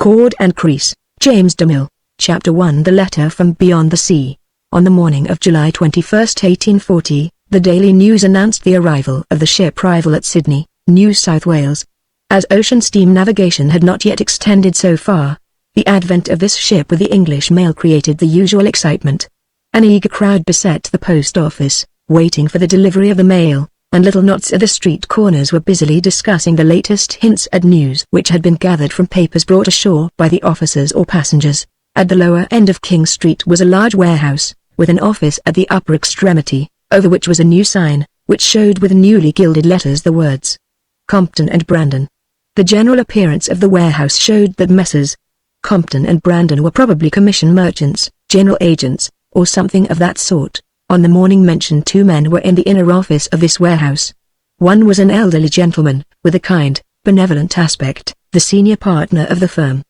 Cord and Creese, James de Mille. Chapter 1. The Letter from Beyond the Sea. On the morning of July 21, 1840, the Daily News announced the arrival of the ship Rival at Sydney, New South Wales. As ocean steam navigation had not yet extended so far, the advent of this ship with the English mail created the usual excitement. An eager crowd beset the post office, waiting for the delivery of the mail, and little knots at the street corners were busily discussing the latest hints and news which had been gathered from papers brought ashore by the officers or passengers. At the lower end of King Street was a large warehouse, with an office at the upper extremity, over which was a new sign, which showed with newly gilded letters the words, Compton and Brandon. The general appearance of the warehouse showed that Messrs. Compton and Brandon were probably commission merchants, general agents, or something of that sort. On the morning mentioned, two men were in the inner office of this warehouse. One was an elderly gentleman, with a kind, benevolent aspect, the senior partner of the firm.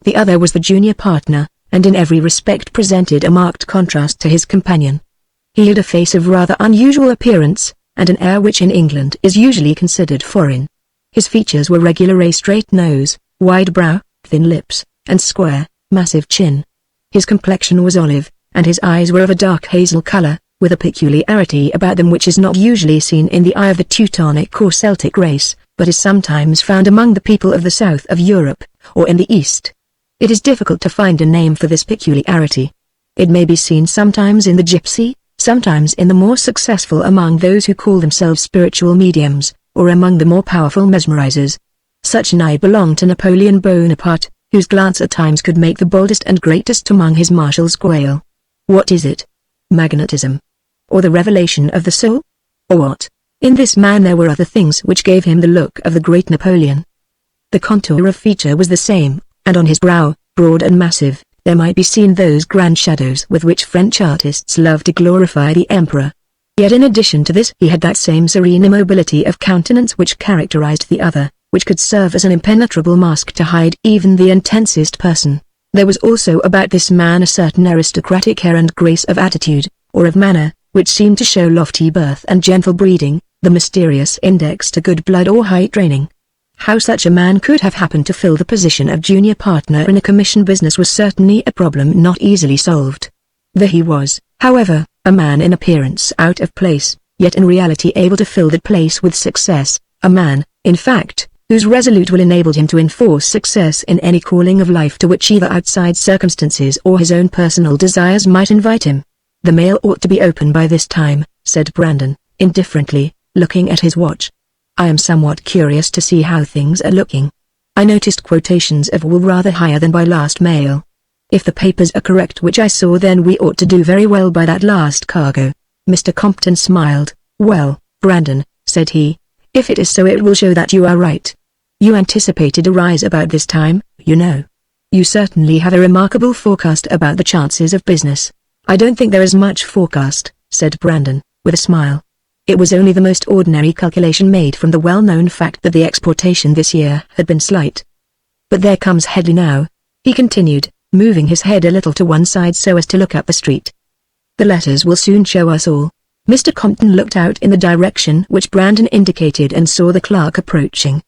The other was the junior partner, and in every respect presented a marked contrast to his companion. He had a face of rather unusual appearance, and an air which in England is usually considered foreign. His features were regular: a straight nose, wide brow, thin lips, and square, massive chin. His complexion was olive, and his eyes were of a dark hazel color, with a peculiarity about them which is not usually seen in the eye of the Teutonic or Celtic race, but is sometimes found among the people of the south of Europe, or in the east. It is difficult to find a name for this peculiarity. It may be seen sometimes in the gypsy, sometimes in the more successful among those who call themselves spiritual mediums, or among the more powerful mesmerizers. Such an eye belonged to Napoleon Bonaparte, whose glance at times could make the boldest and greatest among his marshals quail. What is it? Magnetism? Or the revelation of the soul? Or what? In this man there were other things which gave him the look of the great Napoleon. The contour of feature was the same, and on his brow, broad and massive, there might be seen those grand shadows with which French artists love to glorify the emperor. Yet in addition to this he had that same serene immobility of countenance which characterized the other, which could serve as an impenetrable mask to hide even the intensest person. There was also about this man a certain aristocratic air and grace of attitude, or of manner, which seemed to show lofty birth and gentle breeding, the mysterious index to good blood or high training. How such a man could have happened to fill the position of junior partner in a commission business was certainly a problem not easily solved. Though he was, however, a man in appearance out of place, yet in reality able to fill that place with success, a man, in fact, whose resolute will enabled him to enforce success in any calling of life to which either outside circumstances or his own personal desires might invite him. The mail ought to be open by this time, said Brandon, indifferently, looking at his watch. I am somewhat curious to see how things are looking. I noticed quotations of wool rather higher than by last mail. If the papers are correct which I saw, then we ought to do very well by that last cargo. Mr. Compton smiled. Well, Brandon, said he, if it is so it will show that you are right. You anticipated a rise about this time, you know. You certainly have a remarkable forecast about the chances of business. I don't think there is much forecast, said Brandon, with a smile. It was only the most ordinary calculation made from the well-known fact that the exportation this year had been slight. But there comes Headley now, he continued, moving his head a little to one side so as to look up the street. The letters will soon show us all. Mr. Compton looked out in the direction which Brandon indicated and saw the clerk approaching.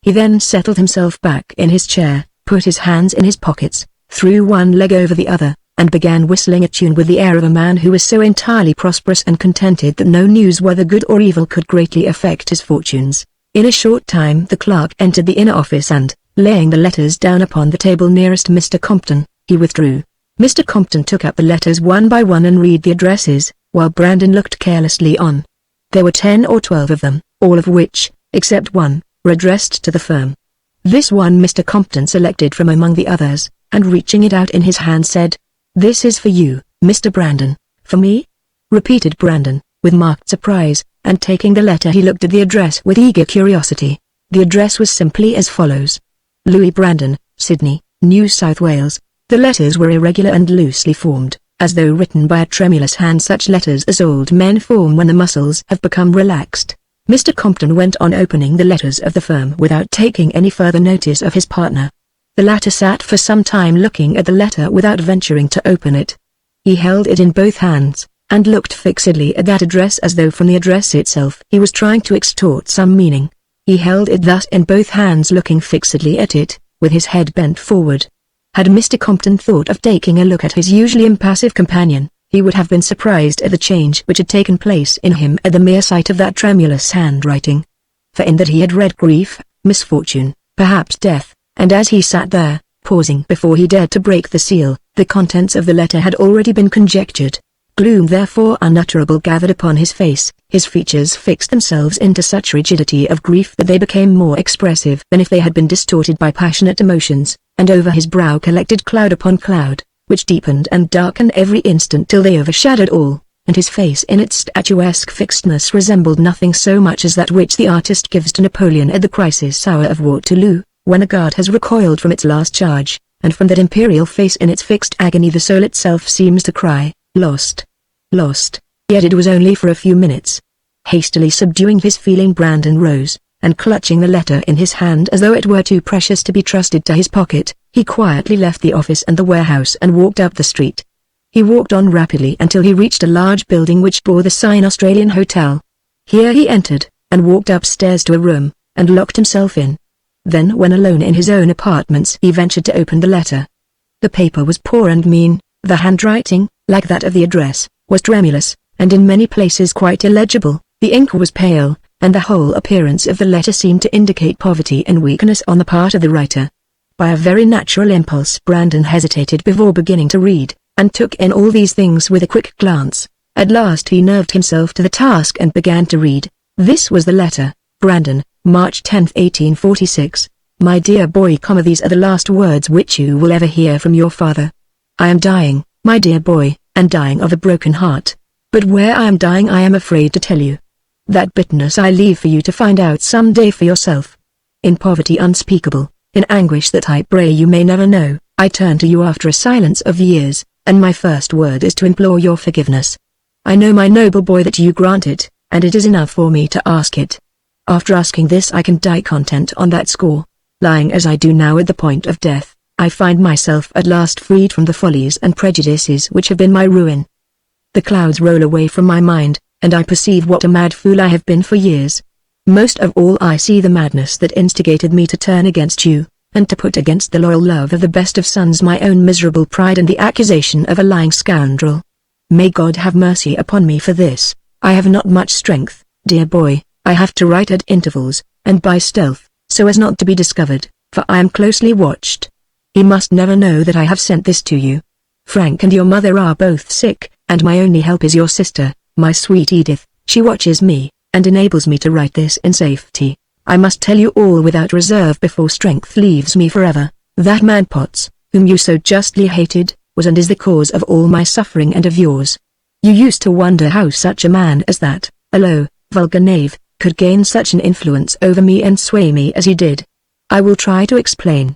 He then settled himself back in his chair, put his hands in his pockets, threw one leg over the other, and began whistling a tune with the air of a man who was so entirely prosperous and contented that no news whether good or evil could greatly affect his fortunes. In a short time the clerk entered the inner office and, laying the letters down upon the table nearest Mr. Compton, he withdrew. Mr. Compton took up the letters one by one and read the addresses, while Brandon looked carelessly on. There were 10 or 12 of them, all of which, except one, were addressed to the firm. This one Mr. Compton selected from among the others, and reaching it out in his hand said, "This is for you, Mr. Brandon." "For me?" repeated Brandon, with marked surprise, and taking the letter he looked at the address with eager curiosity. The address was simply as follows. Louis Brandon, Sydney, New South Wales. The letters were irregular and loosely formed, as though written by a tremulous hand, such letters as old men form when the muscles have become relaxed. Mr. Compton went on opening the letters of the firm without taking any further notice of his partner. The latter sat for some time looking at the letter without venturing to open it. He held it in both hands, and looked fixedly at that address as though from the address itself he was trying to extort some meaning. He held it thus in both hands looking fixedly at it, with his head bent forward. Had Mr. Compton thought of taking a look at his usually impassive companion, he would have been surprised at the change which had taken place in him at the mere sight of that tremulous handwriting. For in that he had read grief, misfortune, perhaps death, and as he sat there, pausing before he dared to break the seal, the contents of the letter had already been conjectured. Gloom therefore unutterable gathered upon his face, his features fixed themselves into such rigidity of grief that they became more expressive than if they had been distorted by passionate emotions, and over his brow collected cloud upon cloud, which deepened and darkened every instant till they overshadowed all, and his face in its statuesque fixedness resembled nothing so much as that which the artist gives to Napoleon at the crisis hour of Waterloo, when a guard has recoiled from its last charge, and from that imperial face in its fixed agony the soul itself seems to cry, "Lost! Lost!" Yet it was only for a few minutes. Hastily subduing his feeling, Brandon rose, and clutching the letter in his hand as though it were too precious to be trusted to his pocket, he quietly left the office and the warehouse and walked up the street. He walked on rapidly until he reached a large building which bore the sign Australian Hotel. Here he entered, and walked upstairs to a room, and locked himself in. Then when alone in his own apartments he ventured to open the letter. The paper was poor and mean, the handwriting, like that of the address, was tremulous, and in many places quite illegible, the ink was pale, and the whole appearance of the letter seemed to indicate poverty and weakness on the part of the writer. By a very natural impulse Brandon hesitated before beginning to read, and took in all these things with a quick glance. At last he nerved himself to the task and began to read. This was the letter: Brandon, March 10, 1846. My dear boy, these are the last words which you will ever hear from your father. I am dying, my dear boy, and dying of a broken heart. But where I am dying I am afraid to tell you. That bitterness I leave for you to find out some day for yourself. In poverty unspeakable, in anguish that I pray you may never know, I turn to you after a silence of years, and my first word is to implore your forgiveness. I know, my noble boy, that you grant it, and it is enough for me to ask it. After asking this I can die content on that score. Lying as I do now at the point of death, I find myself at last freed from the follies and prejudices which have been my ruin. The clouds roll away from my mind, and I perceive what a mad fool I have been for years. Most of all I see the madness that instigated me to turn against you, and to put against the loyal love of the best of sons my own miserable pride and the accusation of a lying scoundrel. May God have mercy upon me for this. I have not much strength, dear boy. I have to write at intervals, and by stealth, so as not to be discovered, for I am closely watched. He must never know that I have sent this to you. Frank and your mother are both sick, and my only help is your sister, my sweet Edith. She watches me, and enables me to write this in safety. I must tell you all without reserve before strength leaves me forever. That man Potts, whom you so justly hated, was and is the cause of all my suffering and of yours. You used to wonder how such a man as that, a low, vulgar knave, could gain such an influence over me and sway me as he did. I will try to explain.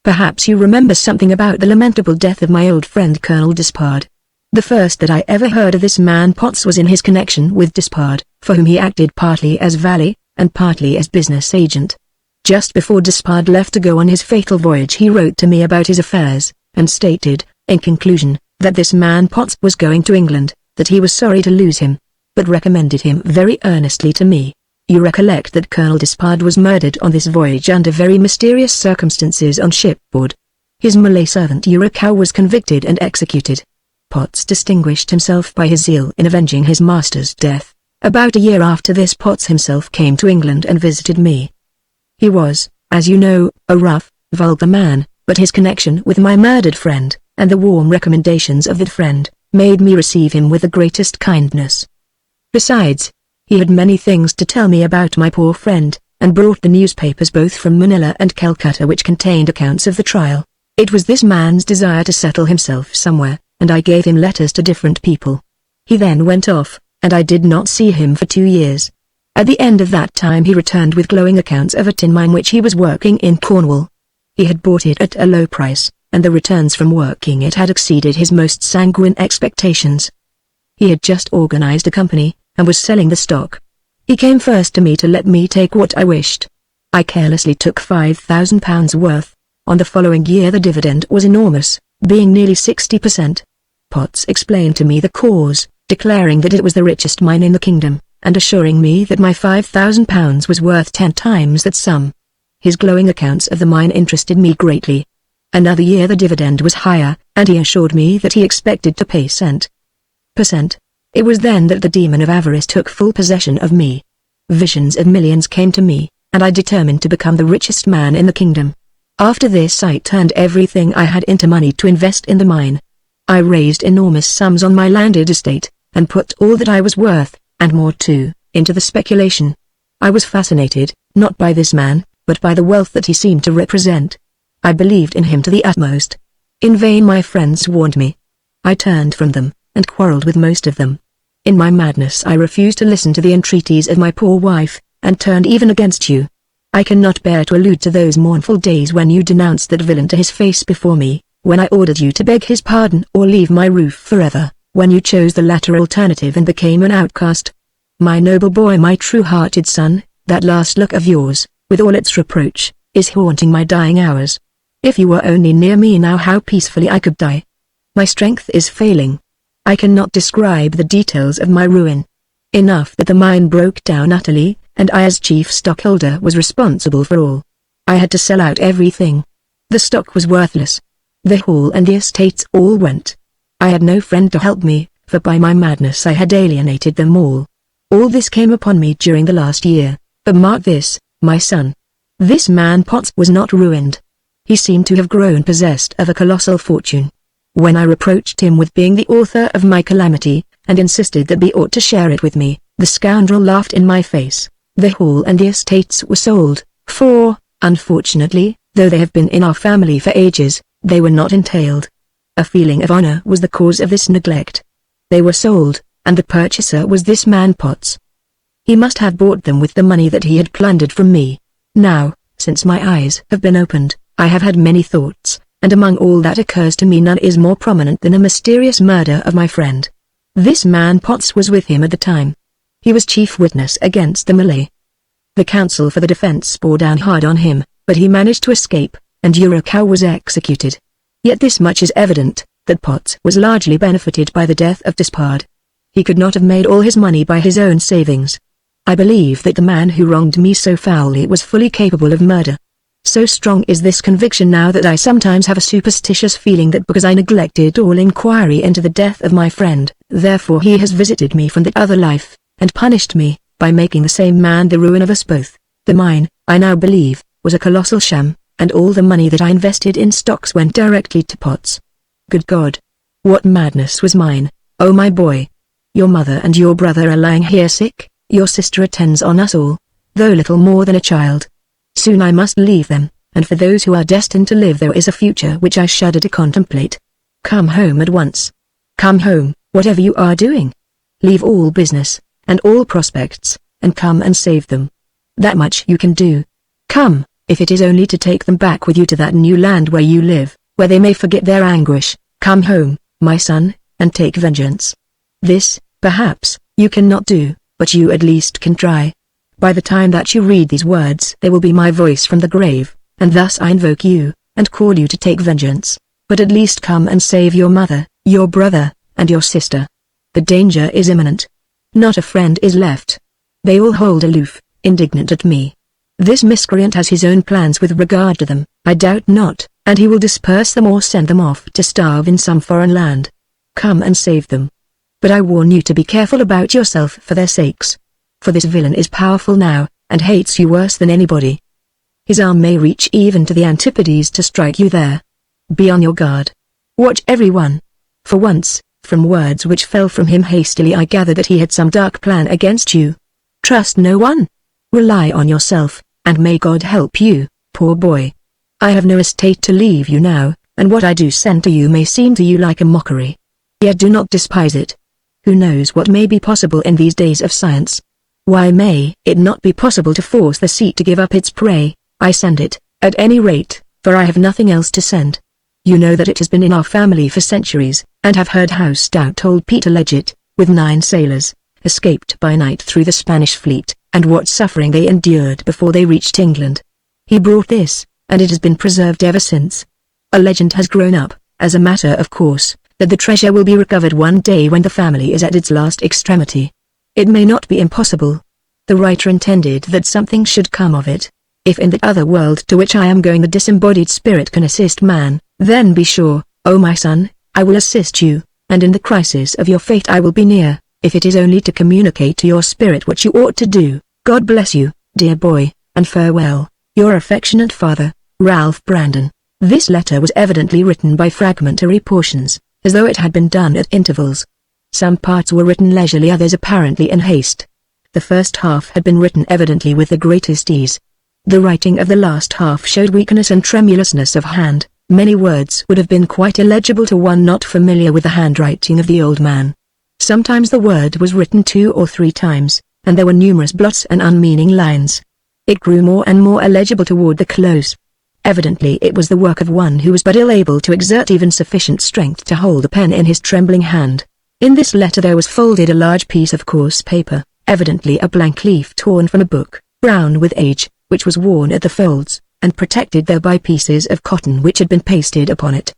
Perhaps you remember something about the lamentable death of my old friend Colonel Despard. The first that I ever heard of this man Potts was in his connection with Despard, for whom he acted partly as valet, and partly as business agent. Just before Despard left to go on his fatal voyage he wrote to me about his affairs, and stated, in conclusion, that this man Potts was going to England, that he was sorry to lose him, but recommended him very earnestly to me. You recollect that Colonel Despard was murdered on this voyage under very mysterious circumstances on shipboard. His Malay servant Uricau was convicted and executed. Potts distinguished himself by his zeal in avenging his master's death. About a year after this Potts himself came to England and visited me. He was, as you know, a rough, vulgar man, but his connection with my murdered friend, and the warm recommendations of that friend, made me receive him with the greatest kindness. Besides, he had many things to tell me about my poor friend, and brought the newspapers both from Manila and Calcutta which contained accounts of the trial. It was this man's desire to settle himself somewhere, and I gave him letters to different people. He then went off, and I did not see him for 2 years. At the end of that time he returned with glowing accounts of a tin mine which he was working in Cornwall. He had bought it at a low price, and the returns from working it had exceeded his most sanguine expectations. He had just organized a company, and was selling the stock. He came first to me to let me take what I wished. I carelessly took £5,000 worth. On the following year the dividend was enormous, being nearly 60%. Potts explained to me the cause, declaring that it was the richest mine in the kingdom, and assuring me that my £5,000 was worth 10 times that sum. His glowing accounts of the mine interested me greatly. Another year the dividend was higher, and he assured me that he expected to pay cent per cent. It was then that the demon of avarice took full possession of me. Visions of millions came to me, and I determined to become the richest man in the kingdom. After this I turned everything I had into money to invest in the mine. I raised enormous sums on my landed estate, and put all that I was worth, and more too, into the speculation. I was fascinated, not by this man, but by the wealth that he seemed to represent. I believed in him to the utmost. In vain my friends warned me. I turned from them, and quarreled with most of them. In my madness I refused to listen to the entreaties of my poor wife, and turned even against you. I cannot bear to allude to those mournful days when you denounced that villain to his face before me, when I ordered you to beg his pardon or leave my roof forever, when you chose the latter alternative and became an outcast. My noble boy, my true-hearted son, that last look of yours, with all its reproach, is haunting my dying hours. If you were only near me now, how peacefully I could die. My strength is failing. I cannot describe the details of my ruin. Enough that the mine broke down utterly, and I as chief stockholder was responsible for all. I had to sell out everything. The stock was worthless. The hall and the estates all went. I had no friend to help me, for by my madness I had alienated them all. All this came upon me during the last year, but mark this, my son. This man Potts was not ruined. He seemed to have grown possessed of a colossal fortune. When I reproached him with being the author of my calamity, and insisted that he ought to share it with me, the scoundrel laughed in my face. The hall and the estates were sold, for, unfortunately, though they have been in our family for ages, they were not entailed. A feeling of honor was the cause of this neglect. They were sold, and the purchaser was this man Potts. He must have bought them with the money that he had plundered from me. Now, since my eyes have been opened, I have had many thoughts, and among all that occurs to me none is more prominent than a mysterious murder of my friend. This man Potts was with him at the time. He was chief witness against the Mille. The counsel for the defense bore down hard on him, but he managed to escape, and Urikow was executed. Yet this much is evident, that Potts was largely benefited by the death of Despard. He could not have made all his money by his own savings. I believe that the man who wronged me so foully was fully capable of murder. So strong is this conviction now that I sometimes have a superstitious feeling that because I neglected all inquiry into the death of my friend, therefore he has visited me from the other life, and punished me, by making the same man the ruin of us both. The mine, I now believe, was a colossal sham, and all the money that I invested in stocks went directly to Potts. Good God! What madness was mine, oh my boy! Your mother and your brother are lying here sick, your sister attends on us all, though little more than a child. Soon I must leave them, and for those who are destined to live there is a future which I shudder to contemplate. Come home at once. Come home, whatever you are doing. Leave all business, and all prospects, and come and save them. That much you can do. Come, if it is only to take them back with you to that new land where you live, where they may forget their anguish. Come home, my son, and take vengeance. This, perhaps, you cannot do, but you at least can try. By the time that you read these words there will be my voice from the grave, and thus I invoke you, and call you to take vengeance, but at least come and save your mother, your brother, and your sister. The danger is imminent. Not a friend is left. They all hold aloof, indignant at me. This miscreant has his own plans with regard to them, I doubt not, and he will disperse them or send them off to starve in some foreign land. Come and save them. But I warn you to be careful about yourself for their sakes. For this villain is powerful now, and hates you worse than anybody. His arm may reach even to the Antipodes to strike you there. Be on your guard. Watch everyone. For once, from words which fell from him hastily I gathered that he had some dark plan against you. Trust no one. Rely on yourself, and may God help you, poor boy. I have no estate to leave you now, and what I do send to you may seem to you like a mockery. Yet do not despise it. Who knows what may be possible in these days of science? Why may it not be possible to force the sea to give up its prey? I send it, at any rate, for I have nothing else to send. You know that it has been in our family for centuries, and have heard how stout old Peter Legit, with 9 sailors, escaped by night through the Spanish fleet, and what suffering they endured before they reached England. He brought this, and it has been preserved ever since. A legend has grown up, as a matter of course, that the treasure will be recovered one day when the family is at its last extremity. It may not be impossible. The writer intended that something should come of it. If in the other world to which I am going the disembodied spirit can assist man, then be sure, O my son, I will assist you, and in the crisis of your fate I will be near, if it is only to communicate to your spirit what you ought to do. God bless you, dear boy, and farewell, your affectionate father, Ralph Brandon. This letter was evidently written by fragmentary portions, as though it had been done at intervals. Some parts were written leisurely, others apparently in haste. The first half had been written evidently with the greatest ease. The writing of the last half showed weakness and tremulousness of hand. Many words would have been quite illegible to one not familiar with the handwriting of the old man. Sometimes the word was written 2 or 3 times, and there were numerous blots and unmeaning lines. It grew more and more illegible toward the close. Evidently it was the work of one who was but ill able to exert even sufficient strength to hold a pen in his trembling hand. In this letter there was folded a large piece of coarse paper, evidently a blank leaf torn from a book, brown with age, which was worn at the folds, and protected there by pieces of cotton which had been pasted upon it.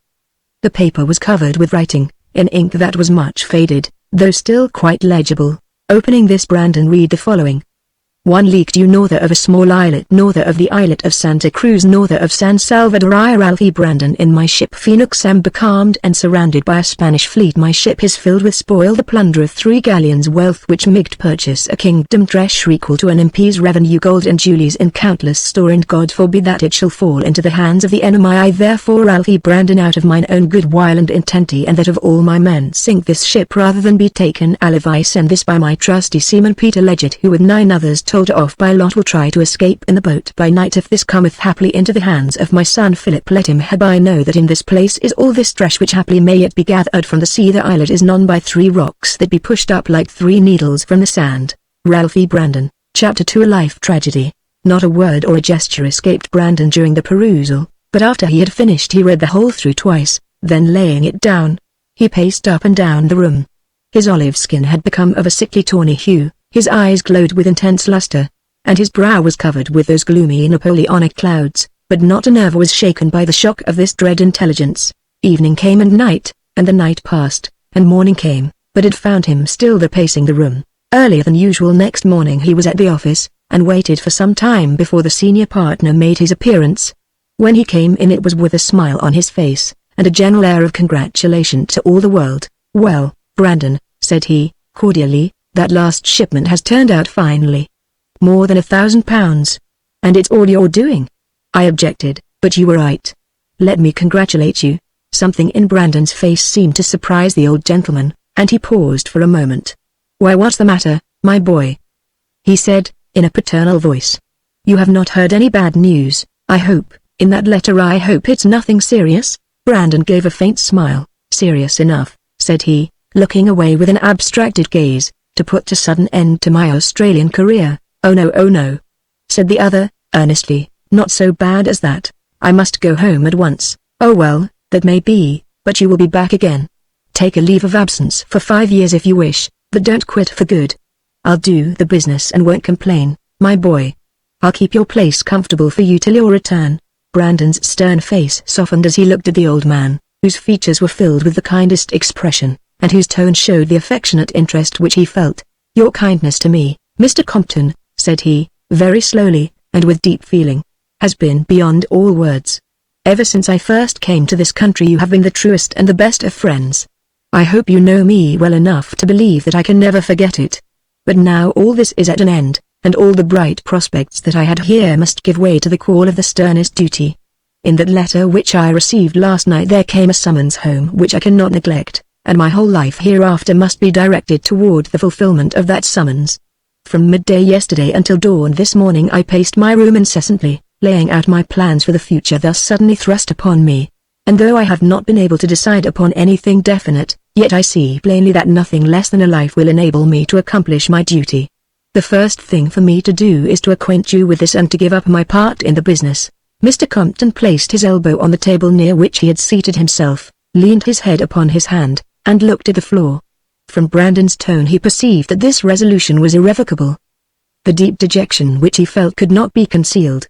The paper was covered with writing, in ink that was much faded, though still quite legible. Opening this, Brandon read the following. 1 league due norther of a small islet norther of the islet of Santa Cruz norther of San Salvador. I, Ralphie Brandon, in my ship Phoenix, am becalmed and surrounded by a Spanish fleet. My ship is filled with spoil, the plunder of 3 galleons, wealth which might purchase a kingdom, treasure equal to an MP's revenue, gold and jewels in countless store, and God forbid that it shall fall into the hands of the enemy. I therefore, Ralphie Brandon, out of mine own good will and intenty and that of all my men, sink this ship rather than be taken alive. I send this by my trusty seaman Peter Leggett, who with 9 others told off by lot will try to escape in the boat by night. If this cometh happily into the hands of my son Philip, let him hereby know that in this place is all this treasure which happily may yet be gathered from the sea. The islet is none by 3 rocks that be pushed up like 3 needles from the sand. Ralphie Brandon. Chapter 2. A life tragedy. Not a word or a gesture escaped Brandon during the perusal, but after he had finished he read the whole through twice, then laying it down, he paced up and down the room. His olive skin had become of a sickly tawny hue, his eyes glowed with intense luster, and his brow was covered with those gloomy Napoleonic clouds, but not a nerve was shaken by the shock of this dread intelligence. Evening came and the night passed, and morning came, but it found him still there pacing the room. Earlier than usual next morning he was at the office, and waited for some time before the senior partner made his appearance. When he came in it was with a smile on his face, and a general air of congratulation to all the world. "Well, Brandon," said he, cordially, "that last shipment has turned out finely. More than £1,000. And it's all your doing." I objected, "But you were right. Let me congratulate you." Something in Brandon's face seemed to surprise the old gentleman, and he paused for a moment. "Why, what's the matter, my boy?" he said, in a paternal voice. "You have not heard any bad news, I hope, in that letter? I hope it's nothing serious?" Brandon gave a faint smile. "Serious enough," said he, looking away with an abstracted gaze, "to put a sudden end to my Australian career." Oh no," said the other, earnestly, "not so bad as that. I must go home at once." "Oh well, that may be, but you will be back again. Take a leave of absence for 5 years if you wish, but don't quit for good. I'll do the business and won't complain, my boy. I'll keep your place comfortable for you till your return." Brandon's stern face softened as he looked at the old man, whose features were filled with the kindest expression, and whose tone showed the affectionate interest which he felt. "Your kindness to me, Mr. Compton," said he, very slowly, and with deep feeling, "has been beyond all words. Ever since I first came to this country you have been the truest and the best of friends. I hope you know me well enough to believe that I can never forget it. But now all this is at an end, and all the bright prospects that I had here must give way to the call of the sternest duty. In that letter which I received last night there came a summons home which I cannot neglect, and my whole life hereafter must be directed toward the fulfillment of that summons. From midday yesterday until dawn this morning I paced my room incessantly, laying out my plans for the future thus suddenly thrust upon me. And though I have not been able to decide upon anything definite, yet I see plainly that nothing less than a life will enable me to accomplish my duty. The first thing for me to do is to acquaint you with this and to give up my part in the business." Mr. Compton placed his elbow on the table near which he had seated himself, leaned his head upon his hand, and looked at the floor. From Brandon's tone he perceived that this resolution was irrevocable. The deep dejection which he felt could not be concealed.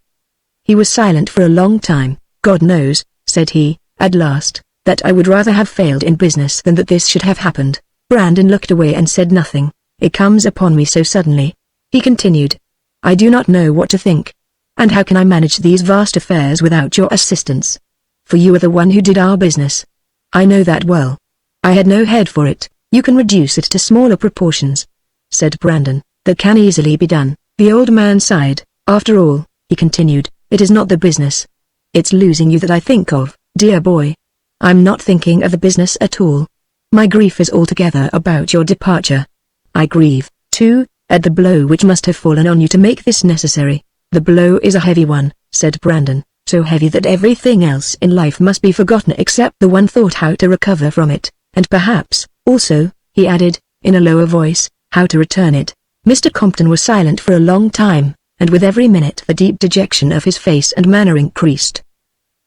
He was silent for a long time. "God knows," said he, at last, "that I would rather have failed in business than that this should have happened." Brandon looked away and said nothing. "It comes upon me so suddenly," he continued. "I do not know what to think. And how can I manage these vast affairs without your assistance? For you are the one who did our business. I know that well. I had no head for it. You can reduce it to smaller proportions," said Brandon. "That can easily be done." The old man sighed. "After all," he continued, "it is not the business. It's losing you that I think of, dear boy. I'm not thinking of the business at all. My grief is altogether about your departure. I grieve, too, at the blow which must have fallen on you to make this necessary." "The blow is a heavy one," said Brandon, "so heavy that everything else in life must be forgotten except the one thought how to recover from it, and perhaps, also," he added, in a lower voice, "how to return it." Mr. Compton was silent for a long time, and with every minute the deep dejection of his face and manner increased.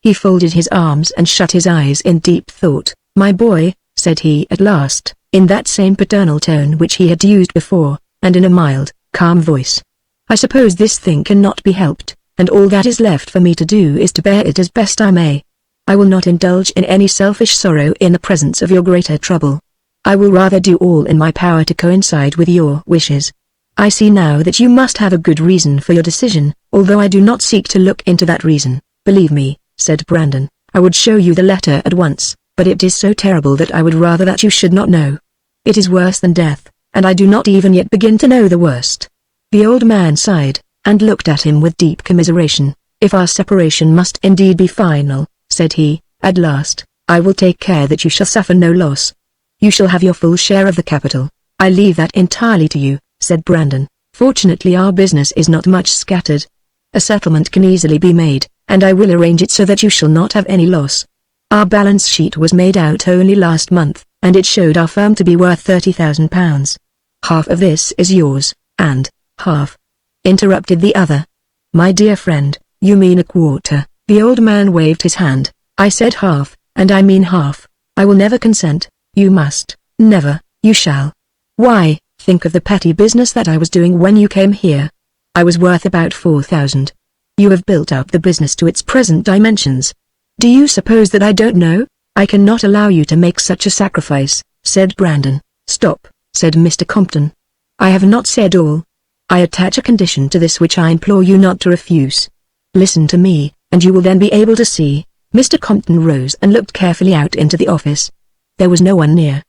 He folded his arms and shut his eyes in deep thought. "My boy," said he at last, in that same paternal tone which he had used before, and in a mild, calm voice, "I suppose this thing cannot be helped, and all that is left for me to do is to bear it as best I may. I will not indulge in any selfish sorrow in the presence of your greater trouble. I will rather do all in my power to coincide with your wishes. I see now that you must have a good reason for your decision, although I do not seek to look into that reason." "Believe me," said Brandon, "I would show you the letter at once, but it is so terrible that I would rather that you should not know. It is worse than death, and I do not even yet begin to know the worst." The old man sighed, and looked at him with deep commiseration. "If our separation must indeed be final," said he, at last, "I will take care that you shall suffer no loss. You shall have your full share of the capital." "I leave that entirely to you," said Brandon. "Fortunately our business is not much scattered. A settlement can easily be made, and I will arrange it so that you shall not have any loss. Our balance sheet was made out only last month, and it showed our firm to be worth £30,000. Half of this is yours, and half," interrupted the other. "My dear friend, you mean a quarter." The old man waved his hand. "I said half, and I mean half. I will never consent. You must, never, you shall. Why, think of the petty business that I was doing when you came here. I was worth about 4,000. You have built up the business to its present dimensions. Do you suppose that I don't know? I cannot allow you to make such a sacrifice," said Brandon. "Stop," said Mr. Compton. "I have not said all. I attach a condition to this which I implore you not to refuse. Listen to me, and you will then be able to see." Mr. Compton rose and looked carefully out into the office. There was no one near.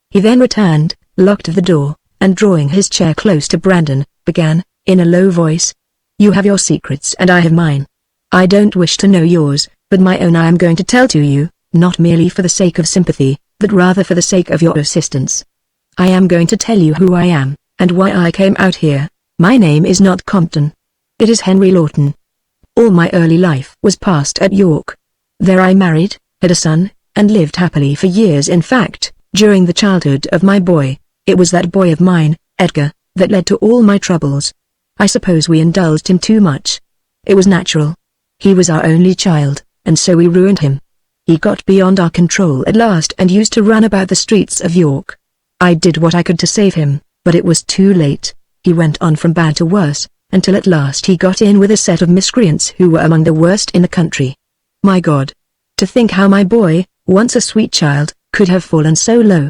He then returned, locked the door, and drawing his chair close to Brandon, began, in a low voice, "You have your secrets and I have mine. I don't wish to know yours, but my own I am going to tell to you, not merely for the sake of sympathy, but rather for the sake of your assistance. I am going to tell you who I am, and why I came out here. My name is not Compton. It is Henry Lawton. All my early life was passed at York. There I married, had a son, and lived happily for years. In fact, during the childhood of my boy, it was that boy of mine, Edgar, that led to all my troubles. I suppose we indulged him too much. It was natural. He was our only child, and so we ruined him. He got beyond our control at last and used to run about the streets of York. I did what I could to save him, but it was too late. He went on from bad to worse, until at last he got in with a set of miscreants who were among the worst in the country. My God! To think how my boy, once a sweet child, could have fallen so low.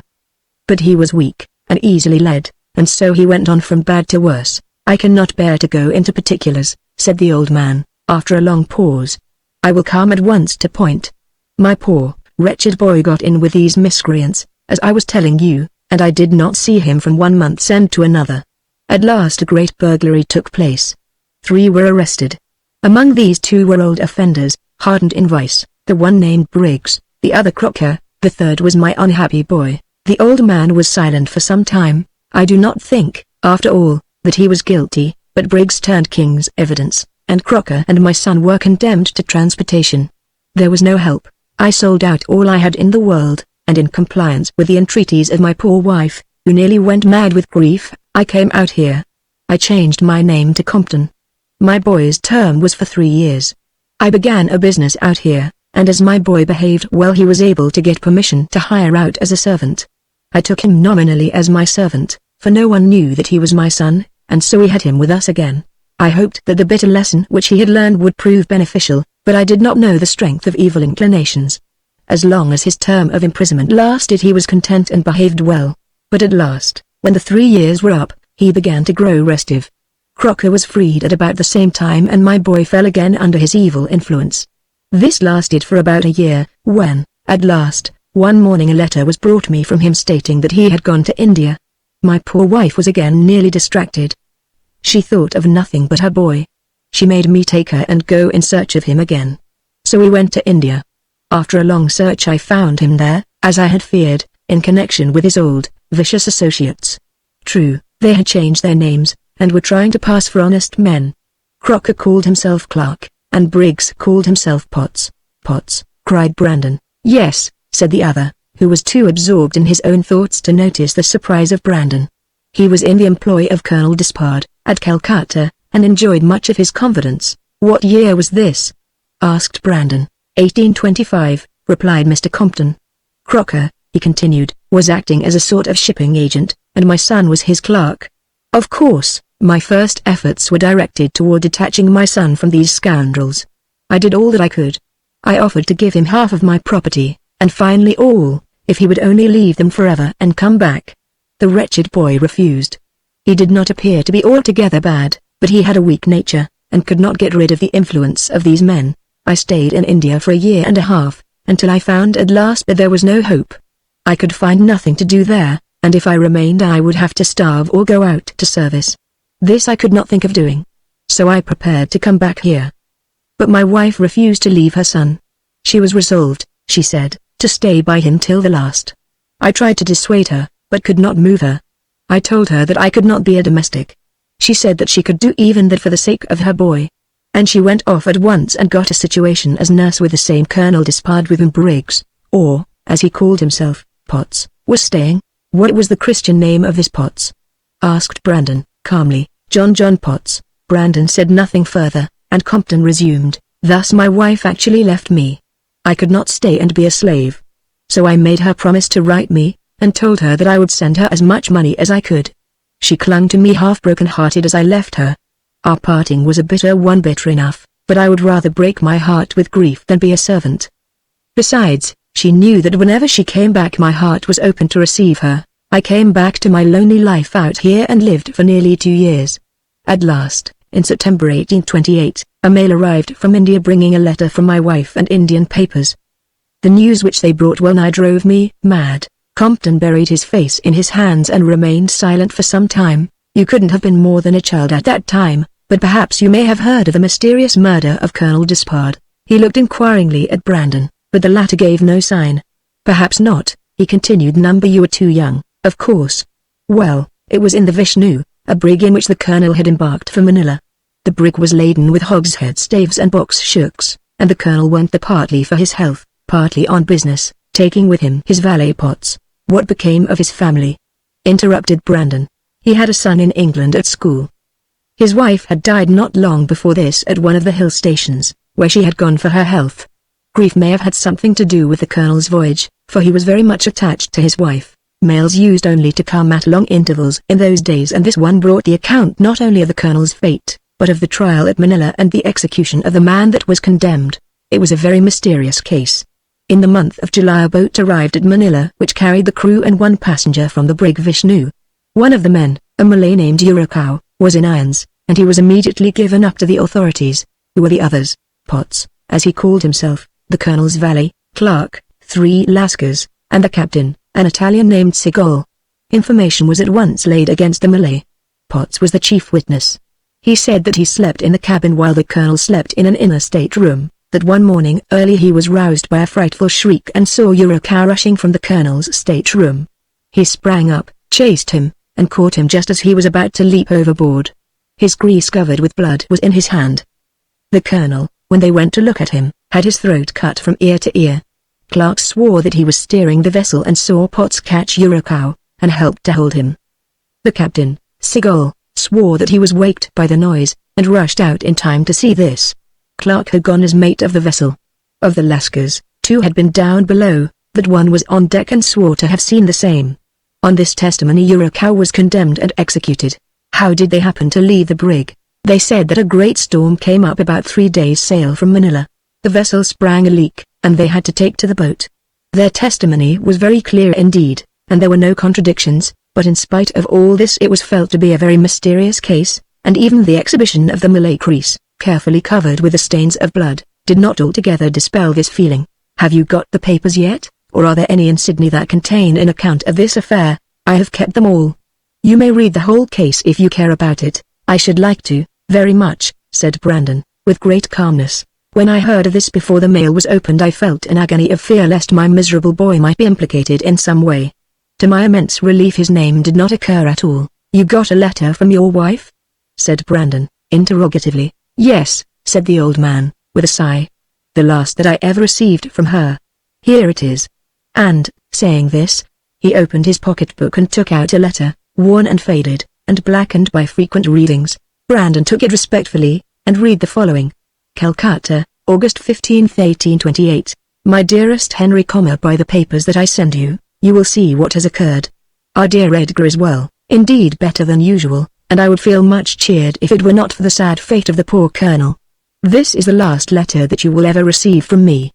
But he was weak, and easily led, and so he went on from bad to worse. I cannot bear to go into particulars," said the old man, after a long pause. "I will come at once to point. My poor, wretched boy got in with these miscreants, as I was telling you, and I did not see him from 1 month's end to another. At last a great burglary took place. 3 were arrested. Among these 2 were old offenders, hardened in vice, the one named Briggs, the other Crocker, the third was my unhappy boy." The old man was silent for some time. "I do not think, after all, that he was guilty, but Briggs turned king's evidence, and Crocker and my son were condemned to transportation. There was no help. I sold out all I had in the world, and in compliance with the entreaties of my poor wife, who nearly went mad with grief, I came out here. I changed my name to Compton. My boy's term was for 3 years. I began a business out here, and as my boy behaved well he was able to get permission to hire out as a servant. I took him nominally as my servant, for no one knew that he was my son, and so we had him with us again. I hoped that the bitter lesson which he had learned would prove beneficial, but I did not know the strength of evil inclinations. As long as his term of imprisonment lasted he was content and behaved well, but at last, when the 3 years were up, he began to grow restive. Crocker was freed at about the same time and my boy fell again under his evil influence. This lasted for about a year, when, at last, one morning a letter was brought me from him stating that he had gone to India. My poor wife was again nearly distracted. She thought of nothing but her boy. She made me take her and go in search of him again. So we went to India. After a long search I found him there, as I had feared, in connection with his old, vicious associates. True, they had changed their names, and were trying to pass for honest men. Crocker called himself Clark, and Briggs called himself Potts. Potts, cried Brandon. Yes, said the other, who was too absorbed in his own thoughts to notice the surprise of Brandon. He was in the employ of Colonel Despard, at Calcutta, and enjoyed much of his confidence. What year was this? Asked Brandon. 1825, replied Mr. Compton. Crocker, he continued, was acting as a sort of shipping agent, and my son was his clerk. Of course, my first efforts were directed toward detaching my son from these scoundrels. I did all that I could. I offered to give him half of my property, and finally all, if he would only leave them forever and come back. The wretched boy refused. He did not appear to be altogether bad, but he had a weak nature, and could not get rid of the influence of these men. I stayed in India for a year and a half, until I found at last that there was no hope. I could find nothing to do there, and if I remained I would have to starve or go out to service. This I could not think of doing. So I prepared to come back here. But my wife refused to leave her son. She was resolved, she said, to stay by him till the last. I tried to dissuade her, but could not move her. I told her that I could not be a domestic. She said that she could do even that for the sake of her boy. And she went off at once and got a situation as nurse with the same Colonel Despard with whom Briggs, or, as he called himself, Potts, was staying. What was the Christian name of this Potts? Asked Brandon, calmly. John Potts. Brandon said nothing further, and Compton resumed. Thus my wife actually left me. I could not stay and be a slave. So I made her promise to write me, and told her that I would send her as much money as I could. She clung to me half broken-hearted as I left her. Our parting was a bitter one, bitter enough, but I would rather break my heart with grief than be a servant. Besides, she knew that whenever she came back my heart was open to receive her. I came back to my lonely life out here and lived for nearly 2 years. At last, in September 1828, a mail arrived from India bringing a letter from my wife and Indian papers. The news which they brought well nigh drove me mad. Compton buried his face in his hands and remained silent for some time. You couldn't have been more than a child at that time, but perhaps you may have heard of the mysterious murder of Colonel Despard. He looked inquiringly at Brandon, but the latter gave no sign. Perhaps not, he continued. You were too young, of course. Well, it was in the Vishnu, a brig in which the colonel had embarked for Manila. The brig was laden with hogshead staves and box shooks, and the colonel went there partly for his health, partly on business, taking with him his valet Potts. What became of his family? Interrupted Brandon. He had a son in England at school. His wife had died not long before this at one of the hill stations, where she had gone for her health. Grief may have had something to do with the colonel's voyage, for he was very much attached to his wife. Mails used only to come at long intervals in those days, and this one brought the account not only of the colonel's fate, but of the trial at Manila and the execution of the man that was condemned. It was a very mysterious case. In the month of July a boat arrived at Manila which carried the crew and one passenger from the brig Vishnu. One of the men, a Malay named Urukau, was in irons, and he was immediately given up to the authorities. Who were the others? Potts, as he called himself, the colonel's valet, Clark, 3 Lascars, and the captain, an Italian named Segal. Information was at once laid against the Malay. Potts was the chief witness. He said that he slept in the cabin while the colonel slept in an inner stateroom, that one morning early he was roused by a frightful shriek and saw Urukau rushing from the colonel's stateroom. He sprang up, chased him, and caught him just as he was about to leap overboard. His grease covered with blood was in his hand. The colonel, when they went to look at him, had his throat cut from ear to ear. Clark swore that he was steering the vessel and saw Potts catch Urukau, and helped to hold him. The captain, Segal, swore that he was waked by the noise, and rushed out in time to see this. Clark had gone as mate of the vessel. Of the Lascars, 2 had been down below, but one was on deck and swore to have seen the same. On this testimony Urukau was condemned and executed. How did they happen to leave the brig? They said that a great storm came up about 3 days' sail from Manila. The vessel sprang a leak, and they had to take to the boat. Their testimony was very clear indeed, and there were no contradictions, but in spite of all this it was felt to be a very mysterious case. and even the exhibition of the Mille crease, carefully covered with the stains of blood, did not altogether dispel this feeling. "Have you got the papers yet, or are there any in Sydney that contain an account of this affair?" "I have kept them all. You may read the whole case if you care about it." "I should like to, very much," said Brandon, with great calmness. "When I heard of this before the mail was opened, I felt an agony of fear lest my miserable boy might be implicated in some way. To my immense relief his name did not occur at all." "You got a letter from your wife?" said Brandon, interrogatively. "Yes," said the old man, with a sigh. "The last that I ever received from her. Here it is." And, saying this, he opened his pocketbook and took out a letter, worn and faded, and blackened by frequent readings. Brandon took it respectfully, and read the following. "Calcutta, August 15, 1828. My dearest Henry, by the papers that I send you, you will see what has occurred. Our dear Edgar is well, indeed better than usual, and I would feel much cheered if it were not for the sad fate of the poor colonel. This is the last letter that you will ever receive from me.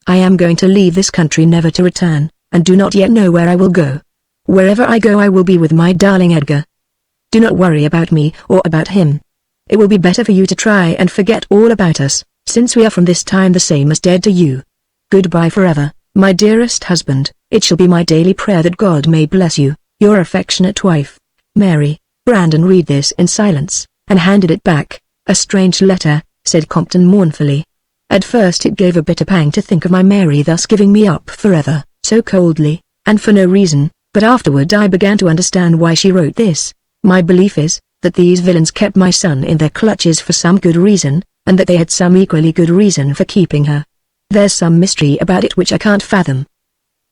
I am going to leave this country never to return, and do not yet know where I will go. Wherever I go I will be with my darling Edgar. Do not worry about me or about him. It will be better for you to try and forget all about us, since we are from this time the same as dead to you. Goodbye forever, my dearest husband. It shall be my daily prayer that God may bless you, your affectionate wife, Mary." Brandon read this in silence, and handed it back. "A strange letter," said Compton mournfully. "At first it gave a bitter pang to think of my Mary thus giving me up forever, so coldly, and for no reason, but afterward I began to understand why she wrote this. My belief is, that these villains kept my son in their clutches for some good reason, and that they had some equally good reason for keeping her. There's some mystery about it which I can't fathom.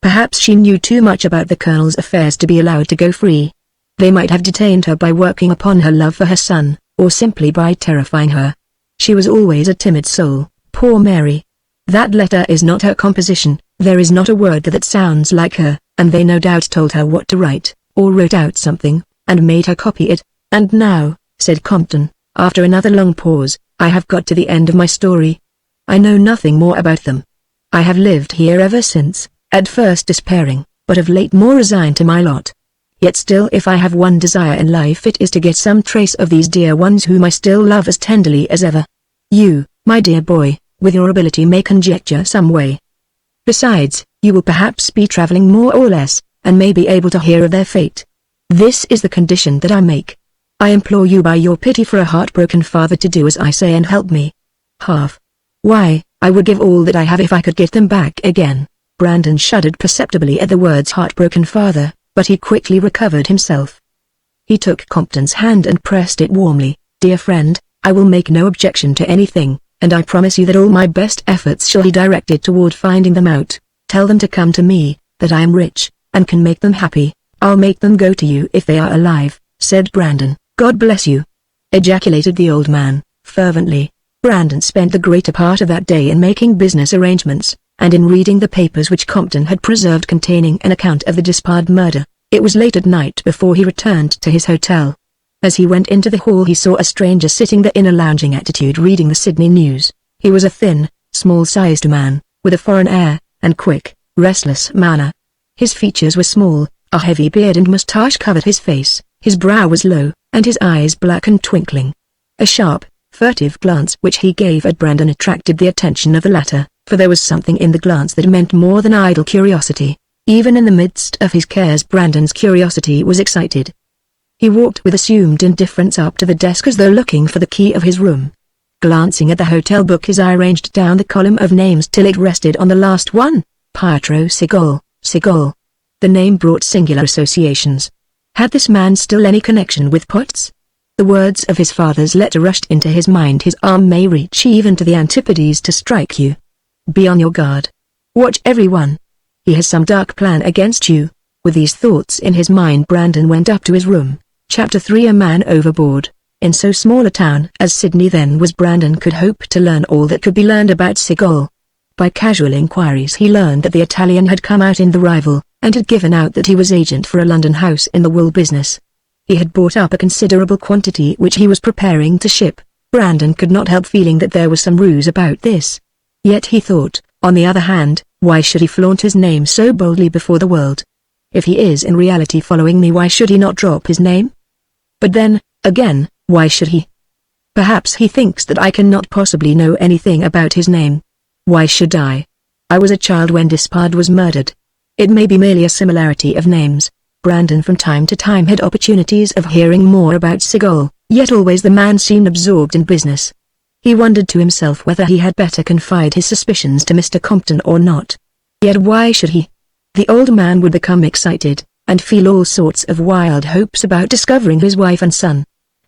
Perhaps she knew too much about the colonel's affairs to be allowed to go free. They might have detained her by working upon her love for her son, or simply by terrifying her. She was always a timid soul, poor Mary. That letter is not her composition, there is not a word that sounds like her, and they no doubt told her what to write, or wrote out something, and made her copy it. And now," said Compton, after another long pause, "I have got to the end of my story. I know nothing more about them. I have lived here ever since, at first despairing, but of late more resigned to my lot. Yet still if I have one desire in life it is to get some trace of these dear ones whom I still love as tenderly as ever. You, my dear boy, with your ability may conjecture some way. Besides, you will perhaps be traveling more or less, and may be able to hear of their fate. This is the condition that I make. I implore you by your pity for a heartbroken father to do as I say and help me. Half. Why, I would give all that I have if I could get them back again." Brandon shuddered perceptibly at the words heartbroken father, but he quickly recovered himself. He took Compton's hand and pressed it warmly. "Dear friend, I will make no objection to anything, and I promise you that all my best efforts shall be directed toward finding them out. Tell them to come to me, that I am rich, and can make them happy. I'll make them go to you if they are alive," said Brandon. "God bless you," ejaculated the old man, fervently. Brandon spent the greater part of that day in making business arrangements, and in reading the papers which Compton had preserved containing an account of the Despard murder. It was late at night before he returned to his hotel. As he went into the hall he saw a stranger sitting there in a lounging attitude reading the Sydney news. He was a thin, small-sized man, with a foreign air, and quick, restless manner. His features were small, a heavy beard and moustache covered his face, his brow was low, and his eyes black and twinkling. A sharp, furtive glance which he gave at Brandon attracted the attention of the latter, for there was something in the glance that meant more than idle curiosity. Even in the midst of his cares Brandon's curiosity was excited. He walked with assumed indifference up to the desk as though looking for the key of his room. Glancing at the hotel book his eye ranged down the column of names till it rested on the last one, Pietro Segol. The name brought singular associations. Had this man still any connection with Potts? The words of his father's letter rushed into his mind. His arm may reach even to the Antipodes to strike you. Be on your guard. Watch everyone. He has some dark plan against you. With these thoughts in his mind Brandon went up to his room. Chapter 3 A Man Overboard. In so small a town as Sydney then was Brandon could hope to learn all that could be learned about Segol. By casual inquiries he learned that the Italian had come out in the rival, and had given out that he was agent for a London house in the wool business. He had bought up a considerable quantity which he was preparing to ship. Brandon could not help feeling that there was some ruse about this. Yet he thought, on the other hand, why should he flaunt his name so boldly before the world? If he is in reality following me, why should he not drop his name? But then, again, Why should he? Perhaps he thinks that I cannot possibly know anything about his name. Why should I? I was a child when Despard was murdered. It may be merely a similarity of names. Brandon from time to time had opportunities of hearing more about Seagull, yet always the man seemed absorbed in business. He wondered to himself whether he had better confide his suspicions to Mr. Compton or not. Yet why should he? The old man would become excited, and feel all sorts of wild hopes about discovering his wife and son.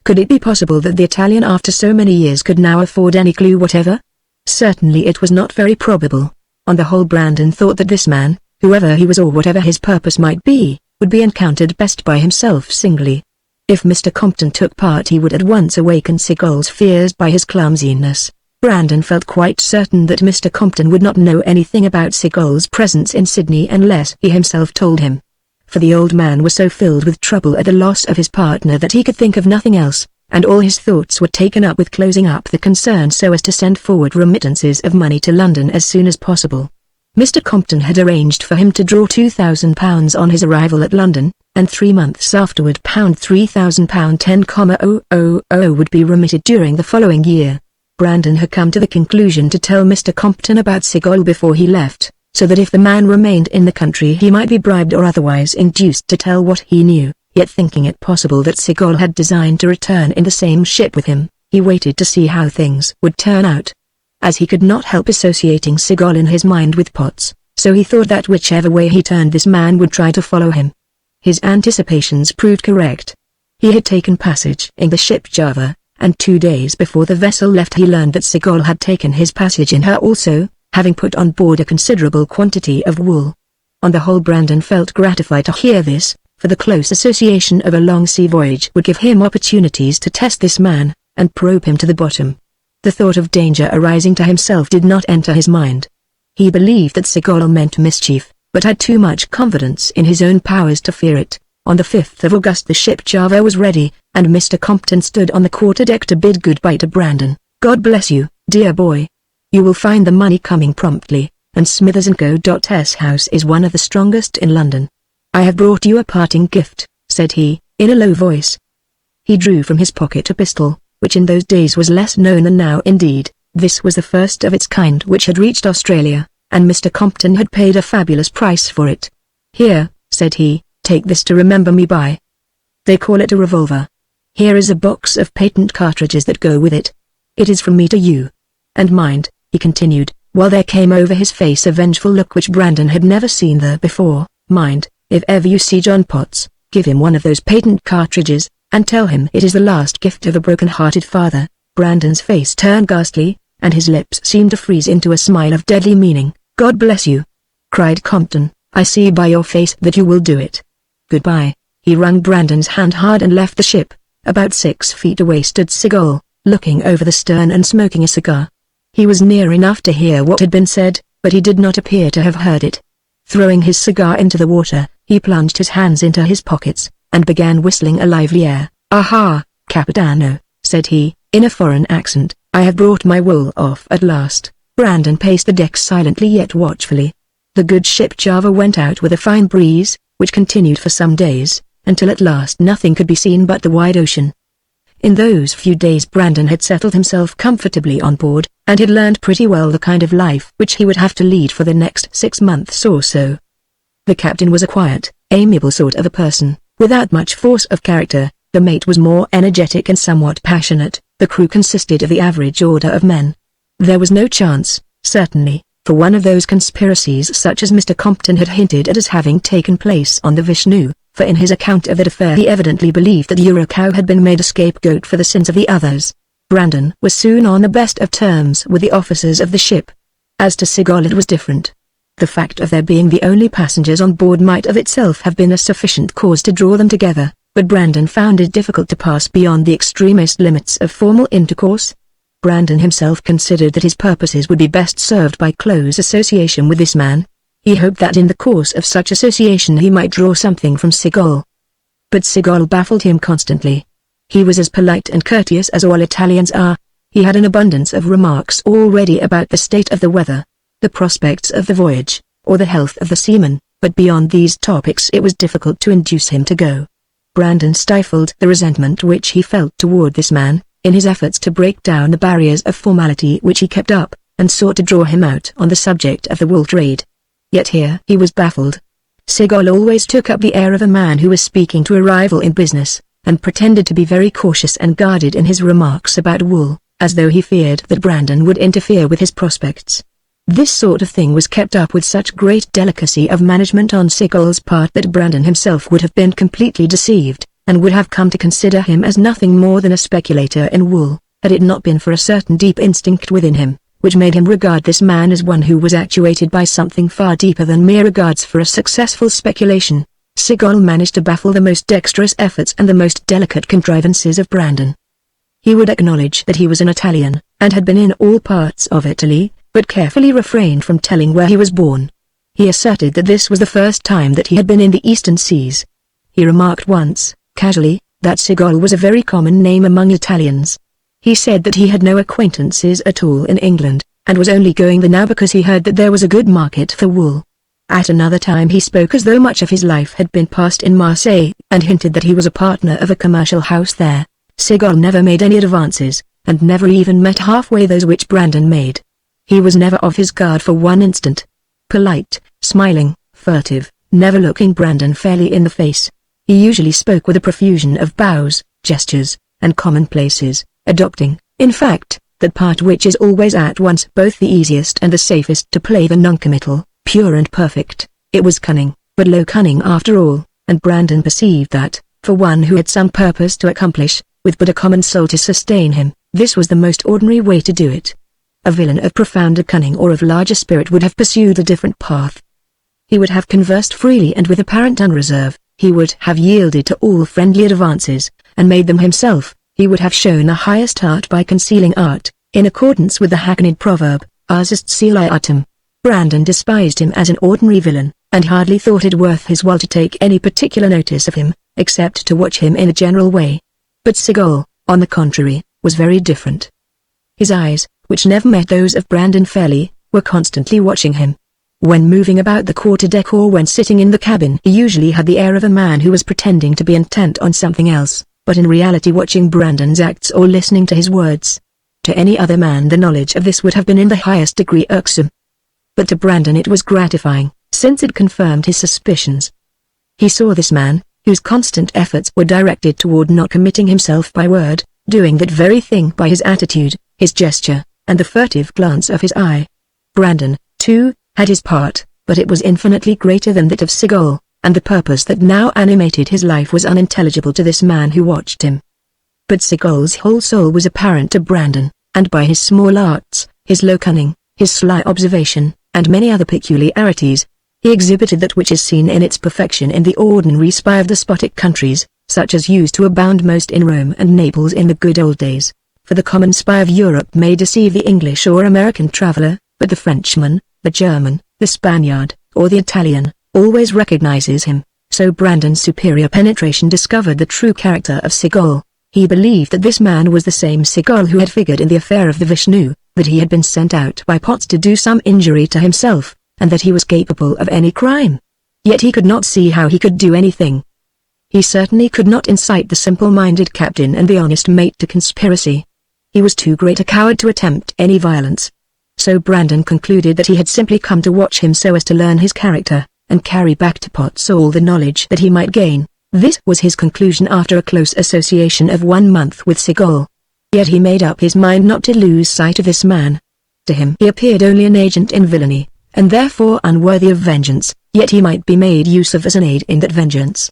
Could it be possible that the Italian after so many years could now afford any clue whatever? Certainly it was not very probable. On the whole Brandon thought that this man, whoever he was or whatever his purpose might be, would be encountered best by himself singly. If Mr. Compton took part he would at once awaken Seagull's fears by his clumsiness. Brandon felt quite certain that Mr. Compton would not know anything about Seagull's presence in Sydney unless he himself told him. For the old man was so filled with trouble at the loss of his partner that he could think of nothing else, and all his thoughts were taken up with closing up the concern so as to send forward remittances of money to London as soon as possible. Mr. Compton had arranged for him to draw £2,000 on his arrival at London, and 3 months afterward £3,000 10,000 would be remitted during the following year. Brandon had come to the conclusion to tell Mr. Compton about Seagull before he left, so that if the man remained in the country he might be bribed or otherwise induced to tell what he knew, yet thinking it possible that Seagull had designed to return in the same ship with him, he waited to see how things would turn out. As he could not help associating Seagull in his mind with Potts, so he thought that whichever way he turned this man would try to follow him. His anticipations proved correct. He had taken passage in the ship Java, and 2 days before the vessel left he learned that Seagull had taken his passage in her also, having put on board a considerable quantity of wool. On the whole Brandon felt gratified to hear this, for the close association of a long sea voyage would give him opportunities to test this man, and probe him to the bottom. The thought of danger arising to himself did not enter his mind. He believed that Seagull meant mischief, but had too much confidence in his own powers to fear it. On the 5th of August the ship Java was ready, and Mr. Compton stood on the quarterdeck to bid goodbye to Brandon. God bless you, dear boy. You will find the money coming promptly, and Smithers & Co.'s house is one of the strongest in London. I have brought you a parting gift, said he, in a low voice. He drew from his pocket a pistol, which in those days was less known than now. Indeed, this was the first of its kind which had reached Australia, and Mr. Compton had paid a fabulous price for it. Here, said he, take this to remember me by. They call it a revolver. Here is a box of patent cartridges that go with it. It is from me to you. And mind, he continued, while there came over his face a vengeful look which Brandon had never seen there before, mind, if ever you see John Potts, give him one of those patent cartridges, and tell him it is the last gift of a broken-hearted father. Brandon's face turned ghastly, and his lips seemed to freeze into a smile of deadly meaning. God bless you, cried Compton, I see by your face that you will do it. Goodbye. He wrung Brandon's hand hard and left the ship. About 6 feet away stood Seagull, looking over the stern and smoking a cigar. He was near enough to hear what had been said, but he did not appear to have heard it. Throwing his cigar into the water, he plunged his hands into his pockets, and began whistling a lively air. Aha, Capitano, said he, in a foreign accent, I have brought my wool off at last. Brandon paced the deck silently yet watchfully. The good ship Java went out with a fine breeze, which continued for some days, until at last nothing could be seen but the wide ocean. In those few days Brandon had settled himself comfortably on board, and had learned pretty well the kind of life which he would have to lead for the next 6 months or so. The captain was a quiet, amiable sort of a person, without much force of character. The mate was more energetic and somewhat passionate. The crew consisted of the average order of men. There was no chance, certainly, for one of those conspiracies such as Mr. Compton had hinted at as having taken place on the Vishnu, for in his account of that affair he evidently believed that Yuriko had been made a scapegoat for the sins of the others. Brandon was soon on the best of terms with the officers of the ship. As to Seagull it was different. The fact of their being the only passengers on board might of itself have been a sufficient cause to draw them together, but Brandon found it difficult to pass beyond the extremest limits of formal intercourse. Brandon himself considered that his purposes would be best served by close association with this man. He hoped that in the course of such association he might draw something from Seagull. But Seagull baffled him constantly. He was as polite and courteous as all Italians are. He had an abundance of remarks already about the state of the weather, the prospects of the voyage, or the health of the seamen, but beyond these topics it was difficult to induce him to go. Brandon stifled the resentment which he felt toward this man, in his efforts to break down the barriers of formality which he kept up, and sought to draw him out on the subject of the wool trade. Yet here he was baffled. Sigol always took up the air of a man who was speaking to a rival in business, and pretended to be very cautious and guarded in his remarks about wool, as though he feared that Brandon would interfere with his prospects. This sort of thing was kept up with such great delicacy of management on Sigol's part that Brandon himself would have been completely deceived, and would have come to consider him as nothing more than a speculator in wool, had it not been for a certain deep instinct within him, which made him regard this man as one who was actuated by something far deeper than mere regards for a successful speculation. Sigol managed to baffle the most dexterous efforts and the most delicate contrivances of Brandon. He would acknowledge that he was an Italian, and had been in all parts of Italy, but carefully refrained from telling where he was born. He asserted that this was the first time that he had been in the Eastern Seas. He remarked once, casually, that Sigol was a very common name among Italians. He said that he had no acquaintances at all in England, and was only going there now because he heard that there was a good market for wool. At another time he spoke as though much of his life had been passed in Marseille, and hinted that he was a partner of a commercial house there. Sigol never made any advances, and never even met halfway those which Brandon made. He was never off his guard for one instant. Polite, smiling, furtive, never looking Brandon fairly in the face. He usually spoke with a profusion of bows, gestures, and commonplaces, adopting, in fact, that part which is always at once both the easiest and the safest to play, the noncommittal, pure and perfect. It was cunning, but low cunning after all, and Brandon perceived that, for one who had some purpose to accomplish, with but a common soul to sustain him, this was the most ordinary way to do it. A villain of profounder cunning or of larger spirit would have pursued a different path. He would have conversed freely and with apparent unreserve, he would have yielded to all friendly advances, and made them himself. He would have shown the highest art by concealing art, in accordance with the hackneyed proverb, ars est scilla artem. Brandon despised him as an ordinary villain, and hardly thought it worth his while to take any particular notice of him, except to watch him in a general way. But Sigol, on the contrary, was very different. His eyes, which never met those of Brandon fairly, were constantly watching him. When moving about the quarter-deck or when sitting in the cabin, he usually had the air of a man who was pretending to be intent on something else, but in reality watching Brandon's acts or listening to his words. To any other man the knowledge of this would have been in the highest degree irksome. But to Brandon it was gratifying, since it confirmed his suspicions. He saw this man, whose constant efforts were directed toward not committing himself by word, doing that very thing by his attitude, his gesture, and the furtive glance of his eye. Brandon, too, had his part, but it was infinitely greater than that of Sigol, and the purpose that now animated his life was unintelligible to this man who watched him. But Sigol's whole soul was apparent to Brandon, and by his small arts, his low cunning, his sly observation, and many other peculiarities, he exhibited that which is seen in its perfection in the ordinary spy of despotic countries, such as used to abound most in Rome and Naples in the good old days. For the common spy of Europe may deceive the English or American traveler, but the Frenchman, the German, the Spaniard, or the Italian, always recognizes him. So Brandon's superior penetration discovered the true character of Sigol. He believed that this man was the same Sigol who had figured in the affair of the Vishnu, that he had been sent out by Potts to do some injury to himself, and that he was capable of any crime. Yet he could not see how he could do anything. He certainly could not incite the simple-minded captain and the honest mate to conspiracy. He was too great a coward to attempt any violence. So Brandon concluded that he had simply come to watch him so as to learn his character, and carry back to Potts all the knowledge that he might gain. This was his conclusion after a close association of 1 month with Sigol. Yet he made up his mind not to lose sight of this man. To him he appeared only an agent in villainy, and therefore unworthy of vengeance, yet he might be made use of as an aid in that vengeance.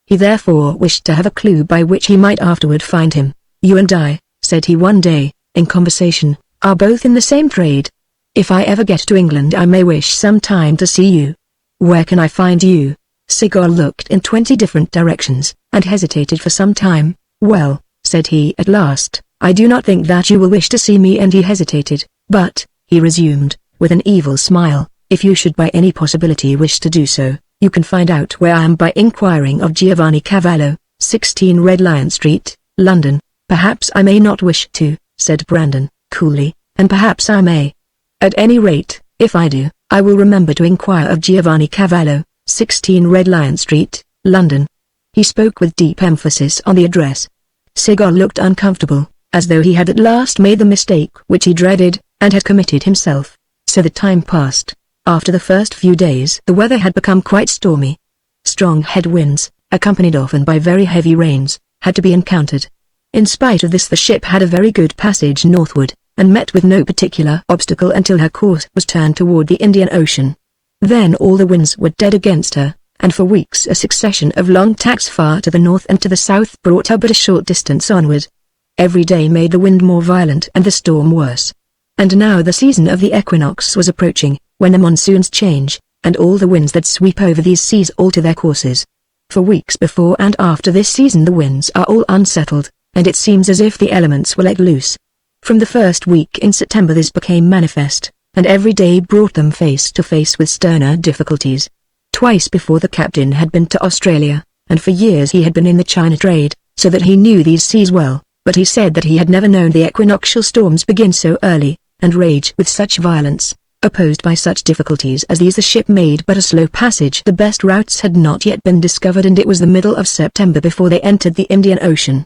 He therefore wished to have a clue by which he might afterward find him. "You and I," said he one day, in conversation, "are both in the same trade. If I ever get to England I may wish some time to see you. Where can I find you?" Sigol looked in 20 different directions, and hesitated for some time. "Well," said he at last, "I do not think that you will wish to see me," and he hesitated, "but," he resumed, with an evil smile, "if you should by any possibility wish to do so, you can find out where I am by inquiring of Giovanni Cavallo, 16 Red Lion Street, London." "Perhaps I may not wish to," said Brandon, coolly, "and perhaps I may. At any rate, if I do, I will remember to inquire of Giovanni Cavallo, 16 Red Lion Street, London." He spoke with deep emphasis on the address. Sigurd looked uncomfortable, as though he had at last made the mistake which he dreaded, and had committed himself. So the time passed. After the first few days the weather had become quite stormy. Strong headwinds, accompanied often by very heavy rains, had to be encountered. In spite of this the ship had a very good passage northward, and met with no particular obstacle until her course was turned toward the Indian Ocean. Then all the winds were dead against her, and for weeks a succession of long tacks far to the north and to the south brought her but a short distance onward. Every day made the wind more violent and the storm worse. And now the season of the equinox was approaching, when the monsoons change, and all the winds that sweep over these seas alter their courses. For weeks before and after this season the winds are all unsettled, and it seems as if the elements were let loose. From the first week in September this became manifest, and every day brought them face to face with sterner difficulties. Twice before the captain had been to Australia, and for years he had been in the China trade, so that he knew these seas well, but he said that he had never known the equinoctial storms begin so early, and rage with such violence. Opposed by such difficulties as these the ship made but a slow passage. The best routes had not yet been discovered and it was the middle of September before they entered the Indian Ocean.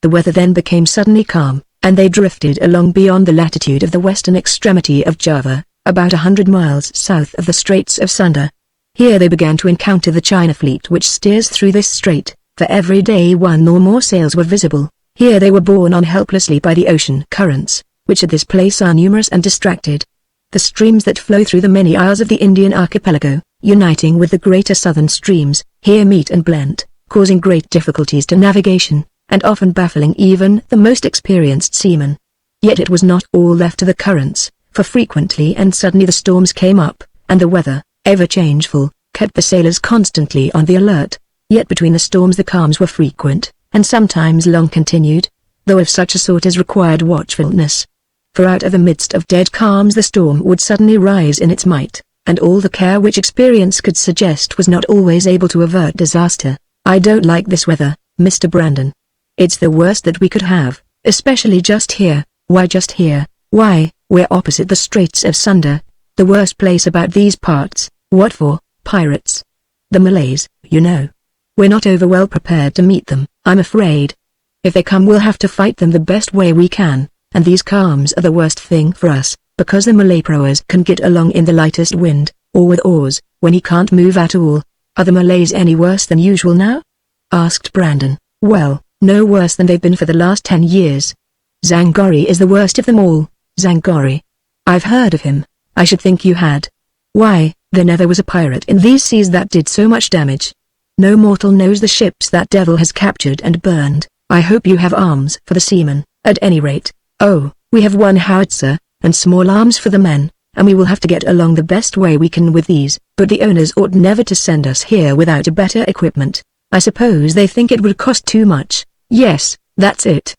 The weather then became suddenly calm, and they drifted along beyond the latitude of the western extremity of Java, about 100 miles south of the Straits of Sunda. Here they began to encounter the China fleet which steers through this strait, for every day one or more sails were visible. Here they were borne on helplessly by the ocean currents, which at this place are numerous and distracted. The streams that flow through the many isles of the Indian archipelago, uniting with the greater southern streams, here meet and blend, causing great difficulties to navigation, and often baffling even the most experienced seamen. Yet it was not all left to the currents, for frequently and suddenly the storms came up, and the weather, ever changeful, kept the sailors constantly on the alert. Yet between the storms the calms were frequent, and sometimes long continued, though of such a sort as required watchfulness. For out of the midst of dead calms the storm would suddenly rise in its might, and all the care which experience could suggest was not always able to avert disaster. "I don't like this weather, Mr. Brandon. It's the worst that we could have, especially just here." "Why just here?" "Why, we're opposite the Straits of Sunda, the worst place about these parts." "What for?" "Pirates. The Malays, you know. We're not over well prepared to meet them, I'm afraid. If they come we'll have to fight them the best way we can. And these calms are the worst thing for us, because the Malay proas can get along in the lightest wind, or with oars, when he can't move at all." "Are the Malays any worse than usual now?" asked Brandon. "Well, no worse than they've been for the last 10 years. Zangari is the worst of them all." "Zangari? I've heard of him." "I should think you had. Why, there never was a pirate in these seas that did so much damage. No mortal knows the ships that devil has captured and burned." "I hope you have arms for the seamen, at any rate." "Oh, we have one howitzer, and small arms for the men, and we will have to get along the best way we can with these. But the owners ought never to send us here without a better equipment. I suppose they think it would cost too much." "Yes, that's it.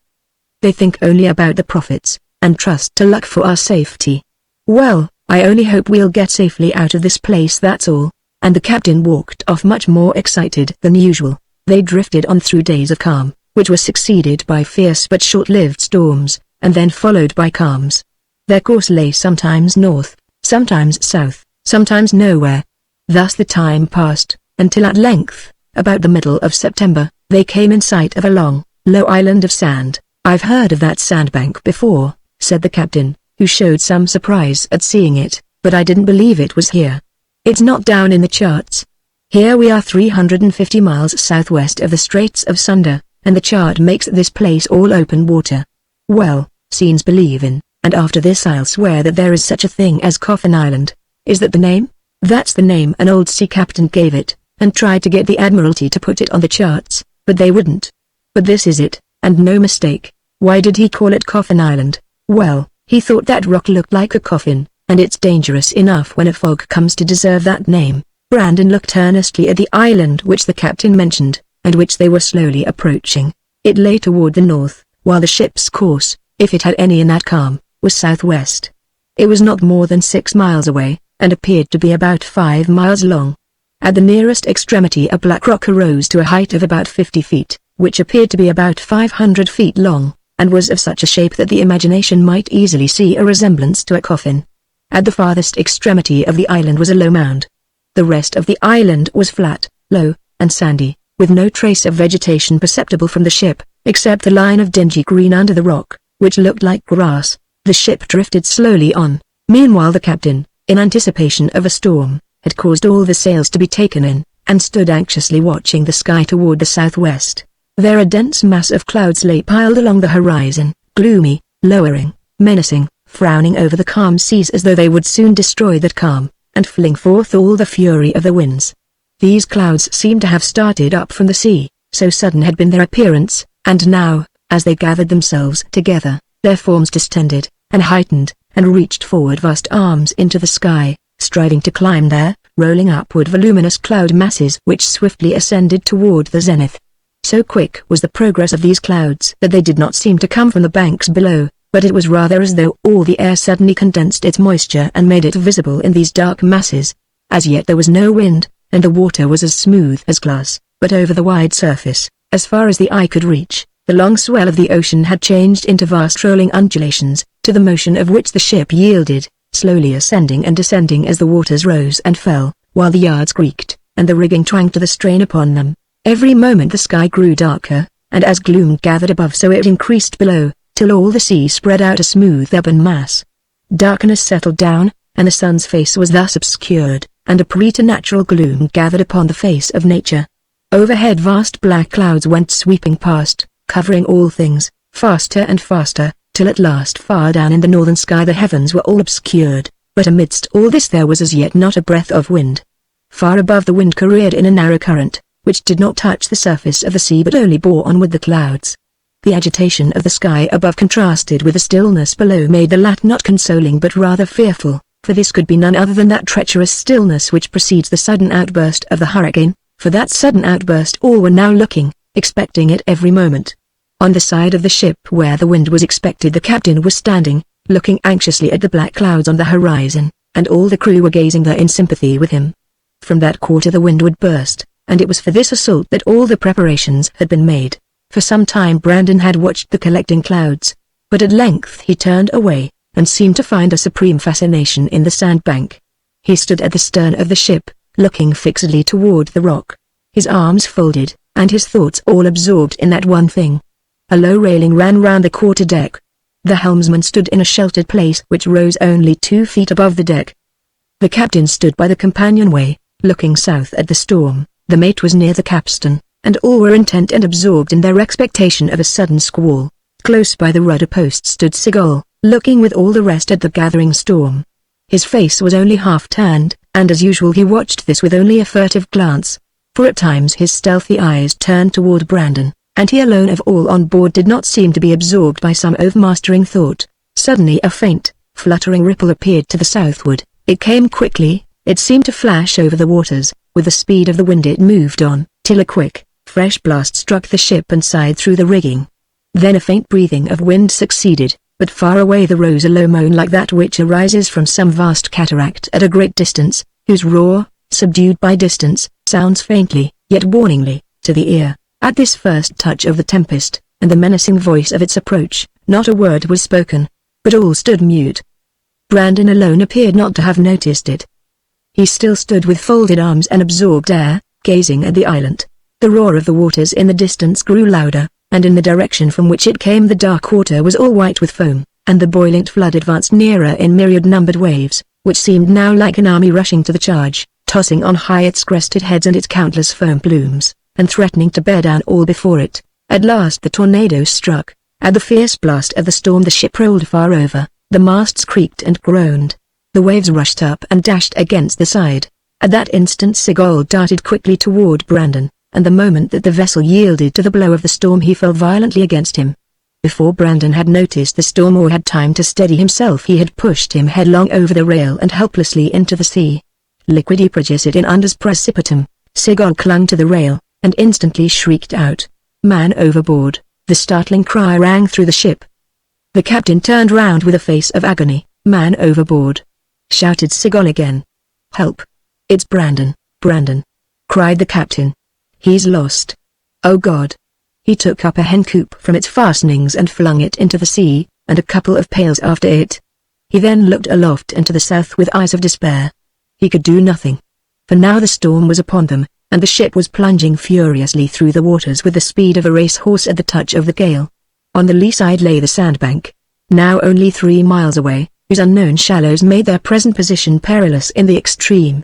They think only about the profits, and trust to luck for our safety. Well, I only hope we'll get safely out of this place, that's all." And the captain walked off much more excited than usual. They drifted on through days of calm, which were succeeded by fierce but short-lived storms, and then followed by calms. Their course lay sometimes north, sometimes south, sometimes nowhere. Thus the time passed, until at length, about the middle of September, they came in sight of a long, low island of sand. "I've heard of that sandbank before," said the captain, who showed some surprise at seeing it, "but I didn't believe it was here. It's not down in the charts. Here we are 350 miles southwest of the Straits of Sunda, and the chart makes this place all open water. Well, seems believe in, and after this I'll swear that there is such a thing as Coffin Island." "Is that the name?" "That's the name an old sea captain gave it, and tried to get the Admiralty to put it on the charts, but they wouldn't. But this is it, and no mistake." "Why did he call it Coffin Island?" "Well, he thought that rock looked like a coffin, and it's dangerous enough when a fog comes to deserve that name." Brandon looked earnestly at the island which the captain mentioned, and which they were slowly approaching. It lay toward the north, while the ship's course, if it had any in that calm, was southwest. It was not more than 6 miles away, and appeared to be about 5 miles long. At the nearest extremity a black rock arose to a height of about 50 feet, which appeared to be about 500 feet long, and was of such a shape that the imagination might easily see a resemblance to a coffin. At the farthest extremity of the island was a low mound. The rest of the island was flat, low, and sandy, with no trace of vegetation perceptible from the ship, except the line of dingy green under the rock, which looked like grass. The ship drifted slowly on. Meanwhile the captain, in anticipation of a storm, had caused all the sails to be taken in, and stood anxiously watching the sky toward the southwest. There a dense mass of clouds lay piled along the horizon, gloomy, lowering, menacing, frowning over the calm seas as though they would soon destroy that calm, and fling forth all the fury of the winds. These clouds seemed to have started up from the sea, so sudden had been their appearance, and now, as they gathered themselves together, their forms distended, and heightened, and reached forward vast arms into the sky, striving to climb there, rolling upward voluminous cloud masses which swiftly ascended toward the zenith. So quick was the progress of these clouds that they did not seem to come from the banks below, but it was rather as though all the air suddenly condensed its moisture and made it visible in these dark masses. As yet there was no wind, and the water was as smooth as glass, but over the wide surface, as far as the eye could reach, the long swell of the ocean had changed into vast rolling undulations, to the motion of which the ship yielded, slowly ascending and descending as the waters rose and fell, while the yards creaked, and the rigging twanged to the strain upon them. Every moment the sky grew darker, and as gloom gathered above so it increased below, till all the sea spread out a smooth ebon mass. Darkness settled down, and the sun's face was thus obscured, and a preternatural gloom gathered upon the face of nature. Overhead vast black clouds went sweeping past, covering all things, faster and faster, till at last far down in the northern sky the heavens were all obscured, but amidst all this there was as yet not a breath of wind. Far above the wind careered in a narrow current, which did not touch the surface of the sea but only bore on with the clouds. The agitation of the sky above contrasted with the stillness below made the latter not consoling but rather fearful, for this could be none other than that treacherous stillness which precedes the sudden outburst of the hurricane. For that sudden outburst all were now looking, expecting it every moment. On the side of the ship where the wind was expected the captain was standing, looking anxiously at the black clouds on the horizon, and all the crew were gazing there in sympathy with him. From that quarter the wind would burst, and it was for this assault that all the preparations had been made. For some time Brandon had watched the collecting clouds, but at length he turned away, and seemed to find a supreme fascination in the sandbank. He stood at the stern of the ship, looking fixedly toward the rock, his arms folded, and his thoughts all absorbed in that one thing. A low railing ran round the quarter-deck. The helmsman stood in a sheltered place which rose only 2 feet above the deck. The captain stood by the companionway, looking south at the storm. The mate was near the capstan, and all were intent and absorbed in their expectation of a sudden squall. Close by the rudder post stood Seagull, looking with all the rest at the gathering storm. His face was only half turned, and as usual he watched this with only a furtive glance, for at times his stealthy eyes turned toward Brandon, and he alone of all on board did not seem to be absorbed by some overmastering thought. Suddenly a faint, fluttering ripple appeared to the southward. It came quickly, it seemed to flash over the waters. With the speed of the wind it moved on, till a quick, fresh blast struck the ship and sighed through the rigging. Then a faint breathing of wind succeeded, but far away there rose a low moan like that which arises from some vast cataract at a great distance, whose roar, subdued by distance, sounds faintly, yet warningly, to the ear. At this first touch of the tempest, and the menacing voice of its approach, not a word was spoken, but all stood mute. Brandon alone appeared not to have noticed it. He still stood with folded arms and absorbed air, gazing at the island. The roar of the waters in the distance grew louder, and in the direction from which it came the dark water was all white with foam, and the boiling flood advanced nearer in myriad-numbered waves, which seemed now like an army rushing to the charge, tossing on high its crested heads and its countless foam plumes, and threatening to bear down all before it. At last the tornado struck. At the fierce blast of the storm the ship rolled far over, the masts creaked and groaned. The waves rushed up and dashed against the side. At that instant Seagull darted quickly toward Brandon, and the moment that the vessel yielded to the blow of the storm he fell violently against him. Before Brandon had noticed the storm or had time to steady himself he had pushed him headlong over the rail and helplessly into the sea. Liquidi progesit in undus precipitum. Seagull clung to the rail, and instantly shrieked out, "Man overboard!" The startling cry rang through the ship. The captain turned round with a face of agony. "Man overboard!" shouted Seagull again. "Help! It's Brandon, Brandon!" cried the captain. "He's lost. Oh God!" He took up a hen coop from its fastenings and flung it into the sea, and a couple of pails after it. He then looked aloft and to the south with eyes of despair. He could do nothing. For now the storm was upon them, and the ship was plunging furiously through the waters with the speed of a racehorse at the touch of the gale. On the lee side lay the sandbank, now only 3 miles away, whose unknown shallows made their present position perilous in the extreme.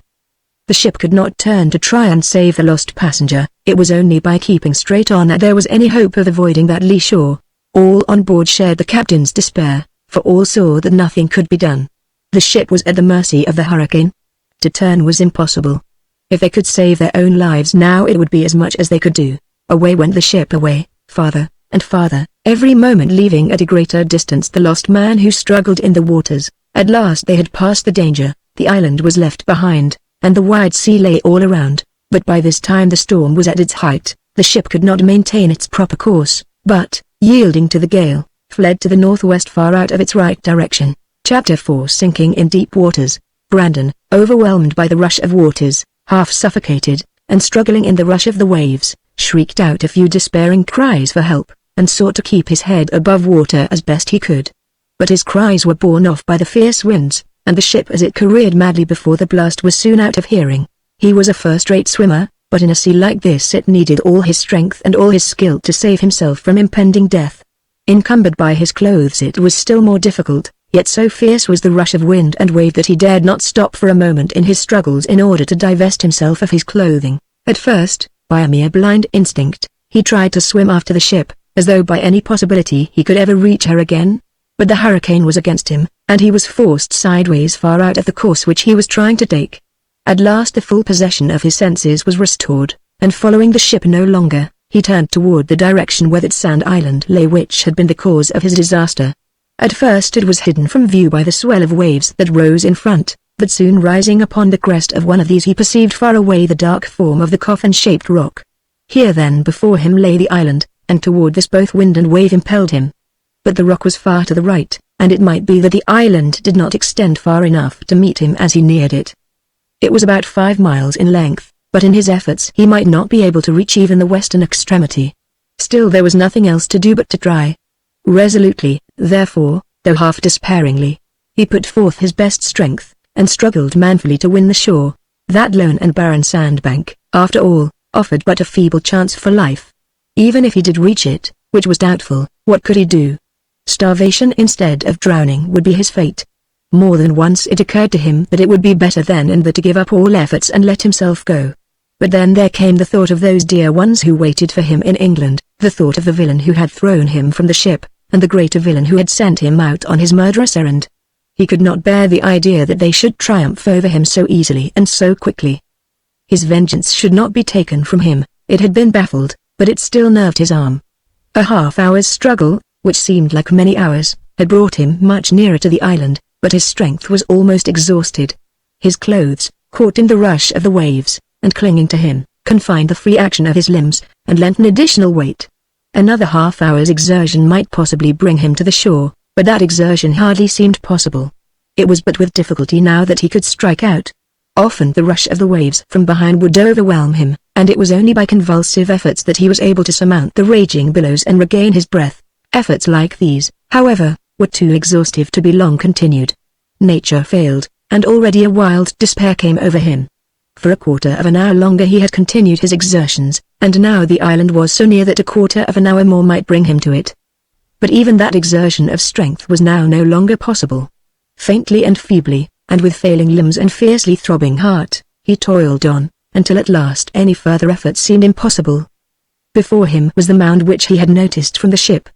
The ship could not turn to try and save the lost passenger. It was only by keeping straight on that there was any hope of avoiding that lee shore. All on board shared the captain's despair, for all saw that nothing could be done. The ship was at the mercy of the hurricane. To turn was impossible. If they could save their own lives now, it would be as much as they could do. Away went the ship, away, farther and farther, every moment leaving at a greater distance the lost man who struggled in the waters. At last they had passed the danger, the island was left behind, and the wide sea lay all around. But by this time the storm was at its height. The ship could not maintain its proper course, but, yielding to the gale, fled to the northwest far out of its right direction. Chapter 4. Sinking in deep waters. Brandon, overwhelmed by the rush of waters, half suffocated, and struggling in the rush of the waves, shrieked out a few despairing cries for help, and sought to keep his head above water as best he could. But his cries were borne off by the fierce winds, and the ship as it careered madly before the blast was soon out of hearing. He was a first-rate swimmer, but in a sea like this it needed all his strength and all his skill to save himself from impending death. Encumbered by his clothes it was still more difficult, yet so fierce was the rush of wind and wave that he dared not stop for a moment in his struggles in order to divest himself of his clothing. At first, by a mere blind instinct, he tried to swim after the ship, as though by any possibility he could ever reach her again. But the hurricane was against him, and he was forced sideways far out of the course which he was trying to take. At last the full possession of his senses was restored, and following the ship no longer, he turned toward the direction where that sand island lay which had been the cause of his disaster. At first it was hidden from view by the swell of waves that rose in front, but soon rising upon the crest of one of these he perceived far away the dark form of the coffin-shaped rock. Here then before him lay the island, and toward this both wind and wave impelled him. But the rock was far to the right, and it might be that the island did not extend far enough to meet him as he neared it. It was about 5 miles in length, but in his efforts he might not be able to reach even the western extremity. Still there was nothing else to do but to try. Resolutely, therefore, though half despairingly, he put forth his best strength, and struggled manfully to win the shore. That lone and barren sandbank, after all, offered but a feeble chance for life. Even if he did reach it, which was doubtful, what could he do? Starvation instead of drowning would be his fate. More than once it occurred to him that it would be better then and there to give up all efforts and let himself go. But then there came the thought of those dear ones who waited for him in England, the thought of the villain who had thrown him from the ship, and the greater villain who had sent him out on his murderous errand. He could not bear the idea that they should triumph over him so easily and so quickly. His vengeance should not be taken from him. It had been baffled, but it still nerved his arm. A half-hour's struggle, which seemed like many hours, had brought him much nearer to the island, but his strength was almost exhausted. His clothes, caught in the rush of the waves, and clinging to him, confined the free action of his limbs, and lent an additional weight. Another half-hour's exertion might possibly bring him to the shore, but that exertion hardly seemed possible. It was but with difficulty now that he could strike out. Often the rush of the waves from behind would overwhelm him, and it was only by convulsive efforts that he was able to surmount the raging billows and regain his breath. Efforts like these, however, were too exhaustive to be long continued. Nature failed, and already a wild despair came over him. For a quarter of an hour longer he had continued his exertions, and now the island was so near that a quarter of an hour more might bring him to it. But even that exertion of strength was now no longer possible. Faintly and feebly, and with failing limbs and fiercely throbbing heart, he toiled on, until at last any further effort seemed impossible. Before him was the mound which he had noticed from the ship.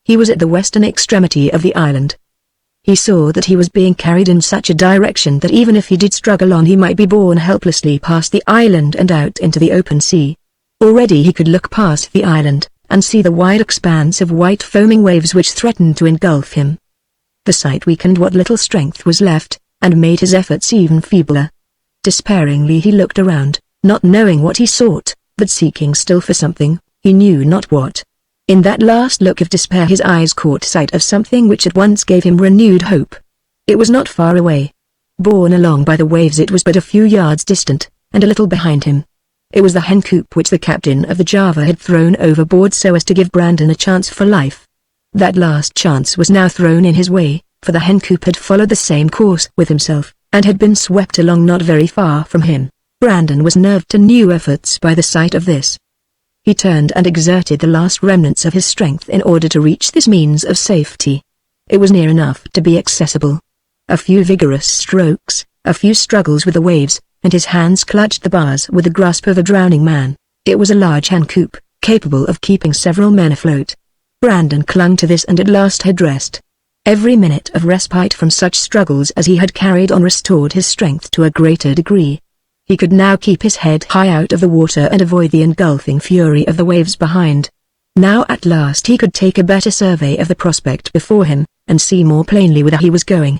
He was at the western extremity of the island. He saw that he was being carried in such a direction that even if he did struggle on he might be borne helplessly past the island and out into the open sea. Already he could look past the island, and see the wide expanse of white foaming waves which threatened to engulf him. The sight weakened what little strength was left, and made his efforts even feebler. Despairingly he looked around, not knowing what he sought, but seeking still for something, he knew not what. In that last look of despair his eyes caught sight of something which at once gave him renewed hope. It was not far away. Borne along by the waves it was but a few yards distant, and a little behind him. It was the hen coop which the captain of the Java had thrown overboard so as to give Brandon a chance for life. That last chance was now thrown in his way, for the hen coop had followed the same course with himself, and had been swept along not very far from him. Brandon was nerved to new efforts by the sight of this. He turned and exerted the last remnants of his strength in order to reach this means of safety. It was near enough to be accessible. A few vigorous strokes, a few struggles with the waves, and his hands clutched the bars with the grasp of a drowning man. It was a large hen coop, capable of keeping several men afloat. Brandon clung to this and at last had rest. Every minute of respite from such struggles as he had carried on restored his strength to a greater degree. He could now keep his head high out of the water and avoid the engulfing fury of the waves behind. Now at last he could take a better survey of the prospect before him, and see more plainly whither he was going.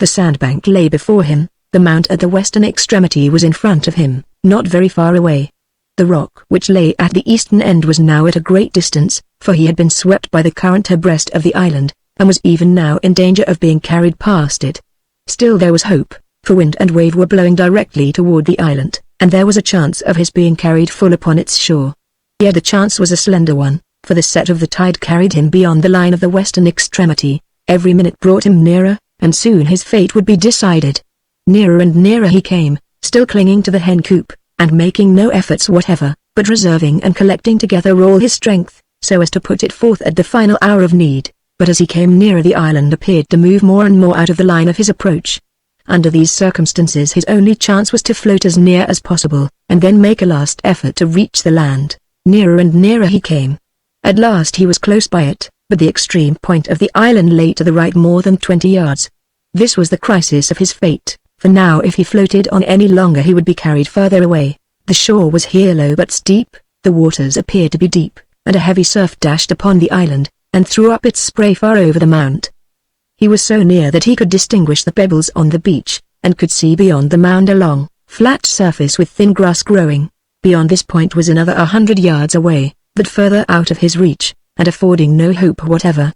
The sandbank lay before him, the mount at the western extremity was in front of him, not very far away. The rock which lay at the eastern end was now at a great distance, for he had been swept by the current abreast of the island, and was even now in danger of being carried past it. Still there was hope, for wind and wave were blowing directly toward the island, and there was a chance of his being carried full upon its shore. Yet the chance was a slender one, for the set of the tide carried him beyond the line of the western extremity. Every minute brought him nearer, and soon his fate would be decided. Nearer and nearer he came, still clinging to the hen coop, and making no efforts whatever, but reserving and collecting together all his strength, so as to put it forth at the final hour of need. But as he came nearer, the island appeared to move more and more out of the line of his approach. Under these circumstances his only chance was to float as near as possible, and then make a last effort to reach the land. Nearer and nearer he came. At last he was close by it, but the extreme point of the island lay to the right more than 20 yards. This was the crisis of his fate, for now if he floated on any longer he would be carried further away. The shore was here low but steep, the waters appeared to be deep, and a heavy surf dashed upon the island, and threw up its spray far over the mount. He was so near that he could distinguish the pebbles on the beach, and could see beyond the mound a long, flat surface with thin grass growing. Beyond this point was another 100 yards away, but further out of his reach, and affording no hope whatever.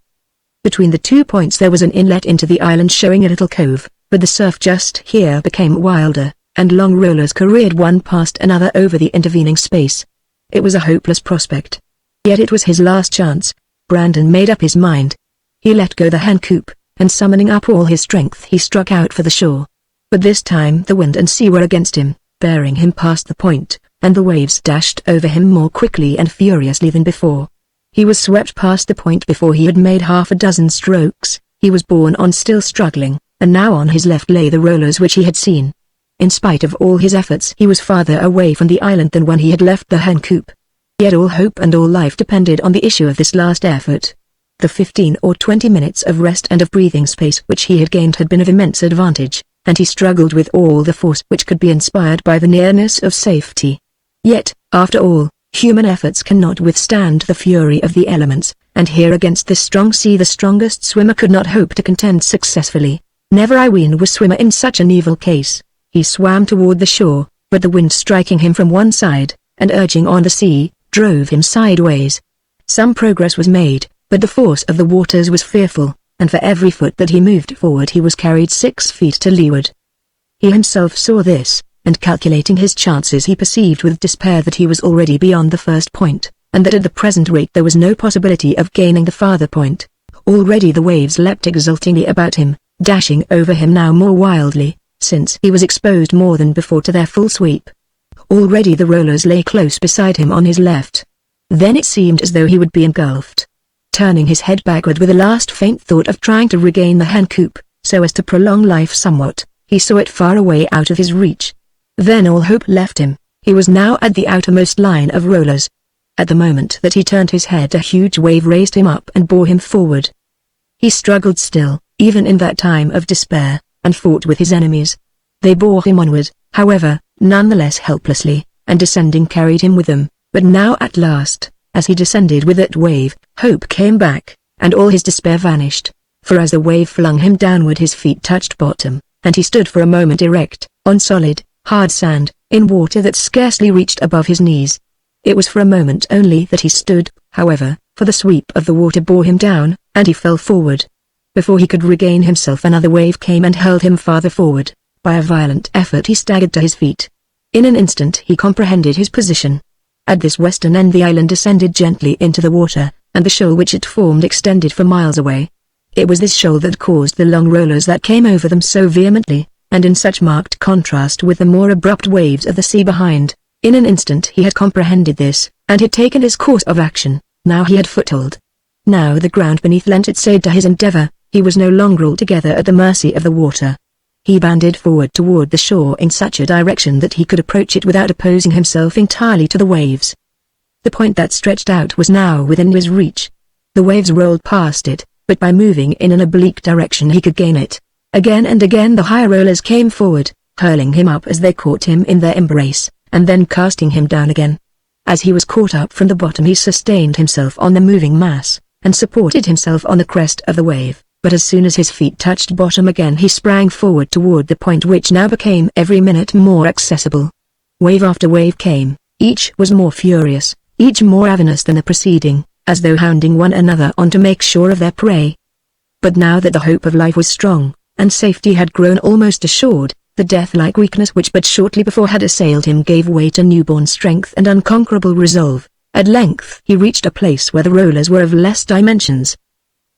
Between the 2 points there was an inlet into the island showing a little cove, but the surf just here became wilder, and long rollers careered one past another over the intervening space. It was a hopeless prospect. Yet it was his last chance. Brandon made up his mind. He let go the hen coop, and summoning up all his strength he struck out for the shore. But this time the wind and sea were against him, bearing him past the point, and the waves dashed over him more quickly and furiously than before. He was swept past the point before he had made half a dozen strokes. He was borne on still struggling, and now on his left lay the rollers which he had seen. In spite of all his efforts he was farther away from the island than when he had left the hen coop. Yet all hope and all life depended on the issue of this last effort. The 15 or 20 minutes of rest and of breathing space which he had gained had been of immense advantage, and he struggled with all the force which could be inspired by the nearness of safety. Yet, after all, human efforts cannot withstand the fury of the elements, and here against this strong sea the strongest swimmer could not hope to contend successfully. Never I ween was swimmer in such an evil case. He swam toward the shore, but the wind striking him from one side, and urging on the sea, drove him sideways. Some progress was made, but the force of the waters was fearful, and for every foot that he moved forward he was carried 6 feet to leeward. He himself saw this, and calculating his chances he perceived with despair that he was already beyond the first point, and that at the present rate there was no possibility of gaining the farther point. Already the waves leapt exultingly about him, dashing over him now more wildly, since he was exposed more than before to their full sweep. Already the rollers lay close beside him on his left. Then it seemed as though he would be engulfed. Turning his head backward with a last faint thought of trying to regain the hen coop, so as to prolong life somewhat, he saw it far away out of his reach. Then all hope left him. He was now at the outermost line of rollers. At the moment that he turned his head a huge wave raised him up and bore him forward. He struggled still, even in that time of despair, and fought with his enemies. They bore him onward, however, none the less helplessly, and descending carried him with them. But now at last, as he descended with that wave, hope came back, and all his despair vanished. For as the wave flung him downward his feet touched bottom, and he stood for a moment erect, on solid, hard sand, in water that scarcely reached above his knees. It was for a moment only that he stood, however, for the sweep of the water bore him down, and he fell forward. Before he could regain himself another wave came and hurled him farther forward. By a violent effort he staggered to his feet. In an instant he comprehended his position. At this western end the island descended gently into the water, and the shoal which it formed extended for miles away. It was this shoal that caused the long rollers that came over them so vehemently. and in such marked contrast with the more abrupt waves of the sea behind. In an instant he had comprehended this, and had taken his course of action. Now he had foothold. Now the ground beneath lent its aid to his endeavor. He was no longer altogether at the mercy of the water. He bounded forward toward the shore in such a direction that he could approach it without opposing himself entirely to the waves. The point that stretched out was now within his reach. The waves rolled past it, but by moving in an oblique direction he could gain it. Again and again the higher rollers came forward, hurling him up as they caught him in their embrace, and then casting him down again. As he was caught up from the bottom he sustained himself on the moving mass, and supported himself on the crest of the wave, but as soon as his feet touched bottom again he sprang forward toward the point which now became every minute more accessible. Wave after wave came, each was more furious, each more ravenous than the preceding, as though hounding one another on to make sure of their prey. But now that the hope of life was strong, and safety had grown almost assured, the death-like weakness which but shortly before had assailed him gave way to newborn strength and unconquerable resolve. At length he reached a place where the rollers were of less dimensions.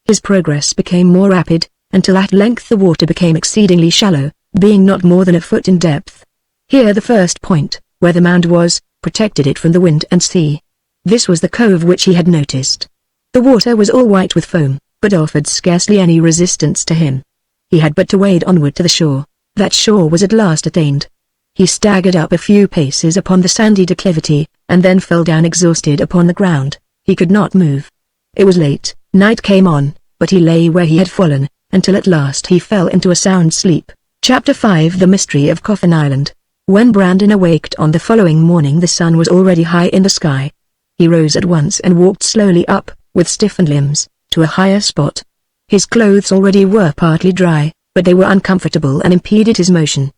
His progress became more rapid, until at length the water became exceedingly shallow, being not more than a foot in depth. Here the first point, where the mound was, protected it from the wind and sea. This was the cove which he had noticed. The water was all white with foam, but offered scarcely any resistance to him. He had but to wade onward to the shore. That shore was at last attained. He staggered up a few paces upon the sandy declivity, and then fell down exhausted upon the ground. He could not move. It was late, night came on, but he lay where he had fallen, until at last he fell into a sound sleep. Chapter 5 The Mystery of Coffin Island. When Brandon awaked on the following morning the sun was already high in the sky. He rose at once and walked slowly up, with stiffened limbs, to a higher spot. His clothes already were partly dry, but they were uncomfortable and impeded his motion.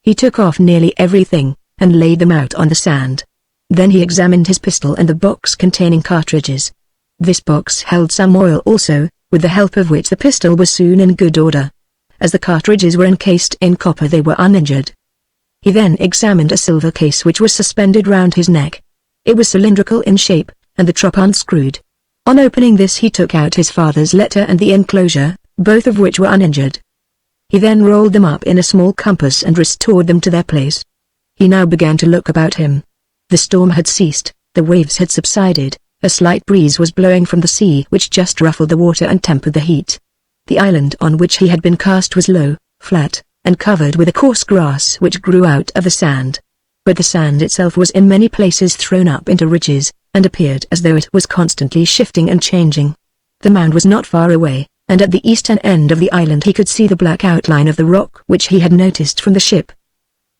He took off nearly everything, and laid them out on the sand. Then he examined his pistol and the box containing cartridges. This box held some oil also, with the help of which the pistol was soon in good order. As the cartridges were encased in copper they were uninjured. He then examined a silver case which was suspended round his neck. It was cylindrical in shape, and the top unscrewed. On opening this he took out his father's letter and the enclosure, both of which were uninjured. He then rolled them up in a small compass and restored them to their place. He now began to look about him. The storm had ceased, the waves had subsided, a slight breeze was blowing from the sea which just ruffled the water and tempered the heat. The island on which he had been cast was low, flat, and covered with a coarse grass which grew out of the sand. But the sand itself was in many places thrown up into ridges, and appeared as though it was constantly shifting and changing. The mound was not far away, and at the eastern end of the island he could see the black outline of the rock which he had noticed from the ship.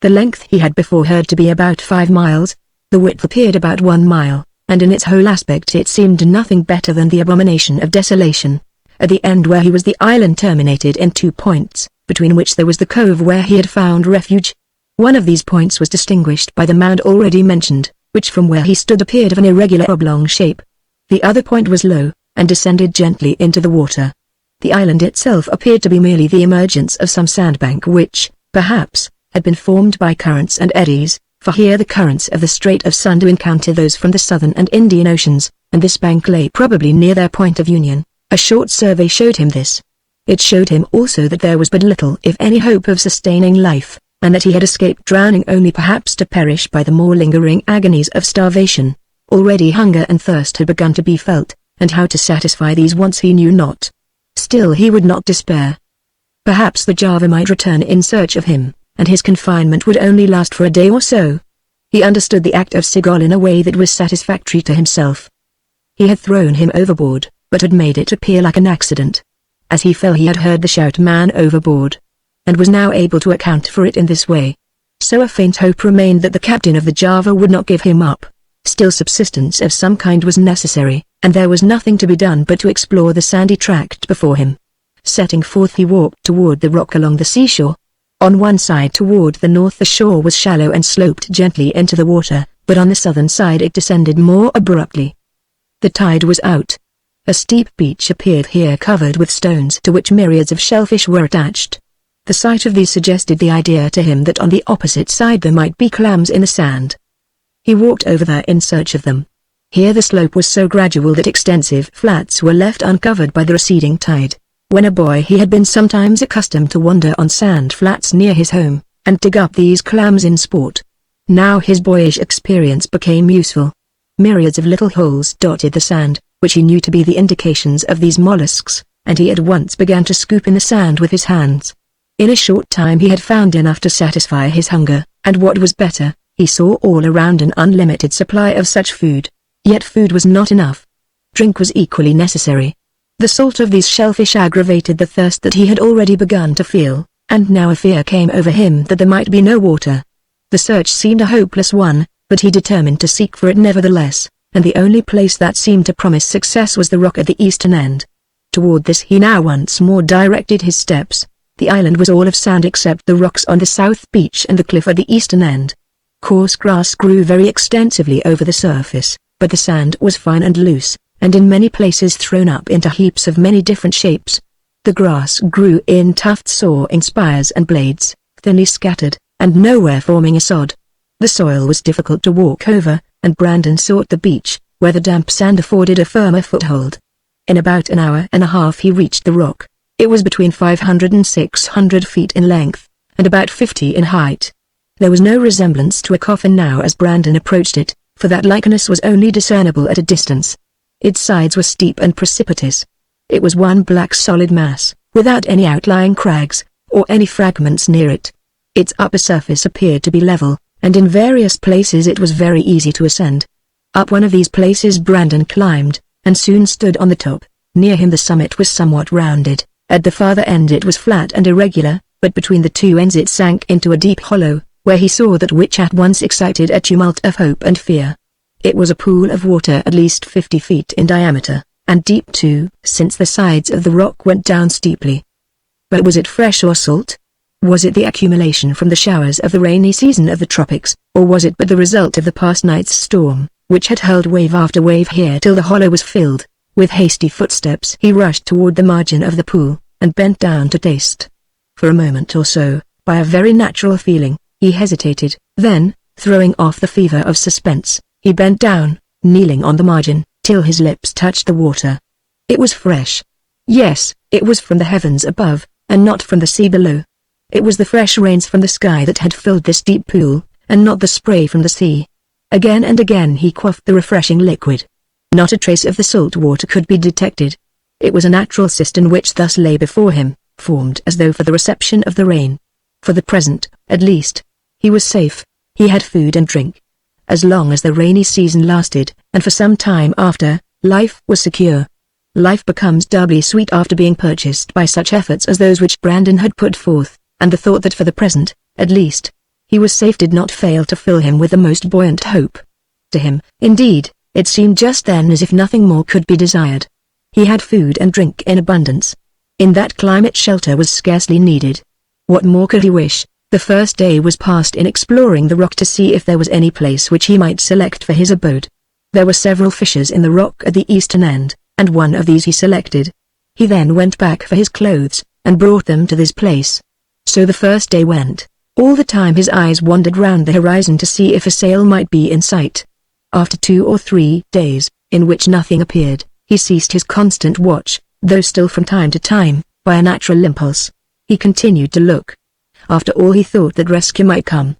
The length he had before heard to be about 5 miles, the width appeared about 1 mile, and in its whole aspect it seemed nothing better than the abomination of desolation. At the end where he was the island terminated in 2 points, between which there was the cove where he had found refuge. One of these points was distinguished by the mound already mentioned, which from where he stood appeared of an irregular oblong shape. The other point was low, and descended gently into the water. The island itself appeared to be merely the emergence of some sandbank which, perhaps, had been formed by currents and eddies, for here the currents of the Strait of Sunda encounter those from the Southern and Indian Oceans, and this bank lay probably near their point of union. A short survey showed him this. It showed him also that there was but little if any hope of sustaining life, and that he had escaped drowning only perhaps to perish by the more lingering agonies of starvation. Already hunger and thirst had begun to be felt, and how to satisfy these wants he knew not. Still he would not despair. Perhaps the Java might return in search of him, and his confinement would only last for a day or so. He understood the act of Sigol in a way that was satisfactory to himself. He had thrown him overboard, but had made it appear like an accident. As he fell he had heard the shout "Man overboard!" and was now able to account for it in this way. So a faint hope remained that the captain of the Java would not give him up. Still subsistence of some kind was necessary, and there was nothing to be done but to explore the sandy tract before him. Setting forth he walked toward the rock along the seashore. On one side toward the north the shore was shallow and sloped gently into the water, but on the southern side it descended more abruptly. The tide was out. A steep beach appeared here covered with stones to which myriads of shellfish were attached. The sight of these suggested the idea to him that on the opposite side there might be clams in the sand. He walked over there in search of them. Here the slope was so gradual that extensive flats were left uncovered by the receding tide. When a boy he had been sometimes accustomed to wander on sand flats near his home, and dig up these clams in sport. Now his boyish experience became useful. Myriads of little holes dotted the sand, which he knew to be the indications of these mollusks, and he at once began to scoop in the sand with his hands. In a short time he had found enough to satisfy his hunger, and what was better, he saw all around an unlimited supply of such food. Yet food was not enough. Drink was equally necessary. The salt of these shellfish aggravated the thirst that he had already begun to feel, and now a fear came over him that there might be no water. The search seemed a hopeless one, but he determined to seek for it nevertheless, and the only place that seemed to promise success was the rock at the eastern end. Toward this he now once more directed his steps. The island was all of sand except the rocks on the south beach and the cliff at the eastern end. Coarse grass grew very extensively over the surface, but the sand was fine and loose, and in many places thrown up into heaps of many different shapes. The grass grew in tufts or in spires and blades, thinly scattered, and nowhere forming a sod. The soil was difficult to walk over, and Brandon sought the beach, where the damp sand afforded a firmer foothold. In about an hour and a half he reached the rock. It was between 500 and 600 feet in length, and about 50 in height. There was no resemblance to a coffin now as Brandon approached it, for that likeness was only discernible at a distance. Its sides were steep and precipitous. It was one black solid mass, without any outlying crags, or any fragments near it. Its upper surface appeared to be level, and in various places it was very easy to ascend. Up one of these places Brandon climbed, and soon stood on the top. Near him the summit was somewhat rounded. At the farther end it was flat and irregular, but between the two ends it sank into a deep hollow, where he saw that which at once excited a tumult of hope and fear. It was a pool of water at least 50 feet in diameter, and deep too, since the sides of the rock went down steeply. But was it fresh or salt? Was it the accumulation from the showers of the rainy season of the tropics, or was it but the result of the past night's storm, which had hurled wave after wave here till the hollow was filled? With hasty footsteps he rushed toward the margin of the pool, and bent down to taste. For a moment or so, by a very natural feeling, he hesitated. Then, throwing off the fever of suspense, he bent down, kneeling on the margin, till his lips touched the water. It was fresh. Yes, it was from the heavens above, and not from the sea below. It was the fresh rains from the sky that had filled this deep pool, and not the spray from the sea. Again and again he quaffed the refreshing liquid. Not a trace of the salt water could be detected. It was a natural cistern which thus lay before him, formed as though for the reception of the rain. For the present, at least, he was safe. He had food and drink. As long as the rainy season lasted, and for some time after, life was secure. Life becomes doubly sweet after being purchased by such efforts as those which Brandon had put forth, and the thought that for the present, at least, he was safe did not fail to fill him with the most buoyant hope. To him, indeed, it seemed just then as if nothing more could be desired. He had food and drink in abundance. In that climate shelter was scarcely needed. What more could he wish? The first day was passed in exploring the rock to see if there was any place which he might select for his abode. There were several fissures in the rock at the eastern end, and one of these he selected. He then went back for his clothes, and brought them to this place. So the first day went. All the time his eyes wandered round the horizon to see if a sail might be in sight. After 2 or 3 days, in which nothing appeared, he ceased his constant watch, though still from time to time, by a natural impulse, he continued to look. After all he thought that rescue might come.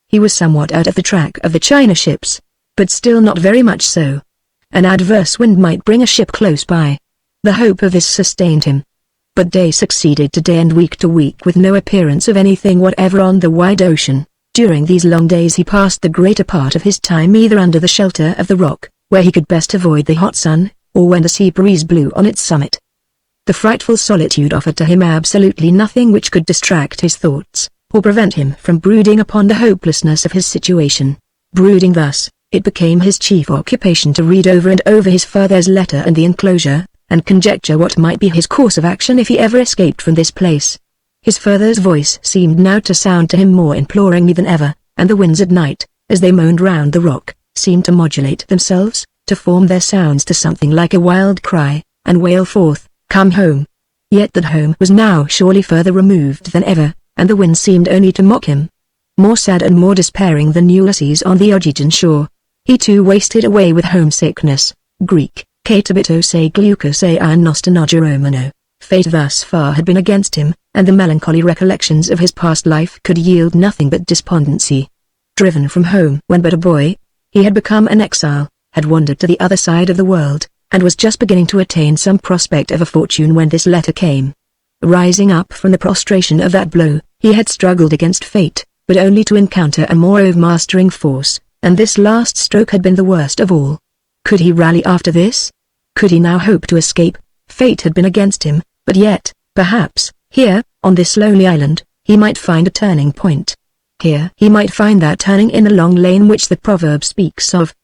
He was somewhat out of the track of the China ships, but still not very much so. An adverse wind might bring a ship close by. The hope of this sustained him. But day succeeded to day and week to week with no appearance of anything whatever on the wide ocean. During these long days he passed the greater part of his time either under the shelter of the rock, where he could best avoid the hot sun, or when the sea breeze blew on its summit. The frightful solitude offered to him absolutely nothing which could distract his thoughts, or prevent him from brooding upon the hopelessness of his situation. Brooding thus, it became his chief occupation to read over and over his father's letter and the enclosure, and conjecture what might be his course of action if he ever escaped from this place. His father's voice seemed now to sound to him more imploringly than ever, and the winds at night, as they moaned round the rock, seemed to modulate themselves, to form their sounds to something like a wild cry, and wail forth, "Come home." Yet that home was now surely further removed than ever, and the wind seemed only to mock him. More sad and more despairing than Ulysses on the Ogygian shore, he too wasted away with homesickness. Greek, katabito se glucose anostonogiromano. fate thus far had been against him, and the melancholy recollections of his past life could yield nothing but despondency. Driven from home when but a boy, he had become an exile, had wandered to the other side of the world, and was just beginning to attain some prospect of a fortune when this letter came. Rising up from the prostration of that blow, he had struggled against fate, but only to encounter a more overmastering force, and this last stroke had been the worst of all. Could he rally after this? Could he now hope to escape? Fate had been against him, but yet, perhaps, here, on this lonely island, he might find a turning point. Here he might find that turning in the long lane which the proverb speaks of.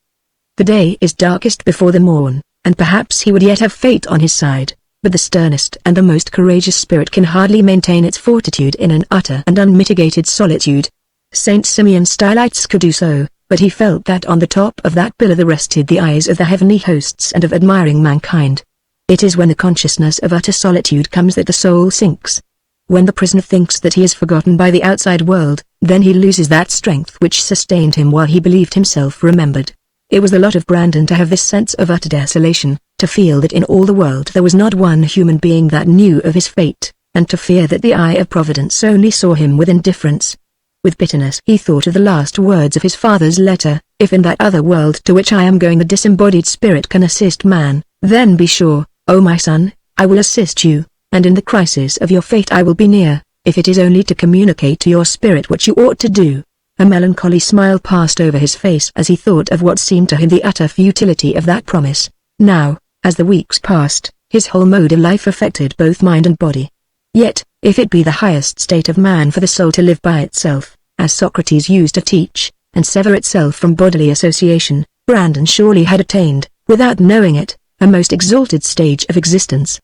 The day is darkest before the morn, and perhaps he would yet have fate on his side, but the sternest and the most courageous spirit can hardly maintain its fortitude in an utter and unmitigated solitude. Saint Simeon Stylites could do so, but he felt that on the top of that pillar there rested the eyes of the heavenly hosts and of admiring mankind. It is when the consciousness of utter solitude comes that the soul sinks. When the prisoner thinks that he is forgotten by the outside world, then he loses that strength which sustained him while he believed himself remembered. It was the lot of Brandon to have this sense of utter desolation, to feel that in all the world there was not one human being that knew of his fate, and to fear that the eye of Providence only saw him with indifference. With bitterness he thought of the last words of his father's letter, "If in that other world to which I am going the disembodied spirit can assist man, then be sure, O my son, I will assist you, and in the crisis of your fate I will be near, if it is only to communicate to your spirit what you ought to do." A melancholy smile passed over his face as he thought of what seemed to him the utter futility of that promise. Now, as the weeks passed, his whole mode of life affected both mind and body. Yet, if it be the highest state of man for the soul to live by itself, as Socrates used to teach, and sever itself from bodily association, Brandon surely had attained, without knowing it, a most exalted stage of existence.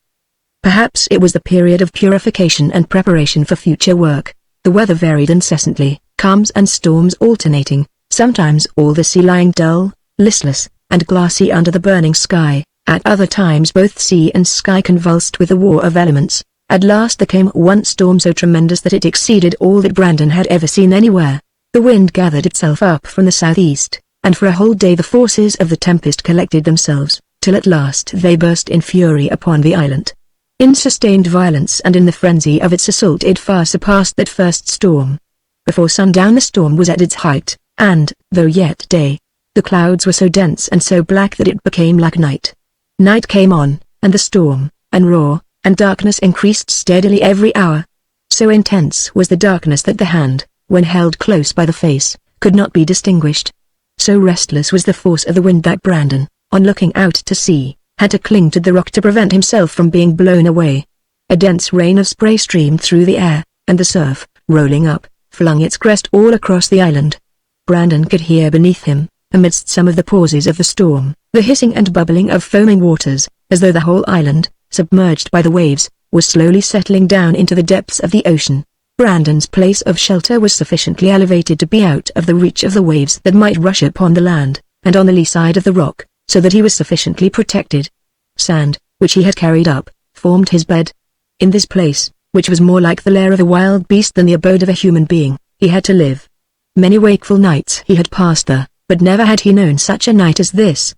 Perhaps it was the period of purification and preparation for future work. The weather varied incessantly, calms and storms alternating, sometimes all the sea lying dull, listless, and glassy under the burning sky, at other times both sea and sky convulsed with the war of elements. At last there came one storm so tremendous that it exceeded all that Brandon had ever seen anywhere. The wind gathered itself up from the southeast, and for a whole day the forces of the tempest collected themselves, till at last they burst in fury upon the island. In sustained violence and in the frenzy of its assault it far surpassed that first storm. Before sundown the storm was at its height, and, though yet day, the clouds were so dense and so black that it became like night. Night came on, and the storm, and roar, and darkness increased steadily every hour. So intense was the darkness that the hand, when held close by the face, could not be distinguished. So restless was the force of the wind that Brandon, on looking out to sea, had to cling to the rock to prevent himself from being blown away. A dense rain of spray streamed through the air, and the surf, rolling up, flung its crest all across the island. Brandon could hear beneath him, amidst some of the pauses of the storm, the hissing and bubbling of foaming waters, as though the whole island, submerged by the waves, was slowly settling down into the depths of the ocean. Brandon's place of shelter was sufficiently elevated to be out of the reach of the waves that might rush upon the land, and on the lee side of the rock, so that he was sufficiently protected. Sand, which he had carried up, formed his bed. In this place, which was more like the lair of a wild beast than the abode of a human being, he had to live. Many wakeful nights he had passed there, but never had he known such a night as this.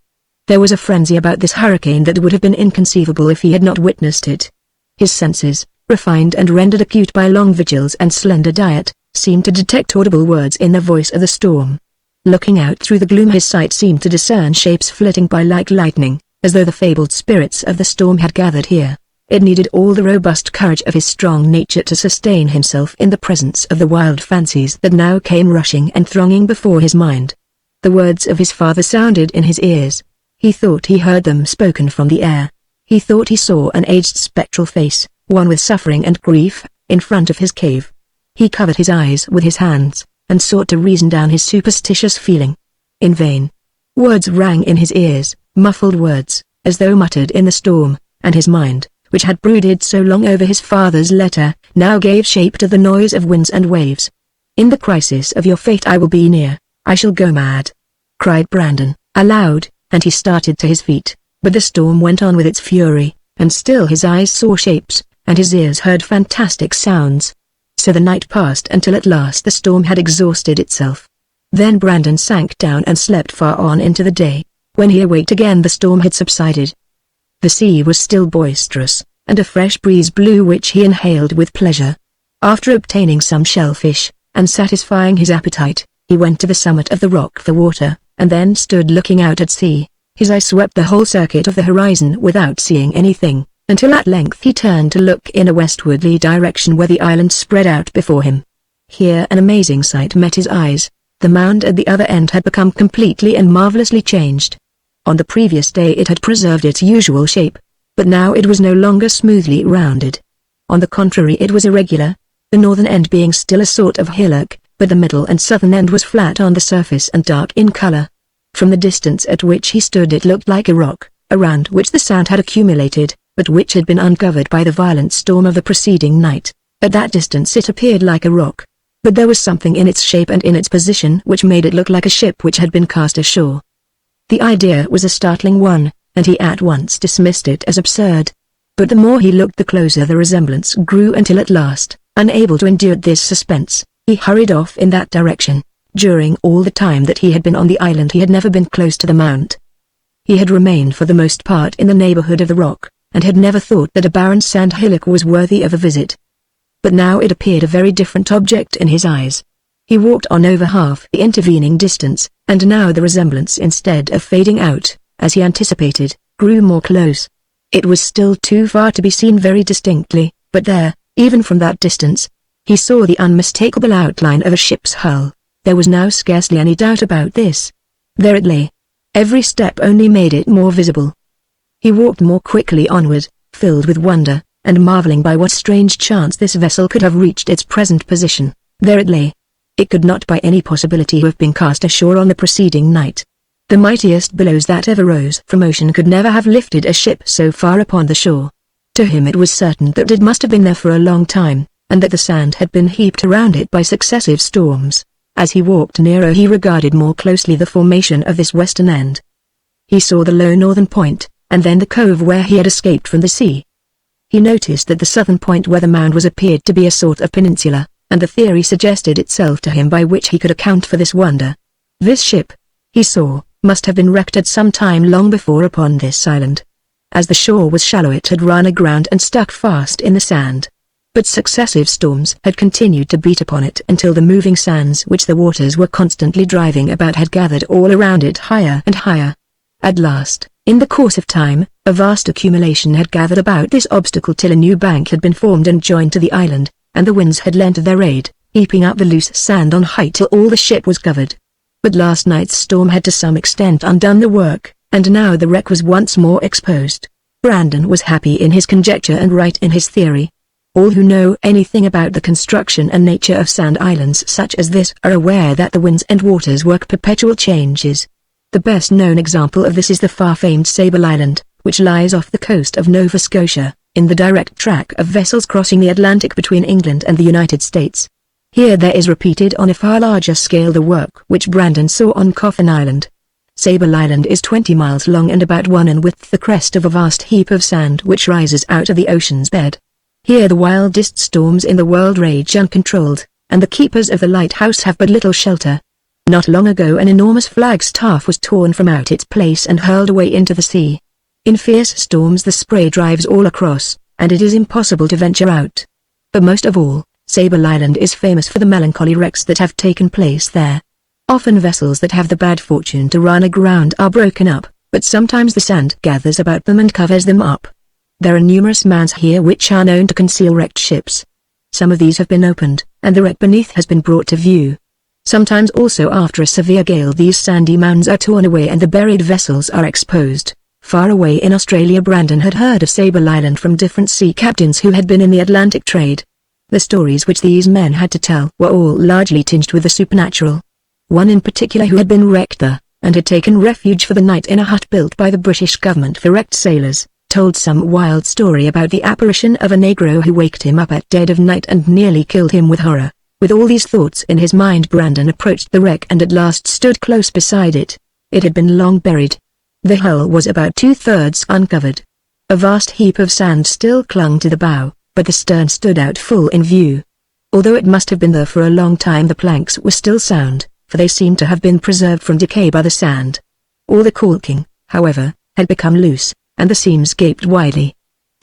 There was a frenzy about this hurricane that would have been inconceivable if he had not witnessed it. His senses, refined and rendered acute by long vigils and slender diet, seemed to detect audible words in the voice of the storm. Looking out through the gloom his sight seemed to discern shapes flitting by like lightning, as though the fabled spirits of the storm had gathered here. It needed all the robust courage of his strong nature to sustain himself in the presence of the wild fancies that now came rushing and thronging before his mind. The words of his father sounded in his ears. He thought he heard them spoken from the air. He thought he saw an aged spectral face, one with suffering and grief, in front of his cave. He covered his eyes with his hands, and sought to reason down his superstitious feeling. In vain. Words rang in his ears, muffled words, as though muttered in the storm, and his mind, which had brooded so long over his father's letter, now gave shape to the noise of winds and waves. "In the crisis of your fate I will be near, I shall go mad," cried Brandon, aloud, and he started to his feet, but the storm went on with its fury, and still his eyes saw shapes, and his ears heard fantastic sounds. So the night passed until at last the storm had exhausted itself. Then Brandon sank down and slept far on into the day. When he awaked again the storm had subsided. The sea was still boisterous, and a fresh breeze blew which he inhaled with pleasure. After obtaining some shellfish, and satisfying his appetite, he went to the summit of the rock for water, and then stood looking out at sea. His eye swept the whole circuit of the horizon without seeing anything, until at length he turned to look in a westwardly direction where the island spread out before him. Here an amazing sight met his eyes. The mound at the other end had become completely and marvelously changed. On the previous day it had preserved its usual shape, but now it was no longer smoothly rounded. On the contrary, it was irregular, the northern end being still a sort of hillock, but the middle and southern end was flat on the surface and dark in color. From the distance at which he stood it looked like a rock, around which the sand had accumulated, but which had been uncovered by the violent storm of the preceding night. At that distance it appeared like a rock, but there was something in its shape and in its position which made it look like a ship which had been cast ashore. The idea was a startling one, and he at once dismissed it as absurd. But the more he looked the closer the resemblance grew until at last, unable to endure this suspense, he hurried off in that direction. During all the time that he had been on the island he had never been close to the mount. He had remained for the most part in the neighborhood of the rock, and had never thought that a barren sand hillock was worthy of a visit. But now it appeared a very different object in his eyes. He walked on over half the intervening distance, and now the resemblance, instead of fading out, as he anticipated, grew more close. It was still too far to be seen very distinctly, but there, even from that distance, he saw the unmistakable outline of a ship's hull. There was now scarcely any doubt about this. There it lay. Every step only made it more visible. He walked more quickly onward, filled with wonder, and marveling by what strange chance this vessel could have reached its present position. There it lay. It could not by any possibility have been cast ashore on the preceding night. The mightiest billows that ever rose from ocean could never have lifted a ship so far upon the shore. To him it was certain that it must have been there for a long time, and that the sand had been heaped around it by successive storms. As he walked nearer he regarded more closely the formation of this western end. He saw the low northern point, and then the cove where he had escaped from the sea. He noticed that the southern point where the mound was appeared to be a sort of peninsula, and the theory suggested itself to him by which he could account for this wonder. This ship, he saw, must have been wrecked at some time long before upon this island. As the shore was shallow it had run aground and stuck fast in the sand. But successive storms had continued to beat upon it until the moving sands which the waters were constantly driving about had gathered all around it higher and higher. At last, in the course of time, a vast accumulation had gathered about this obstacle till a new bank had been formed and joined to the island, and the winds had lent their aid, heaping up the loose sand on high till all the ship was covered. But last night's storm had to some extent undone the work, and now the wreck was once more exposed. Brandon was happy in his conjecture and right in his theory. All who know anything about the construction and nature of sand islands such as this are aware that the winds and waters work perpetual changes. The best known example of this is the far-famed Sable Island, which lies off the coast of Nova Scotia, in the direct track of vessels crossing the Atlantic between England and the United States. Here there is repeated on a far larger scale the work which Brandon saw on Coffin Island. Sable Island is 20 miles long and about 1 in width, the crest of a vast heap of sand which rises out of the ocean's bed. Here the wildest storms in the world rage uncontrolled, and the keepers of the lighthouse have but little shelter. Not long ago an enormous flagstaff was torn from out its place and hurled away into the sea. In fierce storms the spray drives all across, and it is impossible to venture out. But most of all, Sable Island is famous for the melancholy wrecks that have taken place there. Often vessels that have the bad fortune to run aground are broken up, but sometimes the sand gathers about them and covers them up. There are numerous mounds here which are known to conceal wrecked ships. Some of these have been opened, and the wreck beneath has been brought to view. Sometimes also after a severe gale these sandy mounds are torn away and the buried vessels are exposed. Far away in Australia Brandon had heard of Sable Island from different sea captains who had been in the Atlantic trade. The stories which these men had to tell were all largely tinged with the supernatural. One in particular who had been wrecked there, and had taken refuge for the night in a hut built by the British government for wrecked sailors, told some wild story about the apparition of a negro who waked him up at dead of night and nearly killed him with horror. With all these thoughts in his mind Brandon approached the wreck and at last stood close beside it. It had been long buried. The hull was about 2/3 uncovered. A vast heap of sand still clung to the bow, but the stern stood out full in view. Although it must have been there for a long time the planks were still sound, for they seemed to have been preserved from decay by the sand. All the caulking, however, had become loose, and the seams gaped widely.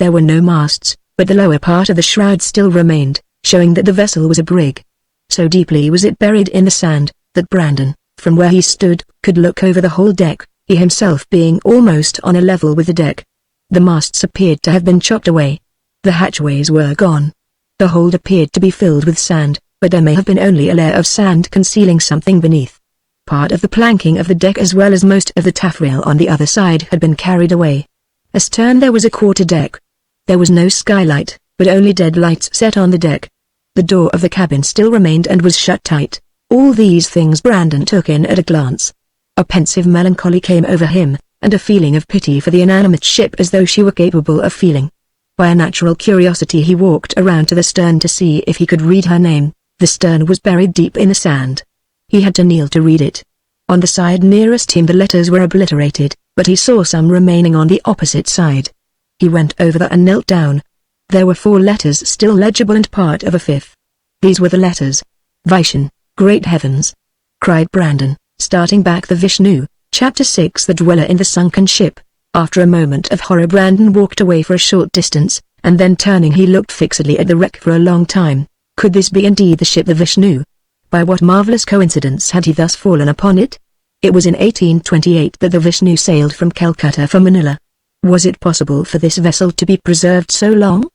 There were no masts, but the lower part of the shroud still remained, showing that the vessel was a brig. So deeply was it buried in the sand, that Brandon, from where he stood, could look over the whole deck, he himself being almost on a level with the deck. The masts appeared to have been chopped away. The hatchways were gone. The hold appeared to be filled with sand, but there may have been only a layer of sand concealing something beneath. Part of the planking of the deck as well as most of the taffrail on the other side had been carried away. Astern there was a quarter-deck. There was no skylight, but only dead lights set on the deck. The door of the cabin still remained and was shut tight. All these things Brandon took in at a glance. A pensive melancholy came over him, and a feeling of pity for the inanimate ship as though she were capable of feeling. By a natural curiosity he walked around to the stern to see if he could read her name. The stern was buried deep in the sand. He had to kneel to read it. On the side nearest him the letters were obliterated, but he saw some remaining on the opposite side. He went over there and knelt down. There were 4 letters still legible and part of a 5th. These were the letters. Vishen, great heavens! Cried Brandon, starting back. The Vishnu, Chapter 6. The dweller in the sunken ship. After a moment of horror Brandon walked away for a short distance, and then turning he looked fixedly at the wreck for a long time. Could this be indeed the ship the Vishnu? By what marvelous coincidence had he thus fallen upon it? It was in 1828 that the Vishnu sailed from Calcutta for Manila. Was it possible for this vessel to be preserved so long?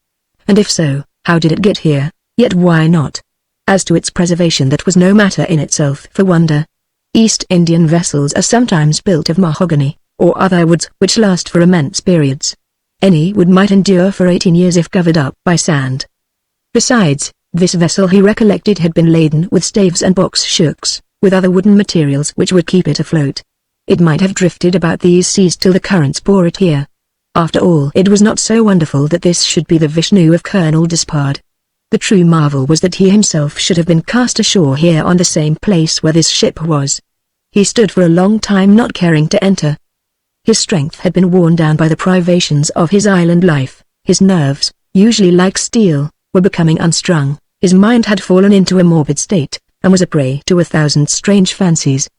And if so, how did it get here? Yet why not? As to its preservation, that was no matter in itself for wonder. East Indian vessels are sometimes built of mahogany, or other woods which last for immense periods. Any wood might endure for 18 years if covered up by sand. Besides, this vessel he recollected had been laden with staves and box shooks, with other wooden materials which would keep it afloat. It might have drifted about these seas till the currents bore it here. After all, it was not so wonderful that this should be the Vishnu of Colonel Despard. The true marvel was that he himself should have been cast ashore here on the same place where this ship was. He stood for a long time not caring to enter. His strength had been worn down by the privations of his island life. His nerves, usually like steel, were becoming unstrung. His mind had fallen into a morbid state, and was a prey to 1,000 strange fancies.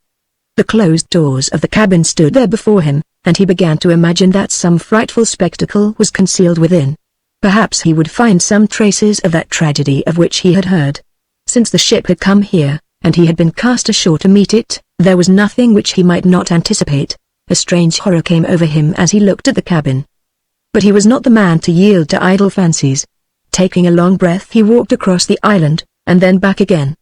The closed doors of the cabin stood there before him, and he began to imagine that some frightful spectacle was concealed within. Perhaps he would find some traces of that tragedy of which he had heard. Since the ship had come here, and he had been cast ashore to meet it, there was nothing which he might not anticipate. A strange horror came over him as he looked at the cabin. But he was not the man to yield to idle fancies. Taking a long breath he walked across the island, and then back again.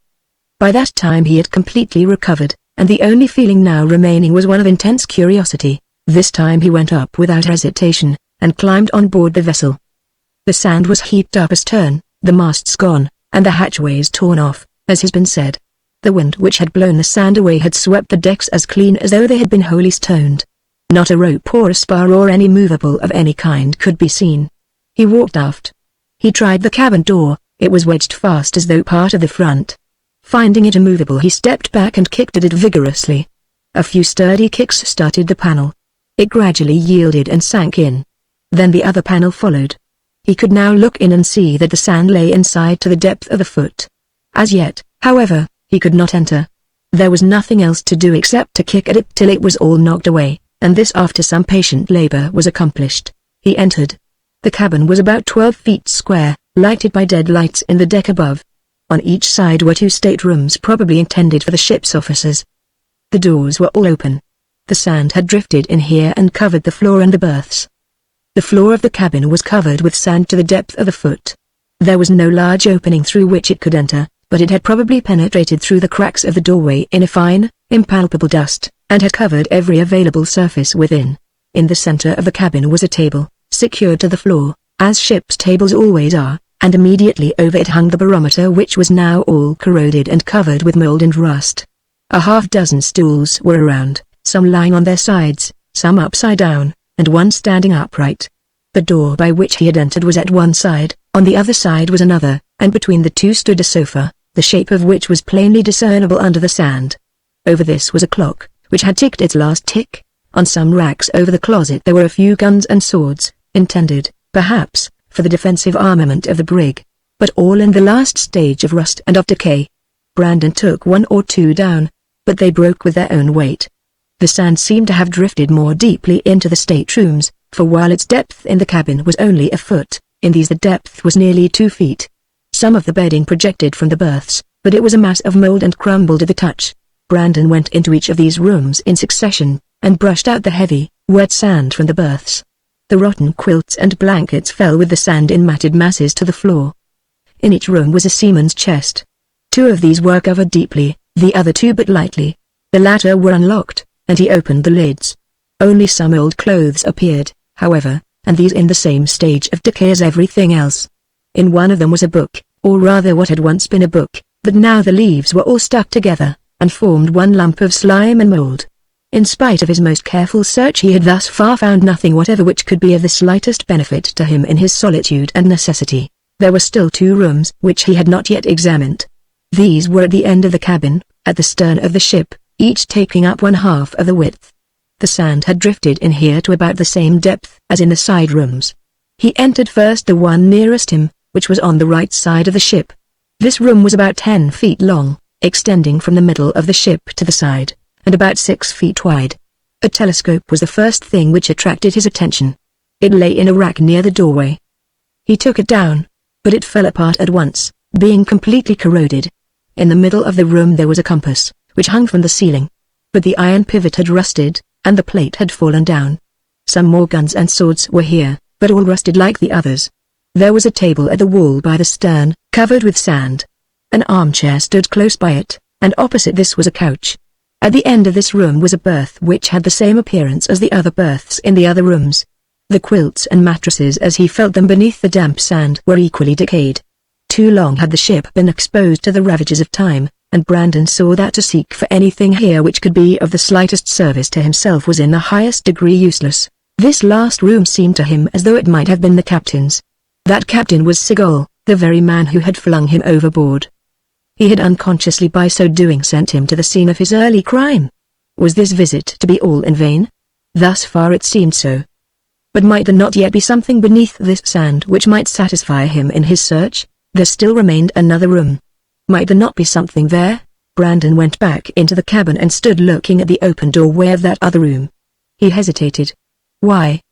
By that time he had completely recovered, and the only feeling now remaining was one of intense curiosity. This time he went up without hesitation, and climbed on board the vessel. The sand was heaped up astern, the masts gone, and the hatchways torn off, as has been said. The wind which had blown the sand away had swept the decks as clean as though they had been wholly stoned. Not a rope or a spar or any movable of any kind could be seen. He walked aft. He tried the cabin door. It was wedged fast as though part of the front. Finding it immovable he stepped back and kicked at it vigorously. A few sturdy kicks started the panel. It gradually yielded and sank in. Then the other panel followed. He could now look in and see that the sand lay inside to the depth of a foot. As yet, however, he could not enter. There was nothing else to do except to kick at it till it was all knocked away, and this after some patient labor was accomplished. He entered. The cabin was about 12 feet square, lighted by dead lights in the deck above. On each side were 2 staterooms probably intended for the ship's officers. The doors were all open. The sand had drifted in here and covered the floor and the berths. The floor of the cabin was covered with sand to the depth of a foot. There was no large opening through which it could enter, but it had probably penetrated through the cracks of the doorway in a fine, impalpable dust, and had covered every available surface within. In the center of the cabin was a table, secured to the floor, as ship's tables always are, and immediately over it hung the barometer, which was now all corroded and covered with mold and rust. A half-dozen stools were around, some lying on their sides, some upside down, and one standing upright. The door by which he had entered was at one side, on the other side was another, and between the two stood a sofa, the shape of which was plainly discernible under the sand. Over this was a clock, which had ticked its last tick. On some racks over the closet there were a few guns and swords, intended, perhaps, for the defensive armament of the brig, but all in the last stage of rust and of decay. Brandon took 1 or 2 down, but they broke with their own weight. The sand seemed to have drifted more deeply into the staterooms, for while its depth in the cabin was only a foot, in these the depth was nearly 2 feet. Some of the bedding projected from the berths, but it was a mass of mold and crumbled at the touch. Brandon went into each of these rooms in succession, and brushed out the heavy, wet sand from the berths. The rotten quilts and blankets fell with the sand in matted masses to the floor. In each room was a seaman's chest. 2 of these were covered deeply, the other 2 but lightly. The latter were unlocked, and he opened the lids. Only some old clothes appeared, however, and these in the same stage of decay as everything else. In one of them was a book, or rather what had once been a book, but now the leaves were all stuck together, and formed one lump of slime and mold. In spite of his most careful search he had thus far found nothing whatever which could be of the slightest benefit to him in his solitude and necessity. There were still 2 rooms which he had not yet examined. These were at the end of the cabin, at the stern of the ship, each taking up 1/2 of the width. The sand had drifted in here to about the same depth as in the side rooms. He entered first the one nearest him, which was on the right side of the ship. This room was about 10 feet long, extending from the middle of the ship to the side, and about 6 feet wide. A telescope was the first thing which attracted his attention. It lay in a rack near the doorway. He took it down, but it fell apart at once, being completely corroded. In the middle of the room there was a compass, which hung from the ceiling. But the iron pivot had rusted, and the plate had fallen down. Some more guns and swords were here, but all rusted like the others. There was a table at the wall by the stern, covered with sand. An armchair stood close by it, and opposite this was a couch. At the end of this room was a berth which had the same appearance as the other berths in the other rooms. The quilts and mattresses as he felt them beneath the damp sand were equally decayed. Too long had the ship been exposed to the ravages of time, and Brandon saw that to seek for anything here which could be of the slightest service to himself was in the highest degree useless. This last room seemed to him as though it might have been the captain's. That captain was Seagull, the very man who had flung him overboard. He had unconsciously by so doing sent him to the scene of his early crime. Was this visit to be all in vain? Thus far it seemed so. But might there not yet be something beneath this sand which might satisfy him in his search? There still remained another room. Might there not be something there? Brandon went back into the cabin and stood looking at the open doorway of that other room. He hesitated. Why?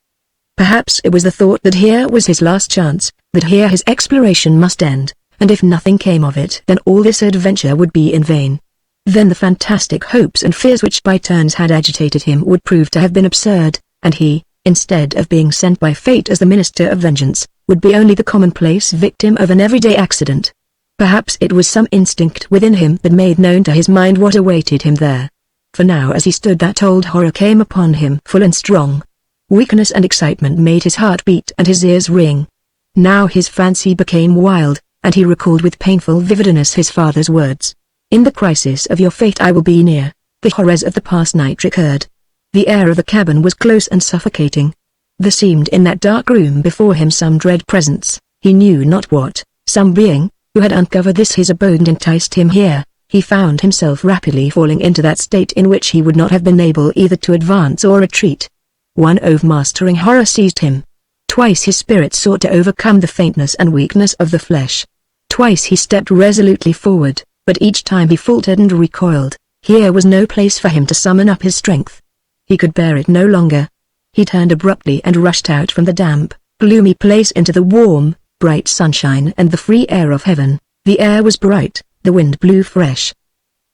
Perhaps it was the thought that here was his last chance, that here his exploration must end, and if nothing came of it then all this adventure would be in vain. Then the fantastic hopes and fears which by turns had agitated him would prove to have been absurd, and he, instead of being sent by fate as the minister of vengeance, would be only the commonplace victim of an everyday accident. Perhaps it was some instinct within him that made known to his mind what awaited him there. For now as he stood that old horror came upon him full and strong. Weakness and excitement made his heart beat and his ears ring. Now his fancy became wild, and he recalled with painful vividness his father's words. In the crisis of your fate I will be near. The horrors of the past night recurred. The air of the cabin was close and suffocating. There seemed in that dark room before him some dread presence, he knew not what, some being, who had uncovered this his abode and enticed him here. He found himself rapidly falling into that state in which he would not have been able either to advance or retreat. One overmastering horror seized him. Twice his spirit sought to overcome the faintness and weakness of the flesh. Twice he stepped resolutely forward, but each time he faltered and recoiled. Here was no place for him to summon up his strength. He could bear it no longer. He turned abruptly and rushed out from the damp, gloomy place into the warm, bright sunshine and the free air of heaven. The air was bright, the wind blew fresh.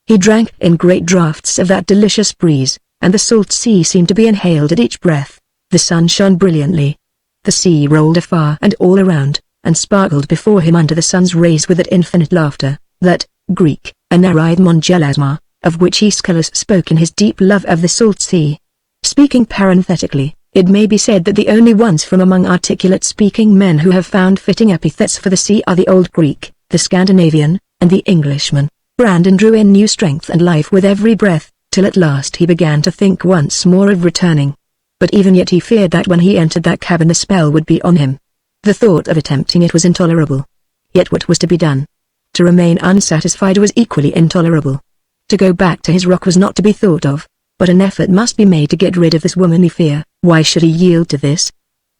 He drank in great draughts of that delicious breeze, and the salt sea seemed to be inhaled at each breath. The sun shone brilliantly. The sea rolled afar and all around, and sparkled before him under the sun's rays with that infinite laughter, that Greek, anarythmon gelasma, of which Aeschylus spoke in his deep love of the salt sea. Speaking parenthetically, it may be said that the only ones from among articulate-speaking men who have found fitting epithets for the sea are the old Greek, the Scandinavian, and the Englishman. Brandon drew in new strength and life with every breath, till at last he began to think once more of returning. But even yet he feared that when he entered that cabin the spell would be on him. The thought of attempting it was intolerable. Yet what was to be done? To remain unsatisfied was equally intolerable. To go back to his rock was not to be thought of, but an effort must be made to get rid of this womanly fear. Why should he yield to this?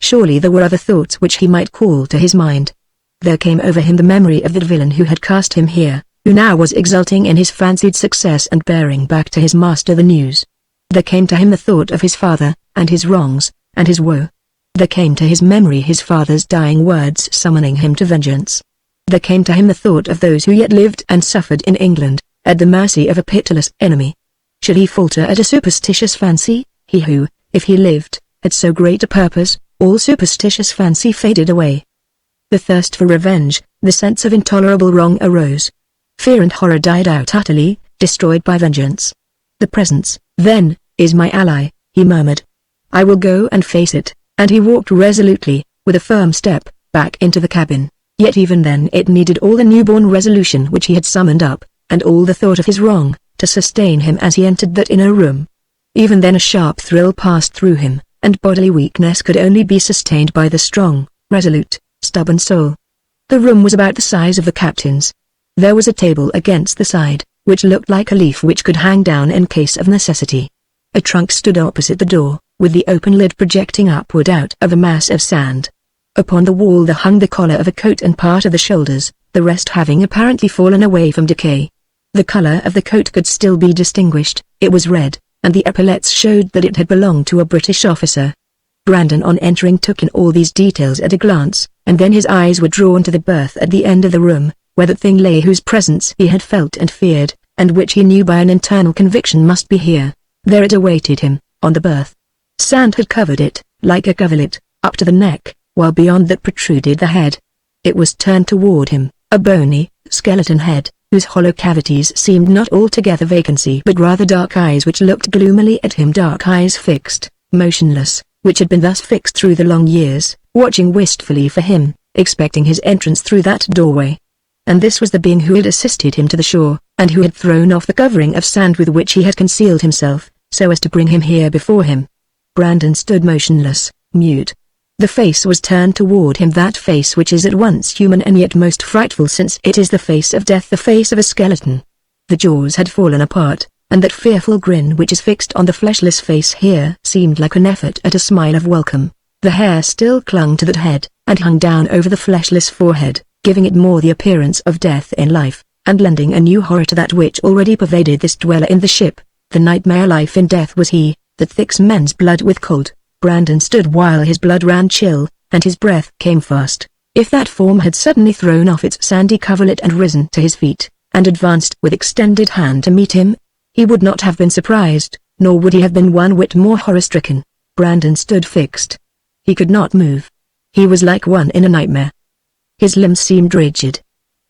Surely there were other thoughts which he might call to his mind. There came over him the memory of that villain who had cast him here, who now was exulting in his fancied success and bearing back to his master the news. There came to him the thought of his father, and his wrongs, and his woe. There came to his memory his father's dying words summoning him to vengeance. There came to him the thought of those who yet lived and suffered in England, at the mercy of a pitiless enemy. Should he falter at a superstitious fancy, he who, if he lived, had so great a purpose? All superstitious fancy faded away. The thirst for revenge, the sense of intolerable wrong arose. Fear and horror died out utterly, destroyed by vengeance. The presence, then, is my ally, he murmured. I will go and face it, and he walked resolutely, with a firm step, back into the cabin. Yet even then it needed all the newborn resolution which he had summoned up, and all the thought of his wrong, to sustain him as he entered that inner room. Even then a sharp thrill passed through him, and bodily weakness could only be sustained by the strong, resolute, stubborn soul. The room was about the size of the captain's. There was a table against the side, which looked like a leaf which could hang down in case of necessity. A trunk stood opposite the door, with the open lid projecting upward out of a mass of sand. Upon the wall there hung the collar of a coat and part of the shoulders, the rest having apparently fallen away from decay. The color of the coat could still be distinguished, it was red, and the epaulets showed that it had belonged to a British officer. Brandon on entering took in all these details at a glance, and then his eyes were drawn to the berth at the end of the room, where the thing lay whose presence he had felt and feared, and which he knew by an internal conviction must be here. There it awaited him, on the berth. Sand had covered it, like a coverlet, up to the neck, while beyond that protruded the head. It was turned toward him, a bony, skeleton head, whose hollow cavities seemed not altogether vacancy but rather dark eyes which looked gloomily at him, dark eyes fixed, motionless, which had been thus fixed through the long years, watching wistfully for him, expecting his entrance through that doorway. And this was the being who had assisted him to the shore, and who had thrown off the covering of sand with which he had concealed himself, so as to bring him here before him. Brandon stood motionless, mute. The face was turned toward him, that face which is at once human and yet most frightful, since it is the face of death, the face of a skeleton. The jaws had fallen apart, and that fearful grin which is fixed on the fleshless face here seemed like an effort at a smile of welcome. The hair still clung to that head, and hung down over the fleshless forehead, giving it more the appearance of death in life, and lending a new horror to that which already pervaded this dweller in the ship. The nightmare life in death was he, that thicks men's blood with cold. Brandon stood while his blood ran chill, and his breath came fast. If that form had suddenly thrown off its sandy coverlet and risen to his feet, and advanced with extended hand to meet him, he would not have been surprised, nor would he have been one whit more horror-stricken. Brandon stood fixed. He could not move. He was like one in a nightmare. His limbs seemed rigid.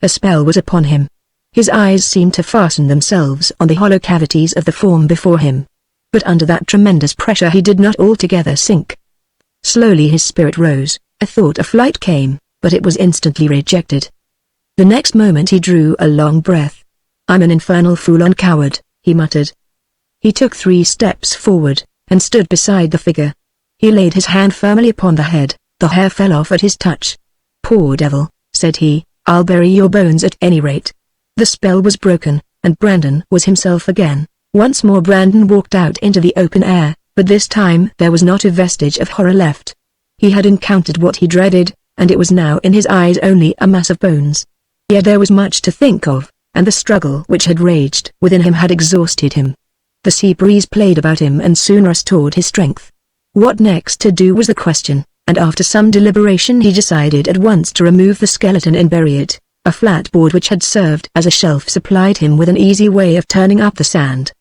A spell was upon him. His eyes seemed to fasten themselves on the hollow cavities of the form before him. But under that tremendous pressure he did not altogether sink. Slowly his spirit rose, a thought of flight came, but it was instantly rejected. The next moment he drew a long breath. "I'm an infernal fool and coward," he muttered. He took 3 steps forward, and stood beside the figure. He laid his hand firmly upon the head, the hair fell off at his touch. "Poor devil," said he, "I'll bury your bones at any rate." The spell was broken, and Brandon was himself again. Once more Brandon walked out into the open air, but this time there was not a vestige of horror left. He had encountered what he dreaded, and it was now in his eyes only a mass of bones. Yet there was much to think of, and the struggle which had raged within him had exhausted him. The sea breeze played about him and soon restored his strength. What next to do was the question, and after some deliberation he decided at once to remove the skeleton and bury it. A flat board which had served as a shelf supplied him with an easy way of turning up the sand.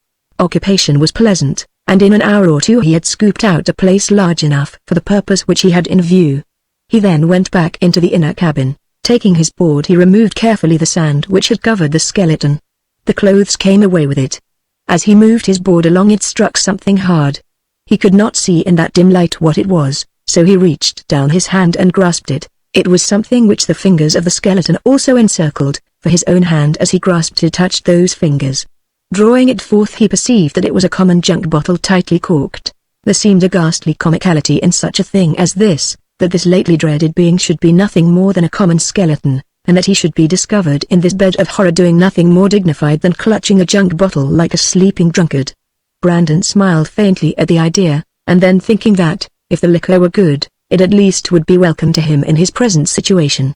Occupation was pleasant, and in an hour or 2 he had scooped out a place large enough for the purpose which he had in view. He then went back into the inner cabin. Taking his board he removed carefully the sand which had covered the skeleton. The clothes came away with it. As he moved his board along it struck something hard. He could not see in that dim light what it was, so he reached down his hand and grasped it. It was something which the fingers of the skeleton also encircled, for his own hand as he grasped it touched those fingers. Drawing it forth he perceived that it was a common junk bottle tightly corked. There seemed a ghastly comicality in such a thing as this, that this lately dreaded being should be nothing more than a common skeleton, and that he should be discovered in this bed of horror doing nothing more dignified than clutching a junk bottle like a sleeping drunkard. Brandon smiled faintly at the idea, and then thinking that, if the liquor were good, it at least would be welcome to him in his present situation.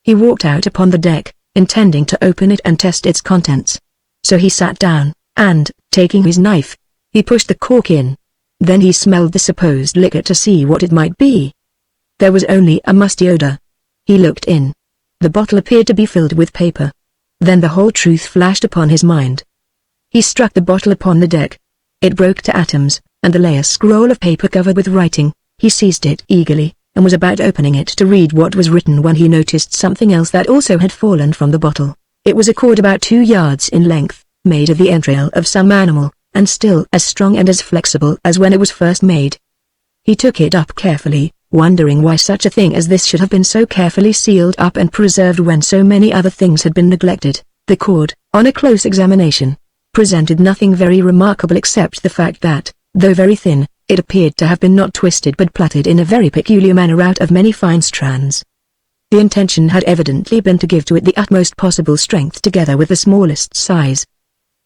He walked out upon the deck, intending to open it and test its contents. So he sat down, and, taking his knife, he pushed the cork in. Then he smelled the supposed liquor to see what it might be. There was only a musty odor. He looked in. The bottle appeared to be filled with paper. Then the whole truth flashed upon his mind. He struck the bottle upon the deck. It broke to atoms, and there lay a scroll of paper covered with writing. He seized it eagerly, and was about opening it to read what was written when he noticed something else that also had fallen from the bottle. It was a cord about 2 yards in length, made of the entrail of some animal, and still as strong and as flexible as when it was first made. He took it up carefully, wondering why such a thing as this should have been so carefully sealed up and preserved when so many other things had been neglected. The cord, on a close examination, presented nothing very remarkable except the fact that, though very thin, it appeared to have been not twisted but plaited in a very peculiar manner out of many fine strands. The intention had evidently been to give to it the utmost possible strength together with the smallest size.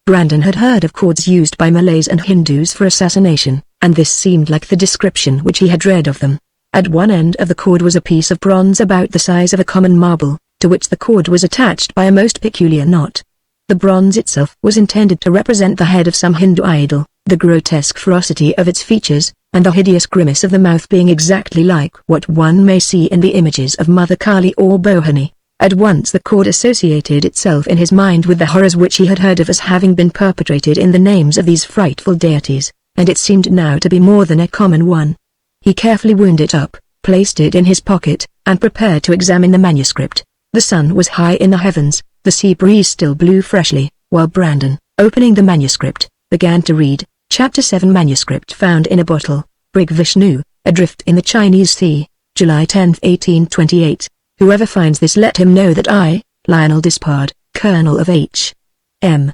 Brandon had heard of cords used by Malays and Hindus for assassination, and this seemed like the description which he had read of them. At one end of the cord was a piece of bronze about the size of a common marble, to which the cord was attached by a most peculiar knot. The bronze itself was intended to represent the head of some Hindu idol, the grotesque ferocity of its features, and the hideous grimace of the mouth being exactly like what one may see in the images of Mother Kali or Bohani. At once the cord associated itself in his mind with the horrors which he had heard of as having been perpetrated in the names of these frightful deities, and it seemed now to be more than a common one. He carefully wound it up, placed it in his pocket, and prepared to examine the manuscript. The sun was high in the heavens, the sea breeze still blew freshly, while Brandon, opening the manuscript, began to read. Chapter 7 Manuscript found in a bottle, Brig Vishnu, adrift in the Chinese Sea, July 10, 1828. Whoever finds this let him know that I, Lionel Dispard, Colonel of H.M.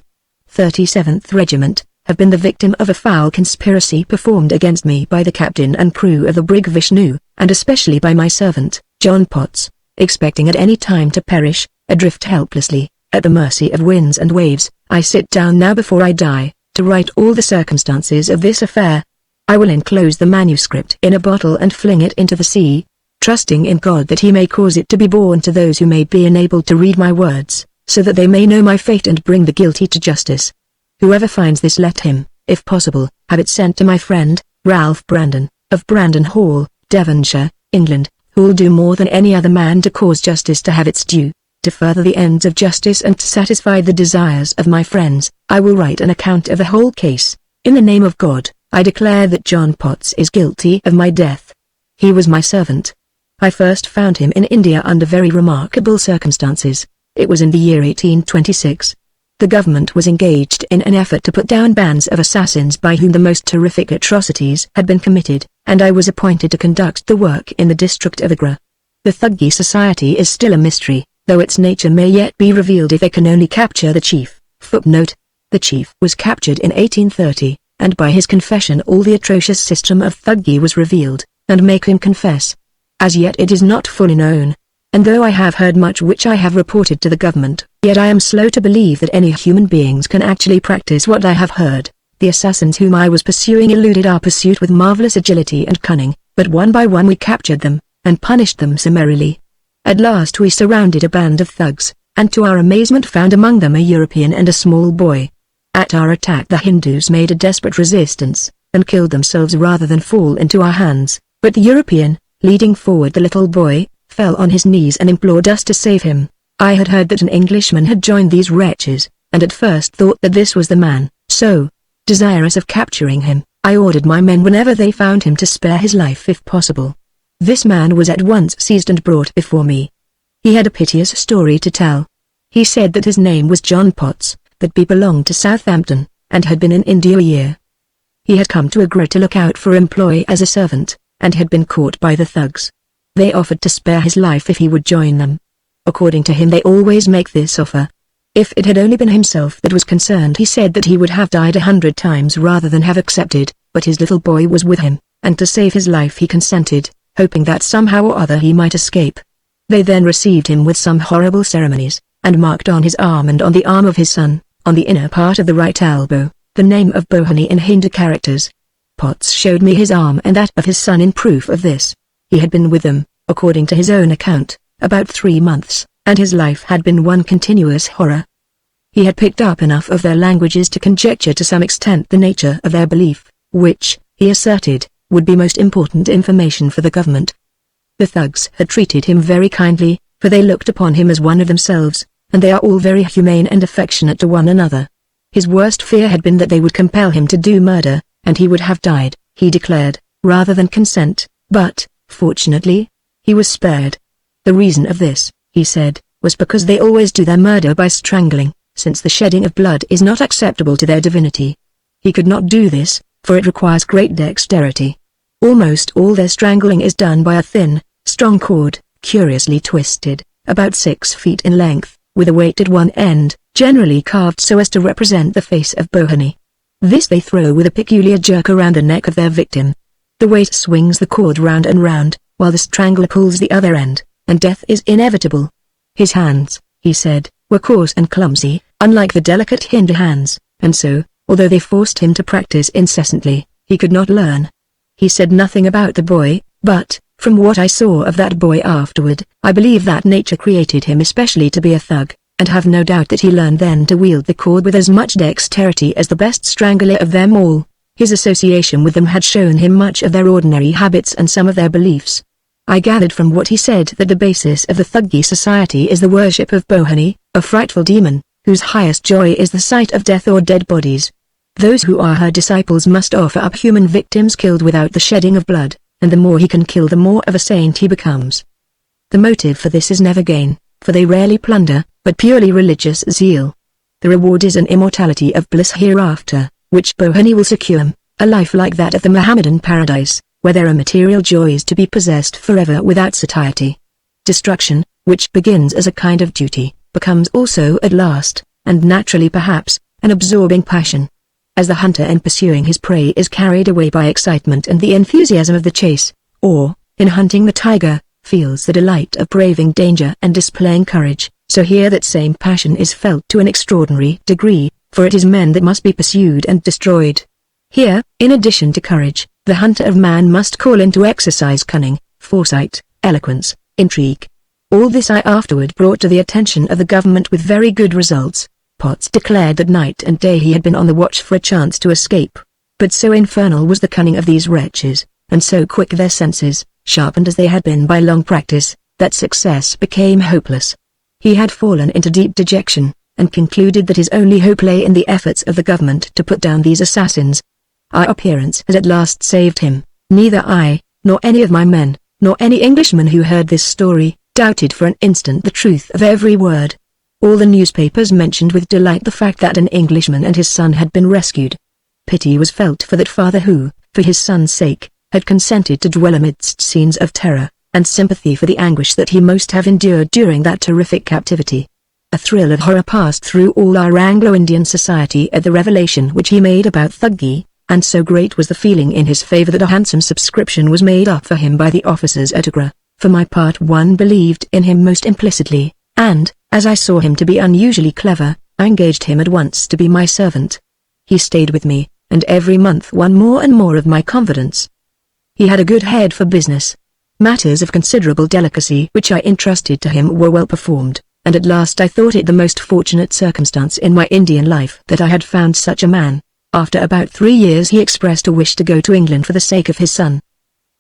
37th Regiment, have been the victim of a foul conspiracy performed against me by the captain and crew of the Brig Vishnu, and especially by my servant, John Potts, expecting at any time to perish, adrift helplessly, at the mercy of winds and waves. I sit down now before I die, to write all the circumstances of this affair. I will enclose the manuscript in a bottle and fling it into the sea, trusting in God that he may cause it to be borne to those who may be enabled to read my words, so that they may know my fate and bring the guilty to justice. Whoever finds this let him, if possible, have it sent to my friend, Ralph Brandon, of Brandon Hall, Devonshire, England, who'll do more than any other man to cause justice to have its due. To further the ends of justice and to satisfy the desires of my friends, I will write an account of the whole case. In the name of God, I declare that John Potts is guilty of my death. He was my servant. I first found him in India under very remarkable circumstances. It was in the year 1826. The government was engaged in an effort to put down bands of assassins by whom the most terrific atrocities had been committed, and I was appointed to conduct the work in the district of Agra. The Thuggee society is still a mystery, though its nature may yet be revealed if they can only capture the chief. Footnote: the chief was captured in 1830, and by his confession all the atrocious system of Thuggee was revealed, and make him confess. As yet it is not fully known, and though I have heard much which I have reported to the government, yet I am slow to believe that any human beings can actually practice what I have heard. The assassins whom I was pursuing eluded our pursuit with marvelous agility and cunning, but one by one we captured them, and punished them summarily. At last we surrounded a band of thugs, and to our amazement found among them a European and a small boy. At our attack the Hindus made a desperate resistance, and killed themselves rather than fall into our hands, but the European, leading forward the little boy, fell on his knees and implored us to save him. I had heard that an Englishman had joined these wretches, and at first thought that this was the man, so, desirous of capturing him, I ordered my men whenever they found him to spare his life if possible. This man was at once seized and brought before me. He had a piteous story to tell. He said that his name was John Potts, that he belonged to Southampton, and had been in India a year. He had come to Agra to look out for employ as a servant, and had been caught by the thugs. They offered to spare his life if he would join them. According to him they always make this offer. If it had only been himself that was concerned he said that he would have died 100 times rather than have accepted, but his little boy was with him, and to save his life he consented, hoping that somehow or other he might escape. They then received him with some horrible ceremonies, and marked on his arm and on the arm of his son, on the inner part of the right elbow, the name of Bohani in Hindu characters. Potts showed me his arm and that of his son in proof of this. He had been with them, according to his own account, about 3 months, and his life had been one continuous horror. He had picked up enough of their languages to conjecture to some extent the nature of their belief, which, he asserted, would be most important information for the government. The thugs had treated him very kindly, for they looked upon him as one of themselves, and they are all very humane and affectionate to one another. His worst fear had been that they would compel him to do murder, and he would have died, he declared, rather than consent, but, fortunately, he was spared. The reason of this, he said, was because they always do their murder by strangling, since the shedding of blood is not acceptable to their divinity. He could not do this, for it requires great dexterity. Almost all their strangling is done by a thin, strong cord, curiously twisted, about 6 feet in length, with a weight at one end, generally carved so as to represent the face of Bohani. This they throw with a peculiar jerk around the neck of their victim. The weight swings the cord round and round, while the strangler pulls the other end, and death is inevitable. His hands, he said, were coarse and clumsy, unlike the delicate Hindu hands, and so, although they forced him to practice incessantly, he could not learn. He said nothing about the boy, but, from what I saw of that boy afterward, I believe that nature created him especially to be a thug, and have no doubt that he learned then to wield the cord with as much dexterity as the best strangler of them all. His association with them had shown him much of their ordinary habits and some of their beliefs. I gathered from what he said that the basis of the Thuggee society is the worship of Bohani, a frightful demon, whose highest joy is the sight of death or dead bodies. Those who are her disciples must offer up human victims killed without the shedding of blood, and the more he can kill the more of a saint he becomes. The motive for this is never gain, for they rarely plunder, but purely religious zeal. The reward is an immortality of bliss hereafter, which Bohani will secure, a life like that of the Mohammedan paradise, where there are material joys to be possessed forever without satiety. Destruction, which begins as a kind of duty, becomes also at last, and naturally perhaps, an absorbing passion. As the hunter in pursuing his prey is carried away by excitement and the enthusiasm of the chase, or, in hunting the tiger, feels the delight of braving danger and displaying courage, so here that same passion is felt to an extraordinary degree, for it is men that must be pursued and destroyed. Here, in addition to courage, the hunter of man must call into exercise cunning, foresight, eloquence, intrigue. All this I afterward brought to the attention of the government with very good results. Potts declared that night and day he had been on the watch for a chance to escape. But so infernal was the cunning of these wretches, and so quick their senses, sharpened as they had been by long practice, that success became hopeless. He had fallen into deep dejection, and concluded that his only hope lay in the efforts of the government to put down these assassins. Our appearance had at last saved him. Neither I, nor any of my men, nor any Englishman who heard this story, doubted for an instant the truth of every word. All the newspapers mentioned with delight the fact that an Englishman and his son had been rescued. Pity was felt for that father who, for his son's sake, had consented to dwell amidst scenes of terror, and sympathy for the anguish that he must have endured during that terrific captivity. A thrill of horror passed through all our Anglo-Indian society at the revelation which he made about Thuggee, and so great was the feeling in his favor that a handsome subscription was made up for him by the officers at Agra. For my part, one believed in him most implicitly, and, as I saw him to be unusually clever, I engaged him at once to be my servant. He stayed with me, and every month won more and more of my confidence. He had a good head for business. Matters of considerable delicacy which I entrusted to him were well performed, and at last I thought it the most fortunate circumstance in my Indian life that I had found such a man. After about 3 years he expressed a wish to go to England for the sake of his son.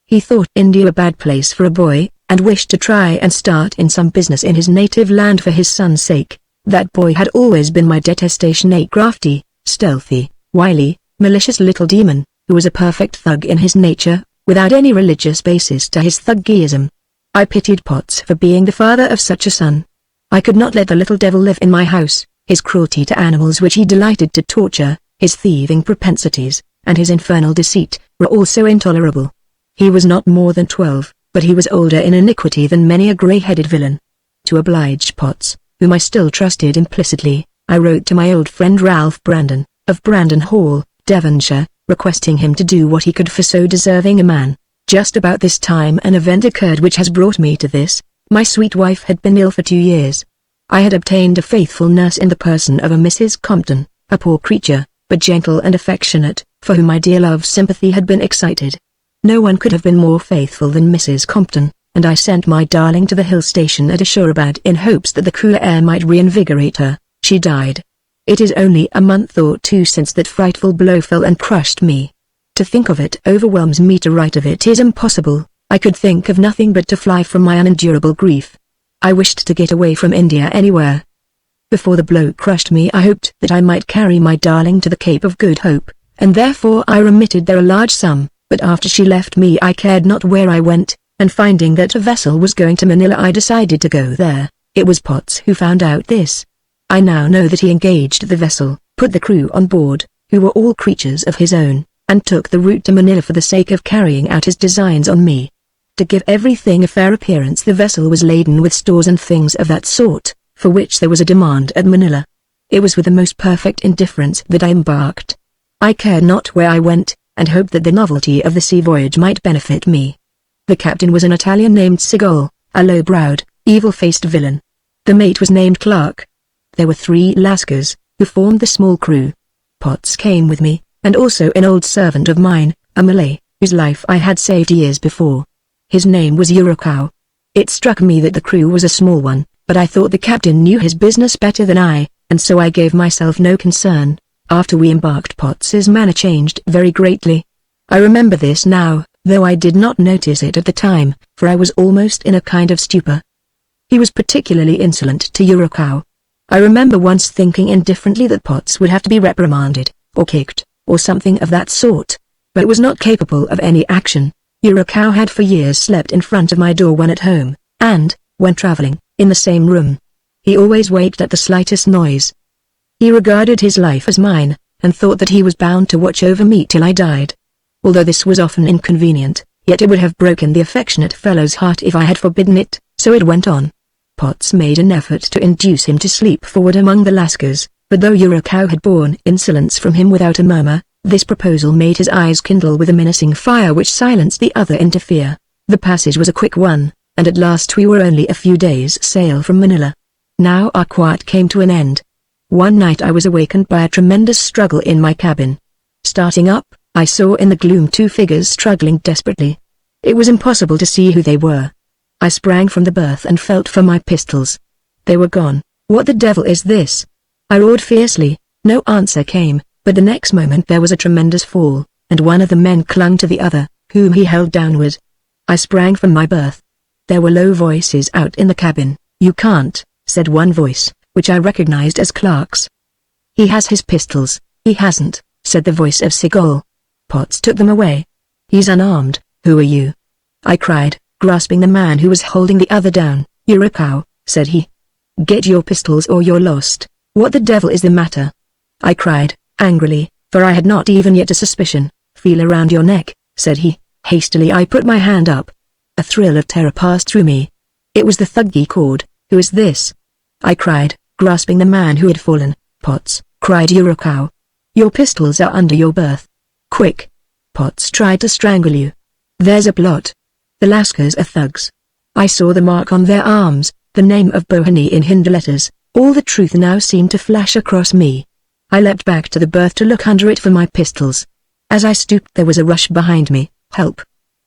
He thought India a bad place for a boy, and wished to try and start in some business in his native land for his son's sake. That boy had always been my detestation, a crafty, stealthy, wily, malicious little demon, who was a perfect thug in his nature, without any religious basis to his thuggeeism. I pitied Potts for being the father of such a son. I could not let the little devil live in my house. His cruelty to animals which he delighted to torture, his thieving propensities, and his infernal deceit, were also intolerable. He was not more than 12, but he was older in iniquity than many a grey-headed villain. To oblige Potts, whom I still trusted implicitly, I wrote to my old friend Ralph Brandon, of Brandon Hall, Devonshire, requesting him to do what he could for so deserving a man. Just about this time an event occurred which has brought me to this. My sweet wife had been ill for 2 years. I had obtained a faithful nurse in the person of a Mrs. Compton, a poor creature, but gentle and affectionate, for whom my dear love's sympathy had been excited. No one could have been more faithful than Mrs. Compton, and I sent my darling to the hill station at Ashurabad in hopes that the cooler air might reinvigorate her. She died. It is only a month or 2 since that frightful blow fell and crushed me. To think of it overwhelms me. To write of it is impossible. I could think of nothing but to fly from my unendurable grief. I wished to get away from India anywhere. Before the blow crushed me, I hoped that I might carry my darling to the Cape of Good Hope, and therefore I remitted there a large sum, but after she left me I cared not where I went, and finding that a vessel was going to Manila I decided to go there. It was Potts who found out this. I now know that he engaged the vessel, put the crew on board, who were all creatures of his own, and took the route to Manila for the sake of carrying out his designs on me. To give everything a fair appearance, the vessel was laden with stores and things of that sort, for which there was a demand at Manila. It was with the most perfect indifference that I embarked. I cared not where I went, and hoped that the novelty of the sea voyage might benefit me. The captain was an Italian named Sigol, a low-browed, evil-faced villain. The mate was named Clark. There were 3 Lascars, who formed the small crew. Potts came with me, and also an old servant of mine, a Malay, whose life I had saved years before. His name was Urukau. It struck me that the crew was a small one, but I thought the captain knew his business better than I, and so I gave myself no concern. After we embarked, Potts's manner changed very greatly. I remember this now, though I did not notice it at the time, for I was almost in a kind of stupor. He was particularly insolent to Urukau. I remember once thinking indifferently that Potts would have to be reprimanded, or kicked, or something of that sort, but was not capable of any action. Urukau had for years slept in front of my door when at home, and, when traveling, in the same room. He always waked at the slightest noise. He regarded his life as mine, and thought that he was bound to watch over me till I died. Although this was often inconvenient, yet it would have broken the affectionate fellow's heart if I had forbidden it, so it went on. Potts made an effort to induce him to sleep forward among the Lascars, but though Urukau had borne insolence from him without a murmur, this proposal made his eyes kindle with a menacing fire which silenced the other interfere. The passage was a quick one, and at last we were only a few days' sail from Manila. Now our quiet came to an end. One night I was awakened by a tremendous struggle in my cabin. Starting up, I saw in the gloom 2 figures struggling desperately. It was impossible to see who they were. I sprang from the berth and felt for my pistols. They were gone. What the devil is this? I roared fiercely. No answer came, but the next moment there was a tremendous fall, and one of the men clung to the other, whom he held downward. I sprang from my berth. There were low voices out in the cabin. "You can't," said one voice, which I recognized as Clark's. "He has his pistols." "He hasn't," said the voice of Sigol. "Potts took them away." "He's unarmed." "Who are you?" I cried, grasping the man who was holding the other down. "Urukau," said he. "Get your pistols or you're lost." "What the devil is the matter?" I cried, angrily, for I had not even yet a suspicion. "Feel around your neck," said he. Hastily I put my hand up. A thrill of terror passed through me. It was the thuggy cord. "Who is this?" I cried, grasping the man who had fallen. "Potts," cried Urukau. "Your pistols are under your berth. Quick! Potts tried to strangle you. There's a plot. The Lascars are thugs. I saw the mark on their arms, the name of Bohani in Hindu letters. All the truth now seemed to flash across me. I leapt back to the berth to look under it for my pistols. As I stooped there was a rush behind me. "Help!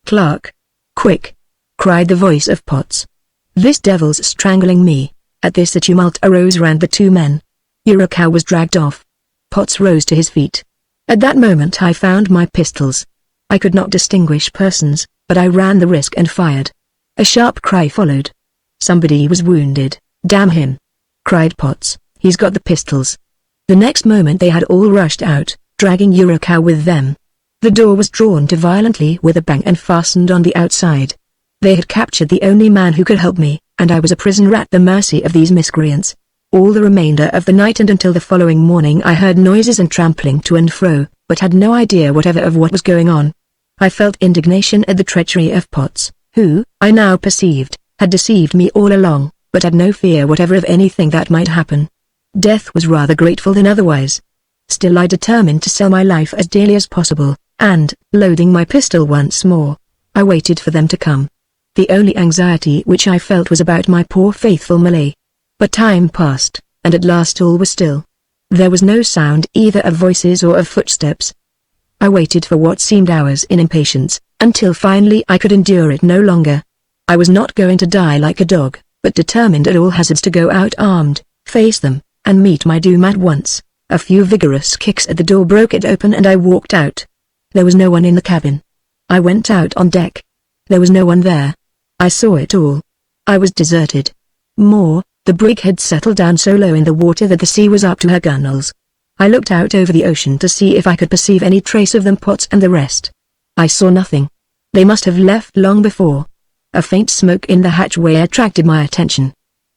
Clark! Quick!" cried the voice of Potts. "This devil's strangling me." At this a tumult arose round the 2 men. Urukau was dragged off. Potts rose to his feet. At that moment I found my pistols. I could not distinguish persons, but I ran the risk and fired. A sharp cry followed. "Somebody was wounded." "Damn him!" cried Potts. "He's got the pistols." The next moment they had all rushed out, dragging Urukau with them. The door was drawn to violently with a bang and fastened on the outside. They had captured the only man who could help me, and I was a prisoner at the mercy of these miscreants. All the remainder of the night and until the following morning I heard noises and trampling to and fro, but had no idea whatever of what was going on. I felt indignation at the treachery of Potts, who, I now perceived, had deceived me all along, but had no fear whatever of anything that might happen. Death was rather grateful than otherwise. Still I determined to sell my life as dearly as possible, and, loading my pistol once more, I waited for them to come. The only anxiety which I felt was about my poor faithful Malay. But time passed, and at last all was still. There was no sound either of voices or of footsteps. I waited for what seemed hours in impatience, until finally I could endure it no longer. I was not going to die like a dog, but determined at all hazards to go out armed, face them, and meet my doom at once. A few vigorous kicks at the door broke it open and I walked out. There was no one in the cabin. I went out on deck. There was no one there. I saw it all. I was deserted. The brig had settled down so low in the water that the sea was up to her gunwales. I looked out over the ocean to see if I could perceive any trace of them, Potts and the rest. I saw nothing. They must have left long before. A faint smoke in the hatchway attracted my attention.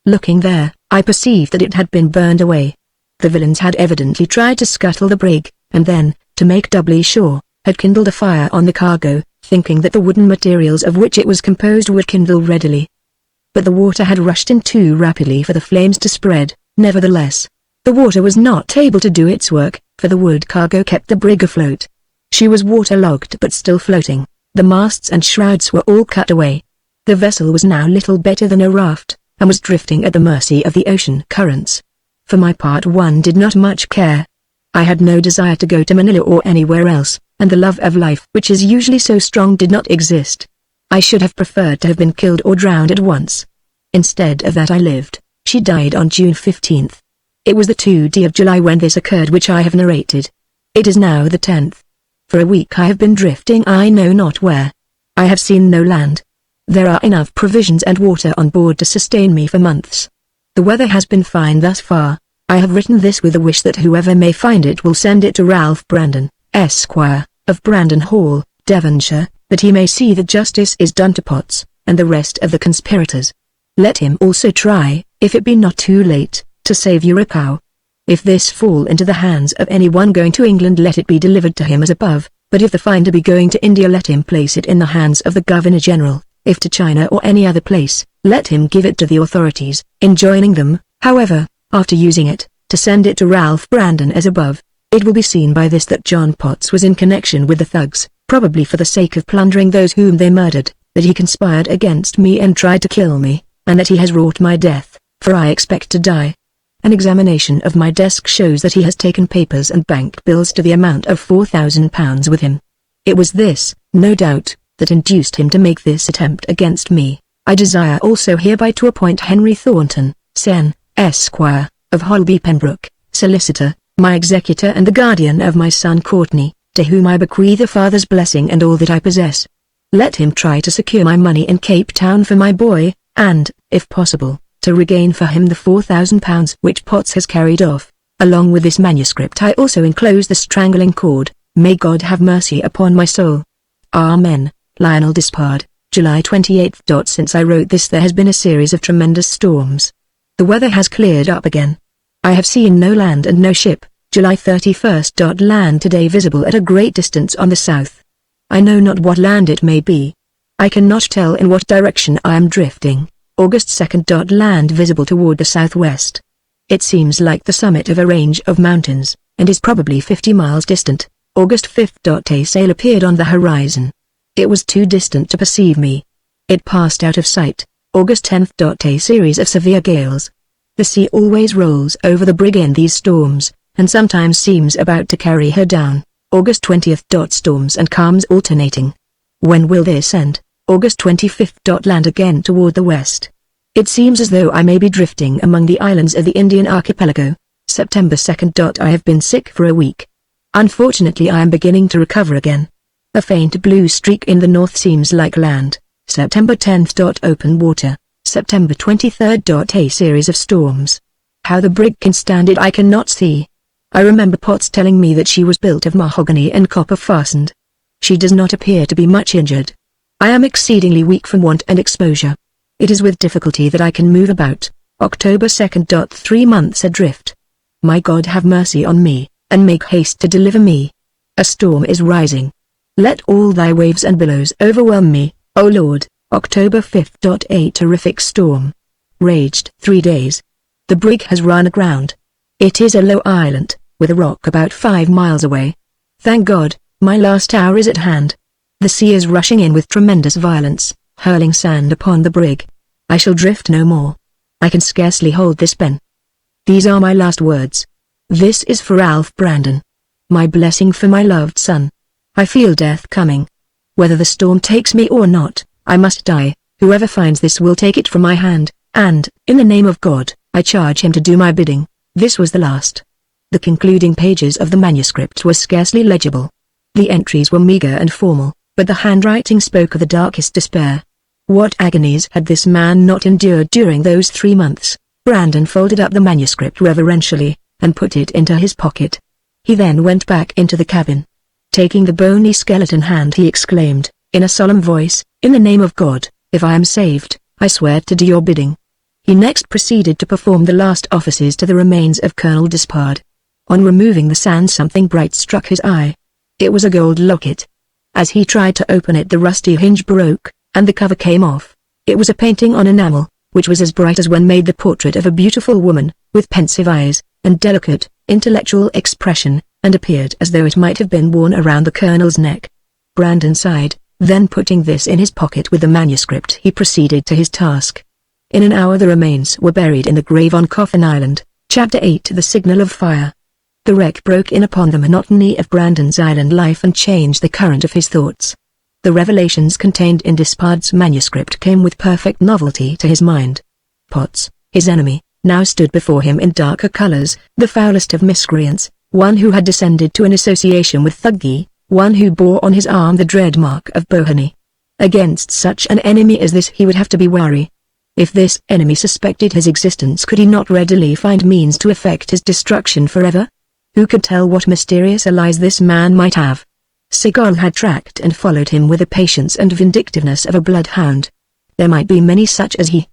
Looking there, I perceived that it had been burned away. The villains had evidently tried to scuttle the brig, and then, to make doubly sure, had kindled a fire on the cargo, thinking that the wooden materials of which it was composed would kindle readily. But the water had rushed in too rapidly for the flames to spread. Nevertheless, the water was not able to do its work, for the wood cargo kept the brig afloat. She was waterlogged but still floating. The masts and shrouds were all cut away. The vessel was now little better than a raft, and was drifting at the mercy of the ocean currents. For my part, one did not much care. I had no desire to go to Manila or anywhere else, and the love of life which is usually so strong did not exist. I should have preferred to have been killed or drowned at once. Instead of that I lived. She died on June 15th. It was the 2nd of July when this occurred which I have narrated. It is now the 10th. For a week I have been drifting I know not where. I have seen no land. There are enough provisions and water on board to sustain me for months. The weather has been fine thus far. I have written this with a wish that whoever may find it will send it to Ralph Brandon, Esquire, of Brandon Hall, Devonshire, that he may see that justice is done to Potts, and the rest of the conspirators. Let him also try, if it be not too late, to save Eurocow. If this fall into the hands of anyone going to England, let it be delivered to him as above, but if the finder be going to India, let him place it in the hands of the Governor-General. If to China or any other place, let him give it to the authorities, enjoining them, however, after using it, to send it to Ralph Brandon as above. It will be seen by this that John Potts was in connection with the thugs, probably for the sake of plundering those whom they murdered, that he conspired against me and tried to kill me, and that he has wrought my death, for I expect to die. An examination of my desk shows that he has taken papers and bank bills to the amount of £4,000 with him. It was this, no doubt, that induced him to make this attempt against me. I desire also hereby to appoint Henry Thornton, Sen, Esquire, of Holby Pembroke, solicitor, my executor and the guardian of my son Courtney, to whom I bequeath a father's blessing and all that I possess. Let him try to secure my money in Cape Town for my boy, and, if possible, to regain for him the £4,000 which Potts has carried off. Along with this manuscript I also enclose the strangling cord. May God have mercy upon my soul. Amen. Lionel Dispard, July 28. Since I wrote this there has been a series of tremendous storms. The weather has cleared up again. I have seen no land and no ship. July 31st. Land today visible at a great distance on the south. I know not what land it may be. I cannot tell in what direction I am drifting. August 2nd. Land visible toward the southwest. It seems like the summit of a range of mountains, and is probably 50 miles distant. August 5th. A sail appeared on the horizon. It was too distant to perceive me. It passed out of sight. August 10th. A series of severe gales. The sea always rolls over the brig in these storms, and sometimes seems about to carry her down. August 20th. Storms and calms alternating. When will this end? August 25th. Land again toward the west. It seems as though I may be drifting among the islands of the Indian archipelago. September 2nd. I have been sick for a week. Unfortunately I am beginning to recover again. A faint blue streak in the north seems like land. September 10th. Open water. September 23rd. A series of storms. How the brig can stand it I cannot see. I remember Potts telling me that she was built of mahogany and copper fastened. She does not appear to be much injured. I am exceedingly weak from want and exposure. It is with difficulty that I can move about. October 2nd. 3 months adrift. My God have mercy on me, and make haste to deliver me. A storm is rising. Let all thy waves and billows overwhelm me, O Lord. October 5th. A terrific storm. Raged 3 days. The brig has run aground. It is a low island, with a rock about 5 miles away. Thank God, my last hour is at hand. The sea is rushing in with tremendous violence, hurling sand upon the brig. I shall drift no more. I can scarcely hold this pen. These are my last words. This is for Ralph Brandon. My blessing for my loved son. I feel death coming. Whether the storm takes me or not, I must die. Whoever finds this will take it from my hand, and, in the name of God, I charge him to do my bidding. This was the last. The concluding pages of the manuscript were scarcely legible. The entries were meager and formal, but the handwriting spoke of the darkest despair. What agonies had this man not endured during those 3 months? Brandon folded up the manuscript reverentially, and put it into his pocket. He then went back into the cabin. Taking the bony skeleton hand, he exclaimed, in a solemn voice, "In the name of God, if I am saved, I swear to do your bidding." He next proceeded to perform the last offices to the remains of Colonel Despard. On removing the sand, something bright struck his eye. It was a gold locket. As he tried to open it, the rusty hinge broke, and the cover came off. It was a painting on enamel, which was as bright as when made the portrait of a beautiful woman, with pensive eyes, and delicate, intellectual expression, and appeared as though it might have been worn around the colonel's neck. Brandon sighed, then putting this in his pocket with the manuscript, he proceeded to his task. In an hour the remains were buried in the grave on Coffin Island. Chapter 8: The Signal of Fire. The wreck broke in upon the monotony of Brandon's island life and changed the current of his thoughts. The revelations contained in Despard's manuscript came with perfect novelty to his mind. Potts, his enemy, now stood before him in darker colors, the foulest of miscreants, one who had descended to an association with Thuggee, one who bore on his arm the dread mark of Bohony. Against such an enemy as this he would have to be wary. If this enemy suspected his existence, could he not readily find means to effect his destruction forever? Who could tell what mysterious allies this man might have? Seagull had tracked and followed him with the patience and vindictiveness of a bloodhound. There might be many such as he.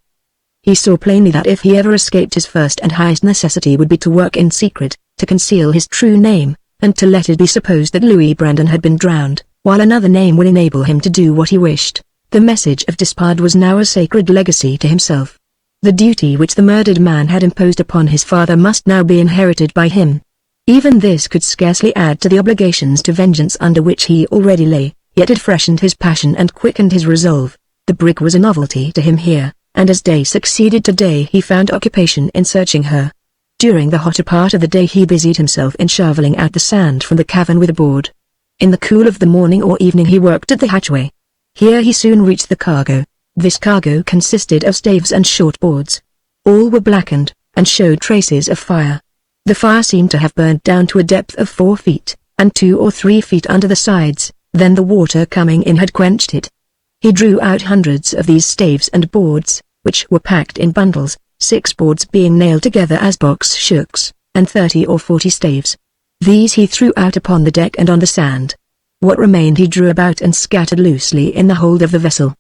He saw plainly that if he ever escaped, his first and highest necessity would be to work in secret, to conceal his true name, and to let it be supposed that Louis Brandon had been drowned, while another name would enable him to do what he wished. The message of Despard was now a sacred legacy to himself. The duty which the murdered man had imposed upon his father must now be inherited by him. Even this could scarcely add to the obligations to vengeance under which he already lay, yet it freshened his passion and quickened his resolve. The brig was a novelty to him here, and as day succeeded to day he found occupation in searching her. During the hotter part of the day he busied himself in shoveling out the sand from the cavern with a board. In the cool of the morning or evening he worked at the hatchway. Here he soon reached the cargo. This cargo consisted of staves and short boards. All were blackened, and showed traces of fire. The fire seemed to have burned down to a depth of 4 feet, and 2 or 3 feet under the sides, then the water coming in had quenched it. He drew out hundreds of these staves and boards, which were packed in bundles, 6 boards being nailed together as box shooks, and 30 or 40 staves. These he threw out upon the deck and on the sand. What remained he drew about and scattered loosely in the hold of the vessel.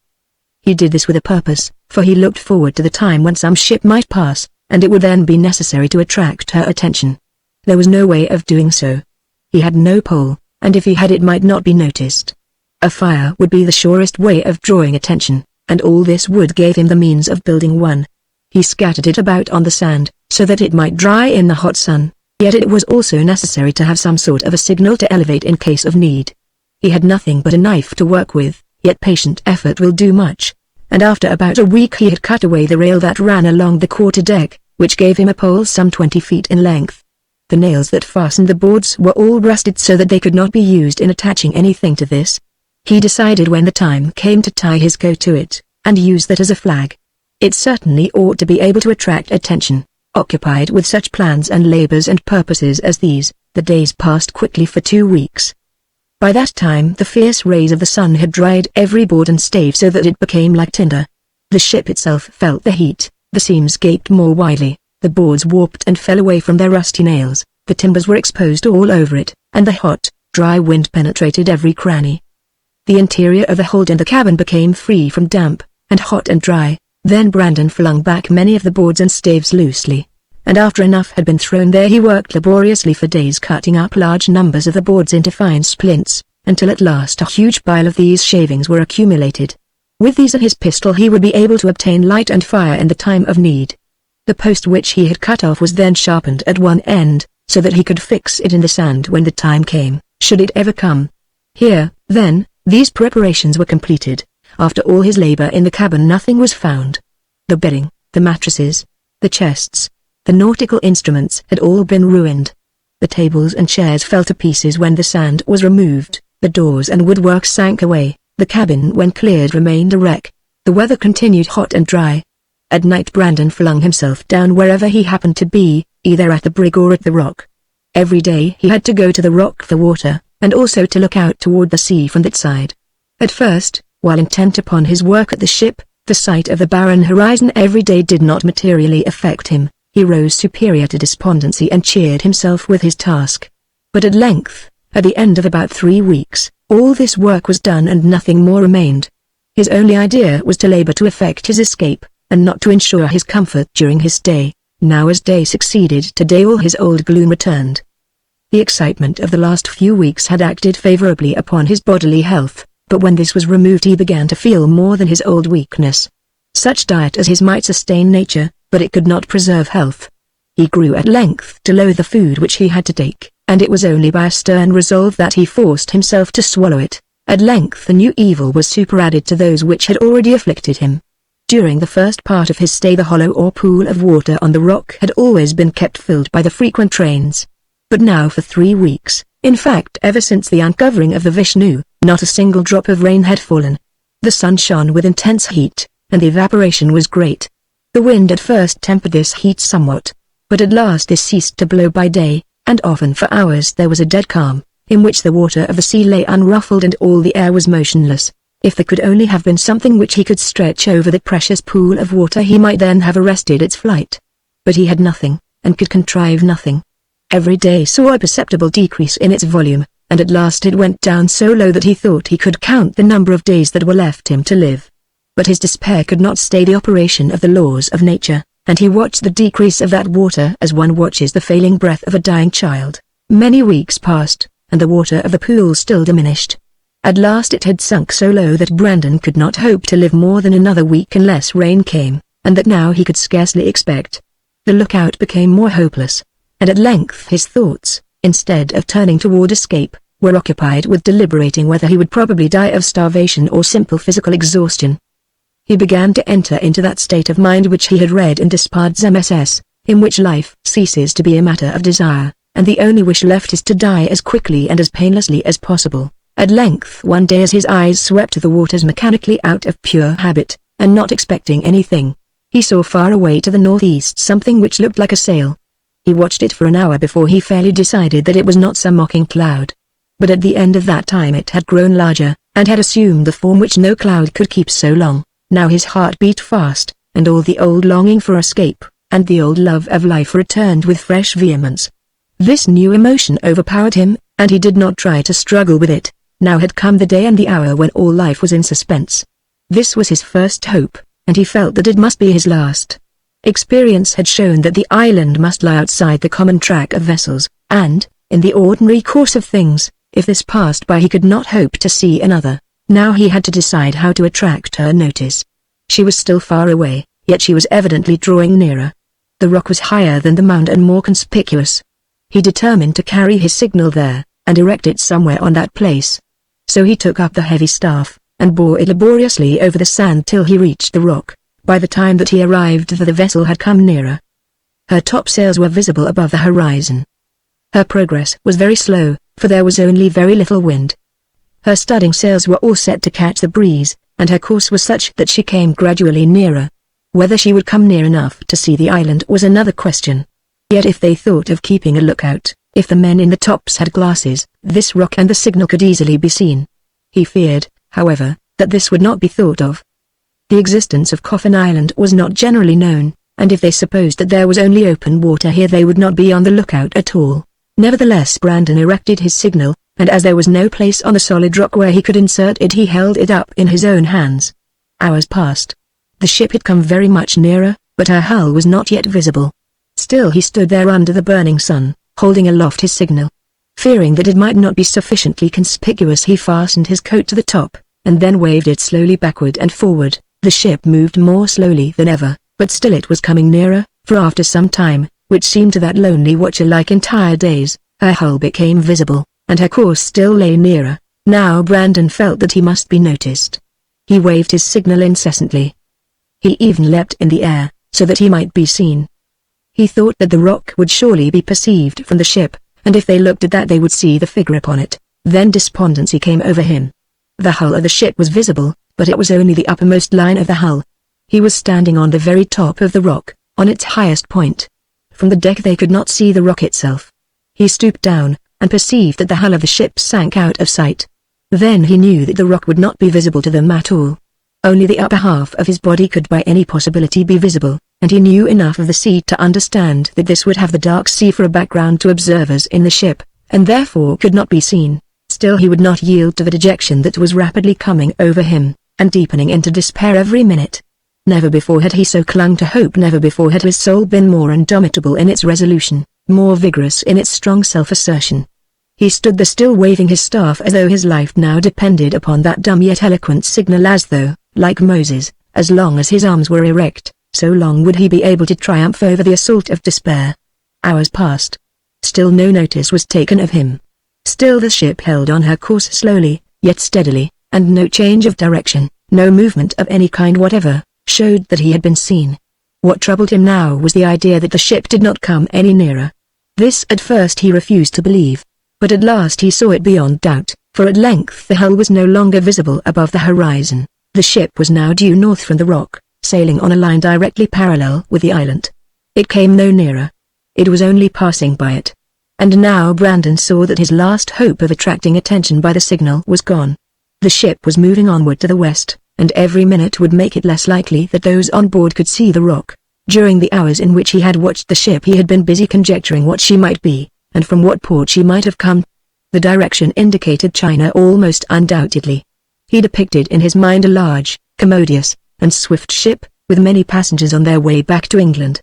He did this with a purpose, for he looked forward to the time when some ship might pass, and it would then be necessary to attract her attention. There was no way of doing so. He had no pole, and if he had it might not be noticed. A fire would be the surest way of drawing attention, and all this wood gave him the means of building one. He scattered it about on the sand, so that it might dry in the hot sun, yet it was also necessary to have some sort of a signal to elevate in case of need. He had nothing but a knife to work with, yet patient effort will do much, and after about a week he had cut away the rail that ran along the quarter-deck, which gave him a pole some 20 feet in length. The nails that fastened the boards were all rusted so that they could not be used in attaching anything to this. He decided when the time came to tie his coat to it, and use that as a flag. It certainly ought to be able to attract attention. Occupied with such plans and labors and purposes as these, the days passed quickly for 2 weeks. By that time the fierce rays of the sun had dried every board and stave so that it became like tinder. The ship itself felt the heat, the seams gaped more widely, the boards warped and fell away from their rusty nails, the timbers were exposed all over it, and the hot, dry wind penetrated every cranny. The interior of the hold and the cabin became free from damp, and hot and dry. Then Brandon flung back many of the boards and staves loosely, and after enough had been thrown there he worked laboriously for days cutting up large numbers of the boards into fine splints, until at last a huge pile of these shavings were accumulated. With these and his pistol he would be able to obtain light and fire in the time of need. The post which he had cut off was then sharpened at one end, so that he could fix it in the sand when the time came, should it ever come. Here, then, these preparations were completed. After all his labor in the cabin nothing was found. The bedding, the mattresses, the chests, the nautical instruments had all been ruined. The tables and chairs fell to pieces when the sand was removed, the doors and woodwork sank away, the cabin when cleared remained a wreck. The weather continued hot and dry. At night Brandon flung himself down wherever he happened to be, either at the brig or at the rock. Every day he had to go to the rock for water, and also to look out toward the sea from that side. At first, while intent upon his work at the ship, the sight of the barren horizon every day did not materially affect him. He rose superior to despondency and cheered himself with his task. But at length, at the end of about 3 weeks, all this work was done and nothing more remained. His only idea was to labor to effect his escape, and not to ensure his comfort during his stay. Now as day succeeded to day all his old gloom returned. The excitement of the last few weeks had acted favorably upon his bodily health, but when this was removed he began to feel more than his old weakness. Such diet as his might sustain nature, but it could not preserve health. He grew at length to loathe the food which he had to take, and it was only by a stern resolve that he forced himself to swallow it. At length a new evil was superadded to those which had already afflicted him. During the first part of his stay the hollow or pool of water on the rock had always been kept filled by the frequent rains. But now for 3 weeks, in fact ever since the uncovering of the Vishnu, not a single drop of rain had fallen. The sun shone with intense heat, and the evaporation was great. The wind at first tempered this heat somewhat, but at last this ceased to blow by day, and often for hours there was a dead calm, in which the water of the sea lay unruffled and all the air was motionless. If there could only have been something which he could stretch over the precious pool of water he might then have arrested its flight. But he had nothing, and could contrive nothing. Every day saw a perceptible decrease in its volume, and at last it went down so low that he thought he could count the number of days that were left him to live. But his despair could not stay the operation of the laws of nature, and he watched the decrease of that water as one watches the failing breath of a dying child. Many weeks passed, and the water of the pool still diminished. At last it had sunk so low that Brandon could not hope to live more than another week unless rain came, and that now he could scarcely expect. The lookout became more hopeless, and at length his thoughts, instead of turning toward escape, were occupied with deliberating whether he would probably die of starvation or simple physical exhaustion. He began to enter into that state of mind which he had read in Despard's MSS, in which life ceases to be a matter of desire, and the only wish left is to die as quickly and as painlessly as possible. At length one day as his eyes swept the waters mechanically out of pure habit, and not expecting anything, he saw far away to the northeast something which looked like a sail. He watched it for an hour before he fairly decided that it was not some mocking cloud. But at the end of that time it had grown larger, and had assumed the form which no cloud could keep so long. Now his heart beat fast, and all the old longing for escape, and the old love of life returned with fresh vehemence. This new emotion overpowered him, and he did not try to struggle with it. Now had come the day and the hour when all life was in suspense. This was his first hope, and he felt that it must be his last. Experience had shown that the island must lie outside the common track of vessels, and, in the ordinary course of things, if this passed by he could not hope to see another. Now he had to decide how to attract her notice. She was still far away, yet she was evidently drawing nearer. The rock was higher than the mound and more conspicuous. He determined to carry his signal there, and erect it somewhere on that place. So he took up the heavy staff, and bore it laboriously over the sand till he reached the rock. By the time that he arrived the vessel had come nearer. Her topsails were visible above the horizon. Her progress was very slow, for there was only very little wind. Her studding sails were all set to catch the breeze, and her course was such that she came gradually nearer. Whether she would come near enough to see the island was another question. Yet if they thought of keeping a lookout, if the men in the tops had glasses, this rock and the signal could easily be seen. He feared, however, that this would not be thought of. The existence of Coffin Island was not generally known, and if they supposed that there was only open water here they would not be on the lookout at all. Nevertheless Brandon erected his signal, and as there was no place on the solid rock where he could insert it he held it up in his own hands. Hours passed. The ship had come very much nearer, but her hull was not yet visible. Still he stood there under the burning sun, holding aloft his signal. Fearing that it might not be sufficiently conspicuous he fastened his coat to the top, and then waved it slowly backward and forward. The ship moved more slowly than ever, but still it was coming nearer, for after some time, which seemed to that lonely watcher like entire days, her hull became visible, and her course still lay nearer. Now Brandon felt that he must be noticed. He waved his signal incessantly. He even leapt in the air, so that he might be seen. He thought that the rock would surely be perceived from the ship, and if they looked at that they would see the figure upon it. Then despondency came over him. The hull of the ship was visible, but it was only the uppermost line of the hull. He was standing on the very top of the rock, on its highest point. From the deck they could not see the rock itself. He stooped down, and perceived that the hull of the ship sank out of sight. Then he knew that the rock would not be visible to them at all. Only the upper half of his body could by any possibility be visible, and he knew enough of the sea to understand that this would have the dark sea for a background to observers in the ship, and therefore could not be seen. Still he would not yield to the dejection that was rapidly coming over him, and deepening into despair every minute. Never before had he so clung to hope, never before had his soul been more indomitable in its resolution, more vigorous in its strong self-assertion. He stood there still waving his staff as though his life now depended upon that dumb yet eloquent signal, as though, like Moses, as long as his arms were erect, so long would he be able to triumph over the assault of despair. Hours passed. Still no notice was taken of him. Still the ship held on her course slowly, yet steadily, and no change of direction, no movement of any kind whatever, showed that he had been seen. What troubled him now was the idea that the ship did not come any nearer. This at first he refused to believe, but at last he saw it beyond doubt, for at length the hull was no longer visible above the horizon. The ship was now due north from the rock, sailing on a line directly parallel with the island. It came no nearer. It was only passing by it. And now Brandon saw that his last hope of attracting attention by the signal was gone. The ship was moving onward to the west, and every minute would make it less likely that those on board could see the rock. During the hours in which he had watched the ship he had been busy conjecturing what she might be, and from what port she might have come. The direction indicated China almost undoubtedly. He depicted in his mind a large, commodious, and swift ship, with many passengers on their way back to England.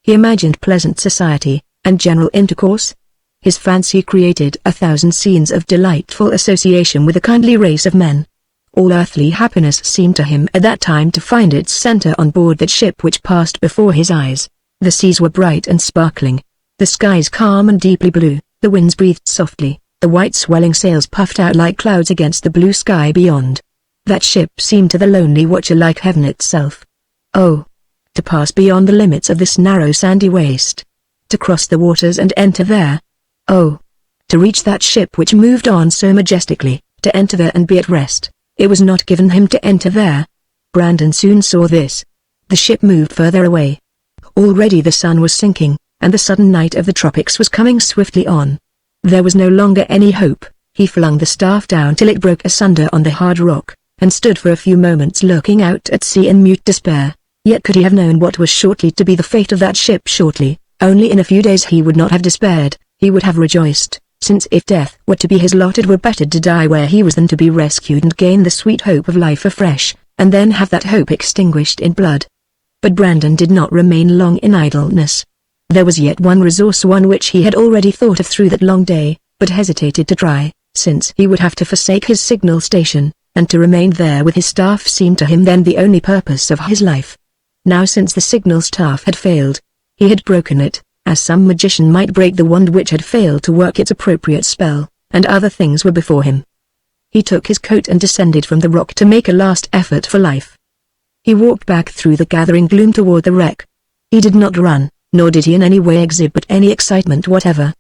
He imagined pleasant society, and general intercourse. His fancy created 1,000 scenes of delightful association with a kindly race of men. All earthly happiness seemed to him at that time to find its center on board that ship which passed before his eyes. The seas were bright and sparkling, the skies calm and deeply blue, the winds breathed softly, the white swelling sails puffed out like clouds against the blue sky beyond. That ship seemed to the lonely watcher like heaven itself. Oh! To pass beyond the limits of this narrow sandy waste. To cross the waters and enter there. Oh! To reach that ship which moved on so majestically, to enter there and be at rest. It was not given him to enter there. Brandon soon saw this. The ship moved further away. Already the sun was sinking, and the sudden night of the tropics was coming swiftly on. There was no longer any hope. He flung the staff down till it broke asunder on the hard rock, and stood for a few moments looking out at sea in mute despair. Yet could he have known what was shortly to be the fate of that ship shortly, only in a few days he would not have despaired, he would have rejoiced, since if death were to be his lot it were better to die where he was than to be rescued and gain the sweet hope of life afresh, and then have that hope extinguished in blood. But Brandon did not remain long in idleness. There was yet one resource, one which he had already thought of through that long day, but hesitated to try, since he would have to forsake his signal station, and to remain there with his staff seemed to him then the only purpose of his life. Now since the signal staff had failed, he had broken it, as some magician might break the wand which had failed to work its appropriate spell, and other things were before him. He took his coat and descended from the rock to make a last effort for life. He walked back through the gathering gloom toward the wreck. He did not run, nor did he in any way exhibit any excitement whatever.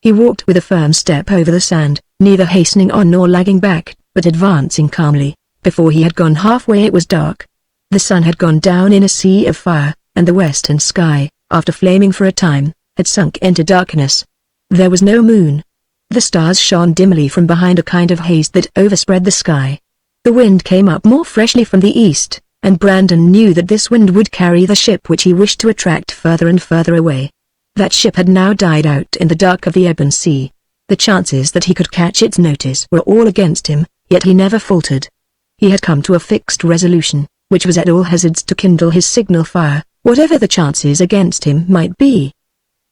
He walked with a firm step over the sand, neither hastening on nor lagging back, but advancing calmly. Before he had gone halfway it was dark. The sun had gone down in a sea of fire, and the western sky, after flaming for a time, had sunk into darkness. There was no moon. The stars shone dimly from behind a kind of haze that overspread the sky. The wind came up more freshly from the east, and Brandon knew that this wind would carry the ship which he wished to attract further and further away. That ship had now died out in the dark of the ebon sea. The chances that he could catch its notice were all against him, yet he never faltered. He had come to a fixed resolution, which was at all hazards to kindle his signal fire, whatever the chances against him might be.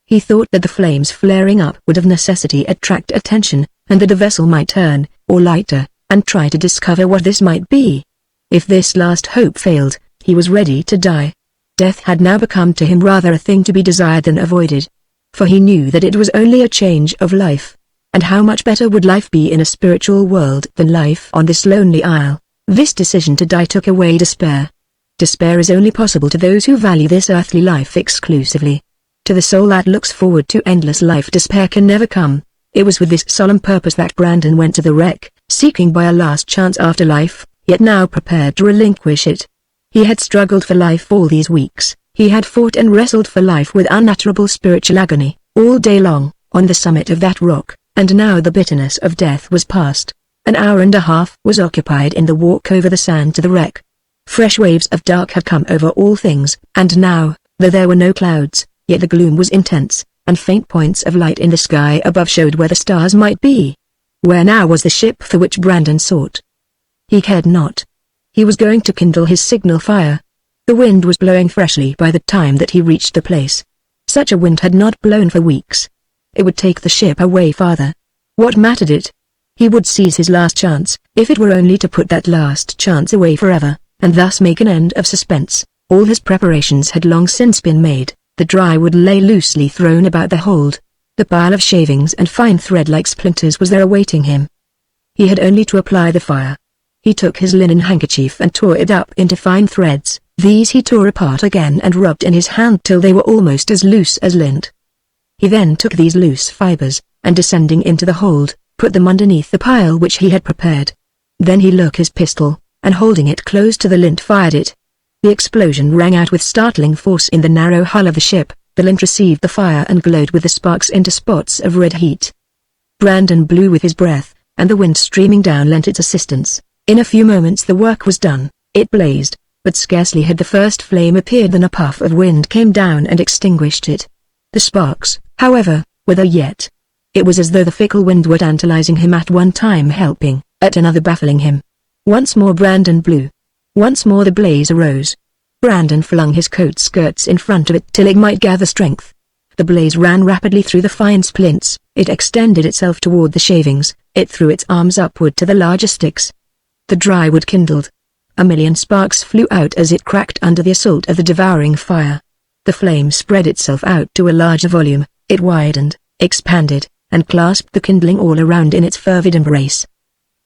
He thought that the flames flaring up would of necessity attract attention, and that the vessel might turn, or lighter, and try to discover what this might be. If this last hope failed, he was ready to die. Death had now become to him rather a thing to be desired than avoided. For he knew that it was only a change of life. And how much better would life be in a spiritual world than life on this lonely isle? This decision to die took away despair. Despair is only possible to those who value this earthly life exclusively. To the soul that looks forward to endless life despair can never come. It was with this solemn purpose that Brandon went to the wreck, seeking by a last chance after life, yet now prepared to relinquish it. He had struggled for life all these weeks. He had fought and wrestled for life with unutterable spiritual agony, all day long, on the summit of that rock, And now the bitterness of death was past. An hour and a half was occupied in the walk over the sand to the wreck. Fresh waves of dark had come over all things, and now, though there were no clouds, yet the gloom was intense, and faint points of light in the sky above showed where the stars might be. Where now was the ship for which Brandon sought? He cared not. He was going to kindle his signal fire. The wind was blowing freshly by the time that he reached the place. Such a wind had not blown for weeks. It would take the ship away farther. What mattered it? He would seize his last chance, if it were only to put that last chance away forever, and thus make an end of suspense. All his preparations had long since been made. The dry wood lay loosely thrown about the hold. The pile of shavings and fine thread like splinters was there awaiting him. He had only to apply the fire. He took his linen handkerchief and tore it up into fine threads. These he tore apart again and rubbed in his hand till they were almost as loose as lint. He then took these loose fibers, and descending into the hold, put them underneath the pile which he had prepared. Then he took his pistol, and holding it close to the lint fired it. The explosion rang out with startling force in the narrow hull of the ship. The lint received the fire and glowed with the sparks into spots of red heat. Brandon blew with his breath, and the wind streaming down lent its assistance. In a few moments the work was done. It blazed, but scarcely had the first flame appeared than a puff of wind came down and extinguished it. The sparks, however, were there yet. It was as though the fickle wind were tantalizing him, at one time helping, at another baffling him. Once more Brandon blew. Once more the blaze arose. Brandon flung his coat skirts in front of it till it might gather strength. The blaze ran rapidly through the fine splints, it extended itself toward the shavings, it threw its arms upward to the larger sticks. The dry wood kindled. A million sparks flew out as it cracked under the assault of the devouring fire. The flame spread itself out to a larger volume, it widened, expanded, and clasped the kindling all around in its fervid embrace.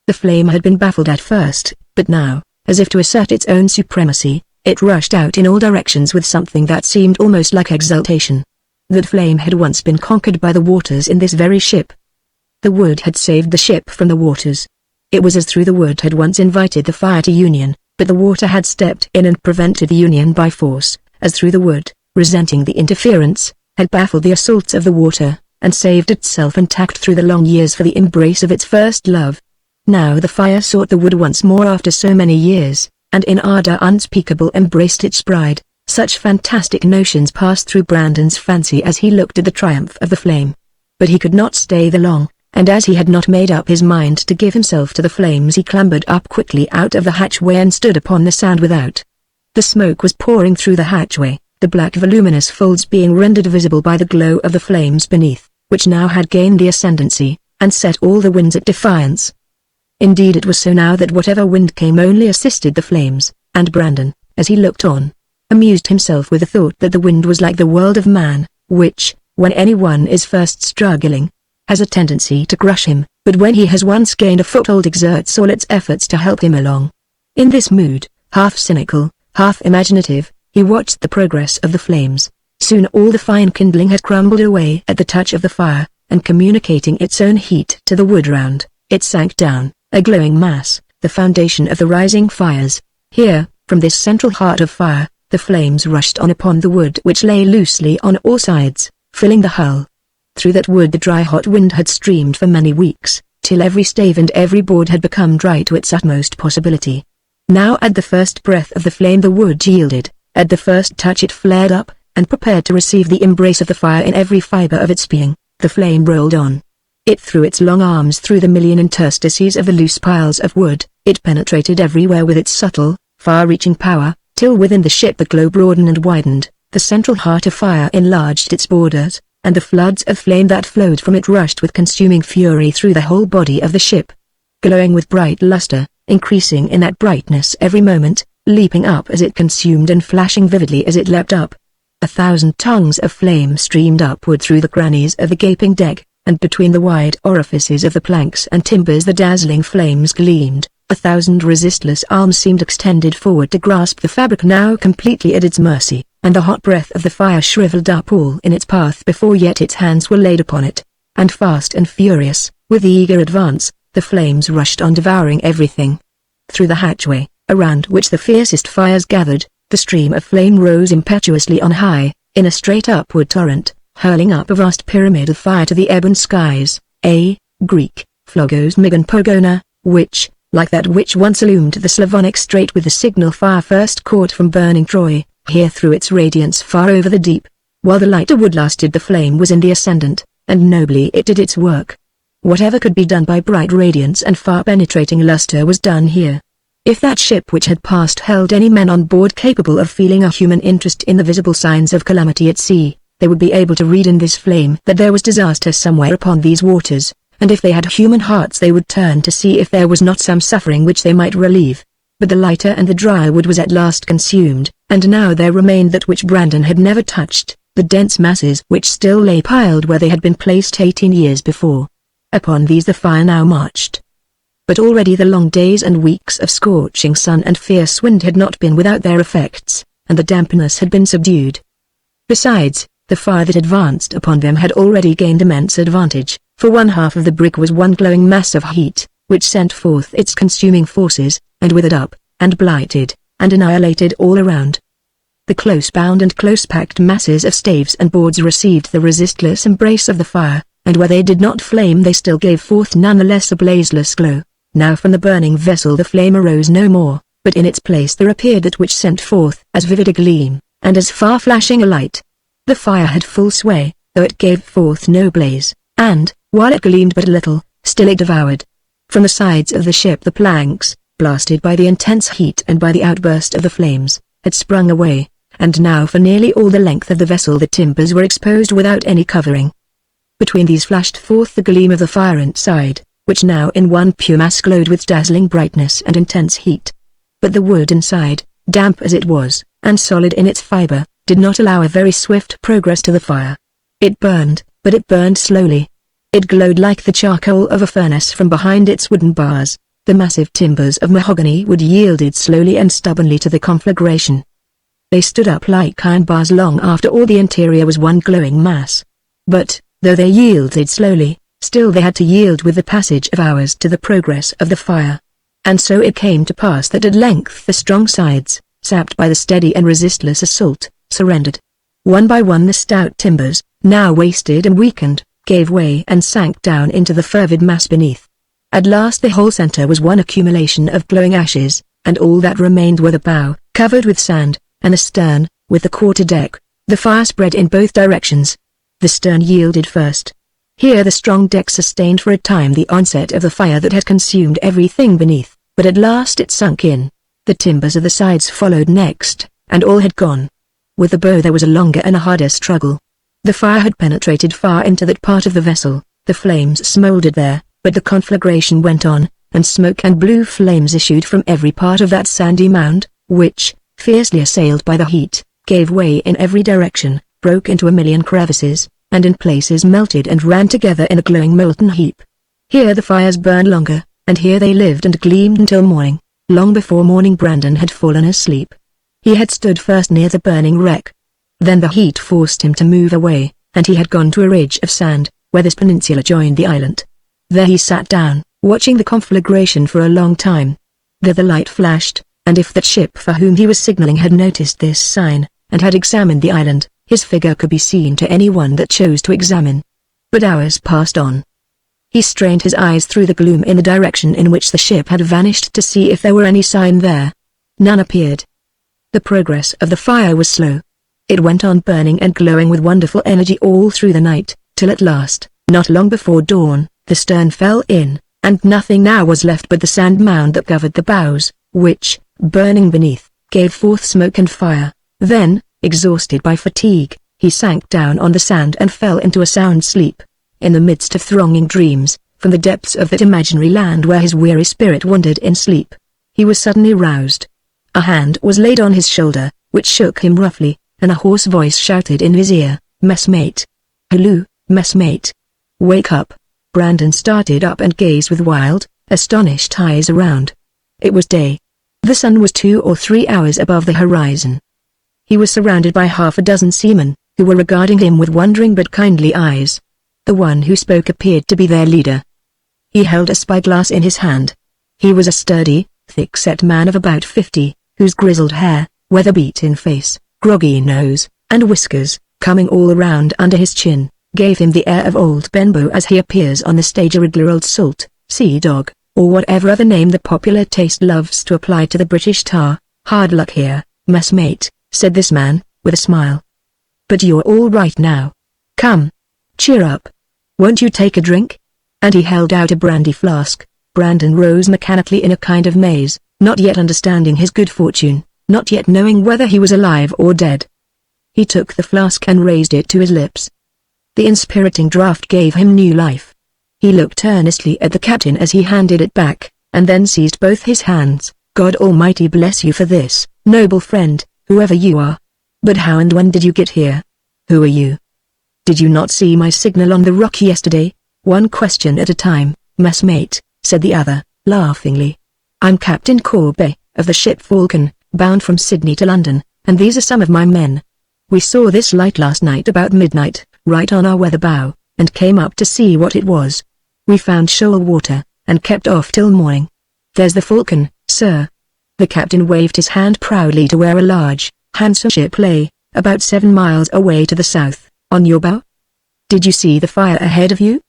The flame had been baffled at first, but now, as if to assert its own supremacy, it rushed out in all directions with something that seemed almost like exultation. That flame had once been conquered by the waters in this very ship. The wood had saved the ship from the waters. It was as though the wood had once invited the fire to union, but the water had stepped in and prevented the union by force, as through the wood, resenting the interference, had baffled the assaults of the water, and saved itself intact through the long years for the embrace of its first love. Now the fire sought the wood once more after so many years, and in ardor unspeakable embraced its bride. Such fantastic notions passed through Brandon's fancy as he looked at the triumph of the flame. But he could not stay there long, and as he had not made up his mind to give himself to the flames, he clambered up quickly out of the hatchway and stood upon the sand without. The smoke was pouring through the hatchway, the black voluminous folds being rendered visible by the glow of the flames beneath, which now had gained the ascendancy, and set all the winds at defiance. Indeed it was so now that whatever wind came only assisted the flames, and Brandon, as he looked on, amused himself with the thought that the wind was like the world of man, which, when anyone is first struggling, has a tendency to crush him, but when he has once gained a foothold exerts all its efforts to help him along. In this mood, half cynical, half imaginative, he watched the progress of the flames. Soon all the fine kindling had crumbled away at the touch of the fire, and communicating its own heat to the wood round, it sank down, a glowing mass, the foundation of the rising fires. Here, from this central heart of fire, the flames rushed on upon the wood which lay loosely on all sides, filling the hull. Through that wood the dry hot wind had streamed for many weeks, till every stave and every board had become dry to its utmost possibility. Now at the first breath of the flame the wood yielded, at the first touch it flared up, and prepared to receive the embrace of the fire in every fibre of its being. The flame rolled on. It threw its long arms through the million interstices of the loose piles of wood, it penetrated everywhere with its subtle, far-reaching power, till within the ship the glow broadened and widened, the central heart of fire enlarged its borders, and the floods of flame that flowed from it rushed with consuming fury through the whole body of the ship. Glowing with bright luster, increasing in that brightness every moment, leaping up as it consumed and flashing vividly as it leapt up. 1,000 tongues of flame streamed upward through the crannies of the gaping deck, and between the wide orifices of the planks and timbers the dazzling flames gleamed. 1,000 resistless arms seemed extended forward to grasp the fabric now completely at its mercy, and the hot breath of the fire shriveled up all in its path before yet its hands were laid upon it. And fast and furious, with eager advance, the flames rushed on devouring everything. Through the hatchway, around which the fiercest fires gathered, the stream of flame rose impetuously on high, in a straight upward torrent, hurling up a vast pyramid of fire to the ebon skies. Greek, Flogos Migan Pogona, which, like that which once illumined the Slavonic Strait with the signal fire first caught from burning Troy, here threw its radiance far over the deep. While the lighter wood lasted, the flame was in the ascendant, and nobly it did its work. Whatever could be done by bright radiance and far-penetrating luster was done here. If that ship which had passed held any men on board capable of feeling a human interest in the visible signs of calamity at sea, they would be able to read in this flame that there was disaster somewhere upon these waters, and if they had human hearts they would turn to see if there was not some suffering which they might relieve. But the lighter and the dry wood was at last consumed, and now there remained that which Brandon had never touched, the dense masses which still lay piled where they had been placed 18 years before. Upon these the fire now marched. But already the long days and weeks of scorching sun and fierce wind had not been without their effects, and the dampness had been subdued. Besides, the fire that advanced upon them had already gained immense advantage, for one half of the brig was one glowing mass of heat, which sent forth its consuming forces, and withered up, and blighted, and annihilated all around. The close-bound and close-packed masses of staves and boards received the resistless embrace of the fire, and where they did not flame they still gave forth none the less a blazeless glow. Now from the burning vessel the flame arose no more, but in its place there appeared that which sent forth as vivid a gleam, and as far-flashing a light. The fire had full sway, though it gave forth no blaze, and, while it gleamed but a little, still it devoured. From the sides of the ship the planks, blasted by the intense heat and by the outburst of the flames, had sprung away, and now for nearly all the length of the vessel the timbers were exposed without any covering. Between these flashed forth the gleam of the fire inside, which now in one pure mass glowed with dazzling brightness and intense heat. But the wood inside, damp as it was, and solid in its fiber, did not allow a very swift progress to the fire. It burned, but it burned slowly. It glowed like the charcoal of a furnace from behind its wooden bars. The massive timbers of mahogany wood yielded slowly and stubbornly to the conflagration. They stood up like iron bars long after all the interior was one glowing mass. But, though they yielded slowly, still they had to yield with the passage of hours to the progress of the fire. And so it came to pass that at length the strong sides, sapped by the steady and resistless assault, surrendered. One by one the stout timbers, now wasted and weakened, gave way and sank down into the fervid mass beneath. At last the whole center was one accumulation of glowing ashes, and all that remained were the bow, covered with sand, and the stern, with the quarter-deck. The fire spread in both directions. The stern yielded first. Here the strong deck sustained for a time the onset of the fire that had consumed everything beneath, but at last it sunk in. The timbers of the sides followed next, and all had gone. With the bow there was a longer and a harder struggle. The fire had penetrated far into that part of the vessel, the flames smouldered there, but the conflagration went on, and smoke and blue flames issued from every part of that sandy mound, which, fiercely assailed by the heat, gave way in every direction, broke into a million crevices, and in places melted and ran together in a glowing molten heap. Here the fires burned longer, and here they lived and gleamed until morning. Long before morning Brandon had fallen asleep. He had stood first near the burning wreck. Then the heat forced him to move away, and he had gone to a ridge of sand, where this peninsula joined the island. There he sat down, watching the conflagration for a long time. There the light flashed, and if that ship for whom he was signaling had noticed this sign, and had examined the island, his figure could be seen to anyone that chose to examine. But hours passed on. He strained his eyes through the gloom in the direction in which the ship had vanished to see if there were any sign there. None appeared. The progress of the fire was slow. It went on burning and glowing with wonderful energy all through the night, till at last, not long before dawn, the stern fell in, and nothing now was left but the sand mound that covered the bows, which, burning beneath, gave forth smoke and fire. Then, exhausted by fatigue, he sank down on the sand and fell into a sound sleep. In the midst of thronging dreams, from the depths of that imaginary land where his weary spirit wandered in sleep, he was suddenly roused. A hand was laid on his shoulder, which shook him roughly, and a hoarse voice shouted in his ear, "Messmate! Halloo, messmate! Wake up!" Brandon started up and gazed with wild, astonished eyes around. It was day. The sun was 2 or 3 hours above the horizon. He was surrounded by half a dozen seamen, who were regarding him with wondering but kindly eyes. The one who spoke appeared to be their leader. He held a spyglass in his hand. He was a sturdy, thick-set man of about 50, whose grizzled hair, weather-beaten face, groggy nose, and whiskers, coming all around under his chin, gave him the air of old Benbow as he appears on the stage, a regular old salt, sea dog, or whatever other name the popular taste loves to apply to the British tar. "Hard luck here, messmate," said this man, with a smile. "But you're all right now. Come. Cheer up. Won't you take a drink?" And he held out a brandy flask. Brandon rose mechanically in a kind of maze, not yet understanding his good fortune, not yet knowing whether he was alive or dead. He took the flask and raised it to his lips. The inspiriting draught gave him new life. He looked earnestly at the captain as he handed it back, and then seized both his hands. "God Almighty bless you for this, noble friend, whoever you are. But how and when did you get here? Who are you? Did you not see my signal on the rock yesterday?" "One question at a time, messmate," said the other, laughingly. "I'm Captain Corby, of the ship Falcon, bound from Sydney to London, and these are some of my men. We saw this light last night about midnight, right on our weather bow, and came up to see what it was. We found shoal water, and kept off till morning. There's the Falcon, sir." The captain waved his hand proudly to where a large, handsome ship lay, about 7 miles away to the south, on your bow. "Did you see the fire ahead of you?"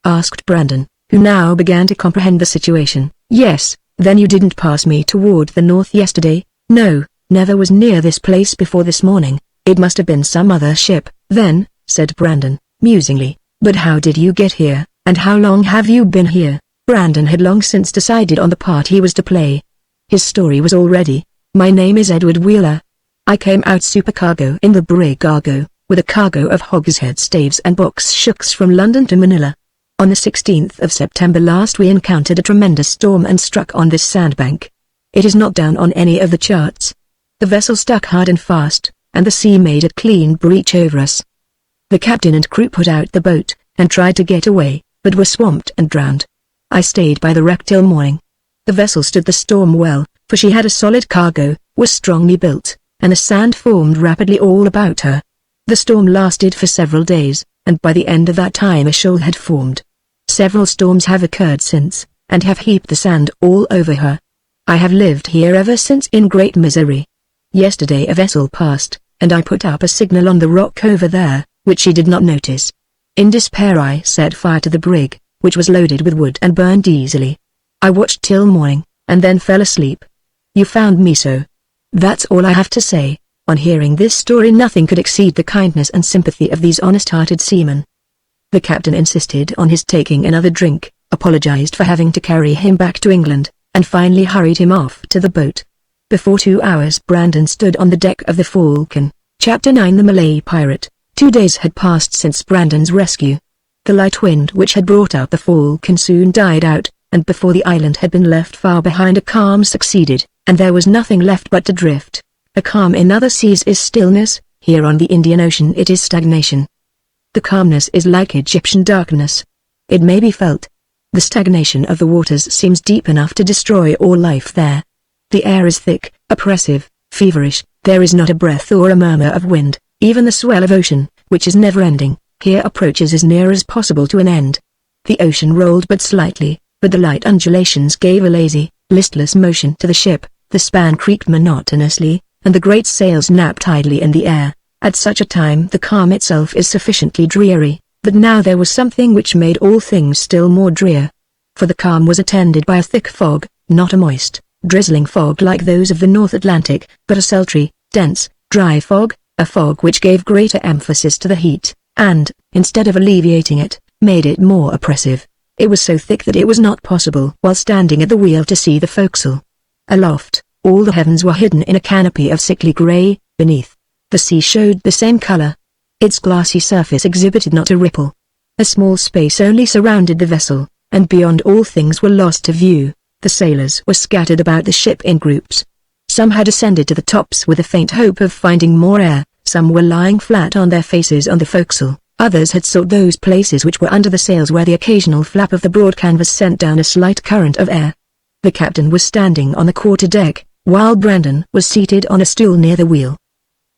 asked Brandon, who now began to comprehend the situation. "Yes." "Then you didn't pass me toward the north yesterday?" "No, never was near this place before this morning. It must have been some other ship, then," said Brandon, musingly. "But how did you get here, and how long have you been here?" Brandon had long since decided on the part he was to play. His story was all ready. "My name is Edward Wheeler. I came out supercargo in the brig Argo, with a cargo of hogshead staves and box shooks from London to Manila. On the 16th of September last we encountered a tremendous storm and struck on this sandbank. It is not down on any of the charts. The vessel stuck hard and fast, and the sea made a clean breach over us. The captain and crew put out the boat, and tried to get away, but were swamped and drowned. I stayed by the wreck till morning. The vessel stood the storm well, for she had a solid cargo, was strongly built, and the sand formed rapidly all about her. The storm lasted for several days, and by the end of that time a shoal had formed. Several storms have occurred since, and have heaped the sand all over her. I have lived here ever since in great misery. Yesterday a vessel passed, and I put up a signal on the rock over there, which she did not notice. In despair I set fire to the brig, which was loaded with wood and burned easily. I watched till morning, and then fell asleep. You found me so. That's all I have to say." On hearing this story nothing could exceed the kindness and sympathy of these honest-hearted seamen. The captain insisted on his taking another drink, apologized for having to carry him back to England, and finally hurried him off to the boat. Before 2 hours Brandon stood on the deck of the Falcon. Chapter 9 The Malay Pirate. 2 days had passed since Brandon's rescue. The light wind which had brought up the Falcon soon died out, and before the island had been left far behind a calm succeeded, and there was nothing left but to drift. A calm in other seas is stillness, here on the Indian Ocean it is stagnation. The calmness is like Egyptian darkness. It may be felt. The stagnation of the waters seems deep enough to destroy all life there. The air is thick, oppressive, feverish, there is not a breath or a murmur of wind, even the swell of ocean, which is never-ending, here approaches as near as possible to an end. The ocean rolled but slightly, but the light undulations gave a lazy, listless motion to the ship, the span creaked monotonously, and the great sails napped idly in the air. At such a time the calm itself is sufficiently dreary, but now there was something which made all things still more drear. For the calm was attended by a thick fog, not a moist, drizzling fog like those of the North Atlantic, but a sultry, dense, dry fog, a fog which gave greater emphasis to the heat, and, instead of alleviating it, made it more oppressive. It was so thick that it was not possible while standing at the wheel to see the forecastle. Aloft, all the heavens were hidden in a canopy of sickly grey. Beneath, the sea showed the same color. Its glassy surface exhibited not a ripple. A small space only surrounded the vessel, and beyond all things were lost to view. The sailors were scattered about the ship in groups. Some had ascended to the tops with a faint hope of finding more air, some were lying flat on their faces on the forecastle, others had sought those places which were under the sails where the occasional flap of the broad canvas sent down a slight current of air. The captain was standing on the quarter-deck, while Brandon was seated on a stool near the wheel.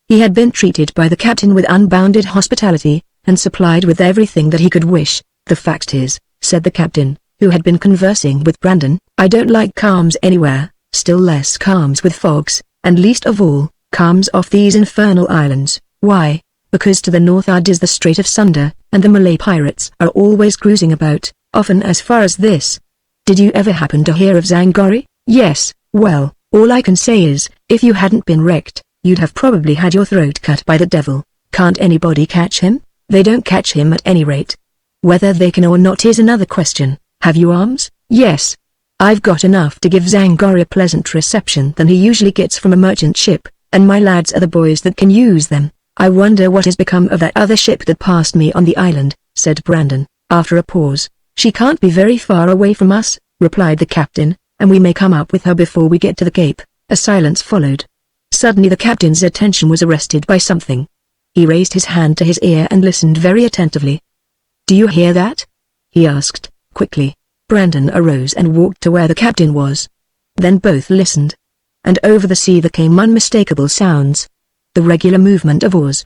He had been treated by the captain with unbounded hospitality, and supplied with everything that he could wish. "The fact is," said the captain, who had been conversing with Brandon, "I don't like calms anywhere, still less calms with fogs, and least of all, calms off these infernal islands." "Why?" because to the northward is the Strait of Sunda, and the Malay pirates are always cruising about, often as far as this. Did you ever happen to hear of Zangori? Yes, well, all I can say is, if you hadn't been wrecked, you'd have probably had your throat cut by the devil. Can't anybody catch him? They don't catch him at any rate. Whether they can or not is another question. Have you arms? Yes. I've got enough to give Zangori a pleasant reception than he usually gets from a merchant ship, and my lads are the boys that can use them. I wonder what has become of that other ship that passed me on the island, said Brandon, after a pause. She can't be very far away from us, replied the captain, and we may come up with her before we get to the Cape. A silence followed. Suddenly the captain's attention was arrested by something. He raised his hand to his ear and listened very attentively. Do you hear that? He asked, quickly. Brandon arose and walked to where the captain was. Then both listened. And over the sea there came unmistakable sounds. The regular movement of oars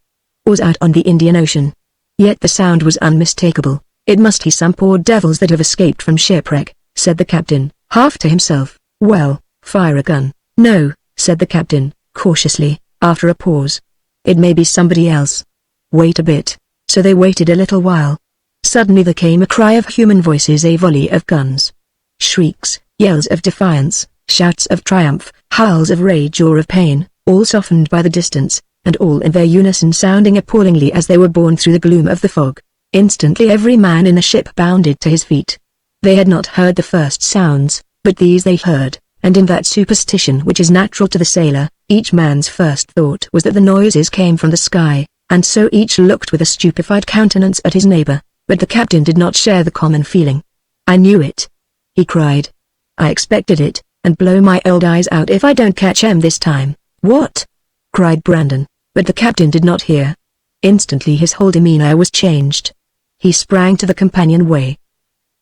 out on the Indian Ocean. Yet the sound was unmistakable. It must be some poor devils that have escaped from shipwreck, said the captain, half to himself. Well, fire a gun. No, said the captain, cautiously, after a pause. It may be somebody else. Wait a bit. So they waited a little while. Suddenly there came a cry of human voices, a volley of guns. Shrieks, yells of defiance, shouts of triumph, howls of rage or of pain, all softened by the distance, and all in their unison sounding appallingly as they were borne through the gloom of the fog. Instantly every man in the ship bounded to his feet. They had not heard the first sounds, but these they heard, and in that superstition which is natural to the sailor, each man's first thought was that the noises came from the sky, and so each looked with a stupefied countenance at his neighbor, but the captain did not share the common feeling. I knew it, he cried. I expected it, and blow my old eyes out if I don't catch him this time. What? Cried Brandon, but the captain did not hear. Instantly his whole demeanor was changed. He sprang to the companionway.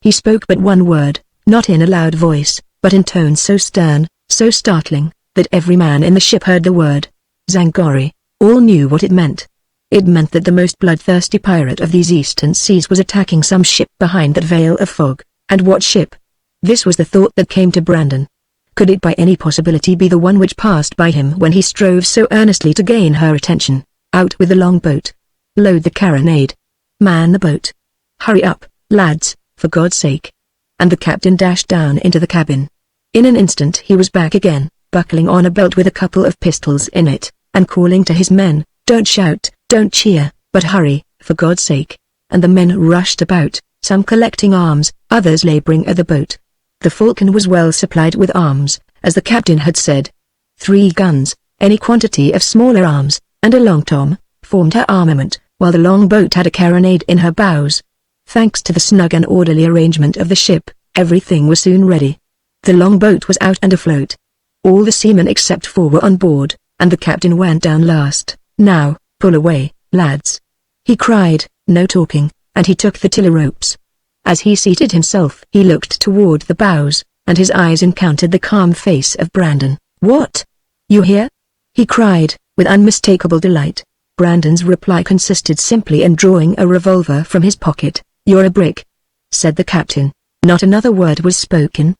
He spoke but one word, not in a loud voice, but in tones so stern, so startling, that every man in the ship heard the word. Zangori. All knew what it meant. It meant that the most bloodthirsty pirate of these eastern seas was attacking some ship behind that veil of fog. And what ship? This was the thought that came to Brandon. Could it by any possibility be the one which passed by him when he strove so earnestly to gain her attention? Out with the longboat. Load the carronade. Man the boat. Hurry up, lads, for God's sake. And the captain dashed down into the cabin. In an instant he was back again, buckling on a belt with a couple of pistols in it, and calling to his men, don't shout, don't cheer, but hurry, for God's sake. And the men rushed about, some collecting arms, others laboring at the boat. The Falcon was well supplied with arms, as the captain had said. 3 guns, any quantity of smaller arms, and a long tom, formed her armament, while the longboat had a carronade in her bows. Thanks to the snug and orderly arrangement of the ship, everything was soon ready. The longboat was out and afloat. All the seamen except 4 were on board, and the captain went down last. Now, pull away, lads, he cried, no talking, and he took the tiller ropes. As he seated himself he looked toward the bows, and his eyes encountered the calm face of Brandon. What? You here? He cried, with unmistakable delight. Brandon's reply consisted simply in drawing a revolver from his pocket. You're a brick, said the captain. Not another word was spoken.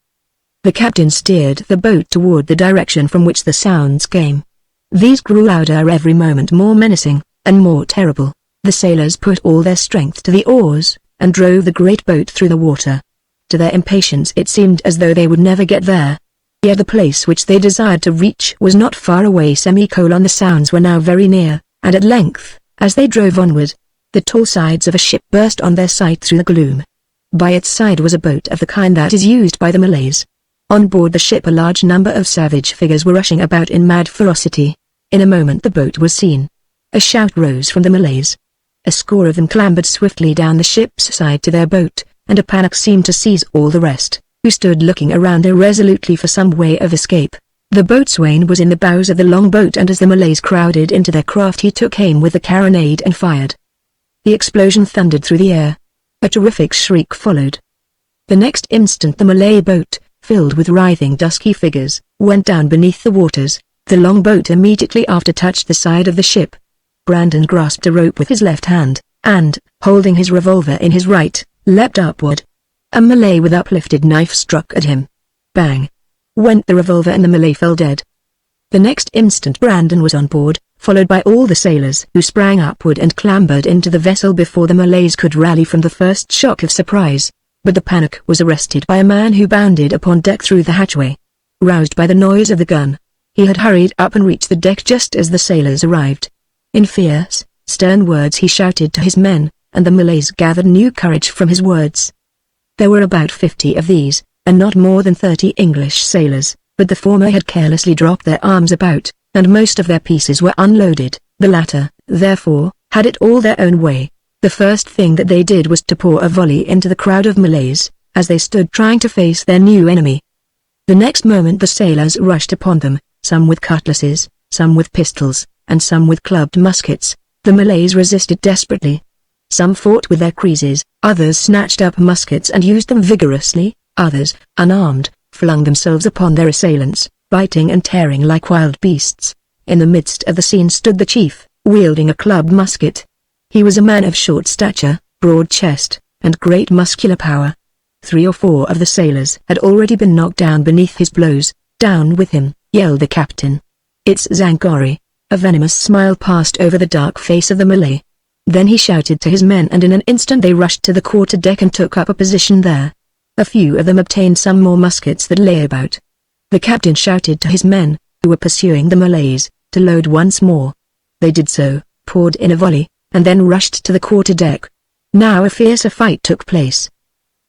The captain steered the boat toward the direction from which the sounds came. These grew louder every moment, more menacing, and more terrible. The sailors put all their strength to the oars, and drove the great boat through the water. To their impatience it seemed as though they would never get there. Yet the place which they desired to reach was not far away. The sounds were now very near, and at length, as they drove onward, the tall sides of a ship burst on their sight through the gloom. By its side was a boat of the kind that is used by the Malays. On board the ship a large number of savage figures were rushing about in mad ferocity. In a moment the boat was seen. A shout rose from the Malays. A score of them clambered swiftly down the ship's side to their boat, and a panic seemed to seize all the rest, who stood looking around irresolutely for some way of escape. The boatswain was in the bows of the longboat, and as the Malays crowded into their craft he took aim with the carronade and fired. The explosion thundered through the air. A terrific shriek followed. The next instant the Malay boat, filled with writhing dusky figures, went down beneath the waters. The longboat immediately after touched the side of the ship. Brandon grasped a rope with his left hand, and, holding his revolver in his right, leapt upward. A Malay with uplifted knife struck at him. Bang! Went the revolver and the Malay fell dead. The next instant Brandon was on board, followed by all the sailors who sprang upward and clambered into the vessel before the Malays could rally from the first shock of surprise. But the panic was arrested by a man who bounded upon deck through the hatchway. Roused by the noise of the gun, he had hurried up and reached the deck just as the sailors arrived. In fierce, stern words he shouted to his men, and the Malays gathered new courage from his words. There were about 50 of these, and not more than 30 English sailors, but the former had carelessly dropped their arms about, and most of their pieces were unloaded. The latter, therefore, had it all their own way. The first thing that they did was to pour a volley into the crowd of Malays, as they stood trying to face their new enemy. The next moment the sailors rushed upon them, some with cutlasses, some with pistols, and some with clubbed muskets. The Malays resisted desperately. Some fought with their creeses, others snatched up muskets and used them vigorously, others, unarmed, flung themselves upon their assailants, biting and tearing like wild beasts. In the midst of the scene stood the chief, wielding a clubbed musket. He was a man of short stature, broad chest, and great muscular power. 3 or 4 of the sailors had already been knocked down beneath his blows. "Down with him," yelled the captain. "It's Zangari." A venomous smile passed over the dark face of the Malay. Then he shouted to his men, and in an instant they rushed to the quarter-deck and took up a position there. A few of them obtained some more muskets that lay about. The captain shouted to his men, who were pursuing the Malays, to load once more. They did so, poured in a volley, and then rushed to the quarter-deck. Now a fiercer fight took place.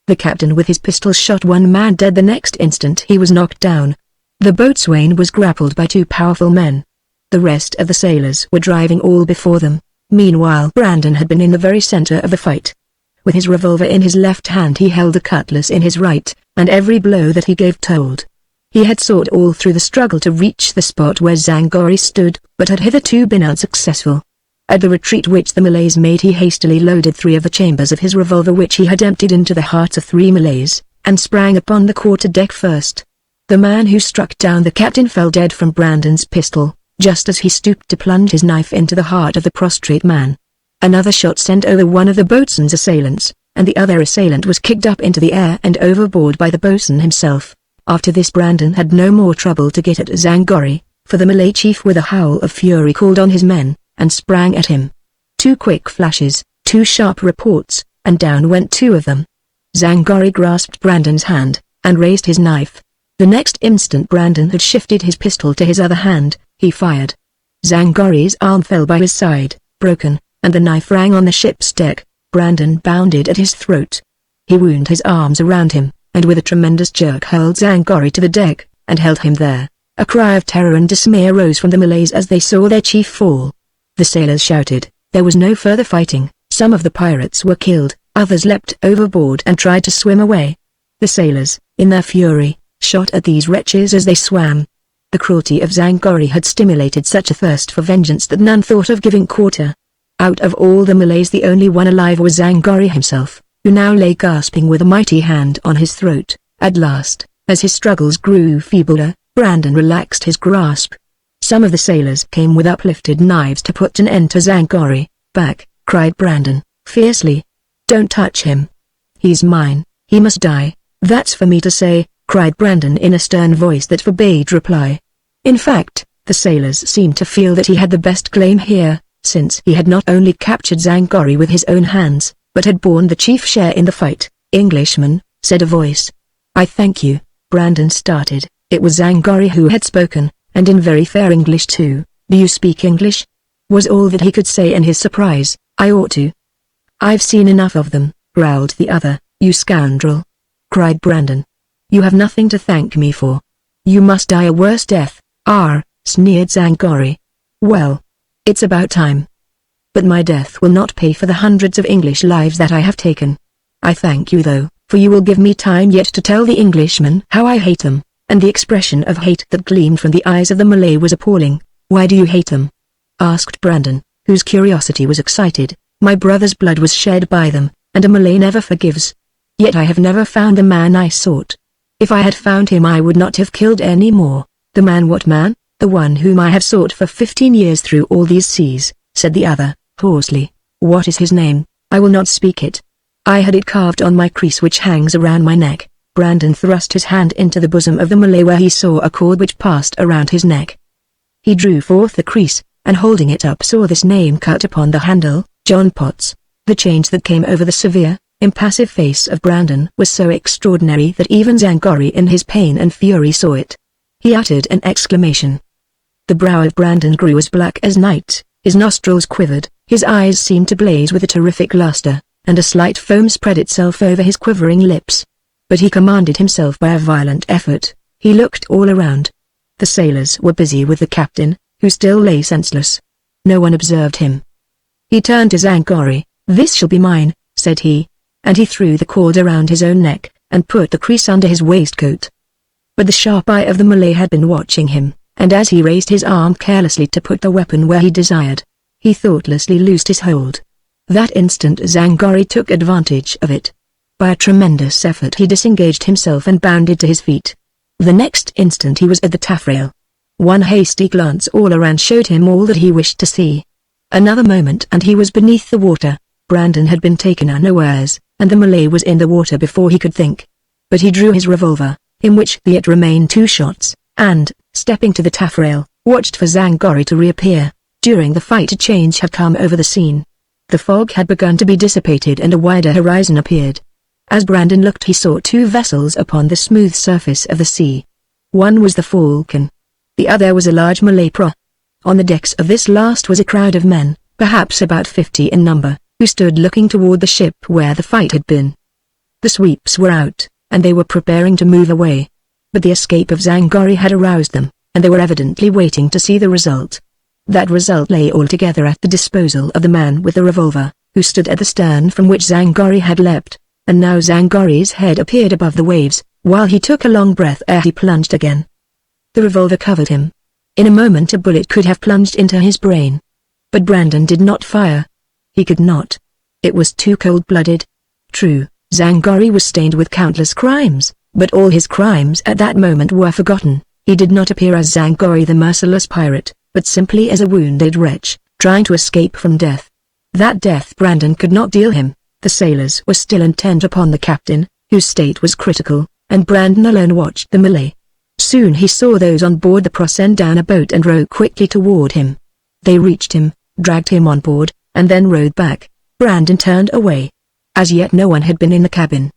The captain with his pistol shot one man dead. The next instant he was knocked down. The boatswain was grappled by 2 powerful men. The rest of the sailors were driving all before them. Meanwhile Brandon had been in the very center of the fight. With his revolver in his left hand he held a cutlass in his right, and every blow that he gave told. He had sought all through the struggle to reach the spot where Zangari stood, but had hitherto been unsuccessful. At the retreat which the Malays made he hastily loaded 3 of the chambers of his revolver, which he had emptied into the hearts of 3 Malays, and sprang upon the quarter-deck first. The man who struck down the captain fell dead from Brandon's pistol, just as he stooped to plunge his knife into the heart of the prostrate man. Another shot sent over one of the boatswain's assailants, and the other assailant was kicked up into the air and overboard by the boatswain himself. After this Brandon had no more trouble to get at Zangari, for the Malay chief with a howl of fury called on his men, and sprang at him. 2 quick flashes, 2 sharp reports, and down went 2 of them. Zangari grasped Brandon's hand, and raised his knife. The next instant Brandon had shifted his pistol to his other hand. He fired. Zangari's arm fell by his side, broken, and the knife rang on the ship's deck. Brandon bounded at his throat. He wound his arms around him, and with a tremendous jerk hurled Zangari to the deck, and held him there. A cry of terror and dismay arose from the Malays as they saw their chief fall. The sailors shouted. There was no further fighting. Some of the pirates were killed, others leapt overboard and tried to swim away. The sailors, in their fury, shot at these wretches as they swam. The cruelty of Zangari had stimulated such a thirst for vengeance that none thought of giving quarter. Out of all the Malays the only one alive was Zangari himself, who now lay gasping with a mighty hand on his throat. At last, as his struggles grew feebler, Brandon relaxed his grasp. Some of the sailors came with uplifted knives to put an end to Zangari. "Back," cried Brandon, fiercely. "Don't touch him. He's mine, he must die." "That's for me to say," cried Brandon in a stern voice that forbade reply. In fact, the sailors seemed to feel that he had the best claim here, since he had not only captured Zangari with his own hands, but had borne the chief share in the fight. "Englishman," said a voice. "I thank you." Brandon started. It was Zangari who had spoken, and in very fair English too. "Do you speak English?" was all that he could say in his surprise. "I ought to." "I've seen enough of them," growled the other. "You scoundrel!" cried Brandon. "You have nothing to thank me for. You must die a worse death." Sneered Zangari. "Well, it's about time. But my death will not pay for the hundreds of English lives that I have taken. I thank you though, for you will give me time yet to tell the Englishmen how I hate them." And the expression of hate that gleamed from the eyes of the Malay was appalling. "Why do you hate them?" asked Brandon, whose curiosity was excited. "My brother's blood was shed by them, and a Malay never forgives. Yet I have never found the man I sought. If I had found him I would not have killed any more." "The man? What man?" "The one whom I have sought for 15 years through all these seas," said the other, hoarsely. "What is his name?" "I will not speak it. I had it carved on my creese which hangs around my neck." Brandon thrust his hand into the bosom of the Malay where he saw a cord which passed around his neck. He drew forth the creese, and holding it up saw this name cut upon the handle, John Potts. The change that came over the severe, impassive face of Brandon was so extraordinary that even Zangari in his pain and fury saw it. He uttered an exclamation. The brow of Brandon grew as black as night, his nostrils quivered, his eyes seemed to blaze with a terrific luster, and a slight foam spread itself over his quivering lips. But he commanded himself by a violent effort. He looked all around. The sailors were busy with the captain, who still lay senseless. No one observed him. He turned to Zangari. "This shall be mine," said he, and he threw the cord around his own neck, and put the creese under his waistcoat. But the sharp eye of the Malay had been watching him, and as he raised his arm carelessly to put the weapon where he desired, he thoughtlessly loosed his hold. That instant Zangari took advantage of it. By a tremendous effort he disengaged himself and bounded to his feet. The next instant he was at the taffrail. One hasty glance all around showed him all that he wished to see. Another moment and he was beneath the water. Brandon had been taken unawares, and the Malay was in the water before he could think. But he drew his revolver, in which yet remained 2 shots, and, stepping to the taffrail, watched for Zangari to reappear. During the fight a change had come over the scene. The fog had begun to be dissipated and a wider horizon appeared. As Brandon looked he saw 2 vessels upon the smooth surface of the sea. One was the Falcon. The other was a large Malay prahu. On the decks of this last was a crowd of men, perhaps about 50 in number, who stood looking toward the ship where the fight had been. The sweeps were out, and they were preparing to move away. But the escape of Zangari had aroused them, and they were evidently waiting to see the result. That result lay altogether at the disposal of the man with the revolver, who stood at the stern from which Zangari had leapt, and now Zangari's head appeared above the waves, while he took a long breath ere he plunged again. The revolver covered him. In a moment a bullet could have plunged into his brain. But Brandon did not fire. He could not. It was too cold-blooded. True, Zangari was stained with countless crimes, but all his crimes at that moment were forgotten. He did not appear as Zangari the merciless pirate, but simply as a wounded wretch, trying to escape from death. That death Brandon could not deal him. The sailors were still intent upon the captain, whose state was critical, and Brandon alone watched the Malay. Soon he saw those on board the prahu send down a boat and row quickly toward him. They reached him, dragged him on board, and then rowed back. Brandon turned away. As yet no one had been in the cabin.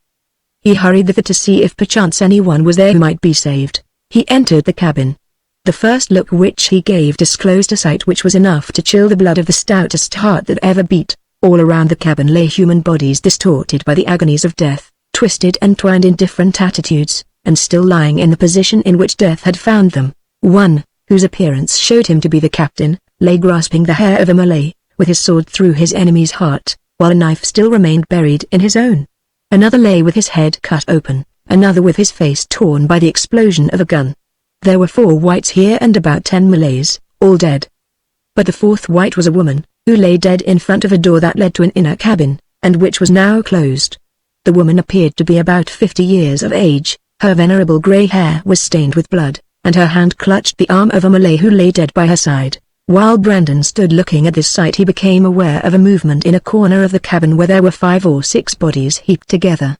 He hurried thither to see if perchance anyone was there who might be saved. He entered the cabin. The first look which he gave disclosed a sight which was enough to chill the blood of the stoutest heart that ever beat. All around the cabin lay human bodies distorted by the agonies of death, twisted and twined in different attitudes, and still lying in the position in which death had found them. One, whose appearance showed him to be the captain, lay grasping the hair of a Malay, with his sword through his enemy's heart, while a knife still remained buried in his own. Another lay with his head cut open, another with his face torn by the explosion of a gun. There were 4 whites here and about 10 Malays, all dead. But the 4th white was a woman, who lay dead in front of a door that led to an inner cabin, and which was now closed. The woman appeared to be about 50 years of age, her venerable grey hair was stained with blood, and her hand clutched the arm of a Malay who lay dead by her side. While Brandon stood looking at this sight he became aware of a movement in a corner of the cabin where there were 5 or 6 bodies heaped together.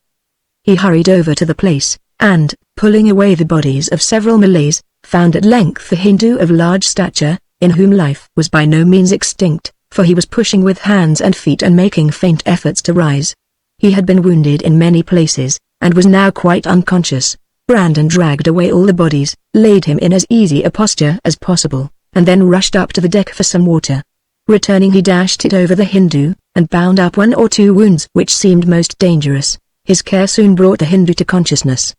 He hurried over to the place, and, pulling away the bodies of several Malays, found at length a Hindu of large stature, in whom life was by no means extinct, for he was pushing with hands and feet and making faint efforts to rise. He had been wounded in many places, and was now quite unconscious. Brandon dragged away all the bodies, laid him in as easy a posture as possible, and then rushed up to the deck for some water. Returning he dashed it over the Hindu, and bound up 1 or 2 wounds which seemed most dangerous. His care soon brought the Hindu to consciousness.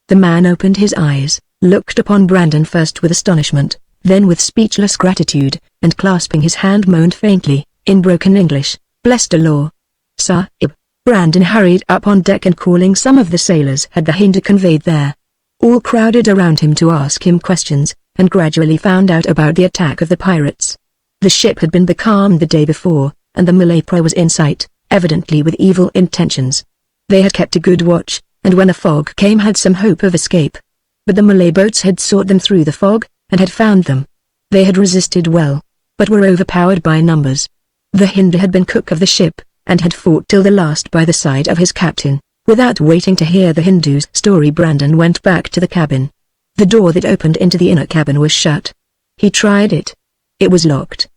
The man opened his eyes, looked upon Brandon first with astonishment, then with speechless gratitude, and clasping his hand moaned faintly, in broken English, "Blessed Allah, Sahib." Brandon hurried up on deck and calling some of the sailors had the Hindu conveyed there. All crowded around him to ask him questions, and gradually found out about the attack of the pirates. The ship had been becalmed the day before, and the Malay prahu was in sight, evidently with evil intentions. They had kept a good watch, and when the fog came had some hope of escape. But the Malay boats had sought them through the fog, and had found them. They had resisted well, but were overpowered by numbers. The Hindu had been cook of the ship, and had fought till the last by the side of his captain. Without waiting to hear the Hindu's story Brandon went back to the cabin. The door that opened into the inner cabin was shut. He tried it. It was locked.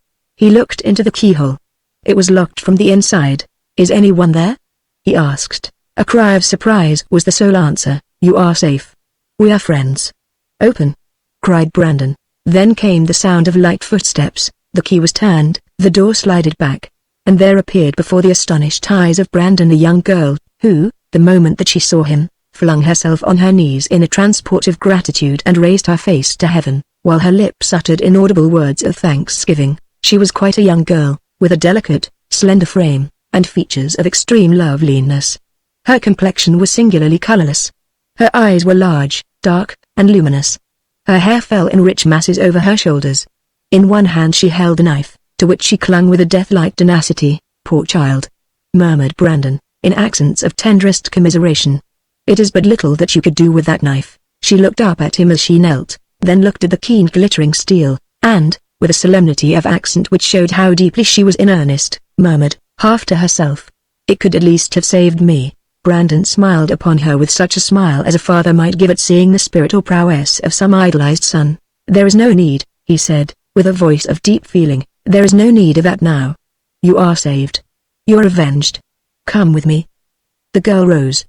He looked into the keyhole. It was locked from the inside. "Is anyone there?" he asked. A cry of surprise was the sole answer. "You are safe. We are friends." "Open!" cried Brandon. Then came the sound of light footsteps, the key was turned, the door slided back. And there appeared before the astonished eyes of Brandon a young girl, who, the moment that she saw him, flung herself on her knees in a transport of gratitude and raised her face to heaven, while her lips uttered inaudible words of thanksgiving. She was quite a young girl, with a delicate, slender frame, and features of extreme loveliness. Her complexion was singularly colorless. Her eyes were large, dark, and luminous. Her hair fell in rich masses over her shoulders. In one hand she held a knife, to which she clung with a death-like tenacity. "Poor child," murmured Brandon, in accents of tenderest commiseration. "It is but little that you could do with that knife." She looked up at him as she knelt, then looked at the keen glittering steel, and, with a solemnity of accent which showed how deeply she was in earnest, murmured, half to herself, "It could at least have saved me." Brandon smiled upon her with such a smile as a father might give at seeing the spirit or prowess of some idolized son. "There is no need," he said, with a voice of deep feeling, "there is no need of that now. You are saved. You're avenged. Come with me." The girl rose.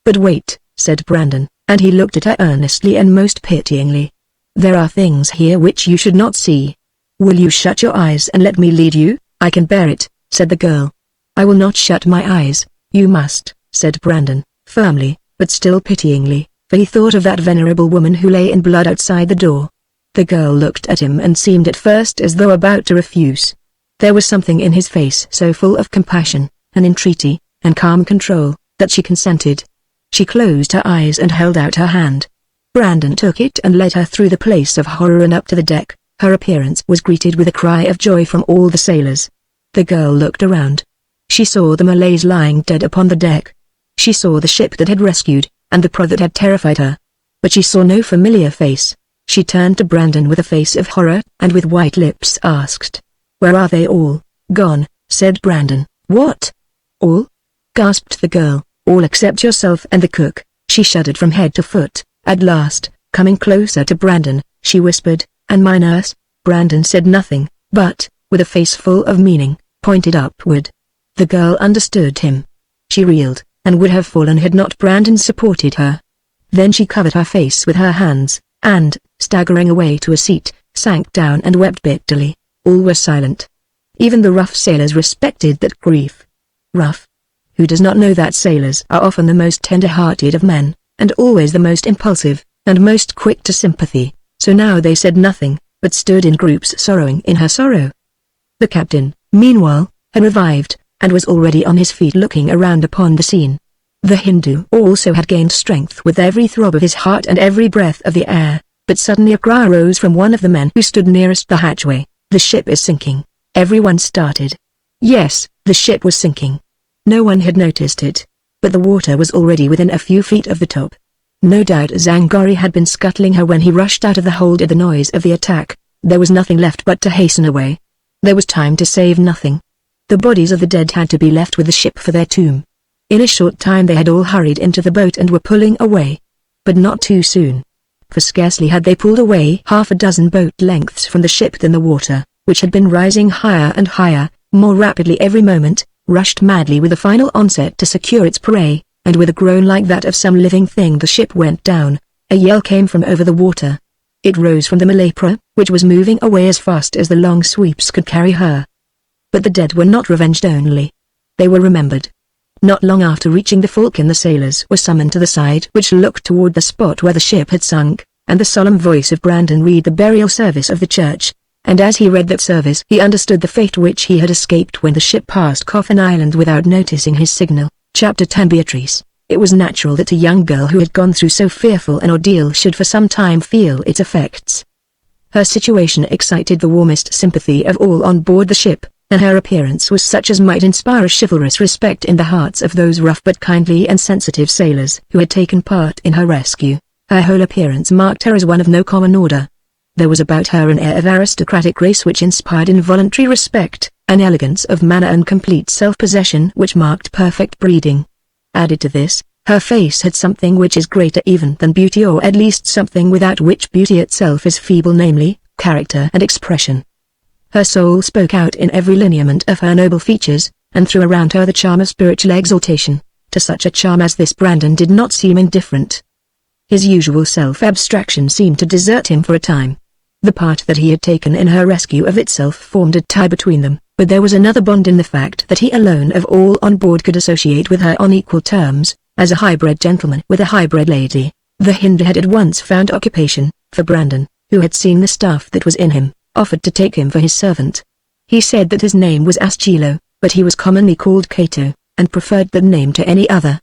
"But wait," said Brandon, and he looked at her earnestly and most pityingly. "There are things here which you should not see. Will you shut your eyes and let me lead you?" "I can bear it," said the girl. "I will not shut my eyes." "You must," said Brandon, firmly, but still pityingly, for he thought of that venerable woman who lay in blood outside the door. The girl looked at him and seemed at first as though about to refuse. There was something in his face so full of compassion, and entreaty, and calm control, that she consented. She closed her eyes and held out her hand. Brandon took it and led her through the place of horror and up to the deck. Her appearance was greeted with a cry of joy from all the sailors. The girl looked around. She saw the Malays lying dead upon the deck. She saw the ship that had rescued, and the prow that had terrified her. But she saw no familiar face. She turned to Brandon with a face of horror, and with white lips asked, "Where are they all?" "Gone," said Brandon. "What? All?" gasped the girl. "All except yourself and the cook." She shuddered from head to foot. At last, coming closer to Brandon, she whispered, "And my nurse?" Brandon said nothing, but, with a face full of meaning, pointed upward. The girl understood him. She reeled, and would have fallen had not Brandon supported her. Then she covered her face with her hands, and, staggering away to a seat, sank down and wept bitterly. All were silent. Even the rough sailors respected that grief. Rough? Who does not know that sailors are often the most tender-hearted of men, and always the most impulsive, and most quick to sympathy? So now they said nothing, but stood in groups sorrowing in her sorrow. The captain, meanwhile, had revived, and was already on his feet looking around upon the scene. The Hindu also had gained strength with every throb of his heart and every breath of the air, but suddenly a cry arose from one of the men who stood nearest the hatchway. "The ship is sinking." Everyone started. Yes, the ship was sinking. No one had noticed it, but the water was already within a few feet of the top. No doubt Zangari had been scuttling her when he rushed out of the hold at the noise of the attack. There was nothing left but to hasten away. There was time to save nothing. The bodies of the dead had to be left with the ship for their tomb. In a short time they had all hurried into the boat and were pulling away. But not too soon. For scarcely had they pulled away half a dozen boat lengths from the ship than the water, which had been rising higher and higher, more rapidly every moment, rushed madly with a final onset to secure its prey, and with a groan like that of some living thing the ship went down. A yell came from over the water. It rose from the Mille, which was moving away as fast as the long sweeps could carry her. But the dead were not revenged only. They were remembered. Not long after reaching the Falcon the sailors were summoned to the side which looked toward the spot where the ship had sunk, and the solemn voice of Brandon read the burial service of the church. And as he read that service he understood the fate which he had escaped when the ship passed Coffin Island without noticing his signal. Chapter 10 Beatrice. It was natural that a young girl who had gone through so fearful an ordeal should for some time feel its effects. Her situation excited the warmest sympathy of all on board the ship, and her appearance was such as might inspire a chivalrous respect in the hearts of those rough but kindly and sensitive sailors who had taken part in her rescue. Her whole appearance marked her as one of no common order. There was about her an air of aristocratic grace which inspired involuntary respect, an elegance of manner and complete self-possession which marked perfect breeding. Added to this, her face had something which is greater even than beauty, or at least something without which beauty itself is feeble, namely, character and expression. Her soul spoke out in every lineament of her noble features, and threw around her the charm of spiritual exaltation. To such a charm as this Brandon did not seem indifferent. His usual self-abstraction seemed to desert him for a time. The part that he had taken in her rescue of itself formed a tie between them, but there was another bond in the fact that he alone of all on board could associate with her on equal terms, as a high-bred gentleman with a high-bred lady. The Hindu had at once found occupation, for Brandon, who had seen the stuff that was in him, offered to take him for his servant. He said that his name was Aschilo, but he was commonly called Cato, and preferred that name to any other.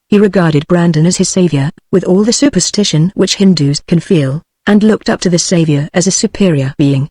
He regarded Brandon as his savior, with all the superstition which Hindus can feel, and looked up to this savior as a superior being.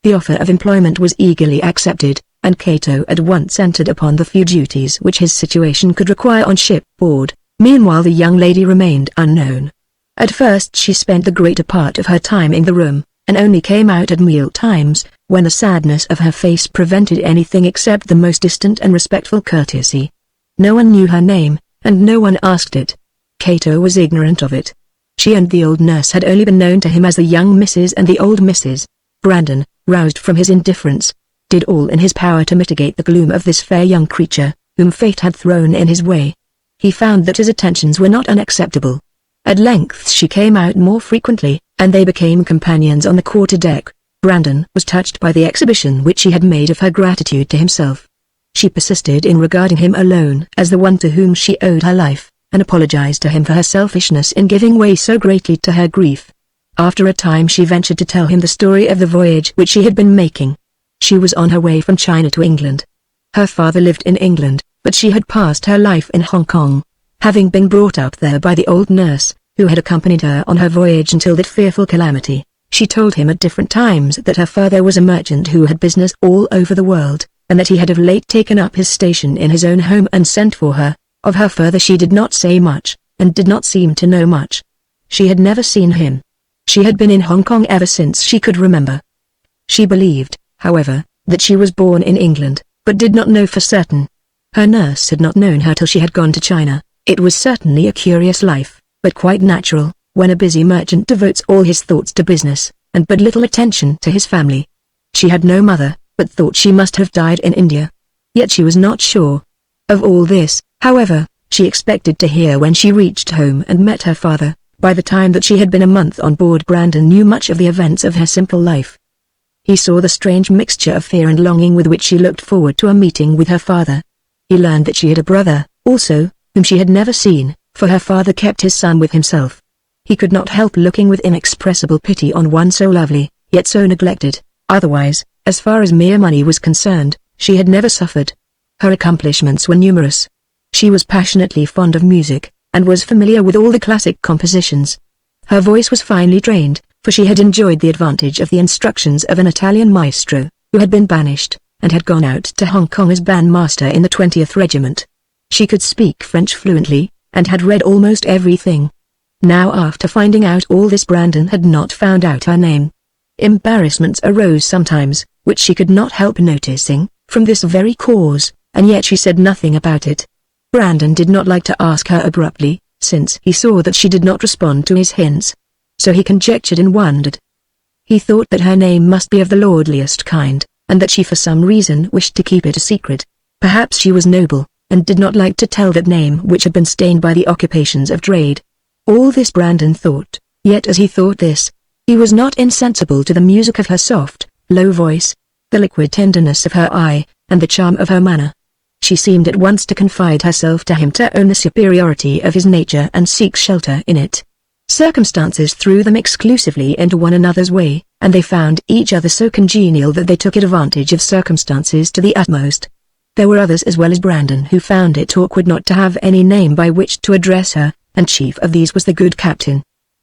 The offer of employment was eagerly accepted, and Cato at once entered upon the few duties which his situation could require on shipboard. Meanwhile the young lady remained unknown. At first she spent the greater part of her time in the room, and only came out at meal times, when the sadness of her face prevented anything except the most distant and respectful courtesy. No one knew her name, and no one asked it. Cato was ignorant of it. She and the old nurse had only been known to him as the young Mrs. and the old Mrs. Brandon, roused from his indifference, did all in his power to mitigate the gloom of this fair young creature, whom fate had thrown in his way. He found that his attentions were not unacceptable. At length she came out more frequently, and they became companions on the quarter-deck. Brandon was touched by the exhibition which she had made of her gratitude to himself. She persisted in regarding him alone as the one to whom she owed her life, and apologized to him for her selfishness in giving way so greatly to her grief. After a time she ventured to tell him the story of the voyage which she had been making. She was on her way from China to England. Her father lived in England, but she had passed her life in Hong Kong, having been brought up there by the old nurse, who had accompanied her on her voyage until that fearful calamity. She told him at different times that her father was a merchant who had business all over the world, and that he had of late taken up his station in his own home and sent for her. Of her father she did not say much, and did not seem to know much. She had never seen him. She had been in Hong Kong ever since she could remember. She believed, however, that she was born in England, but did not know for certain. Her nurse had not known her till she had gone to China. It was certainly a curious life, but quite natural, when a busy merchant devotes all his thoughts to business, and but little attention to his family. She had no mother, but thought she must have died in India. Yet she was not sure. Of all this, however, she expected to hear when she reached home and met her father. By the time that she had been a month on board, Brandon knew much of the events of her simple life. He saw the strange mixture of fear and longing with which she looked forward to a meeting with her father. He learned that she had a brother, also, whom she had never seen, for her father kept his son with himself. He could not help looking with inexpressible pity on one so lovely, yet so neglected. Otherwise, as far as mere money was concerned, she had never suffered. Her accomplishments were numerous. She was passionately fond of music, and was familiar with all the classic compositions. Her voice was finely trained, for she had enjoyed the advantage of the instructions of an Italian maestro, who had been banished, and had gone out to Hong Kong as bandmaster in the 20th Regiment. She could speak French fluently, and had read almost everything. Now after finding out all this, Brandon had not found out her name. Embarrassments arose sometimes, which she could not help noticing, from this very cause, and yet she said nothing about it. Brandon did not like to ask her abruptly, since he saw that she did not respond to his hints. So he conjectured and wondered. He thought that her name must be of the lordliest kind, and that she for some reason wished to keep it a secret. Perhaps she was noble, and did not like to tell that name which had been stained by the occupations of trade. All this Brandon thought, yet as he thought this, he was not insensible to the music of her soft, low voice, the liquid tenderness of her eye, and the charm of her manner. She seemed at once to confide herself to him, to own the superiority of his nature and seek shelter in it. Circumstances threw them exclusively into one another's way, and they found each other so congenial that they took advantage of circumstances to the utmost. There were others as well as Brandon who found it awkward not to have any name by which to address her, and chief of these was the good captain.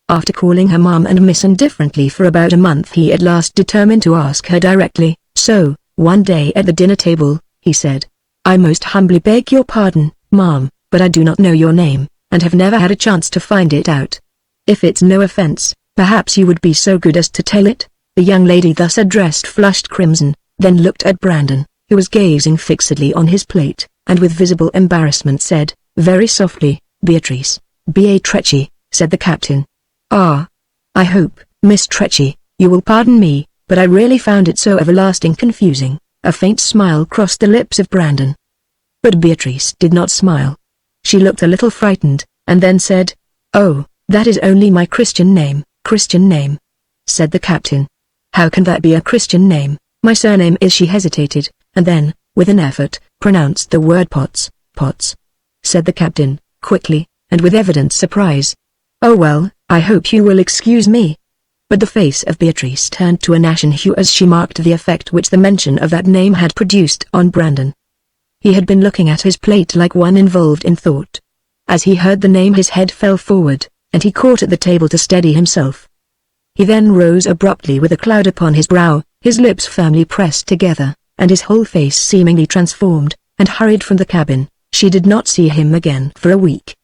After calling her Mom and Miss indifferently for about a month, he at last determined to ask her directly. So, one day at the dinner table, he said, "I most humbly beg your pardon, Mom, but I do not know your name, and have never had a chance to find it out. If it's no offense, perhaps you would be so good as to tell it." The young lady thus addressed flushed crimson, then looked at Brandon, who was gazing fixedly on his plate, and with visible embarrassment said, very softly, "Beatrice." "Beatrice," said the captain. "Ah. I hope, Miss Trecci, you will pardon me, but I really found it so everlasting confusing." A faint smile crossed the lips of Brandon. But Beatrice did not smile. She looked a little frightened, and then said, "Oh, that is only my Christian name." "Christian name?" said the captain. "How can that be a Christian name? My surname is—" She hesitated, and then, with an effort, pronounced the word Potts. "Potts," said the captain, quickly, and with evident surprise. "Oh well, I hope you will excuse me." But the face of Beatrice turned to an ashen hue as she marked the effect which the mention of that name had produced on Brandon. He had been looking at his plate like one involved in thought. As he heard the name his head fell forward, and he caught at the table to steady himself. He then rose abruptly with a cloud upon his brow, his lips firmly pressed together, and his whole face seemingly transformed, and hurried from the cabin. She did not see him again for a week.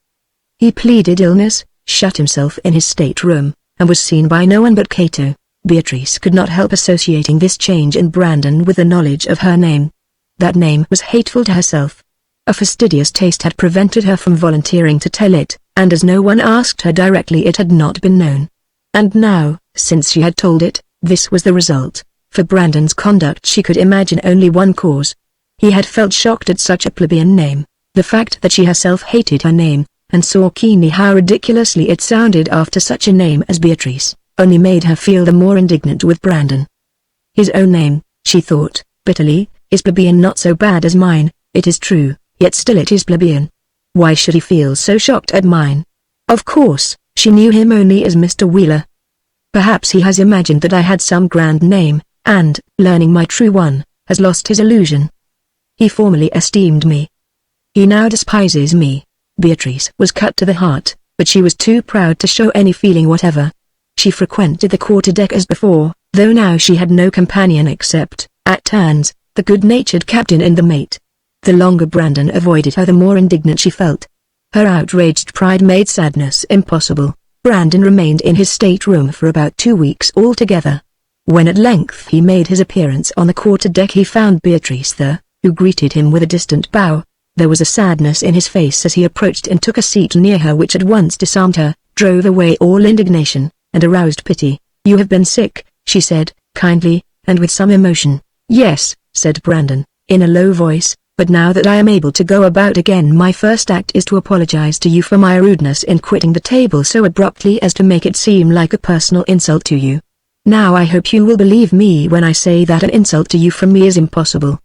He pleaded illness, shut himself in his stateroom, and was seen by no one but Cato. Beatrice could not help associating this change in Brandon with the knowledge of her name. That name was hateful to herself. A fastidious taste had prevented her from volunteering to tell it, and as no one asked her directly it had not been known. And now, since she had told it, this was the result. For Brandon's conduct she could imagine only one cause. He had felt shocked at such a plebeian name. The fact that she herself hated her name, and saw keenly how ridiculously it sounded after such a name as Beatrice, only made her feel the more indignant with Brandon. His own name, she thought, bitterly, is plebeian, not so bad as mine, it is true, yet still it is plebeian. Why should he feel so shocked at mine? Of course, she knew him only as Mr. Wheeler. Perhaps he has imagined that I had some grand name, and, learning my true one, has lost his illusion. He formerly esteemed me. He now despises me. Beatrice was cut to the heart, but she was too proud to show any feeling whatever. She frequented the quarterdeck as before, though now she had no companion except, at turns, the good-natured captain and the mate. The longer Brandon avoided her the more indignant she felt. Her outraged pride made sadness impossible. Brandon remained in his stateroom for about 2 weeks altogether. When at length he made his appearance on the quarterdeck he found Beatrice there, who greeted him with a distant bow. There was a sadness in his face as he approached and took a seat near her which at once disarmed her, drove away all indignation, and aroused pity. "You have been sick," she said, kindly, and with some emotion. "Yes," said Brandon, in a low voice, "but now that I am able to go about again my first act is to apologize to you for my rudeness in quitting the table so abruptly as to make it seem like a personal insult to you. Now I hope you will believe me when I say that an insult to you from me is impossible."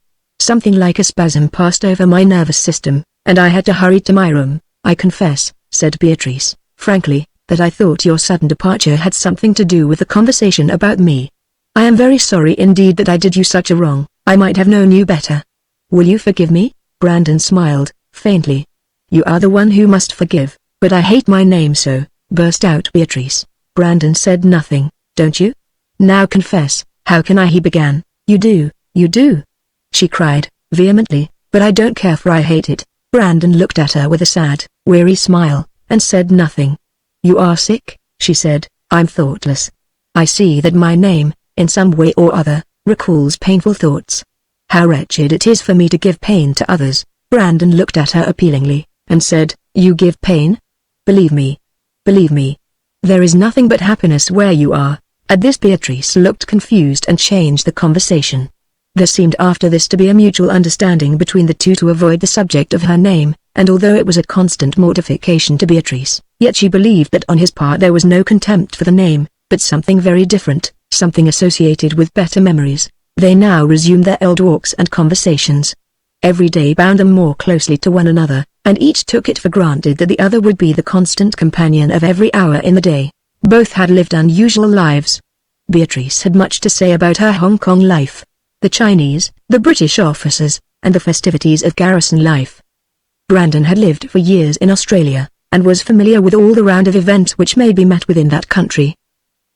Something like a spasm passed over my nervous system, and I had to hurry to my room. "I confess," said Beatrice, frankly, "that I thought your sudden departure had something to do with the conversation about me. I am very sorry indeed that I did you such a wrong. I might have known you better. Will you forgive me?" Brandon smiled, faintly. "You are the one who must forgive, but I hate my name so," burst out Beatrice. Brandon said nothing. "Don't you? Now confess." "How can I?" he began. "You do, she cried, vehemently, "but I don't care for I hate it." Brandon looked at her with a sad, weary smile, and said nothing. "You are sick," she said. "I'm thoughtless. I see that my name, in some way or other, recalls painful thoughts. How wretched it is for me to give pain to others." Brandon looked at her appealingly, and said, "You give pain? Believe me. There is nothing but happiness where you are." At this Beatrice looked confused and changed the conversation. There seemed after this to be a mutual understanding between the two to avoid the subject of her name, and although it was a constant mortification to Beatrice, yet she believed that on his part there was no contempt for the name, but something very different, something associated with better memories. They now resumed their old walks and conversations. Every day bound them more closely to one another, and each took it for granted that the other would be the constant companion of every hour in the day. Both had lived unusual lives. Beatrice had much to say about her Hong Kong life, the Chinese, the British officers, and the festivities of garrison life. Brandon had lived for years in Australia, and was familiar with all the round of events which may be met with in that country.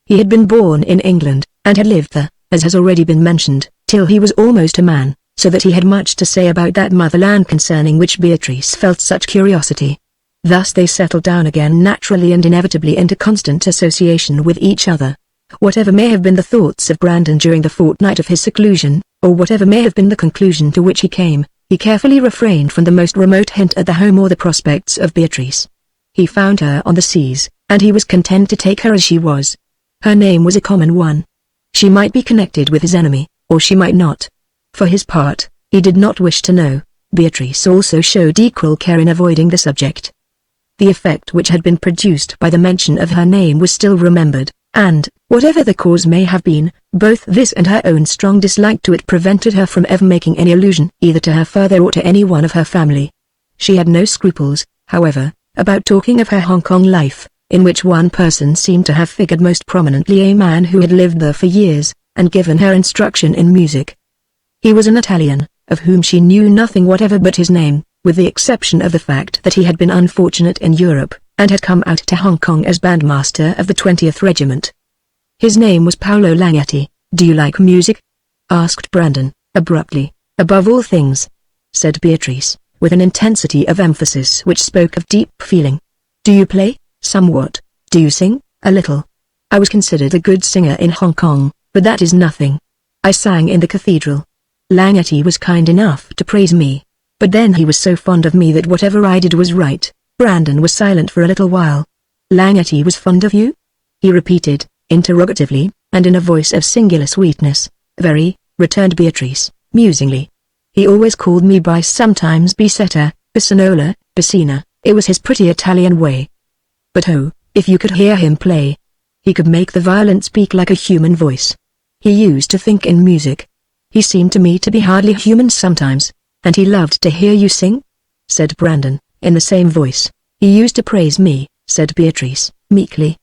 He had been born in England, and had lived there, as has already been mentioned, till he was almost a man, so that he had much to say about that motherland concerning which Beatrice felt such curiosity. Thus they settled down again naturally and inevitably into constant association with each other. Whatever may have been the thoughts of Brandon during the fortnight of his seclusion, or whatever may have been the conclusion to which he came, he carefully refrained from the most remote hint at the home or the prospects of Beatrice. He found her on the seas, and he was content to take her as she was. Her name was a common one. She might be connected with his enemy, or she might not. For his part, he did not wish to know. Beatrice also showed equal care in avoiding the subject. The effect which had been produced by the mention of her name was still remembered, and, whatever the cause may have been, both this and her own strong dislike to it prevented her from ever making any allusion either to her father or to any one of her family. She had no scruples, however, about talking of her Hong Kong life, in which one person seemed to have figured most prominently, a man who had lived there for years, and given her instruction in music. He was an Italian, of whom she knew nothing whatever but his name, with the exception of the fact that he had been unfortunate in Europe, and had come out to Hong Kong as bandmaster of the 20th Regiment. His name was Paolo Langhetti. "Do you like music?" asked Brandon, abruptly. "Above all things," said Beatrice, with an intensity of emphasis which spoke of deep feeling. "Do you play?" "Somewhat." "Do you sing?" "A little. I was considered a good singer in Hong Kong, but that is nothing. I sang in the cathedral. Langhetti was kind enough to praise me, but then he was so fond of me that whatever I did was right." Brandon was silent for a little while. "Langhetti was fond of you?" he repeated, interrogatively, and in a voice of singular sweetness. "Very," returned Beatrice, musingly. "He always called me by sometimes Bisetta, Pisanola, Piscina. It was his pretty Italian way. But oh, if you could hear him play! He could make the violin speak like a human voice. He used to think in music. He seemed to me to be hardly human sometimes, and he loved to hear you sing," said Brandon, in the same voice. "He used to praise me," said Beatrice, meekly.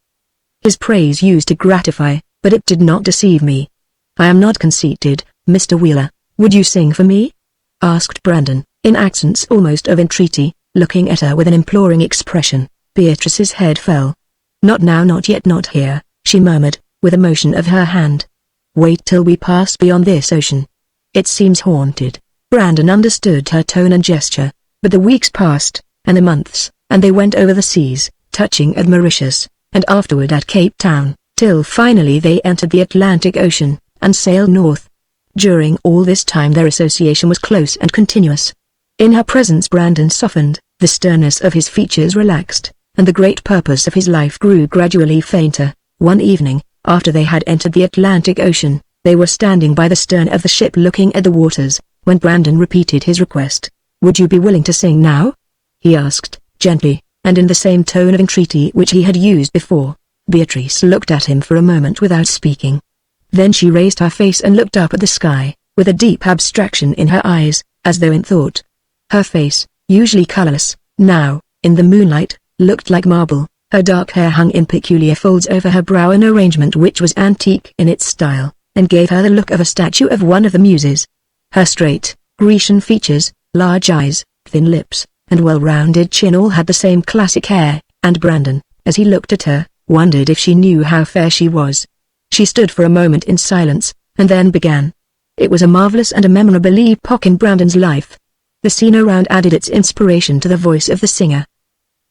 "His praise used to gratify, but it did not deceive me. I am not conceited, Mr. Wheeler. Would you sing for me?" asked Brandon, in accents almost of entreaty, looking at her with an imploring expression. Beatrice's head fell. "Not now, not yet, not here," she murmured, with a motion of her hand. "Wait till we pass beyond this ocean. It seems haunted." Brandon understood her tone and gesture, but the weeks passed, and the months, and they went over the seas, touching at Mauritius, and afterward at Cape Town, till finally they entered the Atlantic Ocean, and sailed north. During all this time their association was close and continuous. In her presence Brandon softened, the sternness of his features relaxed, and the great purpose of his life grew gradually fainter. One evening, after they had entered the Atlantic Ocean, they were standing by the stern of the ship looking at the waters, when Brandon repeated his request. "Would you be willing to sing now?" he asked, gently, and in the same tone of entreaty which he had used before. Beatrice looked at him for a moment without speaking. Then she raised her face and looked up at the sky, with a deep abstraction in her eyes, as though in thought. Her face, usually colorless, now, in the moonlight, looked like marble. Her dark hair hung in peculiar folds over her brow, an arrangement which was antique in its style, and gave her the look of a statue of one of the muses. Her straight, Grecian features, large eyes, thin lips, and well-rounded chin all had the same classic air, and Brandon, as he looked at her, wondered if she knew how fair she was. She stood for a moment in silence, and then began. It was a marvelous and a memorable epoch in Brandon's life. The scene around added its inspiration to the voice of the singer.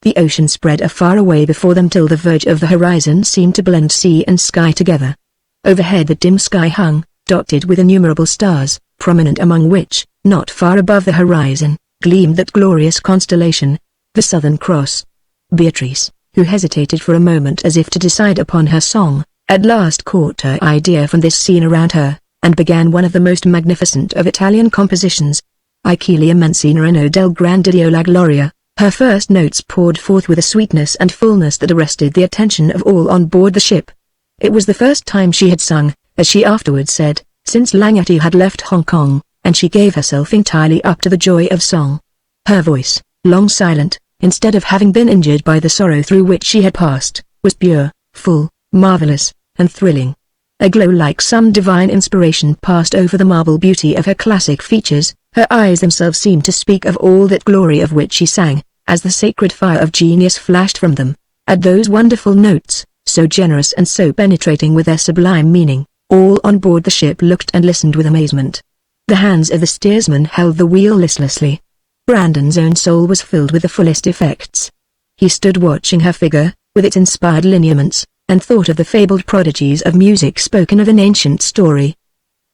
The ocean spread afar away before them till the verge of the horizon seemed to blend sea and sky together. Overhead the dim sky hung, dotted with innumerable stars, prominent among which, not far above the horizon, gleamed that glorious constellation, the Southern Cross. Beatrice, who hesitated for a moment as if to decide upon her song, at last caught her idea from this scene around her, and began one of the most magnificent of Italian compositions, I Chieli Immensi del Grande Dio la Gloria. Her first notes poured forth with a sweetness and fullness that arrested the attention of all on board the ship. It was the first time she had sung, as she afterwards said, since Langhetti had left Hong Kong, and she gave herself entirely up to the joy of song. Her voice, long silent, instead of having been injured by the sorrow through which she had passed, was pure, full, marvelous, and thrilling. A glow like some divine inspiration passed over the marble beauty of her classic features. Her eyes themselves seemed to speak of all that glory of which she sang, as the sacred fire of genius flashed from them. At those wonderful notes, so generous and so penetrating with their sublime meaning, all on board the ship looked and listened with amazement. The hands of the steersman held the wheel listlessly. Brandon's own soul was filled with the fullest effects. He stood watching her figure, with its inspired lineaments, and thought of the fabled prodigies of music spoken of in ancient story.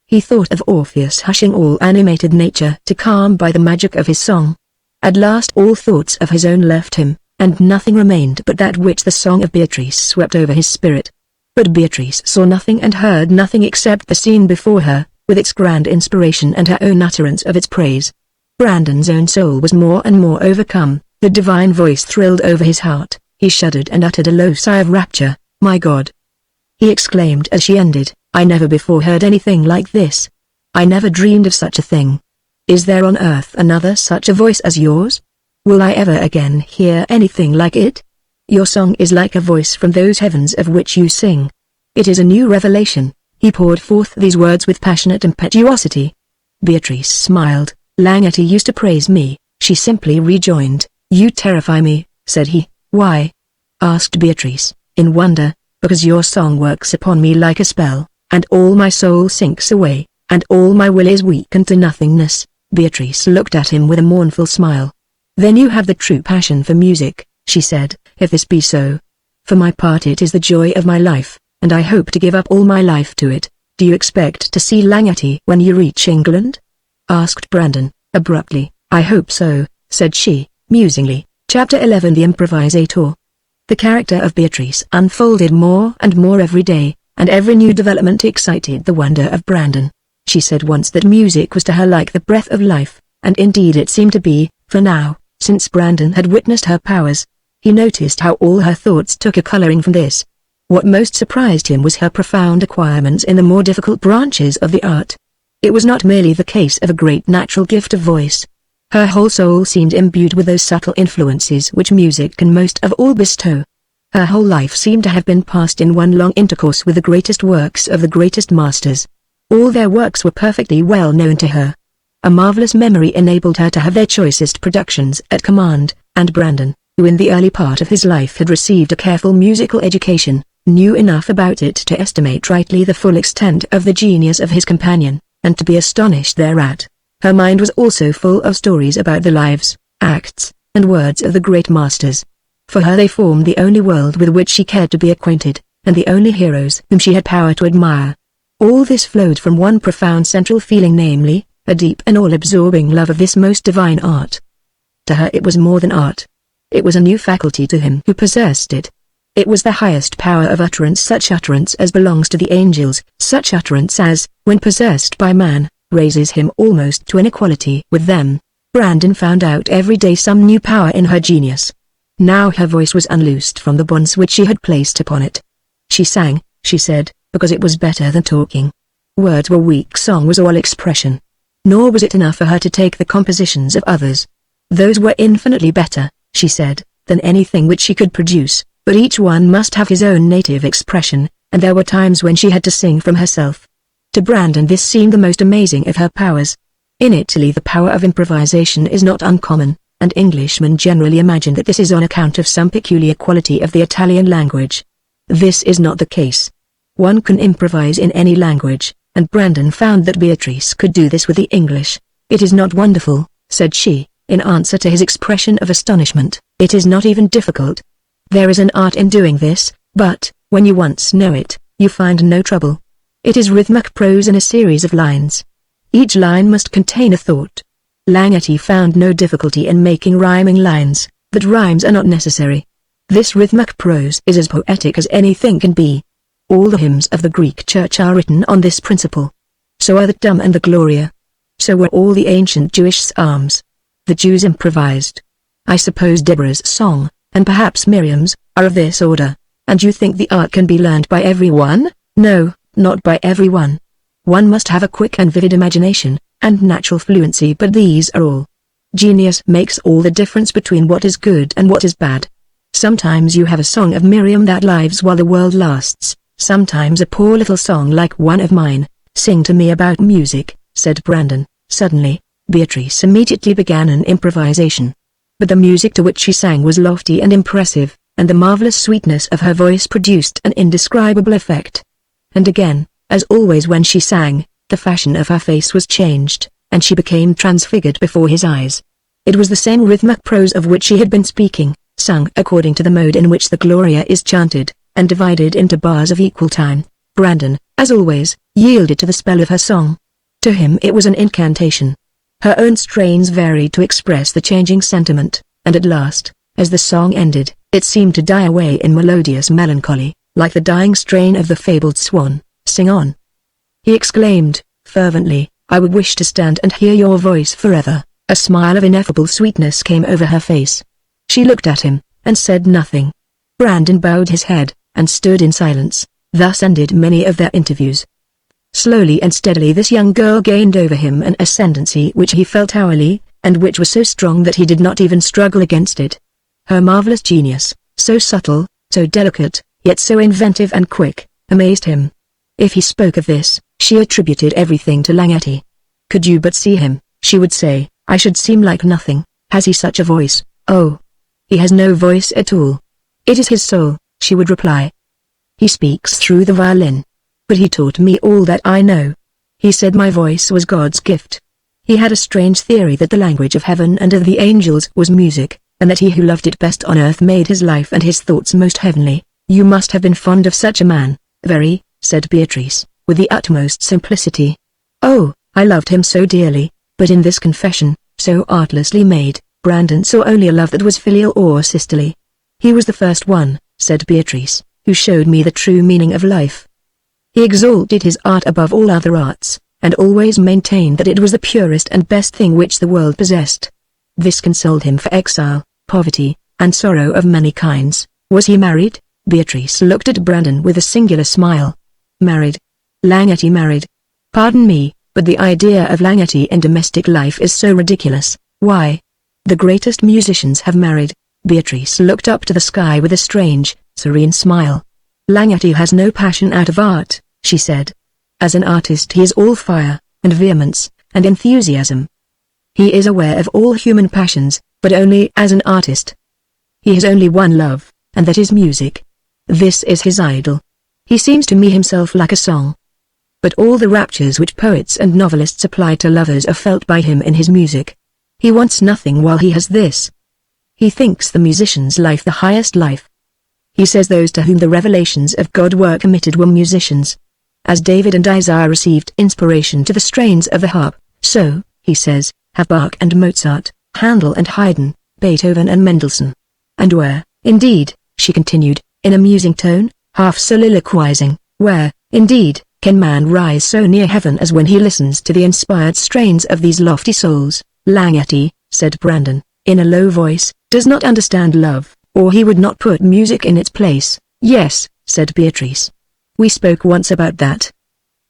He thought of Orpheus hushing all animated nature to calm by the magic of his song. At last all thoughts of his own left him, and nothing remained but that which the song of Beatrice swept over his spirit. But Beatrice saw nothing and heard nothing except the scene before her, with its grand inspiration and her own utterance of its praise. Brandon's own soul was more and more overcome, the divine voice thrilled over his heart, he shuddered and uttered a low sigh of rapture. "My God!" he exclaimed as she ended, "I never before heard anything like this. I never dreamed of such a thing. Is there on earth another such a voice as yours? Will I ever again hear anything like it? Your song is like a voice from those heavens of which you sing. It is a new revelation." He poured forth these words with passionate impetuosity. Beatrice smiled. "Langety used to praise me," she simply rejoined. "You terrify me," said he. "Why?" asked Beatrice, in wonder. "Because your song works upon me like a spell, and all my soul sinks away, and all my will is weakened to nothingness." Beatrice looked at him with a mournful smile. "Then you have the true passion for music," she said. "If this be so, for my part it is the joy of my life, and I hope to give up all my life to it." "Do you expect to see Langety when you reach England?" asked Brandon, abruptly. "I hope so," said she, musingly. Chapter 11 The Improvisator. The character of Beatrice unfolded more and more every day, and every new development excited the wonder of Brandon. She said once that music was to her like the breath of life, and indeed it seemed to be, for now, since Brandon had witnessed her powers. He noticed how all her thoughts took a coloring from this. What most surprised him was her profound acquirements in the more difficult branches of the art. It was not merely the case of a great natural gift of voice. Her whole soul seemed imbued with those subtle influences which music can most of all bestow. Her whole life seemed to have been passed in one long intercourse with the greatest works of the greatest masters. All their works were perfectly well known to her. A marvelous memory enabled her to have their choicest productions at command, and Brandon, who in the early part of his life had received a careful musical education, knew enough about it to estimate rightly the full extent of the genius of his companion, and to be astonished thereat. Her mind was also full of stories about the lives, acts, and words of the great masters. For her they formed the only world with which she cared to be acquainted, and the only heroes whom she had power to admire. All this flowed from one profound central feeling, namely, a deep and all-absorbing love of this most divine art. To her it was more than art. It was a new faculty to him who possessed it. It was the highest power of utterance, such utterance as belongs to the angels, such utterance as, when possessed by man, raises him almost to an equality with them. Brandon found out every day some new power in her genius. Now her voice was unloosed from the bonds which she had placed upon it. She sang, she said, because it was better than talking. Words were weak, song was all expression. Nor was it enough for her to take the compositions of others. Those were infinitely better, she said, than anything which she could produce. But each one must have his own native expression, and there were times when she had to sing from herself. To Brandon this seemed the most amazing of her powers. In Italy the power of improvisation is not uncommon, and Englishmen generally imagine that this is on account of some peculiar quality of the Italian language. This is not the case. One can improvise in any language, and Brandon found that Beatrice could do this with the English. "It is not wonderful," said she, in answer to his expression of astonishment. "It is not even difficult. There is an art in doing this, but, when you once know it, you find no trouble. It is rhythmic prose in a series of lines. Each line must contain a thought." Langety found no difficulty in making rhyming lines, but rhymes are not necessary. This rhythmic prose is as poetic as anything can be. All the hymns of the Greek Church are written on this principle. So are the Dum and the Gloria. So were all the ancient Jewish psalms. The Jews improvised. I suppose Deborah's song, and perhaps Miriam's, are of this order. And you think the art can be learned by everyone? No, not by everyone. One must have a quick and vivid imagination, and natural fluency, but these are all. Genius makes all the difference between what is good and what is bad. Sometimes you have a song of Miriam that lives while the world lasts, sometimes a poor little song like one of mine. "Sing to me about music," said Brandon. Suddenly, Beatrice immediately began an improvisation. But the music to which she sang was lofty and impressive, and the marvelous sweetness of her voice produced an indescribable effect. And again, as always when she sang, the fashion of her face was changed, and she became transfigured before his eyes. It was the same rhythmic prose of which she had been speaking, sung according to the mode in which the Gloria is chanted, and divided into bars of equal time. Brandon, as always, yielded to the spell of her song. To him it was an incantation. Her own strains varied to express the changing sentiment, and at last, as the song ended, it seemed to die away in melodious melancholy, like the dying strain of the fabled swan, sing on. He exclaimed, fervently, I would wish to stand and hear your voice forever. A smile of ineffable sweetness came over her face. She looked at him, and said nothing. Brandon bowed his head, and stood in silence. Thus ended many of their interviews. Slowly and steadily this young girl gained over him an ascendancy which he felt hourly, and which was so strong that he did not even struggle against it. Her marvelous genius, so subtle, so delicate, yet so inventive and quick, amazed him. If he spoke of this, she attributed everything to Langety. Could you but see him, she would say, I should seem like nothing. Has he such a voice? Oh, he has no voice at all. It is his soul, she would reply. He speaks through the violin. But he taught me all that I know. He said my voice was God's gift. He had a strange theory that the language of heaven and of the angels was music, and that he who loved it best on earth made his life and his thoughts most heavenly. You must have been fond of such a man. Very, said Beatrice, with the utmost simplicity. Oh, I loved him so dearly, but in this confession, so artlessly made, Brandon saw only a love that was filial or sisterly. He was the first one, said Beatrice, who showed me the true meaning of life. He exalted his art above all other arts, and always maintained that it was the purest and best thing which the world possessed. This consoled him for exile, poverty, and sorrow of many kinds. Was he married? Beatrice looked at Brandon with a singular smile. Married? Langety married? Pardon me, but the idea of Langety in domestic life is so ridiculous. Why? The greatest musicians have married. Beatrice looked up to the sky with a strange, serene smile. Langety has no passion out of art, she said. As an artist he is all fire, and vehemence, and enthusiasm. He is aware of all human passions, but only as an artist. He has only one love, and that is music. This is his idol. He seems to me himself like a song. But all the raptures which poets and novelists apply to lovers are felt by him in his music. He wants nothing while he has this. He thinks the musician's life the highest life. He says those to whom the revelations of God were committed were musicians. As David and Isaiah received inspiration to the strains of the harp, so, he says, have Bach and Mozart, Handel and Haydn, Beethoven and Mendelssohn. And where, indeed, she continued, in a musing tone, half soliloquizing, where, indeed, can man rise so near heaven as when he listens to the inspired strains of these lofty souls? Langety, said Brandon, in a low voice, does not understand love, or he would not put music in its place. Yes, said Beatrice. We spoke once about that.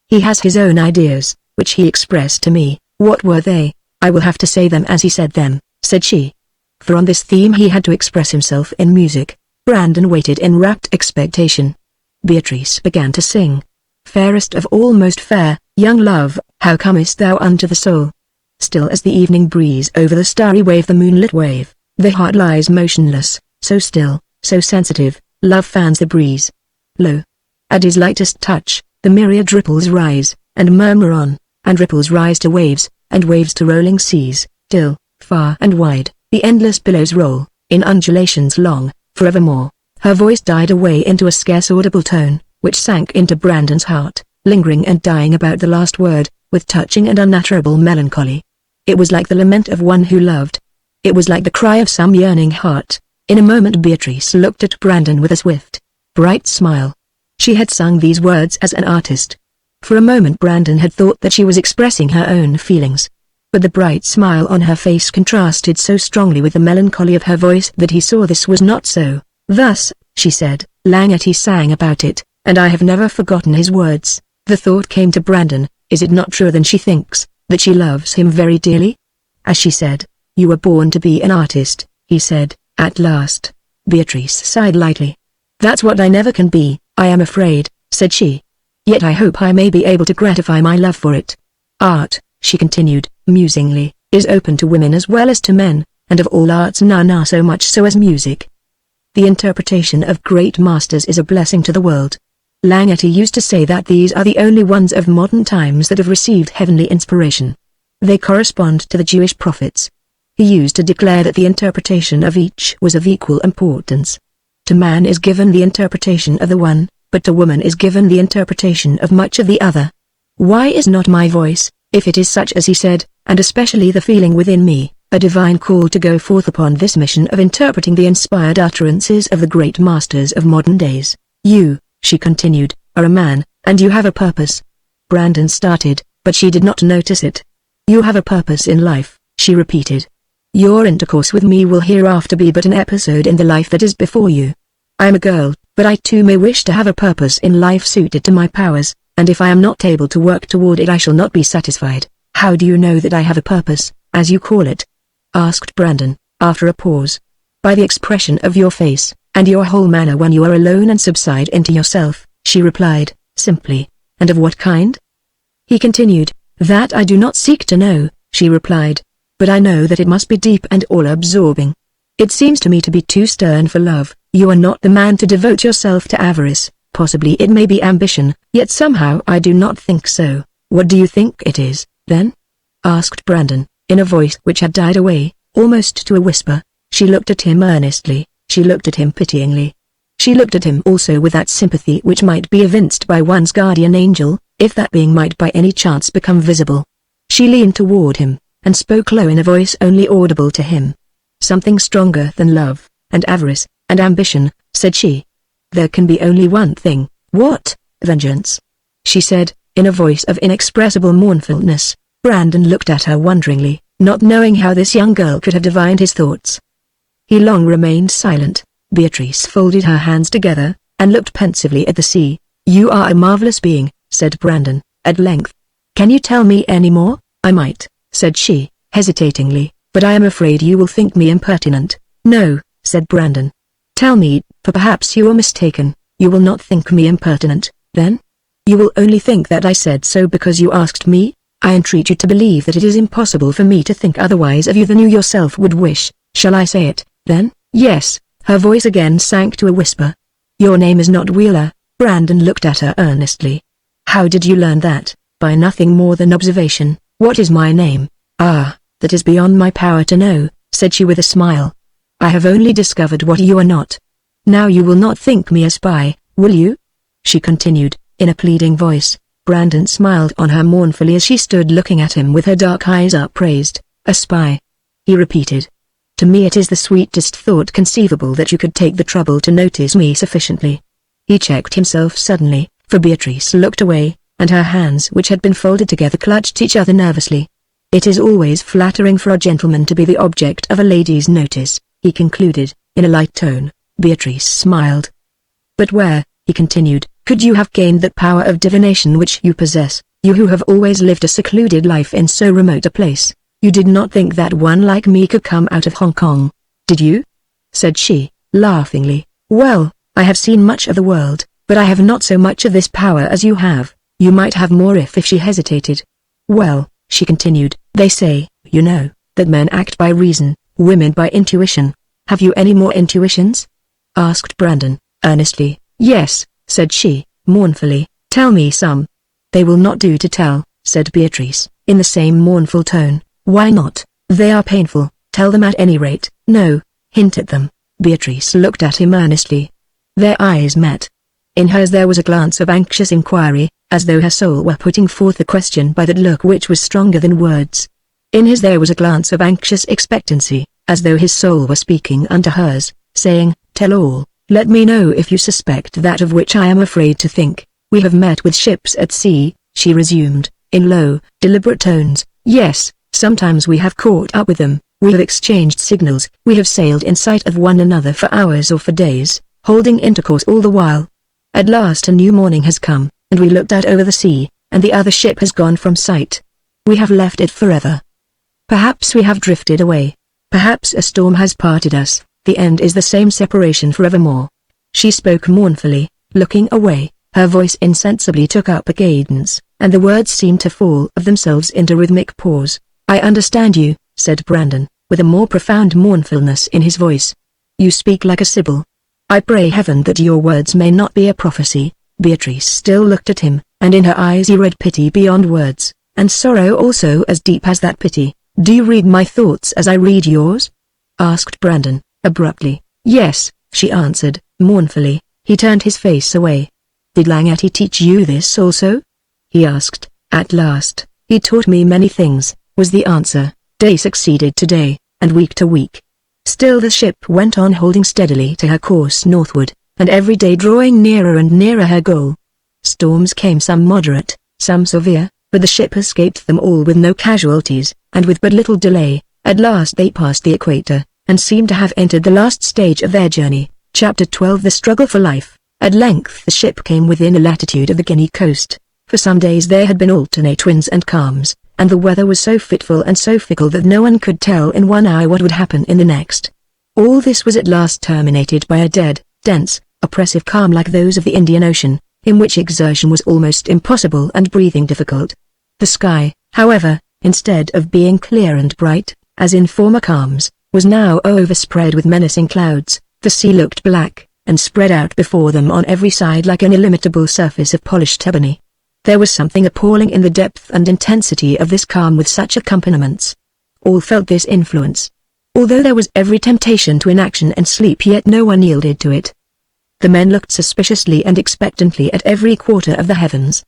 He has his own ideas, which he expressed to me. What were they? I will have to say them as he said them, said she. For on this theme he had to express himself in music. Brandon waited in rapt expectation. Beatrice began to sing. Fairest of all most fair, young love, how comest thou unto the soul? Still as the evening breeze over the starry wave, the moonlit wave, the heart lies motionless, so still, so sensitive, love fans the breeze. Lo! At his lightest touch, the myriad ripples rise, and murmur on, and ripples rise to waves, and waves to rolling seas, till, far and wide, the endless billows roll, in undulations long, forevermore. Her voice died away into a scarce audible tone, which sank into Brandon's heart, lingering and dying about the last word, with touching and unutterable melancholy. It was like the lament of one who loved. It was like the cry of some yearning heart. In a moment Beatrice looked at Brandon with a swift, bright smile. She had sung these words as an artist. For a moment Brandon had thought that she was expressing her own feelings. But the bright smile on her face contrasted so strongly with the melancholy of her voice that he saw this was not so. Thus, she said, Langety sang about it, and I have never forgotten his words. The thought came to Brandon, is it not true then she thinks, that she loves him very dearly? As she said, you were born to be an artist, he said, at last. Beatrice sighed lightly. That's what I never can be, I am afraid, said she. Yet I hope I may be able to gratify my love for it. Art, she continued, musingly, is open to women as well as to men, and of all arts none are so much so as music. The interpretation of great masters is a blessing to the world. Langety used to say that these are the only ones of modern times that have received heavenly inspiration. They correspond to the Jewish prophets. He used to declare that the interpretation of each was of equal importance. To man is given the interpretation of the one, but to woman is given the interpretation of much of the other. Why is not my voice, if it is such as he said, and especially the feeling within me, a divine call to go forth upon this mission of interpreting the inspired utterances of the great masters of modern days? You, she continued, are a man, and you have a purpose. Brandon started, but she did not notice it. You have a purpose in life, she repeated. Your intercourse with me will hereafter be but an episode in the life that is before you. I am a girl, but I too may wish to have a purpose in life suited to my powers, and if I am not able to work toward it I shall not be satisfied. How do you know that I have a purpose, as you call it? Asked Brandon, after a pause. By the expression of your face, and your whole manner when you are alone and subside into yourself, she replied, simply. And of what kind? He continued. That I do not seek to know, she replied. But I know that it must be deep and all-absorbing. It seems to me to be too stern for love. You are not the man to devote yourself to avarice. Possibly it may be ambition, yet somehow I do not think so. What do you think it is, then? Asked Brandon, in a voice which had died away, almost to a whisper. She looked at him earnestly, she looked at him pityingly. She looked at him also with that sympathy which might be evinced by one's guardian angel, if that being might by any chance become visible. She leaned toward him, and spoke low in a voice only audible to him. Something stronger than love, and avarice, and ambition, said she. There can be only one thing. What? Vengeance, she said, in a voice of inexpressible mournfulness. Brandon looked at her wonderingly, not knowing how this young girl could have divined his thoughts. He long remained silent. Beatrice folded her hands together, and looked pensively at the sea. You are a marvelous being, said Brandon, at length. Can you tell me any more? I might, said she, hesitatingly, but I am afraid you will think me impertinent. No, said Brandon. Tell me, for perhaps you are mistaken. You will not think me impertinent, then? You will only think that I said so because you asked me? I entreat you to believe that it is impossible for me to think otherwise of you than you yourself would wish. Shall I say it, then? Yes. Her voice again sank to a whisper. Your name is not Wheeler. Brandon looked at her earnestly. How did you learn that? By nothing more than observation. What is my name? Ah, that is beyond my power to know, said she with a smile. I have only discovered what you are not. Now you will not think me a spy, will you? She continued, in a pleading voice. Brandon smiled on her mournfully as she stood looking at him with her dark eyes upraised. A spy, he repeated. To me it is the sweetest thought conceivable that you could take the trouble to notice me sufficiently. He checked himself suddenly, for Beatrice looked away, and her hands which had been folded together clutched each other nervously. It is always flattering for a gentleman to be the object of a lady's notice, he concluded, in a light tone. Beatrice smiled. But where, he continued, could you have gained that power of divination which you possess, you who have always lived a secluded life in so remote a place? You did not think that one like me could come out of Hong Kong, did you? Said she, laughingly. Well, I have seen much of the world, but I have not so much of this power as you have. You might have more if she hesitated. Well, she continued, they say, you know, that men act by reason, women by intuition. Have you any more intuitions? Asked Brandon, earnestly. Yes, said she, mournfully. Tell me some. They will not do to tell, said Beatrice, in the same mournful tone. Why not? They are painful. Tell them at any rate. No, hint at them. Beatrice looked at him earnestly. Their eyes met. In hers there was a glance of anxious inquiry, as though her soul were putting forth a question by that look which was stronger than words. In his there was a glance of anxious expectancy, as though his soul were speaking unto hers, saying, Tell all, let me know if you suspect that of which I am afraid to think. We have met with ships at sea, she resumed, in low, deliberate tones. Yes, sometimes we have caught up with them, we have exchanged signals, we have sailed in sight of one another for hours or for days, holding intercourse all the while. At last a new morning has come, and we looked out over the sea, and the other ship has gone from sight. We have left it forever. Perhaps we have drifted away. Perhaps a storm has parted us. The end is the same separation forevermore. She spoke mournfully, looking away. Her voice insensibly took up a cadence, and the words seemed to fall of themselves into rhythmic pause. I understand you, said Brandon, with a more profound mournfulness in his voice. You speak like a sibyl. I pray heaven that your words may not be a prophecy. Beatrice still looked at him, and in her eyes he read pity beyond words, and sorrow also as deep as that pity. Do you read my thoughts as I read yours? Asked Brandon, abruptly. Yes, she answered, mournfully. He turned his face away. Did Langeti teach you this also? He asked, at last. He taught me many things, was the answer. Day succeeded to day, and week to week. Still the ship went on holding steadily to her course northward, and every day drawing nearer and nearer her goal. Storms came, some moderate, some severe, but the ship escaped them all with no casualties, and with but little delay. At last they passed the equator, and seemed to have entered the last stage of their journey. Chapter 12 The Struggle for Life. At length the ship came within a latitude of the Guinea coast. For some days there had been alternate winds and calms, and the weather was so fitful and so fickle that no one could tell in 1 hour what would happen in the next. All this was at last terminated by a dead, dense, oppressive calm like those of the Indian Ocean, in which exertion was almost impossible and breathing difficult. The sky, however, instead of being clear and bright, as in former calms, was now overspread with menacing clouds. The sea looked black, and spread out before them on every side like an illimitable surface of polished ebony. There was something appalling in the depth and intensity of this calm with such accompaniments. All felt this influence. Although there was every temptation to inaction and sleep, yet no one yielded to it. The men looked suspiciously and expectantly at every quarter of the heavens.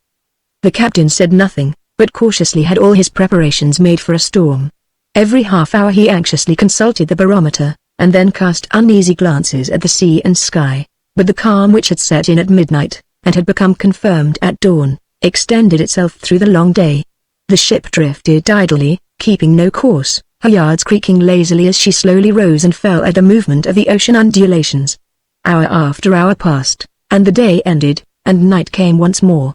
The captain said nothing, but cautiously had all his preparations made for a storm. Every half hour he anxiously consulted the barometer, and then cast uneasy glances at the sea and sky. But the calm which had set in at midnight, and had become confirmed at dawn, extended itself through the long day. The ship drifted idly, keeping no course, her yards creaking lazily as she slowly rose and fell at the movement of the ocean undulations. Hour after hour passed, and the day ended, and night came once more.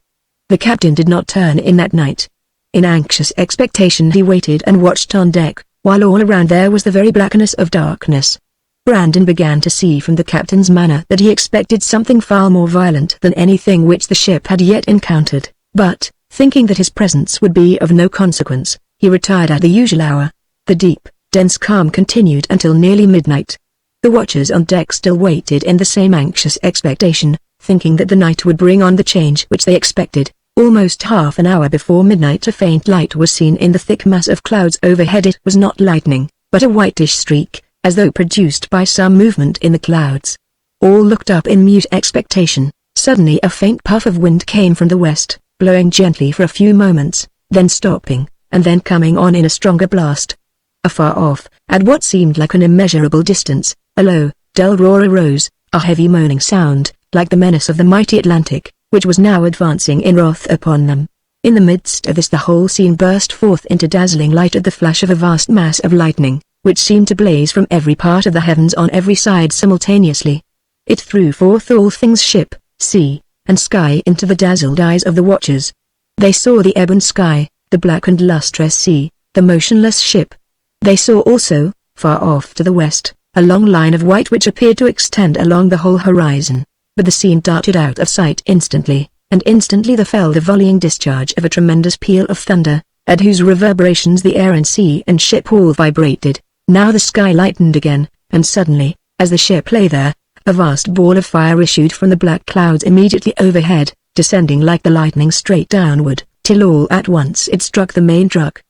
The captain did not turn in that night. In anxious expectation he waited and watched on deck, while all around there was the very blackness of darkness. Brandon began to see from the captain's manner that he expected something far more violent than anything which the ship had yet encountered, but, thinking that his presence would be of no consequence, he retired at the usual hour. The deep, dense calm continued until nearly midnight. The watchers on deck still waited in the same anxious expectation, thinking that the night would bring on the change which they expected. Almost half an hour before midnight a faint light was seen in the thick mass of clouds overhead. It was not lightning, but a whitish streak, as though produced by some movement in the clouds. All looked up in mute expectation. Suddenly a faint puff of wind came from the west, blowing gently for a few moments, then stopping, and then coming on in a stronger blast. Afar off, at what seemed like an immeasurable distance, a low, dull roar arose, a heavy moaning sound, like the menace of the mighty Atlantic, which was now advancing in wrath upon them. In the midst of this the whole scene burst forth into dazzling light at the flash of a vast mass of lightning, which seemed to blaze from every part of the heavens on every side simultaneously. It threw forth all things ship, sea, and sky into the dazzled eyes of the watchers. They saw the ebon sky, the black and lustrous sea, the motionless ship. They saw also, far off to the west, a long line of white which appeared to extend along the whole horizon. But the scene darted out of sight instantly, and instantly there fell the volleying discharge of a tremendous peal of thunder, at whose reverberations the air and sea and ship all vibrated. Now the sky lightened again, and suddenly, as the ship lay there, a vast ball of fire issued from the black clouds immediately overhead, descending like the lightning straight downward, till all at once it struck the main truck.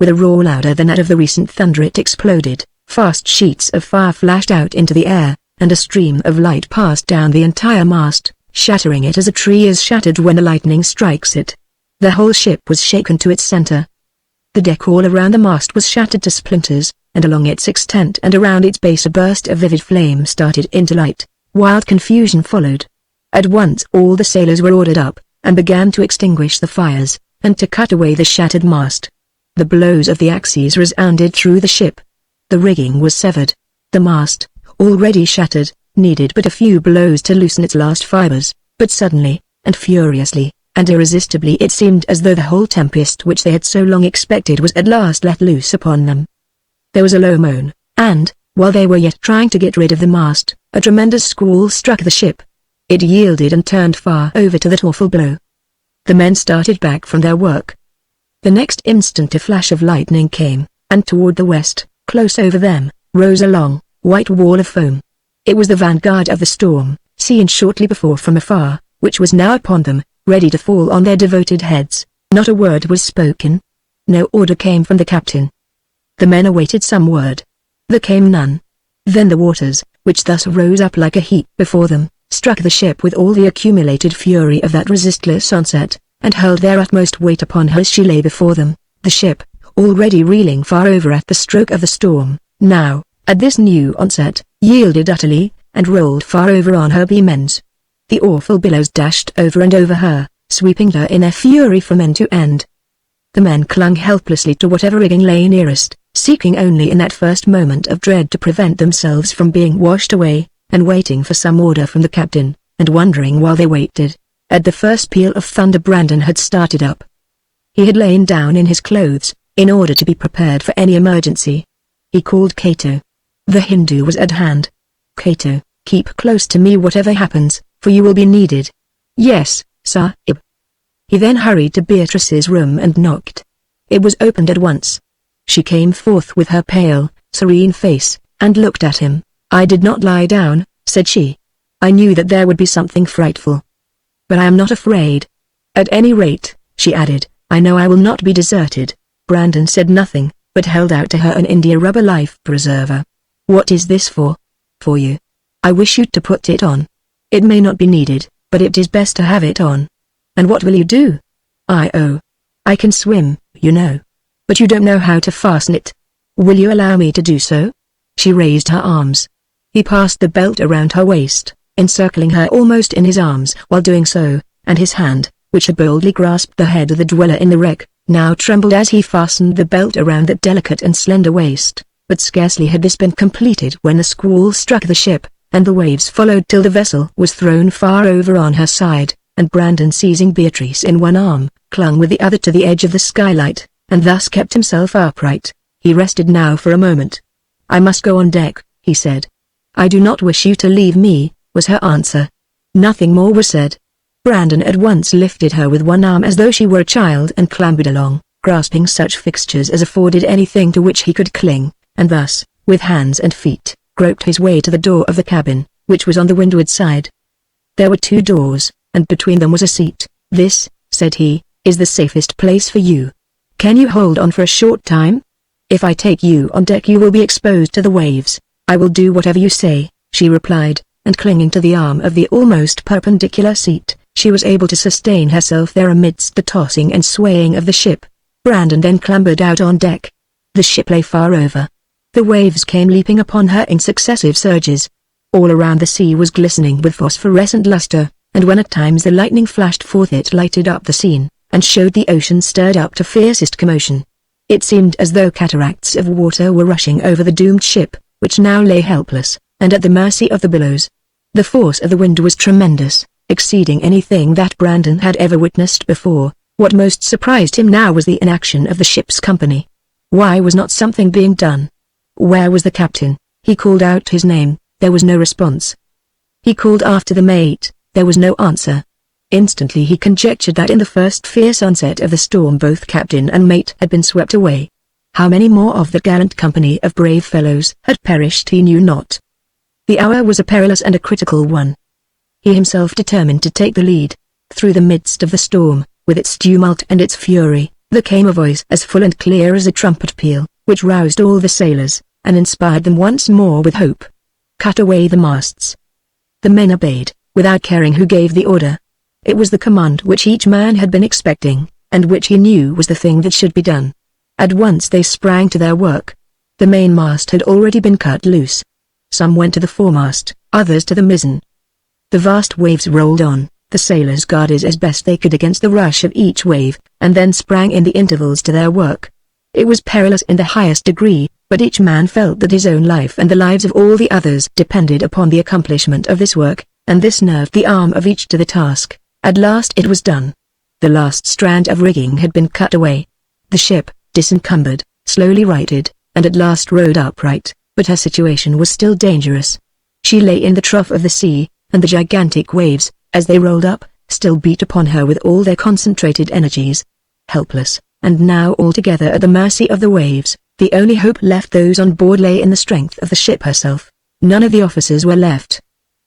With a roar louder than that of the recent thunder it exploded, fast sheets of fire flashed out into the air, and a stream of light passed down the entire mast, shattering it as a tree is shattered when the lightning strikes it. The whole ship was shaken to its center. The deck all around the mast was shattered to splinters, and along its extent and around its base a burst of vivid flame started into light. Wild confusion followed. At once all the sailors were ordered up, and began to extinguish the fires, and to cut away the shattered mast. The blows of the axes resounded through the ship. The rigging was severed. The mast, already shattered, needed but a few blows to loosen its last fibers, but suddenly, and furiously, and irresistibly it seemed as though the whole tempest which they had so long expected was at last let loose upon them. There was a low moan, and, while they were yet trying to get rid of the mast, a tremendous squall struck the ship. It yielded and turned far over to that awful blow. The men started back from their work. The next instant a flash of lightning came, and toward the west, close over them, rose a long, white wall of foam. It was the vanguard of the storm, seen shortly before from afar, which was now upon them, ready to fall on their devoted heads. Not a word was spoken. No order came from the captain. The men awaited some word. There came none. Then the waters, which thus rose up like a heap before them, struck the ship with all the accumulated fury of that resistless onset, and hurled their utmost weight upon her as she lay before them. The ship, already reeling far over at the stroke of the storm, now, at this new onset, yielded utterly, and rolled far over on her beam ends. The awful billows dashed over and over her, sweeping her in their fury from end to end. The men clung helplessly to whatever rigging lay nearest, seeking only in that first moment of dread to prevent themselves from being washed away, and waiting for some order from the captain, and wondering while they waited. At the first peal of thunder Brandon had started up. He had lain down in his clothes, in order to be prepared for any emergency. He called Cato. The Hindu was at hand. "Cato, keep close to me whatever happens, for you will be needed." "Yes, Sahib." He then hurried to Beatrice's room and knocked. It was opened at once. She came forth with her pale, serene face, and looked at him. "I did not lie down," said she. "I knew that there would be something frightful. But I am not afraid. At any rate," she added, "I know I will not be deserted." Brandon said nothing, but held out to her an India rubber life preserver. "What is this for?" "For you. I wish you to put it on. It may not be needed, but it is best to have it on." "And what will you do?" I can swim, you know. But you don't know how to fasten it. Will you allow me to do so?" She raised her arms. He passed the belt around her waist, encircling her almost in his arms while doing so, and his hand, which had boldly grasped the head of the dweller in the wreck, now trembled as he fastened the belt around that delicate and slender waist. But scarcely had this been completed when the squall struck the ship, and the waves followed till the vessel was thrown far over on her side, and Brandon, seizing Beatrice in one arm, clung with the other to the edge of the skylight, and thus kept himself upright. He rested now for a moment. "I must go on deck," he said. "I do not wish you to leave me," was her answer. Nothing more was said. Brandon at once lifted her with one arm as though she were a child and clambered along, grasping such fixtures as afforded anything to which he could cling, and thus, with hands and feet, groped his way to the door of the cabin, which was on the windward side. There were 2 doors, and between them was a seat. "This," said he, "is the safest place for you. Can you hold on for a short time? If I take you on deck you will be exposed to the waves." "I will do whatever you say," she replied, and clinging to the arm of the almost perpendicular seat, she was able to sustain herself there amidst the tossing and swaying of the ship. Brandon then clambered out on deck. The ship lay far over. The waves came leaping upon her in successive surges. All around the sea was glistening with phosphorescent luster, and when at times the lightning flashed forth it lighted up the scene, and showed the ocean stirred up to fiercest commotion. It seemed as though cataracts of water were rushing over the doomed ship, which now lay helpless, and at the mercy of the billows. The force of the wind was tremendous, exceeding anything that Brandon had ever witnessed before. What most surprised him now was the inaction of the ship's company. Why was not something being done? Where was the captain? He called out his name, there was no response. He called after the mate, there was no answer. Instantly he conjectured that in the first fierce onset of the storm both captain and mate had been swept away. How many more of that gallant company of brave fellows had perished he knew not. The hour was a perilous and a critical one. He himself determined to take the lead. Through the midst of the storm, with its tumult and its fury, there came a voice as full and clear as a trumpet peal, which roused all the sailors, and inspired them once more with hope. "Cut away the masts." The men obeyed, without caring who gave the order. It was the command which each man had been expecting, and which he knew was the thing that should be done. At once they sprang to their work. The mainmast had already been cut loose. Some went to the foremast, others to the mizzen. The vast waves rolled on, the sailors guarded as best they could against the rush of each wave, and then sprang in the intervals to their work. It was perilous in the highest degree, but each man felt that his own life and the lives of all the others depended upon the accomplishment of this work, and this nerved the arm of each to the task. At last it was done. The last strand of rigging had been cut away. The ship, disencumbered, slowly righted, and at last rode upright, but her situation was still dangerous. She lay in the trough of the sea, and the gigantic waves, as they rolled up, still beat upon her with all their concentrated energies. Helpless, and now altogether at the mercy of the waves, the only hope left those on board lay in the strength of the ship herself. None of the officers were left.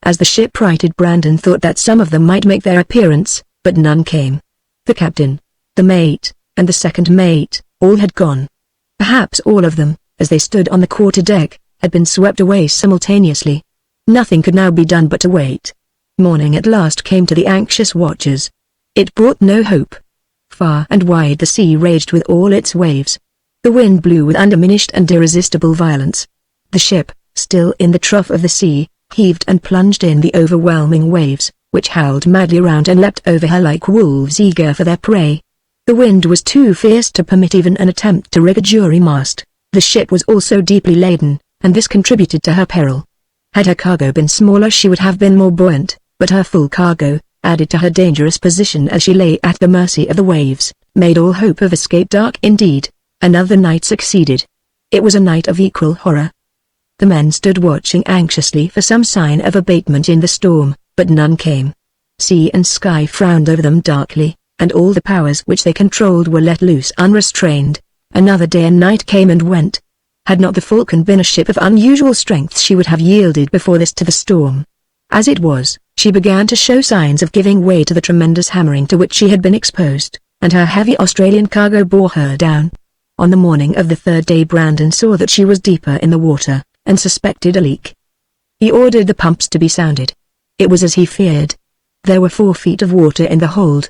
As the ship righted, Brandon thought that some of them might make their appearance, but none came. The captain, the mate, and the second mate, all had gone. Perhaps all of them, as they stood on the quarter-deck, had been swept away simultaneously. Nothing could now be done but to wait. Morning at last came to the anxious watchers. It brought no hope. Far and wide the sea raged with all its waves. The wind blew with undiminished and irresistible violence. The ship, still in the trough of the sea, heaved and plunged in the overwhelming waves, which howled madly around and leapt over her like wolves eager for their prey. The wind was too fierce to permit even an attempt to rig a jury mast. The ship was also deeply laden, and this contributed to her peril. Had her cargo been smaller she would have been more buoyant, but her full cargo, added to her dangerous position as she lay at the mercy of the waves, made all hope of escape dark indeed. Another night succeeded. It was a night of equal horror. The men stood watching anxiously for some sign of abatement in the storm, but none came. Sea and sky frowned over them darkly, and all the powers which they controlled were let loose unrestrained. Another day and night came and went. Had not the Falcon been a ship of unusual strength she would have yielded before this to the storm. As it was, she began to show signs of giving way to the tremendous hammering to which she had been exposed, and her heavy Australian cargo bore her down. On the morning of the third day Brandon saw that she was deeper in the water, and suspected a leak. He ordered the pumps to be sounded. It was as he feared. There were 4 feet of water in the hold.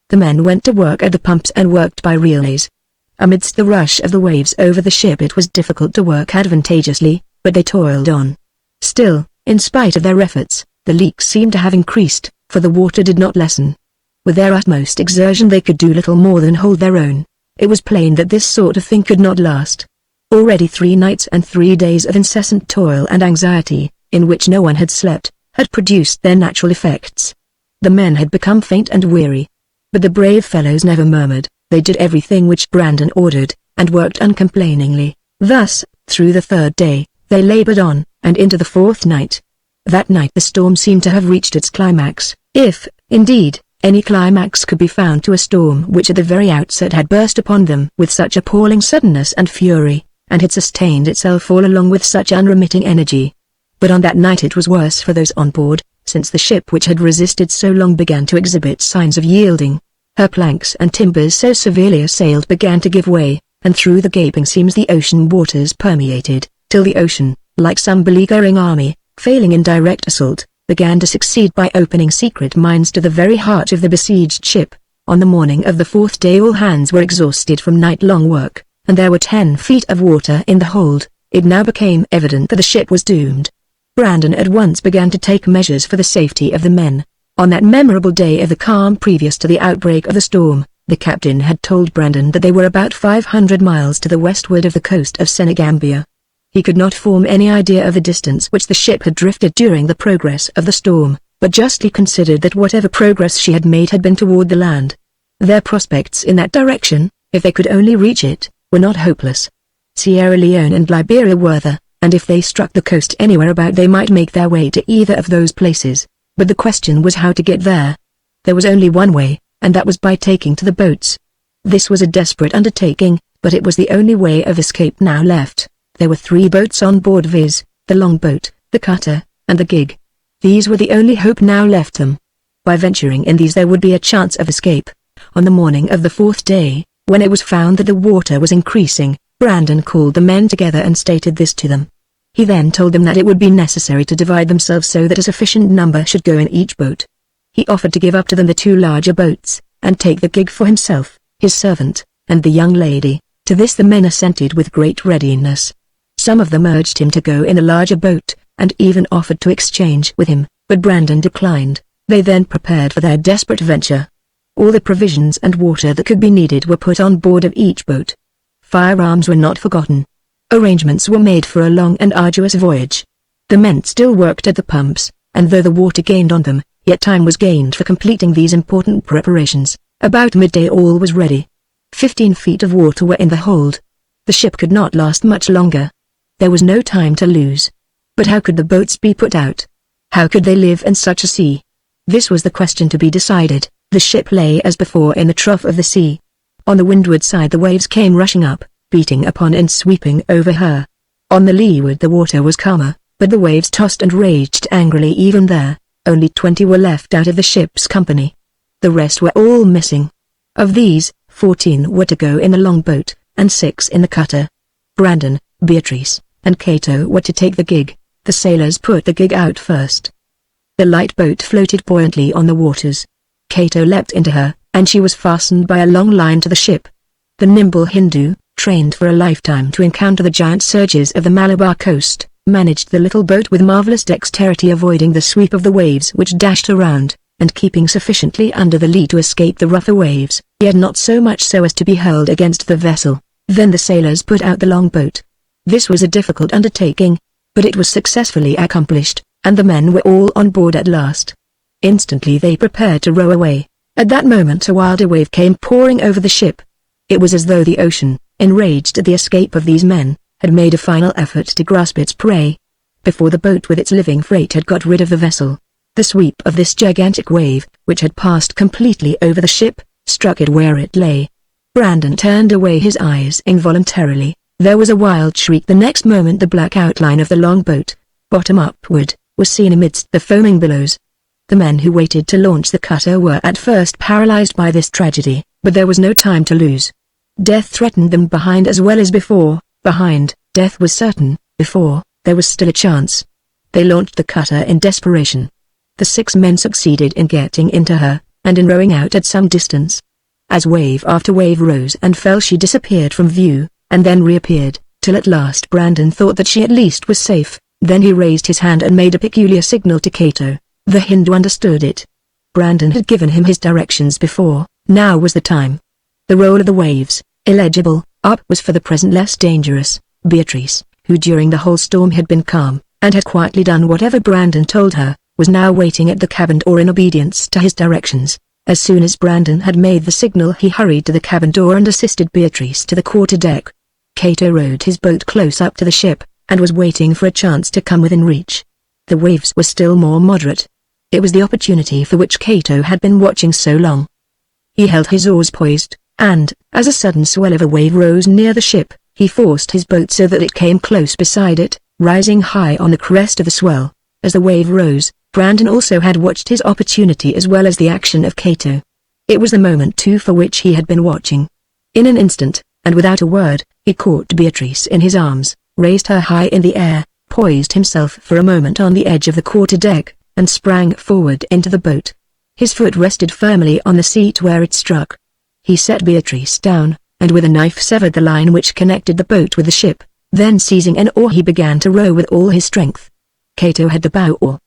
The men went to work at the pumps and worked by relays. Amidst the rush of the waves over the ship it was difficult to work advantageously, but they toiled on. Still, in spite of their efforts, the leaks seemed to have increased, for the water did not lessen. With their utmost exertion they could do little more than hold their own. It was plain that this sort of thing could not last. Already 3 nights and 3 days of incessant toil and anxiety, in which no one had slept, had produced their natural effects. The men had become faint and weary. But the brave fellows never murmured. They did everything which Brandon ordered, and worked uncomplainingly. Thus, through the 3rd day, they labored on, and into the 4th night. That night the storm seemed to have reached its climax, if, indeed, any climax could be found to a storm which at the very outset had burst upon them with such appalling suddenness and fury, and had sustained itself all along with such unremitting energy. But on that night it was worse for those on board, since the ship which had resisted so long began to exhibit signs of yielding. Her planks and timbers so severely assailed began to give way, and through the gaping seams the ocean waters permeated, till the ocean, like some beleaguering army, failing in direct assault, began to succeed by opening secret mines to the very heart of the besieged ship. On the morning of the 4th day all hands were exhausted from night-long work, and there were 10 feet of water in the hold. It now became evident that the ship was doomed. Brandon at once began to take measures for the safety of the men. On that memorable day of the calm previous to the outbreak of the storm, the captain had told Brandon that they were about 500 miles to the westward of the coast of Senegambia. He could not form any idea of the distance which the ship had drifted during the progress of the storm, but justly considered that whatever progress she had made had been toward the land. Their prospects in that direction, if they could only reach it, were not hopeless. Sierra Leone and Liberia were there, and if they struck the coast anywhere about they might make their way to either of those places. But the question was how to get there. There was only one way, and that was by taking to the boats. This was a desperate undertaking, but it was the only way of escape now left. There were 3 boats on board, viz., the longboat, the cutter, and the gig. These were the only hope now left them. By venturing in these there would be a chance of escape. On the morning of the 4th day, when it was found that the water was increasing, Brandon called the men together and stated this to them. He then told them that it would be necessary to divide themselves so that a sufficient number should go in each boat. He offered to give up to them the 2 larger boats, and take the gig for himself, his servant, and the young lady. To this the men assented with great readiness. Some of them urged him to go in the larger boat, and even offered to exchange with him, but Brandon declined. They then prepared for their desperate venture. All the provisions and water that could be needed were put on board of each boat. Firearms were not forgotten. Arrangements were made for a long and arduous voyage. The men still worked at the pumps, and though the water gained on them, yet time was gained for completing these important preparations. About midday all was ready. 15 feet of water were in the hold. The ship could not last much longer. There was no time to lose. But how could the boats be put out? How could they live in such a sea? This was the question to be decided. The ship lay as before in the trough of the sea. On the windward side the waves came rushing up, beating upon and sweeping over her. On the leeward the water was calmer, but the waves tossed and raged angrily even there. Only 20 were left out of the ship's company. The rest were all missing. Of these, 14 were to go in the longboat, and 6 in the cutter. Brandon, Beatrice, and Cato were to take the gig. The sailors put the gig out first. The light boat floated buoyantly on the waters. Cato leapt into her, and she was fastened by a long line to the ship. The nimble Hindu, trained for a lifetime to encounter the giant surges of the Malabar coast, managed the little boat with marvelous dexterity, avoiding the sweep of the waves which dashed around, and keeping sufficiently under the lee to escape the rougher waves, yet not so much so as to be hurled against the vessel. Then the sailors put out the longboat. This was a difficult undertaking, but it was successfully accomplished, and the men were all on board at last. Instantly they prepared to row away. At that moment a wilder wave came pouring over the ship. It was as though the ocean, enraged at the escape of these men, had made a final effort to grasp its prey. Before the boat with its living freight had got rid of the vessel, the sweep of this gigantic wave, which had passed completely over the ship, struck it where it lay. Brandon turned away his eyes involuntarily. There was a wild shriek. The next moment the black outline of the longboat, bottom upward, was seen amidst the foaming billows. The men who waited to launch the cutter were at first paralyzed by this tragedy, but there was no time to lose. Death threatened them behind as well as before. Behind, death was certain; before, there was still a chance. They launched the cutter in desperation. The 6 men succeeded in getting into her, and in rowing out at some distance. As wave after wave rose and fell, she disappeared from view, and then reappeared, till at last Brandon thought that she at least was safe. Then he raised his hand and made a peculiar signal to Cato. The Hindu understood it. Brandon had given him his directions before. Now was the time. The roll of the waves, illegible, up, was for the present less dangerous. Beatrice, who during the whole storm had been calm, and had quietly done whatever Brandon told her, was now waiting at the cabin door in obedience to his directions. As soon as Brandon had made the signal, he hurried to the cabin door and assisted Beatrice to the quarter-deck. Cato rowed his boat close up to the ship, and was waiting for a chance to come within reach. The waves were still more moderate. It was the opportunity for which Cato had been watching so long. He held his oars poised, and, as a sudden swell of a wave rose near the ship, he forced his boat so that it came close beside it, rising high on the crest of the swell. As the wave rose, Brandon also had watched his opportunity as well as the action of Cato. It was the moment too for which he had been watching. In an instant, and without a word, he caught Beatrice in his arms, raised her high in the air, poised himself for a moment on the edge of the quarter-deck, and sprang forward into the boat. His foot rested firmly on the seat where it struck. He set Beatrice down, and with a knife severed the line which connected the boat with the ship. Then seizing an oar he began to row with all his strength. Cato had the bow oar.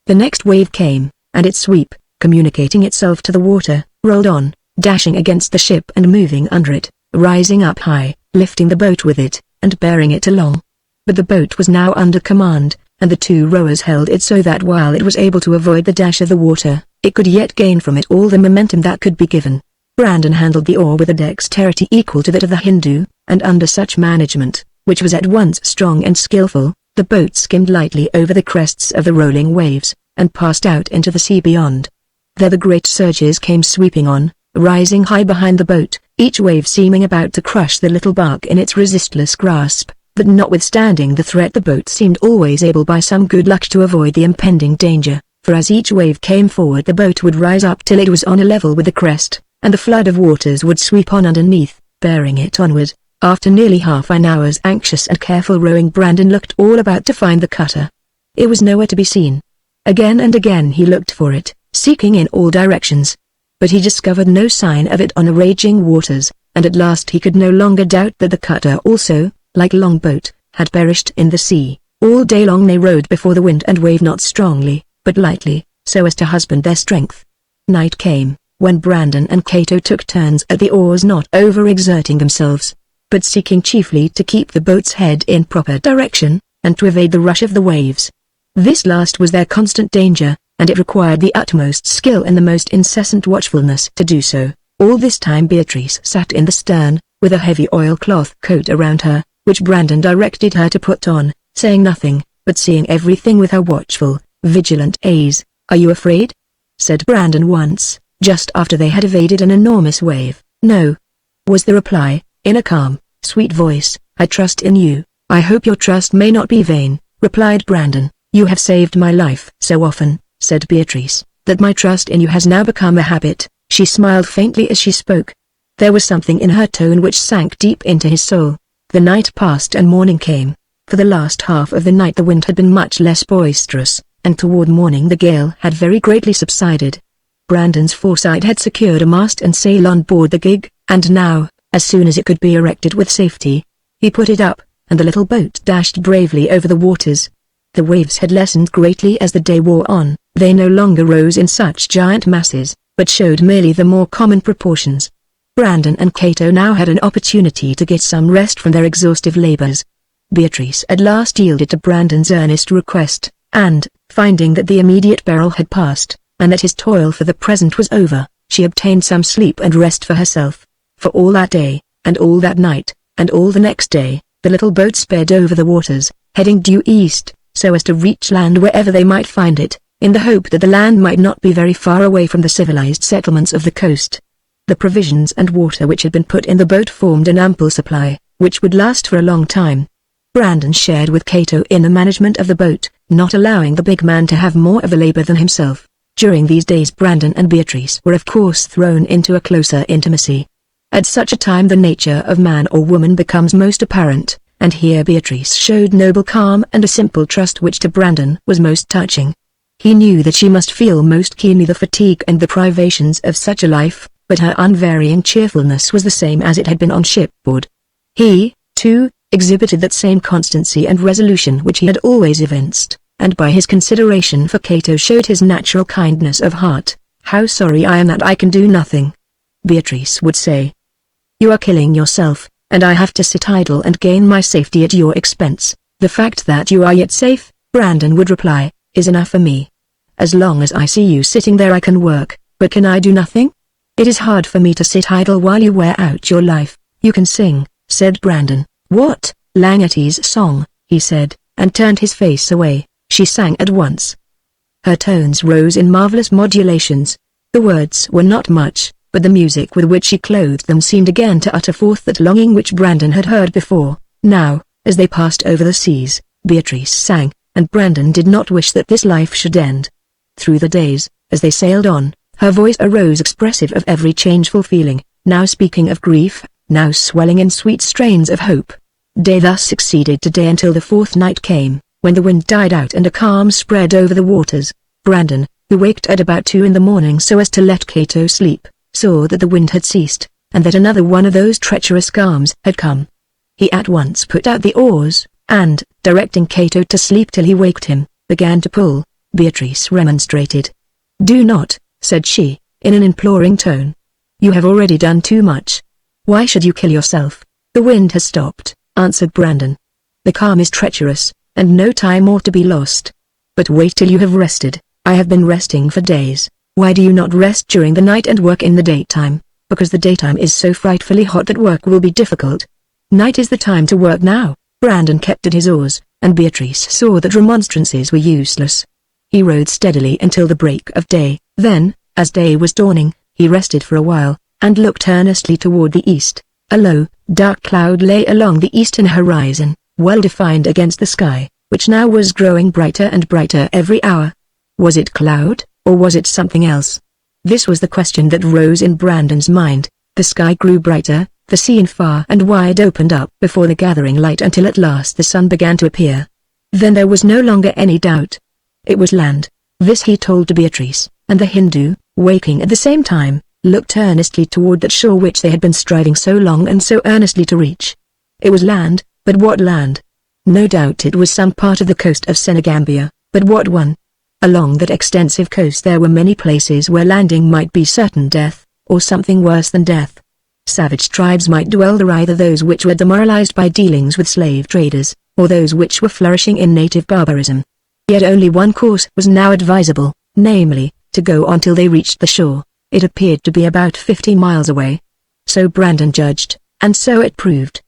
The next wave came, and its sweep, communicating itself to the water, rolled on, dashing against the ship and moving under it, rising up high, lifting the boat with it, and bearing it along. But the boat was now under command, and the 2 rowers held it so that while it was able to avoid the dash of the water, it could yet gain from it all the momentum that could be given. Brandon handled the oar with a dexterity equal to that of the Hindu, and under such management, which was at once strong and skillful, the boat skimmed lightly over the crests of the rolling waves, and passed out into the sea beyond. There the great surges came sweeping on, rising high behind the boat, each wave seeming about to crush the little bark in its resistless grasp, but notwithstanding the threat the boat seemed always able by some good luck to avoid the impending danger, for as each wave came forward the boat would rise up till it was on a level with the crest, and the flood of waters would sweep on underneath, bearing it onward. After nearly half an hour's anxious and careful rowing, Brandon looked all about to find the cutter. It was nowhere to be seen. Again and again he looked for it, seeking in all directions. But he discovered no sign of it on the raging waters, and at last he could no longer doubt that the cutter also, like longboat, had perished in the sea. All day long they rowed before the wind and wave, not strongly, but lightly, so as to husband their strength. Night came, when Brandon and Cato took turns at the oars, not overexerting themselves, but seeking chiefly to keep the boat's head in proper direction, and to evade the rush of the waves. This last was their constant danger, and it required the utmost skill and the most incessant watchfulness to do so. All this time Beatrice sat in the stern, with a heavy oilcloth coat around her, which Brandon directed her to put on, saying nothing, but seeing everything with her watchful, vigilant eyes. "Are you afraid?" said Brandon once, just after they had evaded an enormous wave. "No," was the reply, in a calm, sweet voice. "I trust in you." "I hope your trust may not be vain," replied Brandon. "You have saved my life so often," said Beatrice, "that my trust in you has now become a habit." She smiled faintly as she spoke. There was something in her tone which sank deep into his soul. The night passed and morning came. For the last half of the night the wind had been much less boisterous, and toward morning the gale had very greatly subsided. Brandon's foresight had secured a mast and sail on board the gig, and now, as soon as it could be erected with safety, he put it up, and the little boat dashed bravely over the waters. The waves had lessened greatly as the day wore on. They no longer rose in such giant masses, but showed merely the more common proportions. Brandon and Cato now had an opportunity to get some rest from their exhaustive labors. Beatrice at last yielded to Brandon's earnest request, and, finding that the immediate peril had passed, and that his toil for the present was over, she obtained some sleep and rest for herself. For all that day, and all that night, and all the next day, the little boat sped over the waters, heading due east, so as to reach land wherever they might find it, in the hope that the land might not be very far away from the civilized settlements of the coast. The provisions and water which had been put in the boat formed an ample supply, which would last for a long time. Brandon shared with Cato in the management of the boat, not allowing the big man to have more of the labor than himself. During these days Brandon and Beatrice were of course thrown into a closer intimacy. At such a time the nature of man or woman becomes most apparent, and here Beatrice showed noble calm and a simple trust which to Brandon was most touching. He knew that she must feel most keenly the fatigue and the privations of such a life, but her unvarying cheerfulness was the same as it had been on shipboard. He, too, exhibited that same constancy and resolution which he had always evinced, and by his consideration for Cato showed his natural kindness of heart. "How sorry I am that I can do nothing," Beatrice would say. "You are killing yourself, and I have to sit idle and gain my safety at your expense." "The fact that you are yet safe," Brandon would reply, "is enough for me. As long as I see you sitting there I can work, but can I do nothing? It is hard for me to sit idle while you wear out your life." "You can sing," said Brandon. "What?" "Langetti's song," he said, and turned his face away. She sang at once. Her tones rose in marvelous modulations. The words were not much, but the music with which she clothed them seemed again to utter forth that longing which Brandon had heard before. Now, as they passed over the seas, Beatrice sang, and Brandon did not wish that this life should end. Through the days, as they sailed on, her voice arose expressive of every changeful feeling, now speaking of grief, now swelling in sweet strains of hope. Day thus succeeded to day until the fourth night came, when the wind died out and a calm spread over the waters. Brandon, who waked at about 2 in the morning so as to let Cato sleep, saw that the wind had ceased, and that another one of those treacherous calms had come. He at once put out the oars, and, directing Cato to sleep till he waked him, began to pull. Beatrice remonstrated. "Do not," said she, in an imploring tone. "You have already done too much. Why should you kill yourself?" "The wind has stopped," answered Brandon. "The calm is treacherous, and no time ought to be lost. But wait till you have rested." "I have been resting for days." "Why do you not rest during the night and work in the daytime?" "Because the daytime is so frightfully hot that work will be difficult. Night is the time to work now." Brandon kept at his oars, and Beatrice saw that remonstrances were useless. He rowed steadily until the break of day. Then, as day was dawning, he rested for a while, and looked earnestly toward the east. A low, dark cloud lay along the eastern horizon, well defined against the sky, which now was growing brighter and brighter every hour. Was it cloud, or was it something else? This was the question that rose in Brandon's mind. The sky grew brighter, the scene far and wide opened up before the gathering light until at last the sun began to appear. Then there was no longer any doubt. It was land. This he told to Beatrice, and the Hindu, waking at the same time, looked earnestly toward that shore which they had been striving so long and so earnestly to reach. It was land, but what land? No doubt it was some part of the coast of Senegambia, but what one? Along that extensive coast there were many places where landing might be certain death, or something worse than death. Savage tribes might dwell there, either those which were demoralized by dealings with slave traders, or those which were flourishing in native barbarism. Yet only one course was now advisable, namely, to go on till they reached the shore. It appeared to be about 50 miles away. So Brandon judged, and so it proved.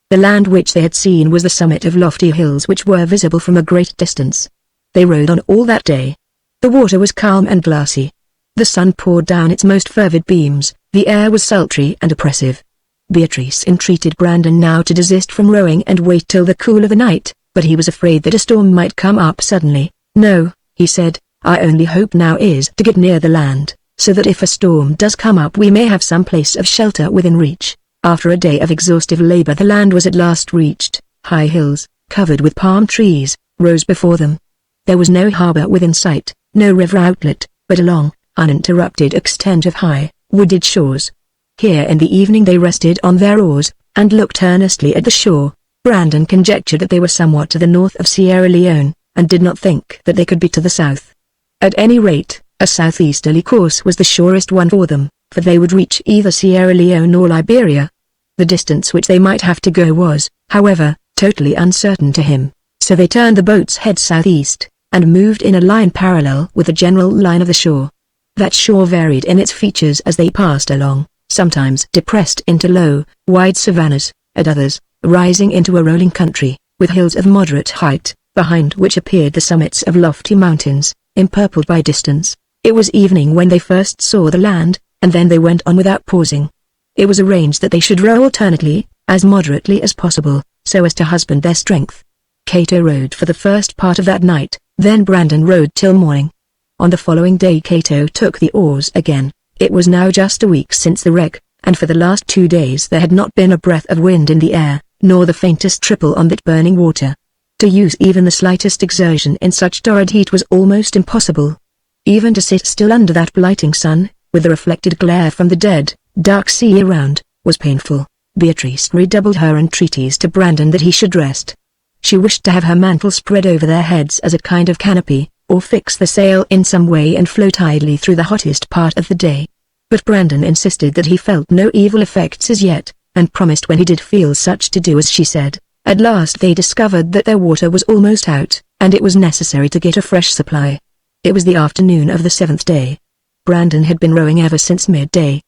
The land which they had seen was the summit of lofty hills which were visible from a great distance. They rode on all that day. The water was calm and glassy. The sun poured down its most fervid beams, the air was sultry and oppressive. Beatrice entreated Brandon now to desist from rowing and wait till the cool of the night, but he was afraid that a storm might come up suddenly. "No," he said, "I only hope now is to get near the land, so that if a storm does come up we may have some place of shelter within reach." After a day of exhaustive labor the land was at last reached. High hills, covered with palm trees, rose before them. There was no harbor within sight, no river outlet, but a long, uninterrupted extent of high, wooded shores. Here in the evening they rested on their oars, and looked earnestly at the shore. Brandon conjectured that they were somewhat to the north of Sierra Leone, and did not think that they could be to the south. At any rate, a southeasterly course was the surest one for them, for they would reach either Sierra Leone or Liberia. The distance which they might have to go was, however, totally uncertain to him, so they turned the boat's head southeast, and moved in a line parallel with the general line of the shore. That shore varied in its features as they passed along, sometimes depressed into low, wide savannas, at others, rising into a rolling country, with hills of moderate height, behind which appeared the summits of lofty mountains, empurpled by distance. It was evening when they first saw the land, and then they went on without pausing. It was arranged that they should row alternately, as moderately as possible, so as to husband their strength. Cato rowed for the first part of that night, then Brandon rowed till morning. On the following day Cato took the oars again. It was now just a week since the wreck, and for the last 2 days there had not been a breath of wind in the air, nor the faintest ripple on that burning water. To use even the slightest exertion in such torrid heat was almost impossible. Even to sit still under that blighting sun, with the reflected glare from the dead, dark sea around, was painful. Beatrice redoubled her entreaties to Brandon that he should rest. She wished to have her mantle spread over their heads as a kind of canopy, or fix the sail in some way and float idly through the hottest part of the day. But Brandon insisted that he felt no evil effects as yet, and promised when he did feel such to do as she said. At last they discovered that their water was almost out, and it was necessary to get a fresh supply. It was the afternoon of the 7th day. Brandon had been rowing ever since midday.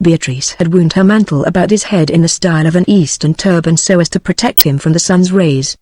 Beatrice had wound her mantle about his head in the style of an Eastern turban so as to protect him from the sun's rays.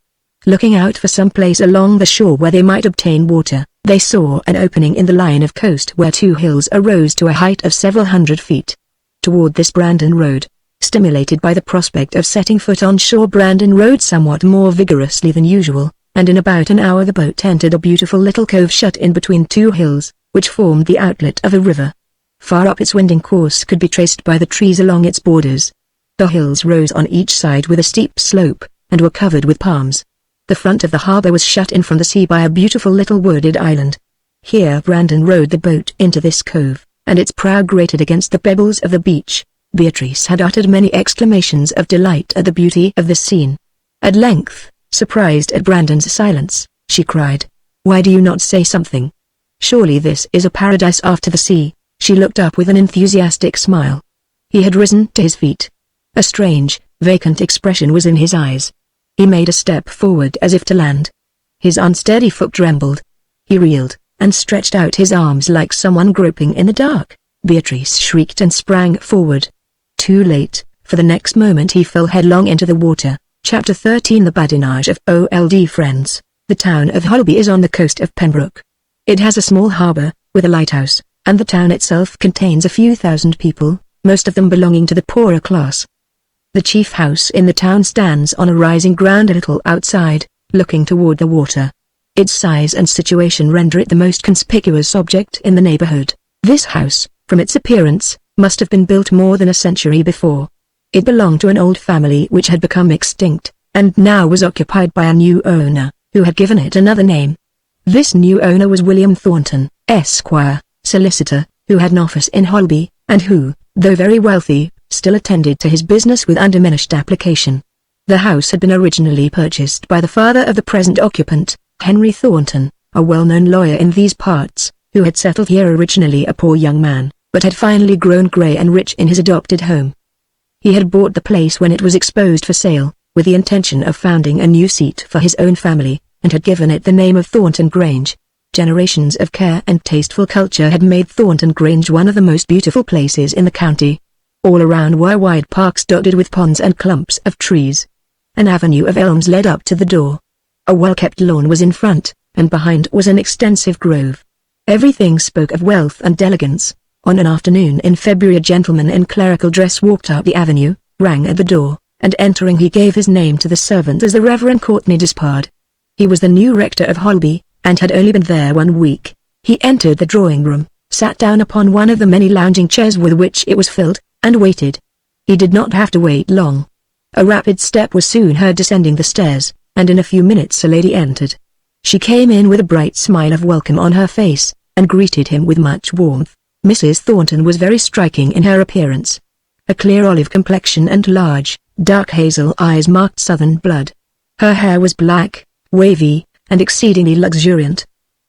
Looking out for some place along the shore where they might obtain water, they saw an opening in the line of coast where 2 hills arose to a height of several hundred feet. Toward this Brandon rowed. Stimulated by the prospect of setting foot on shore, Brandon rowed somewhat more vigorously than usual, and in about an hour the boat entered a beautiful little cove shut in between 2 hills, which formed the outlet of a river. Far up its winding course could be traced by the trees along its borders. The hills rose on each side with a steep slope, and were covered with palms. The front of the harbor was shut in from the sea by a beautiful little wooded island. Here Brandon rowed the boat into this cove, and its prow grated against the pebbles of the beach. Beatrice had uttered many exclamations of delight at the beauty of this scene. At length, surprised at Brandon's silence, she cried, "Why do you not say something? Surely this is a paradise after the sea." She looked up with an enthusiastic smile. He had risen to his feet. A strange, vacant expression was in his eyes. He made a step forward as if to land. His unsteady foot trembled. He reeled, and stretched out his arms like someone groping in the dark. Beatrice shrieked and sprang forward. Too late, for the next moment he fell headlong into the water. Chapter 13 The Badinage of Old Friends. The town of Holby is on the coast of Pembroke. It has a small harbour, with a lighthouse, and the town itself contains a few thousand people, most of them belonging to the poorer class. The chief house in the town stands on a rising ground a little outside, looking toward the water. Its size and situation render it the most conspicuous object in the neighborhood. This house, from its appearance, must have been built more than a century before. It belonged to an old family which had become extinct, and now was occupied by a new owner, who had given it another name. This new owner was William Thornton, Esquire, solicitor, who had an office in Holby, and who, though very wealthy, still attended to his business with undiminished application. The house had been originally purchased by the father of the present occupant, Henry Thornton, a well-known lawyer in these parts, who had settled here originally a poor young man, but had finally grown grey and rich in his adopted home. He had bought the place when it was exposed for sale, with the intention of founding a new seat for his own family, and had given it the name of Thornton Grange. Generations of care and tasteful culture had made Thornton Grange one of the most beautiful places in the county. All around were wide parks dotted with ponds and clumps of trees. An avenue of elms led up to the door. A well-kept lawn was in front, and behind was an extensive grove. Everything spoke of wealth and elegance. On an afternoon in February a gentleman in clerical dress walked up the avenue, rang at the door, and entering he gave his name to the servant as the Reverend Courtney Despard. He was the new rector of Holby, and had only been there 1 week. He entered the drawing-room, sat down upon one of the many lounging chairs with which it was filled, and waited. He did not have to wait long. A rapid step was soon heard descending the stairs, and in a few minutes a lady entered. She came in with a bright smile of welcome on her face, and greeted him with much warmth. Mrs. Thornton was very striking in her appearance. A clear olive complexion and large, dark hazel eyes marked southern blood. Her hair was black, wavy, and exceedingly luxuriant.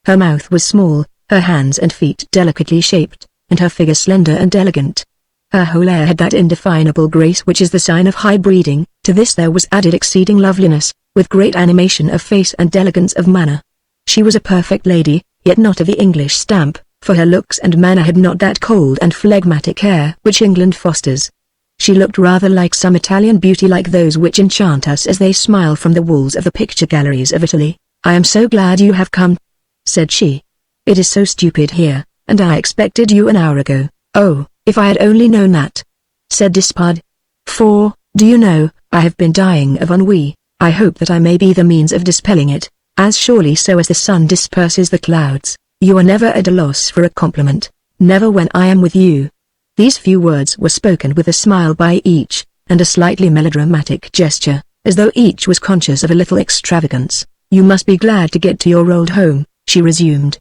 Her mouth was small, her hands and feet delicately shaped, and her figure slender and elegant. Her whole air had that indefinable grace which is the sign of high breeding. To this there was added exceeding loveliness, with great animation of face and elegance of manner. She was a perfect lady, yet not of the English stamp, for her looks and manner had not that cold and phlegmatic air which England fosters. She looked rather like some Italian beauty, like those which enchant us as they smile from the walls of the picture galleries of Italy. "I am so glad you have come," said she. "It is so stupid here, and I expected you an hour ago." "Oh, if I had only known that," said Despard. "For, do you know, I have been dying of ennui. I hope that I may be the means of dispelling it, as surely so as the sun disperses the clouds. You are never at a loss for a compliment, never when I am with you." These few words were spoken with a smile by each, and a slightly melodramatic gesture, as though each was conscious of a little extravagance. "You must be glad to get to your old home," she resumed.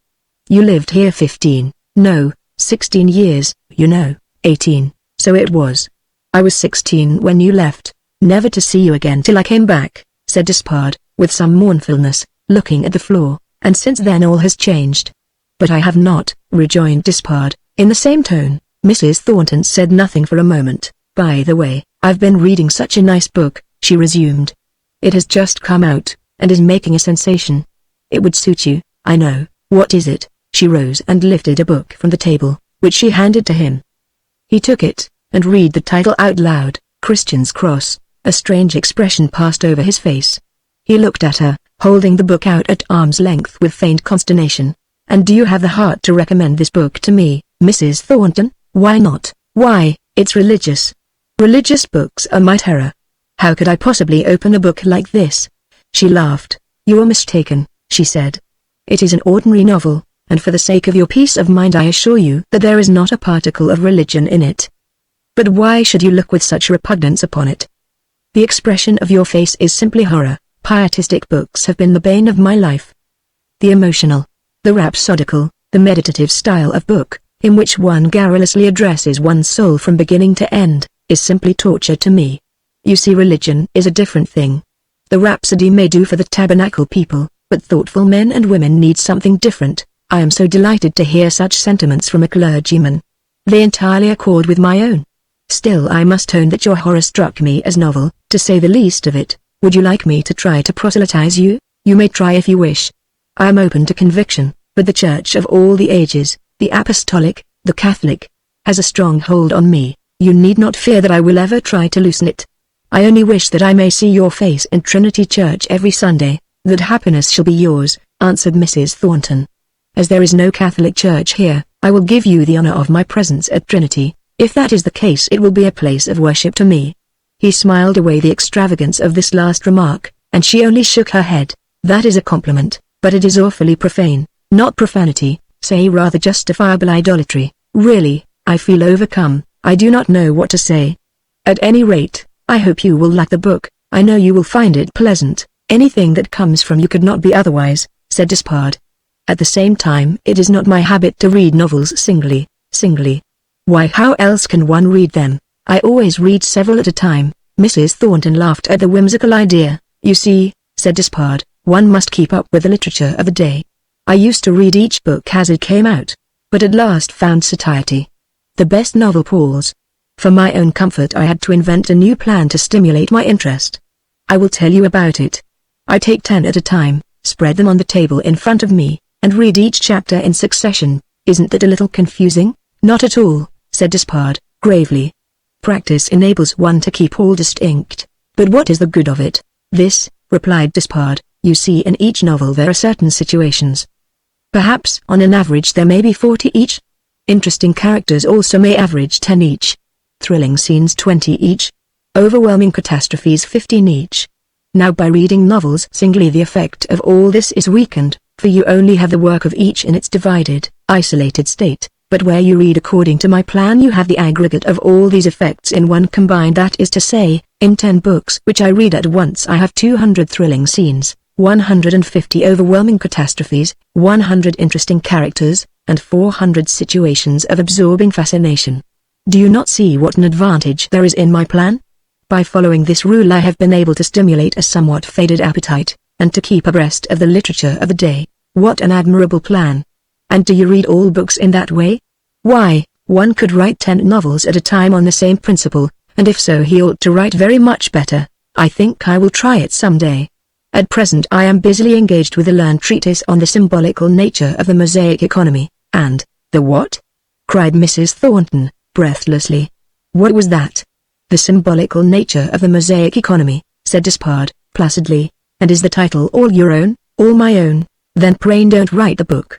"You lived here 16 years, you know." 18, so it was. "I was 16 when you left, never to see you again till I came back," said Despard, with some mournfulness, looking at the floor, "and since then all has changed." "But I have not," rejoined Despard, in the same tone. Mrs. Thornton said nothing for a moment. "By the way, I've been reading such a nice book," she resumed. "It has just come out, and is making a sensation. It would suit you, I know." "What is it?" She rose and lifted a book from the table, which she handed to him. He took it, and read the title out loud, "Christian's Cross." A strange expression passed over his face. He looked at her, holding the book out at arm's length with faint consternation. "And do you have the heart to recommend this book to me, Mrs. Thornton?" "Why not?" "Why, it's religious. Religious books are my terror. How could I possibly open a book like this?" She laughed. "You are mistaken," she said. "It is an ordinary novel, and for the sake of your peace of mind I assure you that there is not a particle of religion in it. But why should you look with such repugnance upon it? The expression of your face is simply horror. Pietistic books have been the bane of my life. The emotional, the rhapsodical, the meditative style of book, in which one garrulously addresses one's soul from beginning to end, is simply torture to me. You see, religion is a different thing. The rhapsody may do for the tabernacle people, but thoughtful men and women need something different. I am so delighted to hear such sentiments from a clergyman. They entirely accord with my own. Still I must own that your horror struck me as novel, to say the least of it. Would you like me to try to proselytize you? You may try if you wish. I am open to conviction, but the Church of all the ages, the Apostolic, the Catholic, has a strong hold on me. You need not fear that I will ever try to loosen it. I only wish that I may see your face in Trinity Church every Sunday. That happiness shall be yours," answered Mrs. Thornton. "As there is no Catholic church here, I will give you the honor of my presence at Trinity. If that is the case it will be a place of worship to me." He smiled away the extravagance of this last remark, and she only shook her head. "That is a compliment, but it is awfully profane." "Not profanity, say rather justifiable idolatry. Really, I feel overcome. I do not know what to say. At any rate, I hope you will like the book. I know you will find it pleasant. Anything that comes from you could not be otherwise," said Despard. "At the same time it is not my habit to read novels singly. Why, how else can one read them? I always read several at a time." Mrs. Thornton laughed at the whimsical idea. "You see," said Despard, "one must keep up with the literature of the day. I used to read each book as it came out, but at last found satiety. The best novel palls. For my own comfort I had to invent a new plan to stimulate my interest. I will tell you about it. I take 10 at a time, spread them on the table in front of me, and read each chapter in succession. Isn't that a little confusing?" "Not at all," said Despard, gravely. "Practice enables one to keep all distinct. But what is the good of it?" "This," replied Despard, "you see, in each novel there are certain situations. Perhaps on an average there may be 40 each. Interesting characters also may average 10 each. Thrilling scenes 20 each. Overwhelming catastrophes 15 each. Now by reading novels singly the effect of all this is weakened, for you only have the work of each in its divided, isolated state, but where you read according to my plan you have the aggregate of all these effects in one combined. That is to say, in 10 books which I read at once I have 200 thrilling scenes, 150 overwhelming catastrophes, 100 interesting characters, and 400 situations of absorbing fascination. Do you not see what an advantage there is in my plan?" By following this rule I have been able to stimulate a somewhat faded appetite, and to keep abreast of the literature of the day. What an admirable plan! And do you read all books in that way? Why, one could write 10 novels at a time on the same principle, and if so he ought to write very much better. I think I will try it someday. At present I am busily engaged with a learned treatise on the symbolical nature of the Mosaic economy, and— The what? Cried Mrs. Thornton, breathlessly. What was that? The symbolical nature of the Mosaic economy, said Despard, placidly. And is the title all your own? All my own? Then pray don't write the book.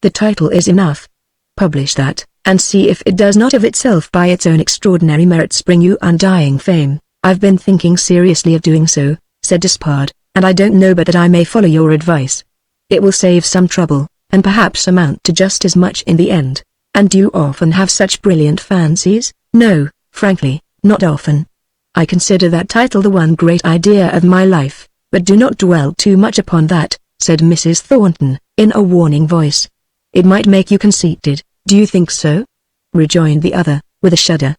The title is enough. Publish that, and see if it does not of itself by its own extraordinary merits bring you undying fame. I've been thinking seriously of doing so, said Despard, and I don't know but that I may follow your advice. It will save some trouble, and perhaps amount to just as much in the end. And do you often have such brilliant fancies? No, frankly, not often. I consider that title the one great idea of my life, but do not dwell too much upon that, said Mrs. Thornton, in a warning voice. It might make you conceited. Do you think so? Rejoined the other, with a shudder.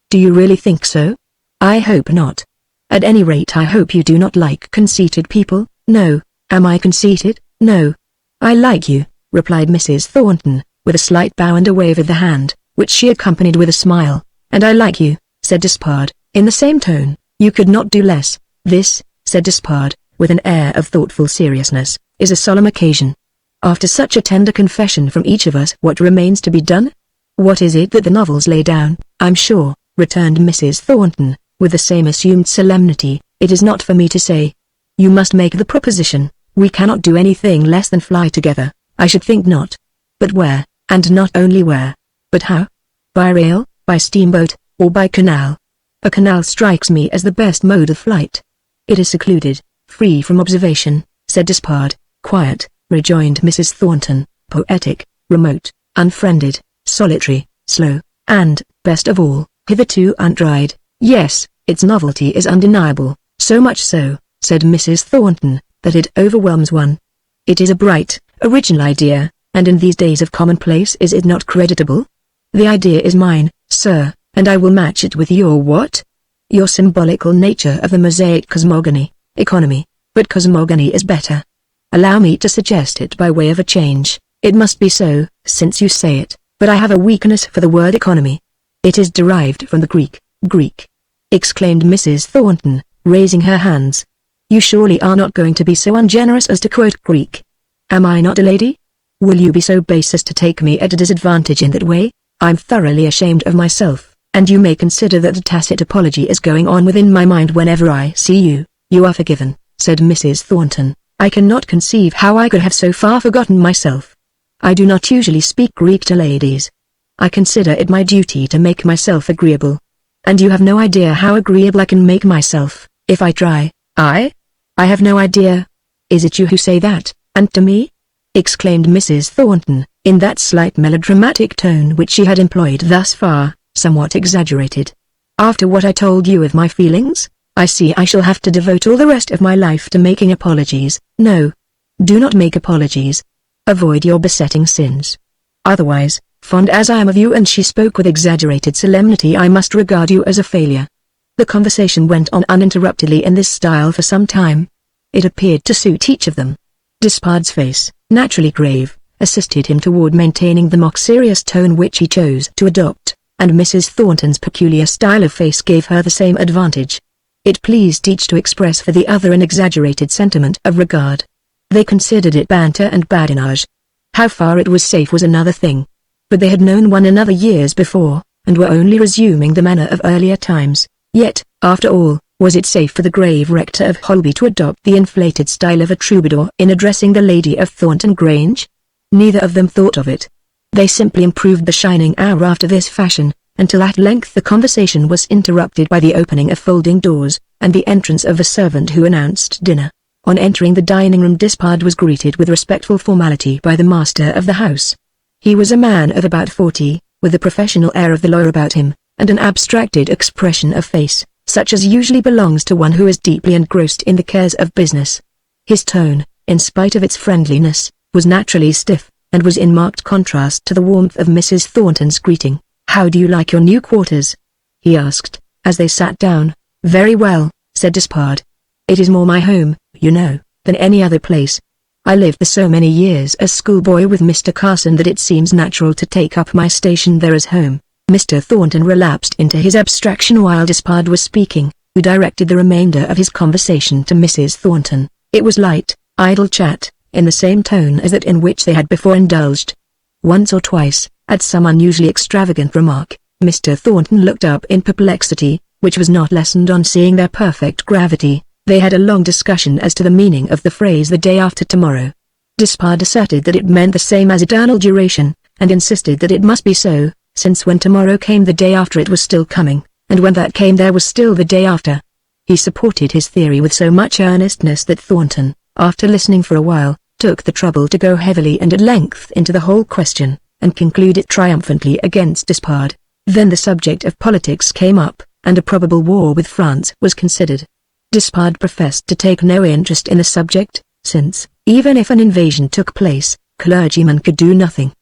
Do you really think so? I hope not. At any rate I hope you do not like conceited people. No. Am I conceited? No. I like you, replied Mrs. Thornton, with a slight bow and a wave of the hand, which she accompanied with a smile. And I like you, said Despard, in the same tone. You could not do less. This, said Despard, with an air of thoughtful seriousness, is a solemn occasion. After such a tender confession from each of us, what remains to be done? What is it that the novels lay down? I'm sure, returned Mrs. Thornton, with the same assumed solemnity, it is not for me to say. You must make the proposition. We cannot do anything less than fly together. I should think not. But where, and not only where, but how? By rail, by steamboat, or by canal? A canal strikes me as the best mode of flight. It is secluded, free from observation, said Despard. Quiet, rejoined Mrs. Thornton, poetic, remote, unfriended, solitary, slow, and, best of all, hitherto untried. Yes, its novelty is undeniable, so much so, said Mrs. Thornton, that it overwhelms one. It is a bright, original idea, and in these days of commonplace is it not creditable? The idea is mine, sir, and I will match it with your what? Your symbolical nature of the Mosaic cosmogony, economy, but cosmogony is better. Allow me to suggest it by way of a change. It must be so, since you say it, but I have a weakness for the word economy. It is derived from the Greek, exclaimed Mrs. Thornton, raising her hands. You surely are not going to be so ungenerous as to quote Greek. Am I not a lady? Will you be so base as to take me at a disadvantage in that way? I'm thoroughly ashamed of myself, and you may consider that a tacit apology is going on within my mind whenever I see you. You are forgiven, said Mrs. Thornton. I cannot conceive how I could have so far forgotten myself. I do not usually speak Greek to ladies. I consider it my duty to make myself agreeable. And you have no idea how agreeable I can make myself, if I try. I have no idea. Is it you who say that, and to me? Exclaimed Mrs. Thornton, in that slight melodramatic tone which she had employed thus far, somewhat exaggerated. After what I told you of my feelings? I see I shall have to devote all the rest of my life to making apologies. No. Do not make apologies. Avoid your besetting sins. Otherwise, fond as I am of you, and she spoke with exaggerated solemnity, I must regard you as a failure. The conversation went on uninterruptedly in this style for some time. It appeared to suit each of them. Despard's face, naturally grave, assisted him toward maintaining the mock-serious tone which he chose to adopt, and Mrs. Thornton's peculiar style of face gave her the same advantage. It pleased each to express for the other an exaggerated sentiment of regard. They considered it banter and badinage. How far it was safe was another thing. But they had known one another years before, and were only resuming the manner of earlier times. Yet, after all, was it safe for the grave rector of Holby to adopt the inflated style of a troubadour in addressing the lady of Thornton Grange? Neither of them thought of it. They simply improved the shining hour after this fashion, until at length the conversation was interrupted by the opening of folding doors, and the entrance of a servant who announced dinner. On entering the dining-room, Despard was greeted with respectful formality by the master of the house. He was a man of about 40, with the professional air of the lawyer about him, and an abstracted expression of face, such as usually belongs to one who is deeply engrossed in the cares of business. His tone, in spite of its friendliness, was naturally stiff, and was in marked contrast to the warmth of Mrs. Thornton's greeting. "How do you like your new quarters?" he asked, as they sat down. Very well, said Despard. It is more my home, you know, than any other place. I lived for so many years as schoolboy with Mr. Carson that it seems natural to take up my station there as home. Mr. Thornton relapsed into his abstraction while Despard was speaking, who directed the remainder of his conversation to Mrs. Thornton. It was light, idle chat, in the same tone as that in which they had before indulged. Once or twice, at some unusually extravagant remark, Mr. Thornton looked up in perplexity, which was not lessened on seeing their perfect gravity. They had a long discussion as to the meaning of the phrase "the day after tomorrow." Despard asserted that it meant the same as eternal duration, and insisted that it must be so, since when tomorrow came the day after it was still coming, and when that came there was still the day after. He supported his theory with so much earnestness that Thornton, after listening for a while, took the trouble to go heavily and at length into the whole question, and concluded triumphantly against Despard. Then the subject of politics came up, and a probable war with France was considered. Despard professed to take no interest in the subject, since, even if an invasion took place, clergymen could do nothing.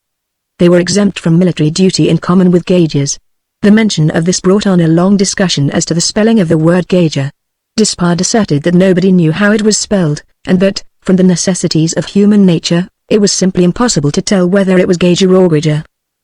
They were exempt from military duty in common with gaugers. The mention of this brought on a long discussion as to the spelling of the word gauger. Despard asserted that nobody knew how it was spelled, and that, from the necessities of human nature, it was simply impossible to tell whether it was gauger or gauger.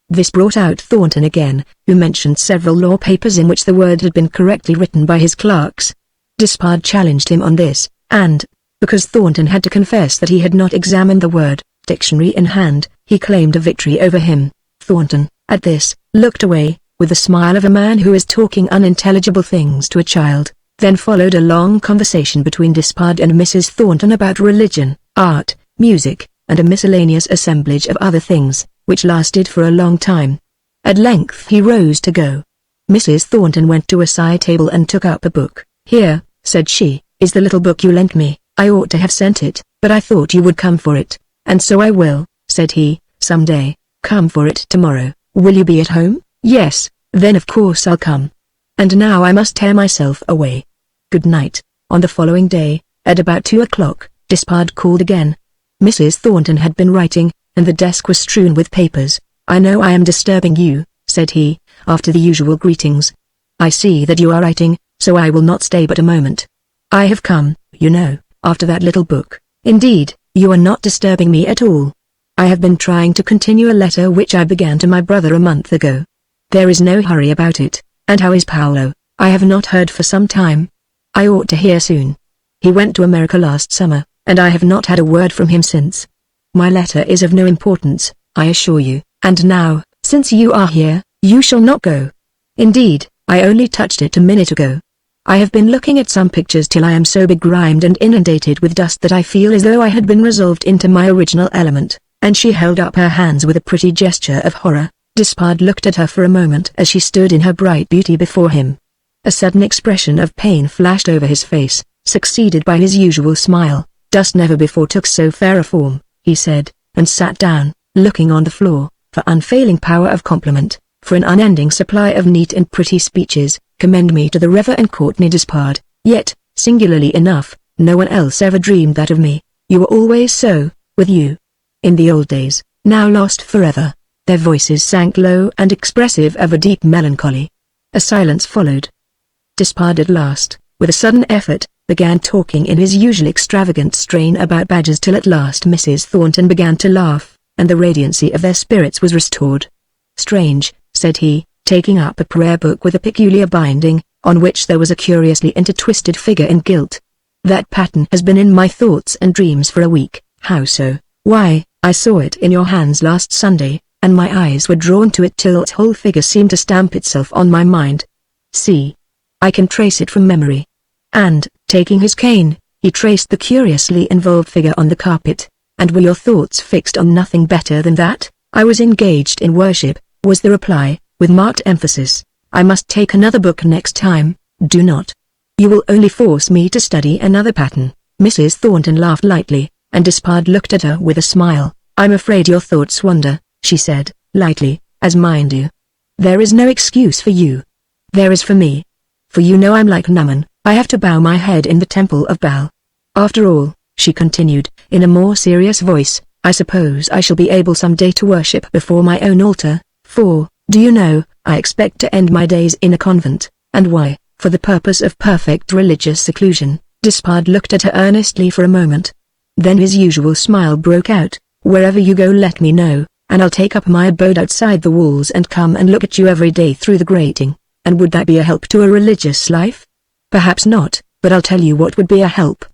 This brought out Thornton again, who mentioned several law papers in which the word had been correctly written by his clerks. Despard challenged him on this, and, because Thornton had to confess that he had not examined the word, dictionary in hand, he claimed a victory over him. Thornton, at this, looked away, with the smile of a man who is talking unintelligible things to a child. Then followed a long conversation between Despard and Mrs. Thornton about religion, art, music, and a miscellaneous assemblage of other things, which lasted for a long time. At length he rose to go. Mrs. Thornton went to a side table and took up a book. "Here," said she, "is the little book you lent me. I ought to have sent it, but I thought you would come for it, and so I will," said he, "some day. Come for it tomorrow. Will you be at home?" "Yes, then of course I'll come. And now I must tear myself away. Good night." On the following day, at about 2 o'clock, Despard called again. Mrs. Thornton had been writing, and the desk was strewn with papers. "I know I am disturbing you," said he, after the usual greetings. "I see that you are writing, so I will not stay but a moment. I have come, you know, after that little book. Indeed, you are not disturbing me at all. I have been trying to continue a letter which I began to my brother a month ago. There is no hurry about it. And how is Paolo? I have not heard for some time. I ought to hear soon. He went to America last summer, and I have not had a word from him since. My letter is of no importance, I assure you, and now, since you are here, you shall not go. Indeed, I only touched it a minute ago. I have been looking at some pictures till I am so begrimed and inundated with dust that I feel as though I had been resolved into my original element," and she held up her hands with a pretty gesture of horror. Despard looked at her for a moment as she stood in her bright beauty before him. A sudden expression of pain flashed over his face, succeeded by his usual smile. "Dust never before took so fair a form," he said, and sat down, looking on the floor, for unfailing power of compliment, for an unending supply of neat and pretty speeches. "Commend me to the Reverend Courtney Despard, yet, singularly enough, no one else ever dreamed that of me. You were always so, with you. In the old days, now lost forever." Their voices sank low and expressive of a deep melancholy. A silence followed. Despard at last, with a sudden effort, began talking in his usual extravagant strain about badgers till at last Mrs. Thornton began to laugh, and the radiancy of their spirits was restored. "Strange," said he, taking up a prayer book with a peculiar binding, on which there was a curiously intertwisted figure in gilt. "That pattern has been in my thoughts and dreams for a week." "How so?" "Why, I saw it in your hands last Sunday, and my eyes were drawn to it till its whole figure seemed to stamp itself on my mind. See. I can trace it from memory." And, taking his cane, he traced the curiously involved figure on the carpet. "And were your thoughts fixed on nothing better than that?" "I was engaged in worship," was the reply, with marked emphasis. "I must take another book next time." "Do not. You will only force me to study another pattern." Mrs. Thornton laughed lightly, and Despard looked at her with a smile. "I'm afraid your thoughts wander," she said, lightly, "as mine do. There is no excuse for you. There is for me. For you know I'm like Naaman, I have to bow my head in the temple of Baal. After all," she continued, in a more serious voice, "I suppose I shall be able some day to worship before my own altar, for, do you know, I expect to end my days in a convent." "And why?" for the purpose of perfect religious seclusion. Despard looked at her earnestly for a moment. Then his usual smile broke out. "Wherever you go, let me know, and I'll take up my abode outside the walls and come and look at you every day through the grating. And would that be a help to a religious life?" "Perhaps not, but I'll tell you what would be a help.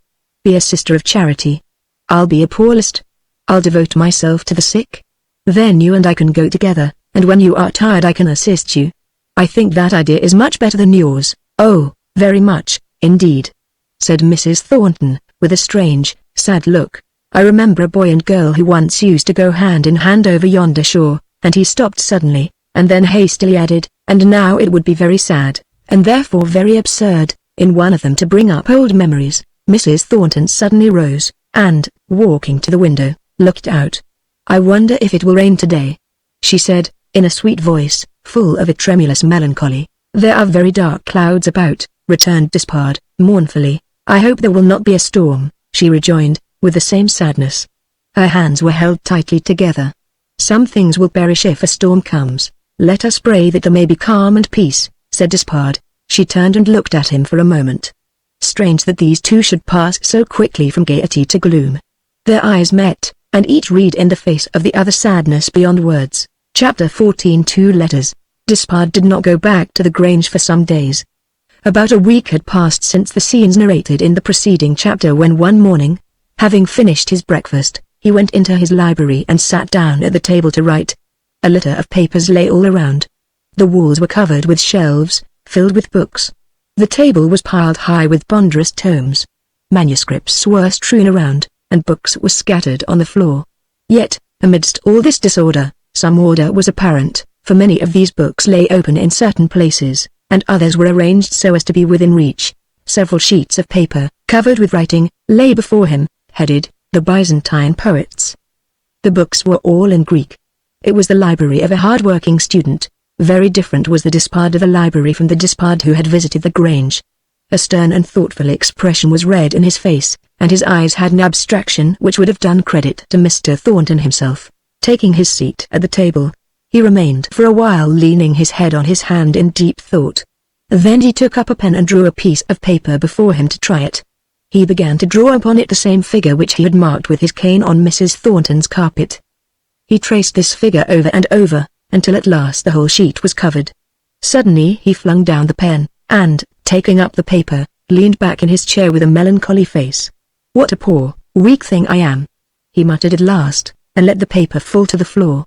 Be a sister of charity. I'll be a poorlist. I'll devote myself to the sick. Then you and I can go together, and when you are tired I can assist you. I think that idea is much better than yours." "Oh, very much, indeed," said Mrs. Thornton, with a strange, sad look. "I remember a boy and girl who once used to go hand in hand over yonder shore," and he stopped suddenly, and then hastily added, "and now it would be very sad, and therefore very absurd, in one of them to bring up old memories." Mrs. Thornton suddenly rose, and, walking to the window, looked out. "I wonder if it will rain today," she said, in a sweet voice, full of a tremulous melancholy. "There are very dark clouds about," returned Despard, mournfully. "I hope there will not be a storm," she rejoined, with the same sadness. Her hands were held tightly together. "Some things will perish if a storm comes. Let us pray that there may be calm and peace," said Despard. She turned and looked at him for a moment. Strange that these two should pass so quickly from gaiety to gloom. Their eyes met, and each read in the face of the other sadness beyond words. Chapter 14. 2 Letters. Despard did not go back to the Grange for some days. About a week had passed since the scenes narrated in the preceding chapter, when one morning, having finished his breakfast, he went into his library and sat down at the table to write. A litter of papers lay all around. The walls were covered with shelves, filled with books. The table was piled high with ponderous tomes. Manuscripts were strewn around, and books were scattered on the floor. Yet, amidst all this disorder, some order was apparent, for many of these books lay open in certain places, and others were arranged so as to be within reach. Several sheets of paper, covered with writing, lay before him, headed, "The Byzantine Poets." The books were all in Greek. It was the library of a hard-working student. Very different was the Despard of the library from the Despard who had visited the Grange. A stern and thoughtful expression was read in his face, and his eyes had an abstraction which would have done credit to Mr. Thornton himself. Taking his seat at the table, he remained for a while leaning his head on his hand in deep thought. Then he took up a pen and drew a piece of paper before him to try it. He began to draw upon it the same figure which he had marked with his cane on Mrs. Thornton's carpet. He traced this figure over and over, until at last the whole sheet was covered. Suddenly he flung down the pen, and, taking up the paper, leaned back in his chair with a melancholy face. "What a poor, weak thing I am," he muttered at last, and let the paper fall to the floor.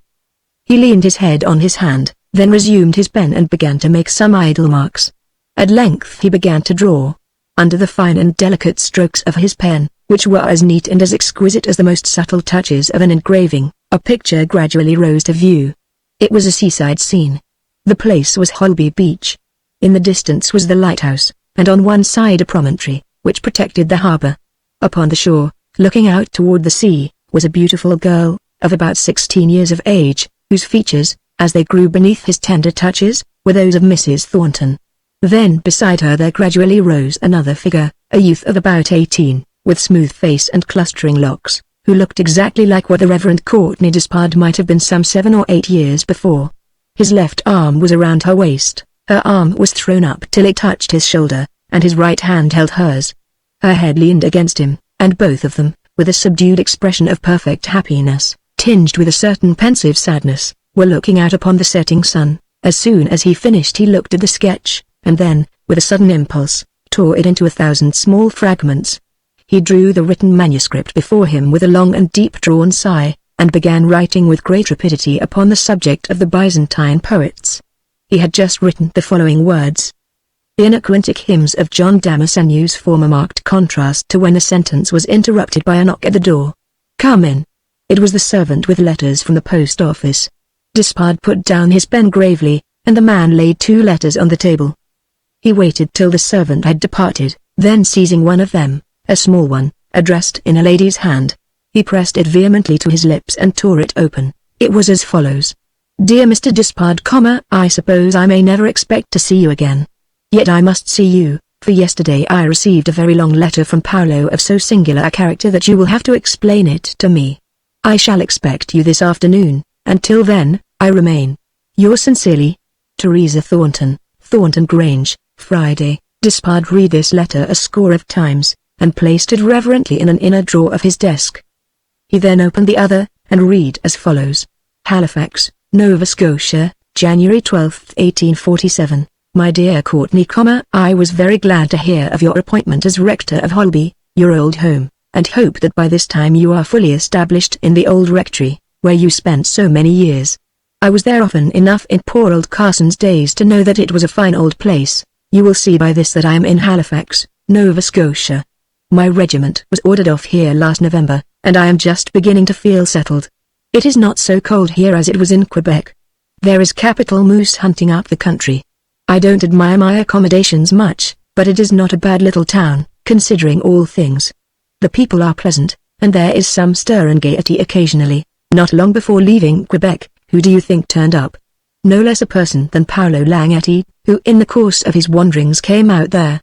He leaned his head on his hand, then resumed his pen and began to make some idle marks. At length he began to draw. Under the fine and delicate strokes of his pen, which were as neat and as exquisite as the most subtle touches of an engraving, a picture gradually rose to view. It was a seaside scene. The place was Holby Beach. In the distance was the lighthouse, and on one side a promontory, which protected the harbour. Upon the shore, looking out toward the sea, was a beautiful girl, of about 16 years of age, whose features, as they grew beneath his tender touches, were those of Mrs. Thornton. Then beside her there gradually rose another figure, a youth of about 18, with smooth face and clustering locks, who looked exactly like what the Reverend Courtney Despard might have been some 7 or 8 years before. His left arm was around her waist, her arm was thrown up till it touched his shoulder, and his right hand held hers. Her head leaned against him, and both of them, with a subdued expression of perfect happiness, tinged with a certain pensive sadness, were looking out upon the setting sun. As soon as he finished he looked at the sketch, and then, with a sudden impulse, tore it into 1,000 small fragments. He drew the written manuscript before him with a long and deep-drawn sigh, and began writing with great rapidity upon the subject of the Byzantine poets. He had just written the following words. The enigmatic hymns of John Damascenus form a marked contrast to when the sentence was interrupted by a knock at the door. "Come in." It was the servant with letters from the post office. Despard put down his pen gravely, and the man laid 2 letters on the table. He waited till the servant had departed, then seizing one of them, a small one, addressed in a lady's hand, he pressed it vehemently to his lips and tore it open. It was as follows. "Dear Mr. Despard, I suppose I may never expect to see you again. Yet I must see you, for yesterday I received a very long letter from Paolo of so singular a character that you will have to explain it to me. I shall expect you this afternoon. Until then, I remain, yours sincerely, Teresa Thornton, Thornton Grange, Friday, Despard read this letter a score of times, and placed it reverently in an inner drawer of his desk. He then opened the other, and read as follows. Halifax, Nova Scotia, January 12, 1847. My dear Courtney, I was very glad to hear of your appointment as rector of Holby, your old home, and hope that by this time you are fully established in the old rectory, where you spent so many years. I was there often enough in poor old Carson's days to know that it was a fine old place. You will see by this that I am in Halifax, Nova Scotia. My regiment was ordered off here last November, and I am just beginning to feel settled. It is not so cold here as it was in Quebec. There is capital moose hunting up the country. I don't admire my accommodations much, but it is not a bad little town, considering all things. The people are pleasant, and there is some stir and gaiety occasionally. Not long before leaving Quebec, who do you think turned up? No less a person than Paolo Langetti, who in the course of his wanderings came out there.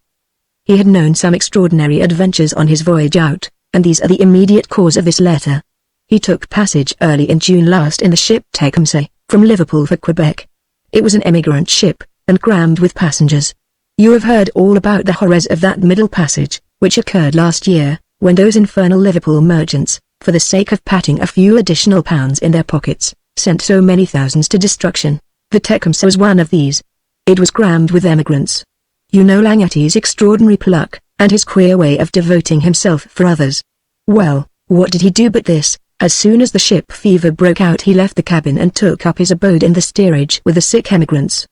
He had known some extraordinary adventures on his voyage out, and these are the immediate cause of this letter. He took passage early in June last in the ship Tecumseh, from Liverpool for Quebec. It was an emigrant ship, and crammed with passengers. You have heard all about the horrors of that middle passage, which occurred last year, when those infernal Liverpool merchants, for the sake of patting a few additional pounds in their pockets, sent so many thousands to destruction. The Tecumseh was one of these. It was crammed with emigrants. You know Langetti's extraordinary pluck, and his queer way of devoting himself for others. Well, what did he do but this? As soon as the ship fever broke out he left the cabin and took up his abode in the steerage with the sick emigrants.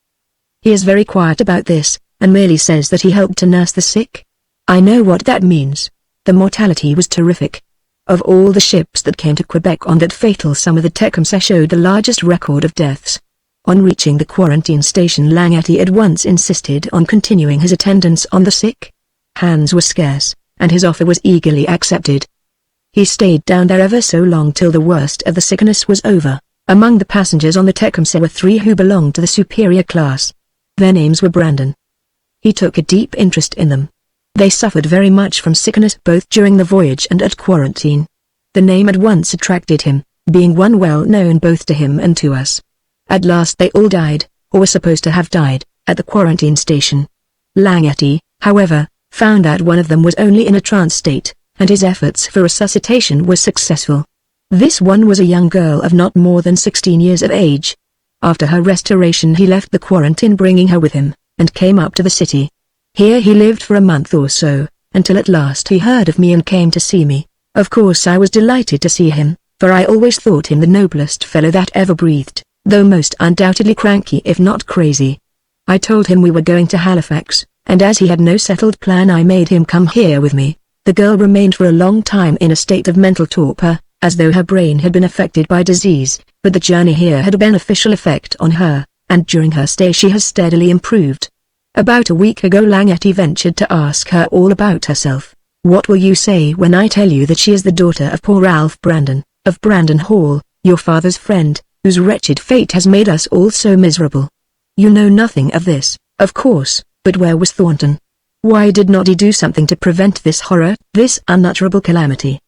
He is very quiet about this, and merely says that he helped to nurse the sick. I know what that means. The mortality was terrific. Of all the ships that came to Quebec on that fatal summer, the Tecumseh showed the largest record of deaths. On reaching the quarantine station, Langetti at once insisted on continuing his attendance on the sick. Hands were scarce, and his offer was eagerly accepted. He stayed down there ever so long till the worst of the sickness was over. Among the passengers on the Tecumseh were 3 who belonged to the superior class. Their names were Brandon. He took a deep interest in them. They suffered very much from sickness both during the voyage and at quarantine. The name at once attracted him, being one well known both to him and to us. At last they all died, or were supposed to have died, at the quarantine station. Langetti, however, found that one of them was only in a trance state, and his efforts for resuscitation were successful. This one was a young girl of not more than 16 years of age. After her restoration he left the quarantine, bringing her with him, and came up to the city. Here he lived for a month or so, until at last he heard of me and came to see me. Of course I was delighted to see him, for I always thought him the noblest fellow that ever breathed, though most undoubtedly cranky if not crazy. I told him we were going to Halifax, and as he had no settled plan I made him come here with me. The girl remained for a long time in a state of mental torpor, as though her brain had been affected by disease, but the journey here had a beneficial effect on her, and during her stay she has steadily improved. About a week ago Langetti ventured to ask her all about herself. What will you say when I tell you that she is the daughter of poor Ralph Brandon, of Brandon Hall, your father's friend, whose wretched fate has made us all so miserable? You know nothing of this, of course, but where was Thornton? Why did not he do something to prevent this horror, this unutterable calamity?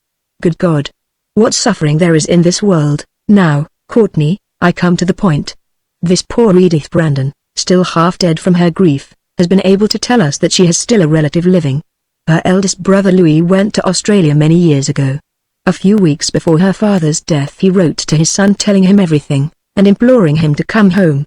Good God! What suffering there is in this world. Now, Courtney, I come to the point. This poor Edith Brandon, still half dead from her grief, has been able to tell us that she has still a relative living. Her eldest brother Louis went to Australia many years ago. A few weeks before her father's death he wrote to his son telling him everything, and imploring him to come home.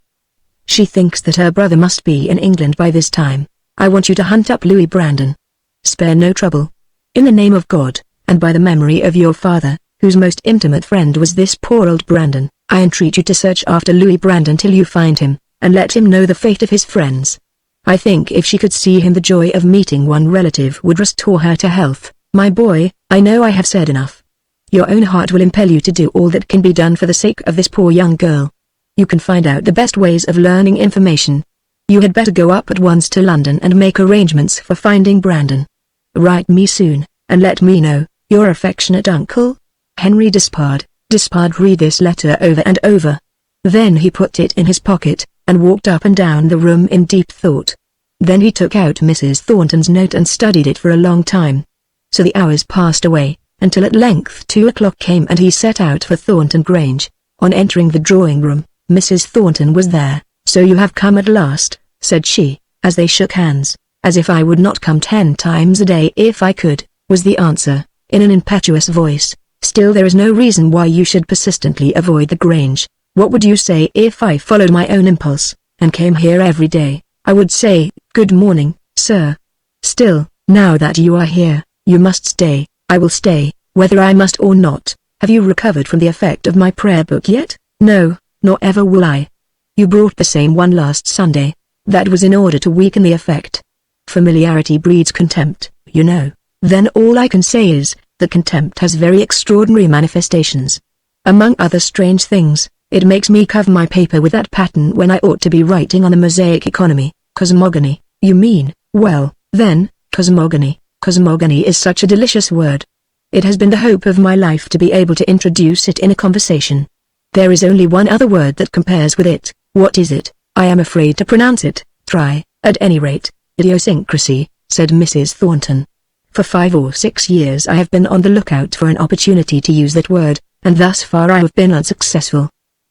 She thinks that her brother must be in England by this time. I want you to hunt up Louis Brandon. Spare no trouble. In the name of God, and by the memory of your father, whose most intimate friend was this poor old Brandon, I entreat you to search after Louis Brandon till you find him, and let him know the fate of his friends. I think if she could see him the joy of meeting one relative would restore her to health. My boy, I know I have said enough. Your own heart will impel you to do all that can be done for the sake of this poor young girl. You can find out the best ways of learning information. You had better go up at once to London and make arrangements for finding Brandon. Write me soon, and let me know. Your affectionate uncle, Henry Despard. Despard read this letter over and over. Then he put it in his pocket, and walked up and down the room in deep thought. Then he took out Mrs. Thornton's note and studied it for a long time. So the hours passed away, until at length 2 o'clock came and he set out for Thornton Grange. On entering the drawing room, Mrs. Thornton was there. So you have come at last, said she, as they shook hands. as if I would not come 10 times a day if I could, was the answer, in an impetuous voice. Still, there is no reason why you should persistently avoid the Grange. What would you say if I followed my own impulse, and came here every day? I would say, "Good morning, sir." Still, now that you are here, you must stay. I will stay, whether I must or not. Have you recovered from the effect of my prayer book yet? No, nor ever will I. You brought the same one last Sunday. That was in order to weaken the effect. Familiarity breeds contempt, you know. Then all I can say is, that contempt has very extraordinary manifestations. Among other strange things, it makes me cover my paper with that pattern when I ought to be writing on the Mosaic economy. Cosmogony, you mean? Well, then, cosmogony. Cosmogony is such a delicious word. It has been the hope of my life to be able to introduce it in a conversation. There is only one other word that compares with it. What is it? I am afraid to pronounce it. Try, at any rate. Idiosyncrasy, said Mrs. Thornton. For 5 or 6 years I have been on the lookout for an opportunity to use that word, and thus far I have been unsuccessful.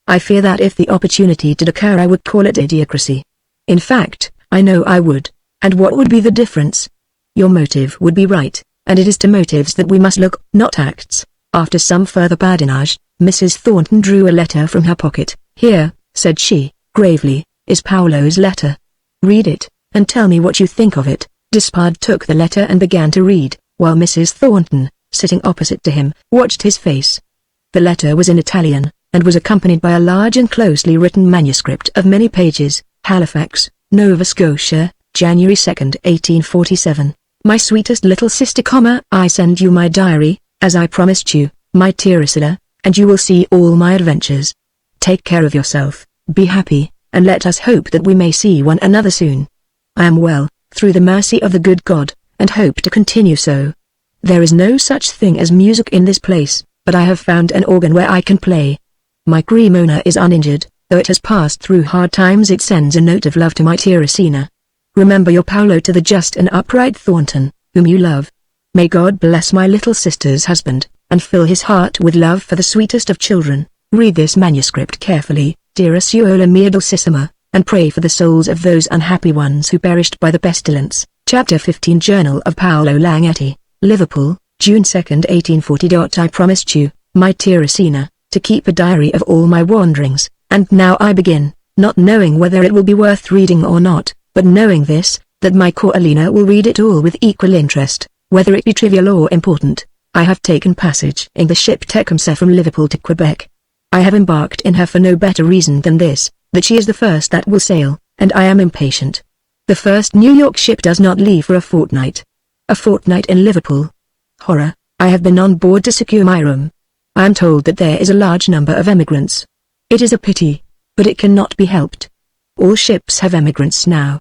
I fear that if the opportunity did occur I would call it idiocracy. In fact, I know I would. And what would be the difference? Your motive would be right, and it is to motives that we must look, not acts. After some further badinage, Mrs. Thornton drew a letter from her pocket. Here, said she, gravely, is Paolo's letter. Read it, and tell me what you think of it. Despard took the letter and began to read, while Mrs. Thornton, sitting opposite to him, watched his face. The letter was in Italian, and was accompanied by a large and closely written manuscript of many pages. Halifax, Nova Scotia, January 2, 1847. My sweetest little sister, I send you my diary, as I promised you, my dear Ursula, and you will see all my adventures. Take care of yourself, be happy, and let us hope that we may see one another soon. I am well, through the mercy of the good God, and hope to continue so. There is no such thing as music in this place, but I have found an organ where I can play. My Cremona is uninjured, though it has passed through hard times. It sends a note of love to my dear Ursina. Remember your Paolo, to the just and upright Thornton, whom you love. May God bless my little sister's husband, and fill his heart with love for the sweetest of children. Read this manuscript carefully, dearest Uola mia dolcissima, and pray for the souls of those unhappy ones who perished by the pestilence. Chapter 15 Journal of Paolo Langhetti, Liverpool, June 2, 1840. I promised you, my dear Ursina, to keep a diary of all my wanderings, and now I begin, not knowing whether it will be worth reading or not, but knowing this, that my Coralina will read it all with equal interest, whether it be trivial or important. I have taken passage in the ship Tecumseh from Liverpool to Quebec. I have embarked in her for no better reason than this, that she is the first that will sail, and I am impatient. The first New York ship does not leave for a fortnight. A fortnight in Liverpool. Horror! I have been on board to secure my room. I am told that there is a large number of emigrants. It is a pity, but it cannot be helped. All ships have emigrants now.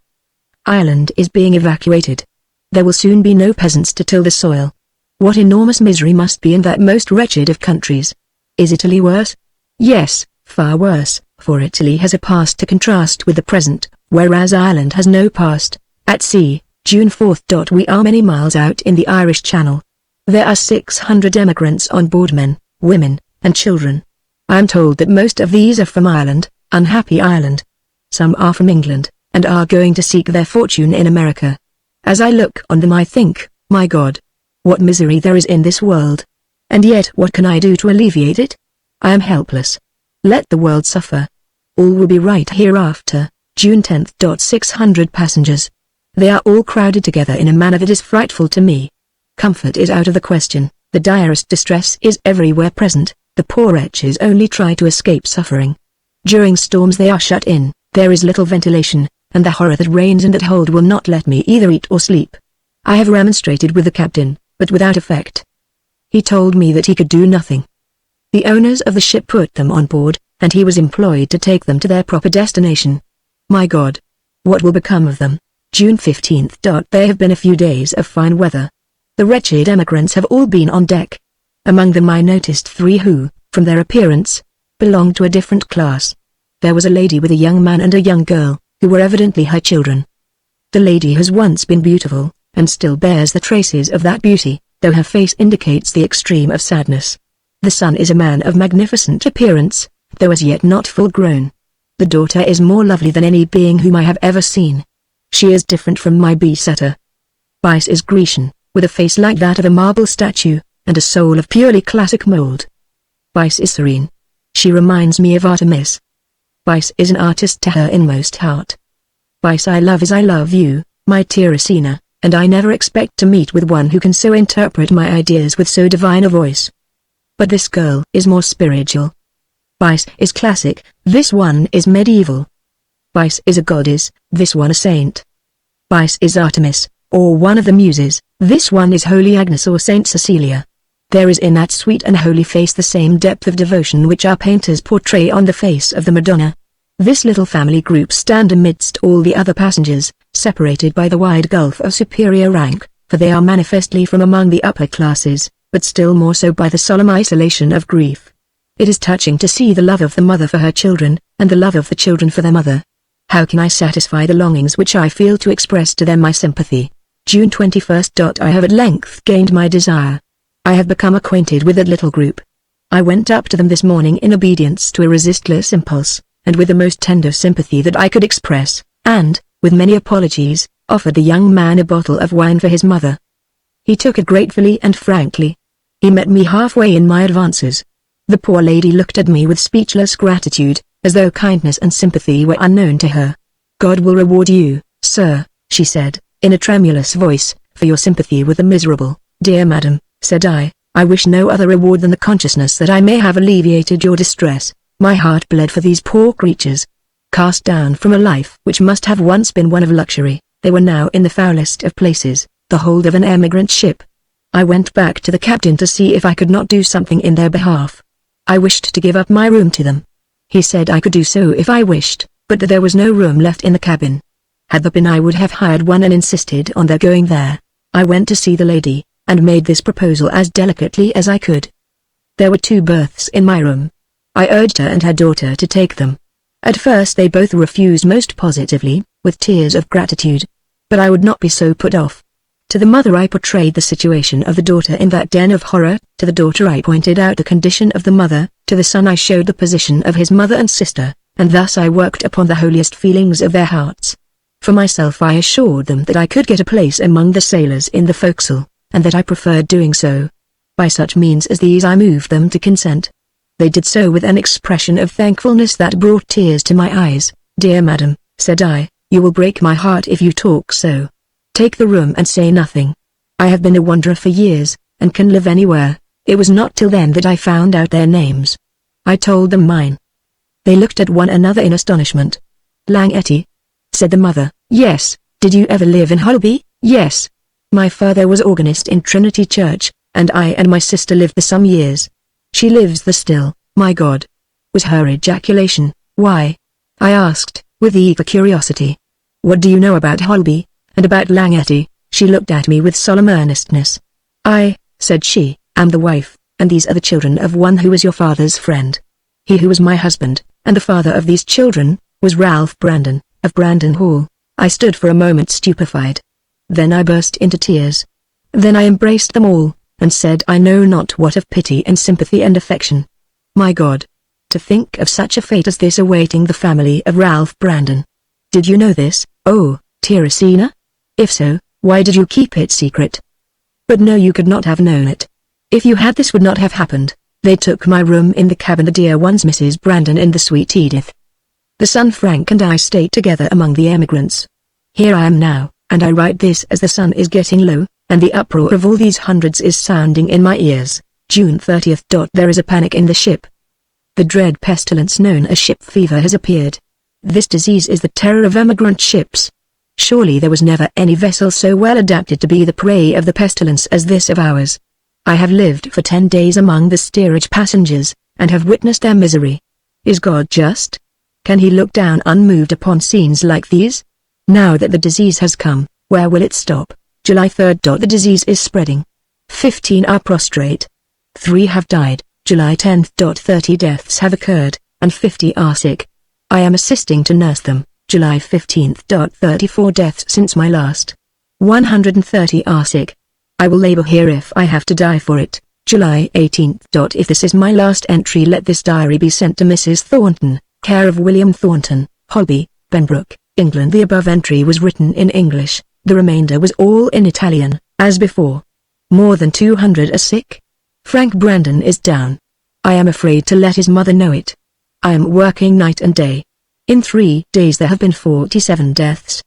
Ireland is being evacuated. There will soon be no peasants to till the soil. What enormous misery must be in that most wretched of countries. Is Italy worse? Yes, far worse, for Italy has a past to contrast with the present, whereas Ireland has no past. At sea, June 4. We are many miles out in the Irish Channel. There are 600 emigrants on board, men, women, and children. I am told that most of these are from Ireland, unhappy Ireland. Some are from England, and are going to seek their fortune in America. As I look on them I think, my God, what misery there is in this world. And yet what can I do to alleviate it? I am helpless. Let the world suffer. All will be right hereafter. June 10. 600 passengers. They are all crowded together in a manner that is frightful to me. Comfort is out of the question, the direst distress is everywhere present, the poor wretches only try to escape suffering. During storms they are shut in, there is little ventilation, and the horror that reigns in that hold will not let me either eat or sleep. I have remonstrated with the captain, but without effect. He told me that he could do nothing. The owners of the ship put them on board, and he was employed to take them to their proper destination. My God! What will become of them? June 15. There have been a few days of fine weather. The wretched emigrants have all been on deck. Among them I noticed 3 who, from their appearance, belonged to a different class. There was a lady with a young man and a young girl, who were evidently her children. The lady has once been beautiful, and still bears the traces of that beauty, though her face indicates the extreme of sadness. The son is a man of magnificent appearance, though as yet not full grown. The daughter is more lovely than any being whom I have ever seen. She is different from my bee-setter. Bice is Grecian, with a face like that of a marble statue, and a soul of purely classic mold. Bice is serene. She reminds me of Artemis. Bice is an artist to her inmost heart. Bice I love as I love you, my Teresina, and I never expect to meet with one who can so interpret my ideas with so divine a voice. But this girl is more spiritual. Bice is classic, this one is medieval. Bice is a goddess, this one a saint. Bice is Artemis, or one of the muses, this one is Holy Agnes or Saint Cecilia. There is in that sweet and holy face the same depth of devotion which our painters portray on the face of the Madonna. This little family group stand amidst all the other passengers, separated by the wide gulf of superior rank, for they are manifestly from among the upper classes, but still more so by the solemn isolation of grief. It is touching to see the love of the mother for her children, and the love of the children for their mother. How can I satisfy the longings which I feel to express to them my sympathy? June 21st. I have at length gained my desire. I have become acquainted with that little group. I went up to them this morning in obedience to a resistless impulse, and with the most tender sympathy that I could express, and, with many apologies, offered the young man a bottle of wine for his mother. He took it gratefully and frankly. He met me halfway in my advances. The poor lady looked at me with speechless gratitude, as though kindness and sympathy were unknown to her. God will reward you, sir, she said, in a tremulous voice, for your sympathy with the miserable. Dear madam, said I wish no other reward than the consciousness that I may have alleviated your distress. My heart bled for these poor creatures. Cast down from a life which must have once been one of luxury, they were now in the foulest of places, the hold of an emigrant ship. I went back to the captain to see if I could not do something in their behalf. I wished to give up my room to them. He said I could do so if I wished, but that there was no room left in the cabin. Had there been I would have hired one and insisted on their going there. I went to see the lady, and made this proposal as delicately as I could. There were 2 berths in my room. I urged her and her daughter to take them. At first they both refused most positively, with tears of gratitude. But I would not be so put off. To the mother I portrayed the situation of the daughter in that den of horror, to the daughter I pointed out the condition of the mother, to the son I showed the position of his mother and sister, and thus I worked upon the holiest feelings of their hearts. For myself I assured them that I could get a place among the sailors in the forecastle, and that I preferred doing so. By such means as these I moved them to consent. They did so with an expression of thankfulness that brought tears to my eyes. Dear madam, said I, you will break my heart if you talk so. Take the room and say nothing. I have been a wanderer for years, and can live anywhere. It was not till then that I found out their names. I told them mine. They looked at one another in astonishment. Langety, said the mother. Yes. Did you ever live in Holby? Yes. My father was organist in Trinity Church, and I and my sister lived there some years. She lives there still, my God, was her ejaculation. Why? I asked, with eager curiosity. What do you know about Holby, and about Langety? She looked at me with solemn earnestness. I, said she, am the wife, and these are the children of one who was your father's friend. He who was my husband, and the father of these children, was Ralph Brandon, of Brandon Hall. I stood for a moment stupefied. Then I burst into tears. Then I embraced them all, and said I know not what of pity and sympathy and affection. My God! To think of such a fate as this awaiting the family of Ralph Brandon. Did you know this, oh, Teresina? If so, why did you keep it secret? But no, you could not have known it. If you had, this would not have happened. They took my room in the cabin, the dear ones, Mrs. Brandon and the sweet Edith. The son Frank and I stayed together among the emigrants. Here I am now, and I write this as the sun is getting low, and the uproar of all these hundreds is sounding in my ears. June 30th. There is a panic in the ship. The dread pestilence known as ship fever has appeared. This disease is the terror of emigrant ships. Surely there was never any vessel so well adapted to be the prey of the pestilence as this of ours. I have lived for 10 days among the steerage passengers, and have witnessed their misery. Is God just? Can he look down unmoved upon scenes like these? Now that the disease has come, where will it stop? July 3rd. The disease is spreading. 15 are prostrate. 3 have died. July 10th. 30 deaths have occurred, and 50 are sick. I am assisting to nurse them. July 15th. 34 deaths since my last. 130 are sick. I will labor here if I have to die for it. July 18th. If this is my last entry, let this diary be sent to Mrs. Thornton, care of William Thornton, Holby, Benbrook, England. The above entry was written in English, the remainder was all in Italian, as before. More than 200 are sick. Frank Brandon is down. I am afraid to let his mother know it. I am working night and day. In 3 days there have been 47 deaths.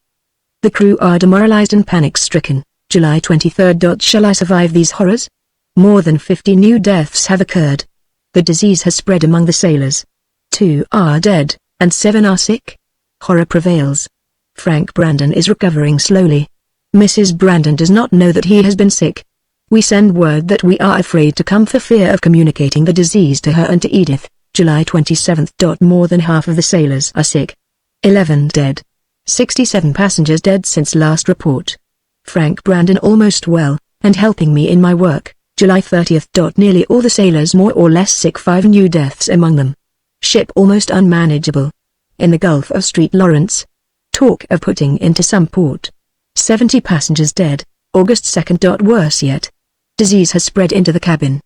The crew are demoralized and panic-stricken. July 23rd. Shall I survive these horrors? More than 50 new deaths have occurred. The disease has spread among the sailors. 2 are dead, and 7 are sick. Horror prevails. Frank Brandon is recovering slowly. Mrs. Brandon does not know that he has been sick. We send word that we are afraid to come for fear of communicating the disease to her and to Edith. July 27th. More than half of the sailors are sick. 11 dead. 67 passengers dead since last report. Frank Brandon almost well, and helping me in my work. July 30th. Nearly all the sailors more or less sick. 5 new deaths among them. Ship almost unmanageable. In the Gulf of St. Lawrence. Talk of putting into some port. 70 passengers dead. August 2nd. Worse yet. Disease has spread into the cabin.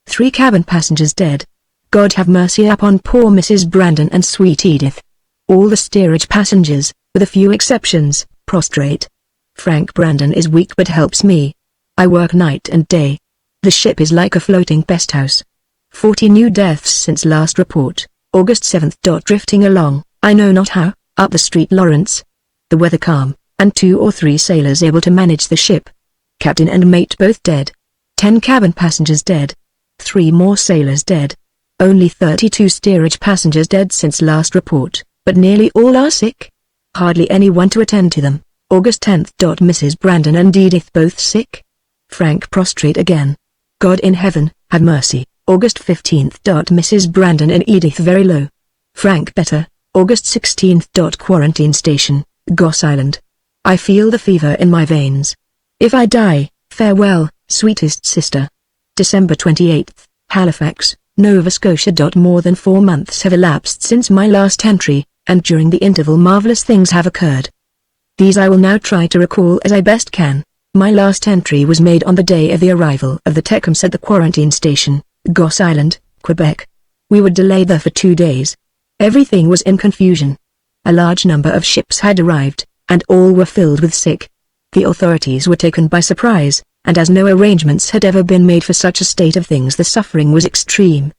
3 cabin passengers dead. God have mercy upon poor Mrs. Brandon and sweet Edith. All the steerage passengers, with a few exceptions, prostrate. Frank Brandon is weak but helps me. I work night and day. The ship is like a floating pest house. 40 new deaths since last report. August 7th. Drifting along, I know not how, up the St. Lawrence. The weather calm, and 2 or 3 sailors able to manage the ship. Captain and mate both dead. 10 cabin passengers dead. 3 more sailors dead. Only 32 steerage passengers dead since last report, but nearly all are sick. Hardly anyone to attend to them. August 10th. Mrs. Brandon and Edith both sick. Frank prostrate again. God in heaven, have mercy. August 15th. Mrs. Brandon and Edith very low. Frank better. August 16th. Quarantine station, Goss Island. I feel the fever in my veins. If I die, farewell, sweetest sister. December 28th. Halifax, Nova Scotia. More than 4 months have elapsed since my last entry, and during the interval marvelous things have occurred. These I will now try to recall as I best can. My last entry was made on the day of the arrival of the Tecums at the quarantine station, Goss Island, Quebec. We were delayed there for 2 days. Everything was in confusion. A large number of ships had arrived, and all were filled with sick. The authorities were taken by surprise, and as no arrangements had ever been made for such a state of things, the suffering was extreme.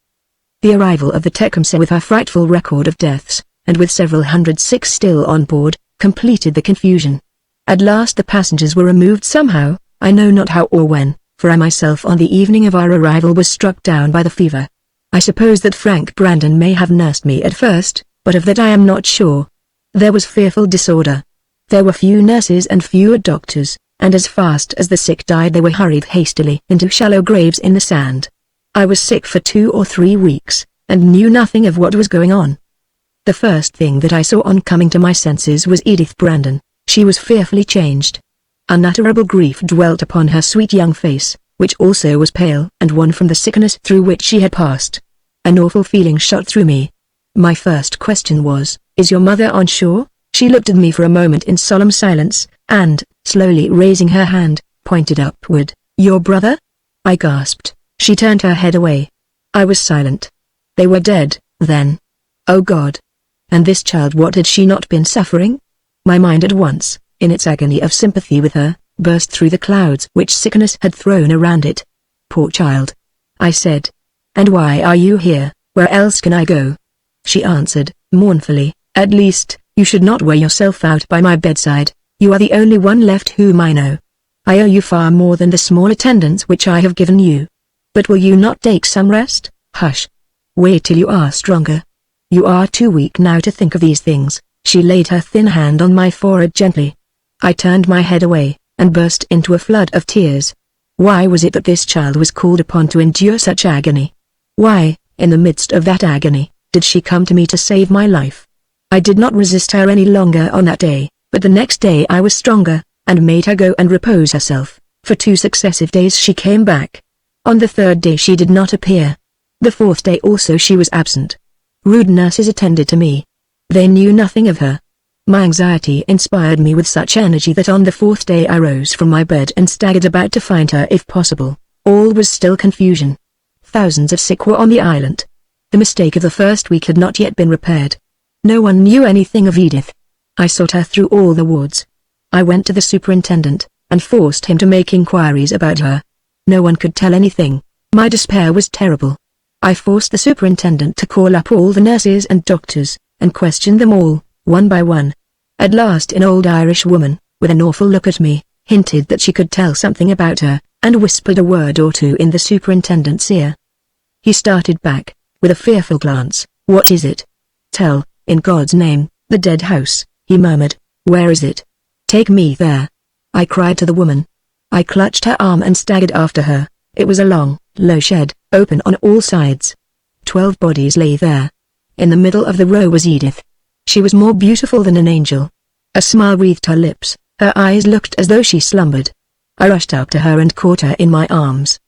The arrival of the Tecumseh with her frightful record of deaths, and with several hundred sick still on board, completed the confusion. At last the passengers were removed somehow, I know not how or when, for I myself on the evening of our arrival was struck down by the fever. I suppose that Frank Brandon may have nursed me at first, but of that I am not sure. There was fearful disorder. There were few nurses and fewer doctors, and as fast as the sick died they were hurried hastily into shallow graves in the sand. I was sick for 2 or 3 weeks, and knew nothing of what was going on. The first thing that I saw on coming to my senses was Edith Brandon. She was fearfully changed. Unutterable grief dwelt upon her sweet young face, which also was pale and wan from the sickness through which she had passed. An awful feeling shot through me. My first question was, "Is your mother on shore?" She looked at me for a moment in solemn silence, and, slowly raising her hand, pointed upward. "Your brother?" I gasped. She turned her head away. I was silent. They were dead, then. Oh God! And this child, what had she not been suffering? My mind at once, in its agony of sympathy with her, burst through the clouds which sickness had thrown around it. "Poor child," I said. "And why are you here? Where else can I go?" She answered, mournfully, "At least, you should not wear yourself out by my bedside. You are the only one left whom I know. I owe you far more than the small attendance which I have given you. But will you not take some rest?" "Hush. Wait till you are stronger. You are too weak now to think of these things." She laid her thin hand on my forehead gently. I turned my head away, and burst into a flood of tears. Why was it that this child was called upon to endure such agony? Why, in the midst of that agony, did she come to me to save my life? I did not resist her any longer on that day, but the next day I was stronger, and made her go and repose herself. For 2 successive days she came back. On the 3rd day she did not appear. The 4th day also she was absent. Rude nurses attended to me. They knew nothing of her. My anxiety inspired me with such energy that on the 4th day I rose from my bed and staggered about to find her if possible. All was still confusion. Thousands of sick were on the island. The mistake of the first week had not yet been repaired. No one knew anything of Edith. I sought her through all the wards. I went to the superintendent, and forced him to make inquiries about her. No one could tell anything. My despair was terrible. I forced the superintendent to call up all the nurses and doctors, and question them all, one by one. At last an old Irish woman, with an awful look at me, hinted that she could tell something about her, and whispered a word or two in the superintendent's ear. He started back, with a fearful glance. "What is it? Tell, in God's name." "The dead house," he murmured. "Where is it? Take me there," I cried to the woman. I clutched her arm and staggered after her. It was a long, low shed, open on all sides. 12 bodies lay there. In the middle of the row was Edith. She was more beautiful than an angel. A smile wreathed her lips, her eyes looked as though she slumbered. I rushed up to her and caught her in my arms.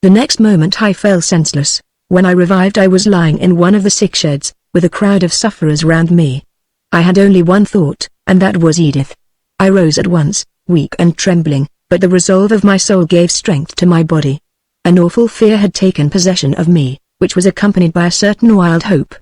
The next moment I fell senseless. When I revived I was lying in one of the sick sheds, with a crowd of sufferers round me. I had only one thought, and that was Edith. I rose at once, weak and trembling, but the resolve of my soul gave strength to my body. An awful fear had taken possession of me, which was accompanied by a certain wild hope.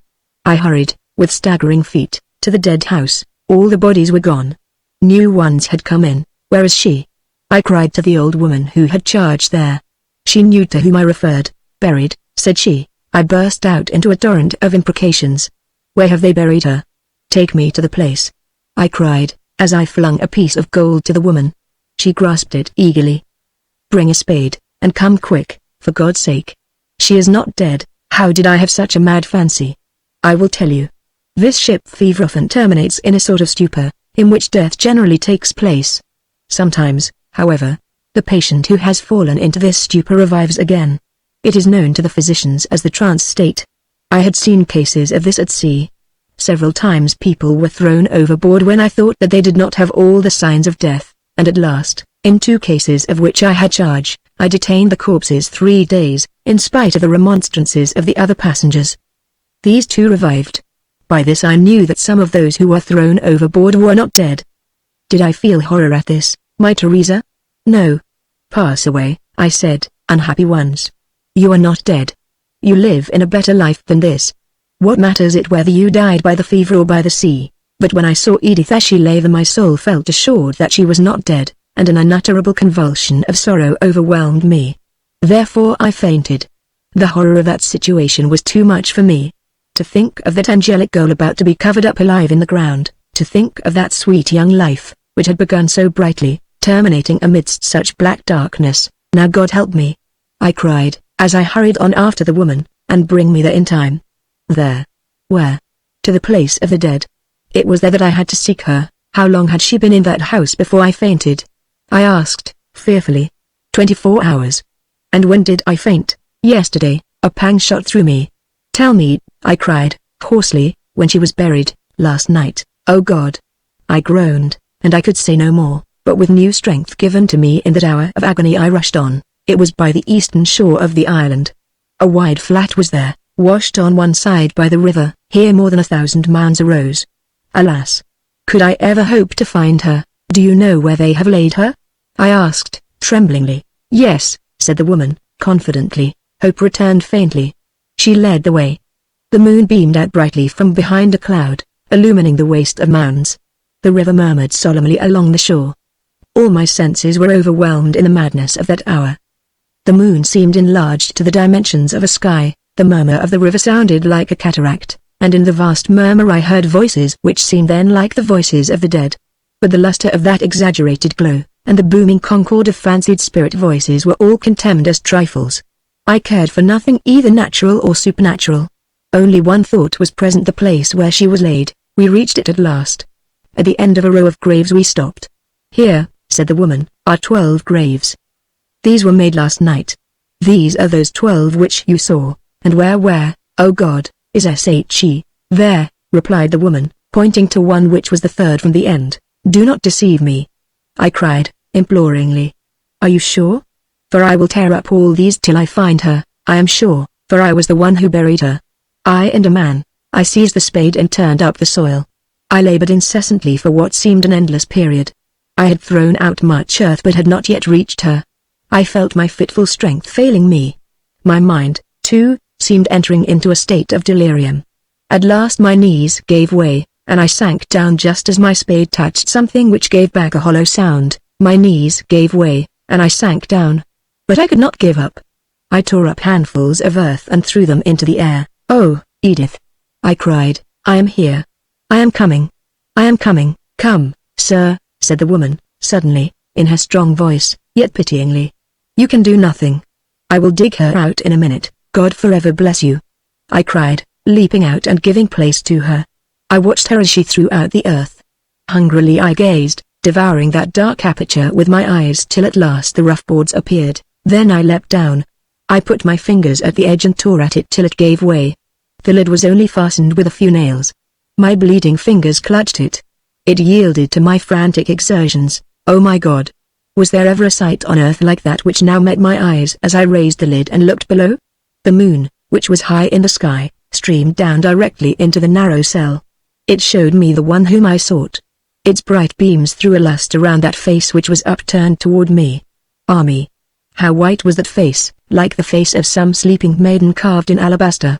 I hurried, with staggering feet, to the dead house. All the bodies were gone. New ones had come in. "Where is she?" I cried to the old woman who had charge there. She knew to whom I referred. "Buried," said she. I burst out into a torrent of imprecations. "Where have they buried her? Take me to the place," I cried, as I flung a piece of gold to the woman. She grasped it eagerly. "Bring a spade, and come quick, for God's sake. She is not dead. How did I have such a mad fancy? I will tell you. This ship fever often terminates in a sort of stupor, in which death generally takes place. Sometimes, however, the patient who has fallen into this stupor revives again. It is known to the physicians as the trance state. I had seen cases of this at sea. Several times people were thrown overboard when I thought that they did not have all the signs of death, and at last, in 2 cases of which I had charge, I detained the corpses 3 days, in spite of the remonstrances of the other passengers. These 2 revived. By this I knew that some of those who were thrown overboard were not dead. Did I feel horror at this, my Teresa? No. "Pass away," I said, "unhappy ones. You are not dead. You live in a better life than this. What matters it whether you died by the fever or by the sea?" But when I saw Edith as she lay there my soul felt assured that she was not dead, and an unutterable convulsion of sorrow overwhelmed me. Therefore I fainted. The horror of that situation was too much for me. To think of that angelic girl about to be covered up alive in the ground, to think of that sweet young life, which had begun so brightly, terminating amidst such black darkness. "Now God help me," I cried, as I hurried on after the woman, "and bring me there in time." There. Where? To the place of the dead. It was there that I had to seek her. How long had she been in that house before I fainted? I asked, fearfully. 24 hours. And when did I faint? Yesterday. A pang shot through me. "Tell me," I cried, hoarsely, "when she was buried." "Last night." "Oh God!" I groaned, and I could say no more, but with new strength given to me in that hour of agony I rushed on. It was by the eastern shore of the island. A wide flat was there, washed on one side by the river. Here more than 1,000 mounds arose. Alas! Could I ever hope to find her? "Do you know where they have laid her?" I asked, tremblingly. "Yes," said the woman, confidently. Hope returned faintly. She led the way. The moon beamed out brightly from behind a cloud, illumining the waste of mounds. The river murmured solemnly along the shore. All my senses were overwhelmed in the madness of that hour. The moon seemed enlarged to the dimensions of a sky, the murmur of the river sounded like a cataract, and in the vast murmur I heard voices which seemed then like the voices of the dead. But the luster of that exaggerated glow, and the booming concord of fancied spirit voices were all contemned as trifles. I cared for nothing either natural or supernatural. Only one thought was present: the place where she was laid. We reached it at last. At the end of a row of graves we stopped. "Here," said the woman, "are 12 graves. These were made last night. These are those 12 which you saw." "And where, oh God, is she?" "There," replied the woman, pointing to one which was the 3rd from the end. "Do not deceive me," I cried, imploringly. "Are you sure? For I will tear up all these till I find her." "I am sure, for I was the one who buried her. I and a man." I seized the spade and turned up the soil. I labored incessantly for what seemed an endless period. I had thrown out much earth but had not yet reached her. I felt my fitful strength failing me. My mind, too, seemed entering into a state of delirium. At last my knees gave way, and I sank down just as my spade touched something which gave back a hollow sound. My knees gave way, and I sank down. But I could not give up. I tore up handfuls of earth and threw them into the air. "Oh, Edith!" I cried, "I am here. I am coming. I am coming." "Come, sir," said the woman, suddenly, in her strong voice, yet pityingly. "You can do nothing. I will dig her out in a minute. God forever bless you," I cried, leaping out and giving place to her. I watched her as she threw out the earth. Hungrily I gazed, devouring that dark aperture with my eyes till at last the rough boards appeared. Then I leapt down. I put my fingers at the edge and tore at it till it gave way. The lid was only fastened with a few nails. My bleeding fingers clutched it. It yielded to my frantic exertions. Oh my God! Was there ever a sight on earth like that which now met my eyes as I raised the lid and looked below? The moon, which was high in the sky, streamed down directly into the narrow cell. It showed me the one whom I sought. Its bright beams threw a lustre around that face which was upturned toward me. Ah me! How white was that face, like the face of some sleeping maiden carved in alabaster.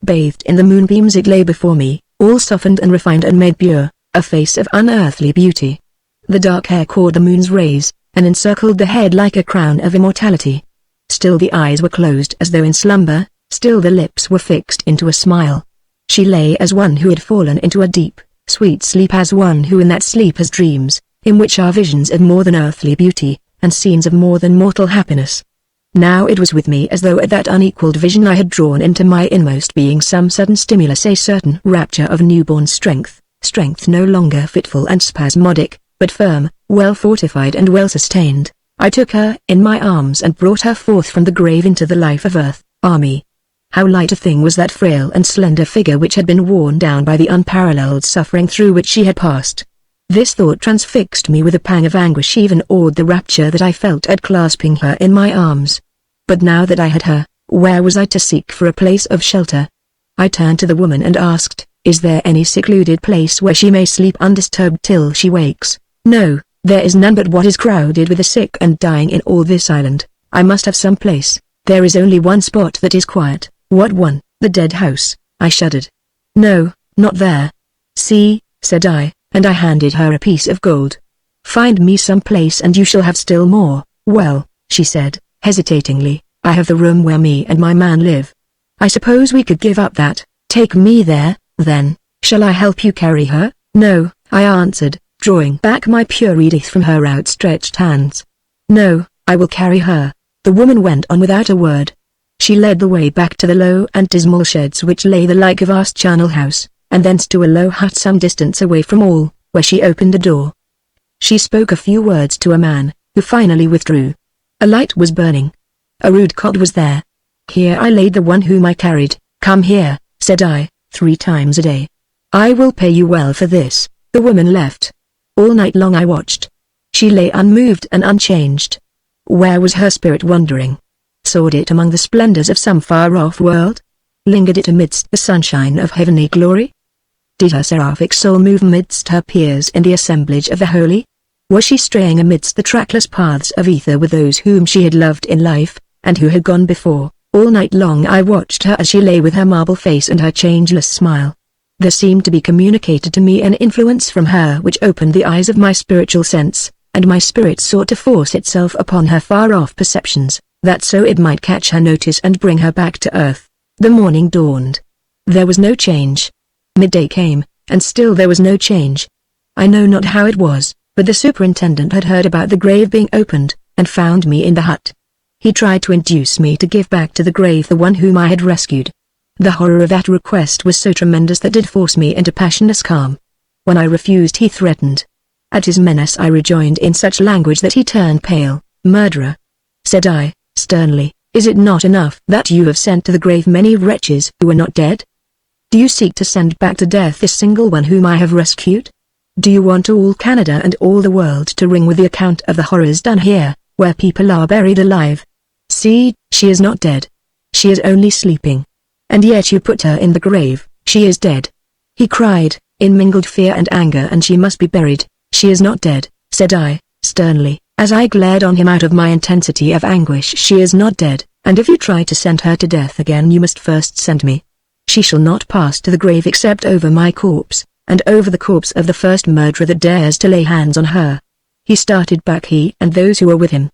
Bathed in the moonbeams it lay before me, all softened and refined and made pure, a face of unearthly beauty. The dark hair caught the moon's rays, and encircled the head like a crown of immortality. Still the eyes were closed as though in slumber, still the lips were fixed into a smile. She lay as one who had fallen into a deep, sweet sleep, as one who in that sleep has dreams, in which are visions of more than earthly beauty, and scenes of more than mortal happiness. Now it was with me as though at that unequaled vision I had drawn into my inmost being some sudden stimulus, a certain rapture of newborn strength, strength no longer fitful and spasmodic, but firm, well fortified and well sustained. I took her in my arms and brought her forth from the grave into the life of earth. Ah me! How light a thing was that frail and slender figure which had been worn down by the unparalleled suffering through which she had passed. This thought transfixed me with a pang of anguish, even awed the rapture that I felt at clasping her in my arms. But now that I had her, where was I to seek for a place of shelter? I turned to the woman and asked, "Is there any secluded place where she may sleep undisturbed till she wakes?" "No, there is none but what is crowded with the sick and dying in all this island. I must have some place. There is only one spot that is quiet." "What one?" "The dead house." I shuddered. "No, not there." "See," said I, and I handed her a piece of gold. "Find me some place and you shall have still more." "Well," she said, hesitatingly, "I have the room where me and my man live. I suppose we could give up that." "Take me there, then." "Shall I help you carry her?" "No," I answered, drawing back my pure Edith from her outstretched hands. "No, I will carry her." The woman went on without a word. She led the way back to the low and dismal sheds which lay the like a vast charnel house, and thence to a low hut some distance away from all, where she opened a door. She spoke a few words to a man, who finally withdrew. A light was burning. A rude cot was there. Here I laid the one whom I carried. "Come here," said I, 3 times a day. "I will pay you well for this." The woman left. All night long I watched. She lay unmoved and unchanged. Where was her spirit wandering? Soared it among the splendors of some far-off world? Lingered it amidst the sunshine of heavenly glory? Did her seraphic soul move amidst her peers in the assemblage of the holy? Was she straying amidst the trackless paths of ether with those whom she had loved in life, and who had gone before? All night long I watched her as she lay with her marble face and her changeless smile. There seemed to be communicated to me an influence from her which opened the eyes of my spiritual sense, and my spirit sought to force itself upon her far-off perceptions, that so it might catch her notice and bring her back to earth. The morning dawned. There was no change. Midday came, and still there was no change. I know not how it was, but the superintendent had heard about the grave being opened, and found me in the hut. He tried to induce me to give back to the grave the one whom I had rescued. The horror of that request was so tremendous that it forced me into passionless calm. When I refused he threatened. At his menace I rejoined in such language that he turned pale. "Murderer," said I, sternly, "is it not enough that you have sent to the grave many wretches who are not dead? Do you seek to send back to death this single one whom I have rescued? Do you want all Canada and all the world to ring with the account of the horrors done here, where people are buried alive? See, she is not dead. She is only sleeping. And yet you put her in the grave. She is dead." He cried, in mingled fear and anger, "and she must be buried." "She is not dead," said I, sternly, as I glared on him out of my intensity of anguish. "She is not dead, and if you try to send her to death again you must first send me. She shall not pass to the grave except over my corpse. and over the corpse of the first murderer that dares to lay hands on her. He started back, he and those who were with him.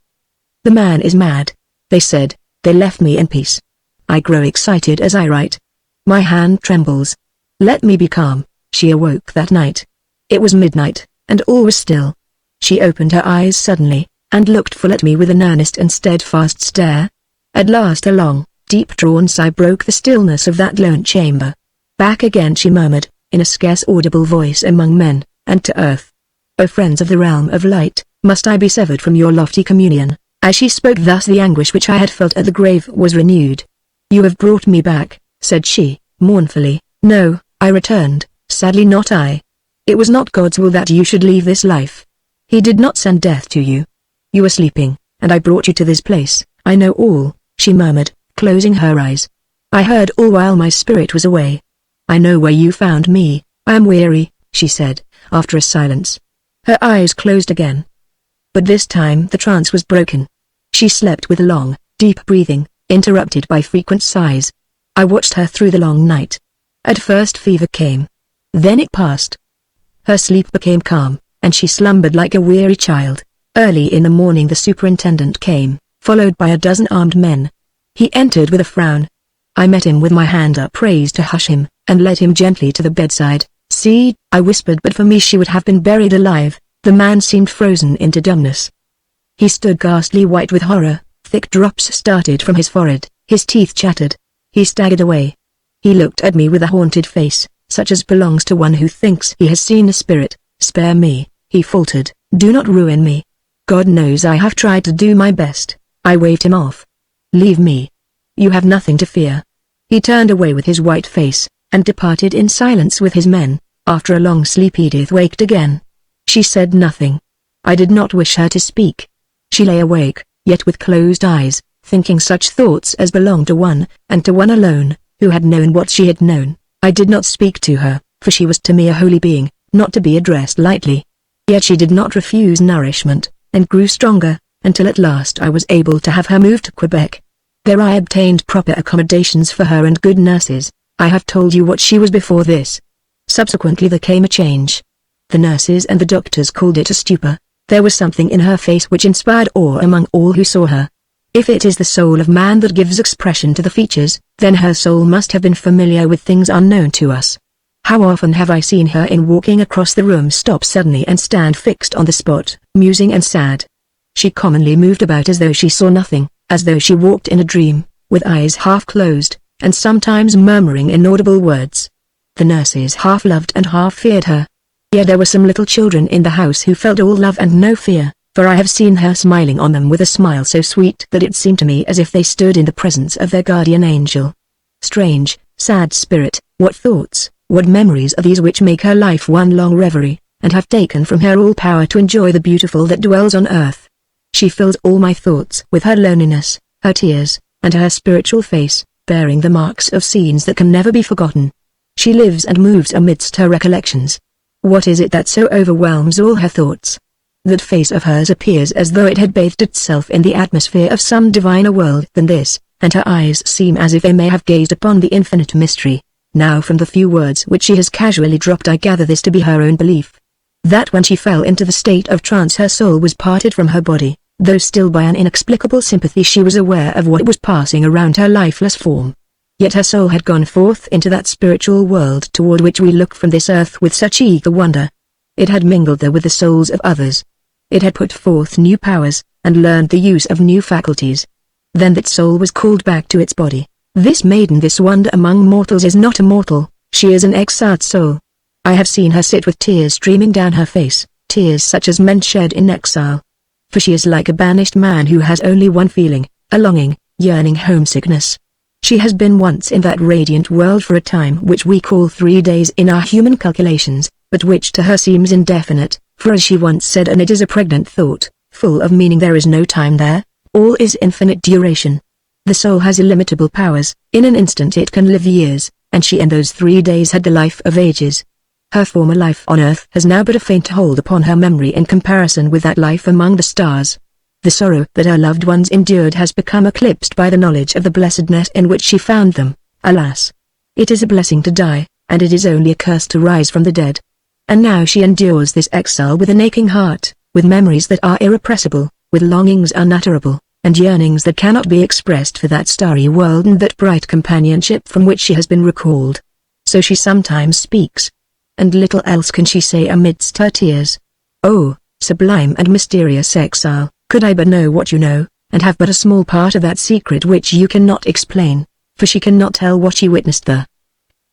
"The man is mad," they said. "They left me in peace." I grow excited as I write. My hand trembles. Let me be calm. She awoke that night. It was midnight, and all was still. She opened her eyes suddenly, and looked full at me with an earnest and steadfast stare. At last a long, deep-drawn sigh broke the stillness of that lone chamber. "Back again," she murmured, in a scarce audible voice among men, and to earth. "O friends of the realm of light, must I be severed from your lofty communion?" As she spoke thus the anguish which I had felt at the grave was renewed. "You have brought me back," said she, mournfully. "No," I returned, "sadly not I. It was not God's will that you should leave this life. He did not send death to you. You were sleeping, and I brought you to this place. I know all," she murmured, closing her eyes. "I heard all while my spirit was away. I know where you found me. I am weary," she said, after a silence. Her eyes closed again. But this time the trance was broken. She slept with long, deep breathing, interrupted by frequent sighs. I watched her through the long night. At first fever came. Then it passed. Her sleep became calm, and she slumbered like a weary child. Early in the morning the superintendent came, followed by a dozen armed men. He entered with a frown. I met him with my hand upraised to hush him, and led him gently to the bedside. "See," I whispered, but for me she would have been buried alive. The man seemed frozen into dumbness. He stood ghastly white with horror, thick drops started from his forehead, his teeth chattered. He staggered away. He looked at me with a haunted face, such as belongs to one who thinks he has seen a spirit. "Spare me," he faltered, "do not ruin me. God knows I have tried to do my best." I waved him off. "Leave me. You have nothing to fear." He turned away with his white face, and departed in silence with his men. After a long sleep Edith waked again. She said nothing. I did not wish her to speak. She lay awake, yet with closed eyes, thinking such thoughts as belonged to one, and to one alone, who had known what she had known. I did not speak to her, for she was to me a holy being, not to be addressed lightly. Yet she did not refuse nourishment, and grew stronger, until at last I was able to have her moved to Quebec. There I obtained proper accommodations for her and good nurses. I have told you what she was before this. Subsequently there came a change. The nurses and the doctors called it a stupor. There was something in her face which inspired awe among all who saw her. If it is the soul of man that gives expression to the features, then her soul must have been familiar with things unknown to us. How often have I seen her in walking across the room stop suddenly and stand fixed on the spot, musing and sad. She commonly moved about as though she saw nothing, as though she walked in a dream, with eyes half closed, and sometimes murmuring inaudible words. The nurses half loved and half feared her. Yet there were some little children in the house who felt all love and no fear, for I have seen her smiling on them with a smile so sweet that it seemed to me as if they stood in the presence of their guardian angel. Strange, sad spirit, what thoughts, what memories are these which make her life one long reverie, and have taken from her all power to enjoy the beautiful that dwells on earth. She fills all my thoughts with her loneliness, her tears, and her spiritual face, bearing the marks of scenes that can never be forgotten. She lives and moves amidst her recollections. What is it that so overwhelms all her thoughts? That face of hers appears as though it had bathed itself in the atmosphere of some diviner world than this, and her eyes seem as if they may have gazed upon the infinite mystery. Now from the few words which she has casually dropped I gather this to be her own belief. That when she fell into the state of trance her soul was parted from her body, though still by an inexplicable sympathy she was aware of what was passing around her lifeless form. Yet her soul had gone forth into that spiritual world toward which we look from this earth with such eager wonder. It had mingled there with the souls of others. It had put forth new powers, and learned the use of new faculties. Then that soul was called back to its body. This maiden, this wonder among mortals, is not a mortal, she is an exiled soul. I have seen her sit with tears streaming down her face, tears such as men shed in exile. For she is like a banished man who has only one feeling, a longing, yearning homesickness. She has been once in that radiant world for a time which we call 3 days in our human calculations, but which to her seems indefinite, for as she once said, and it is a pregnant thought, full of meaning, there is no time there, all is infinite duration. The soul has illimitable powers, in an instant it can live years, and she in those 3 days had the life of ages. Her former life on earth has now but a faint hold upon her memory in comparison with that life among the stars. The sorrow that her loved ones endured has become eclipsed by the knowledge of the blessedness in which she found them. Alas! It is a blessing to die, and it is only a curse to rise from the dead. And now she endures this exile with an aching heart, with memories that are irrepressible, with longings unutterable, and yearnings that cannot be expressed for that starry world and that bright companionship from which she has been recalled. So she sometimes speaks, and little else can she say amidst her tears. Oh, sublime and mysterious exile, could I but know what you know, and have but a small part of that secret which you cannot explain, for she cannot tell what she witnessed there.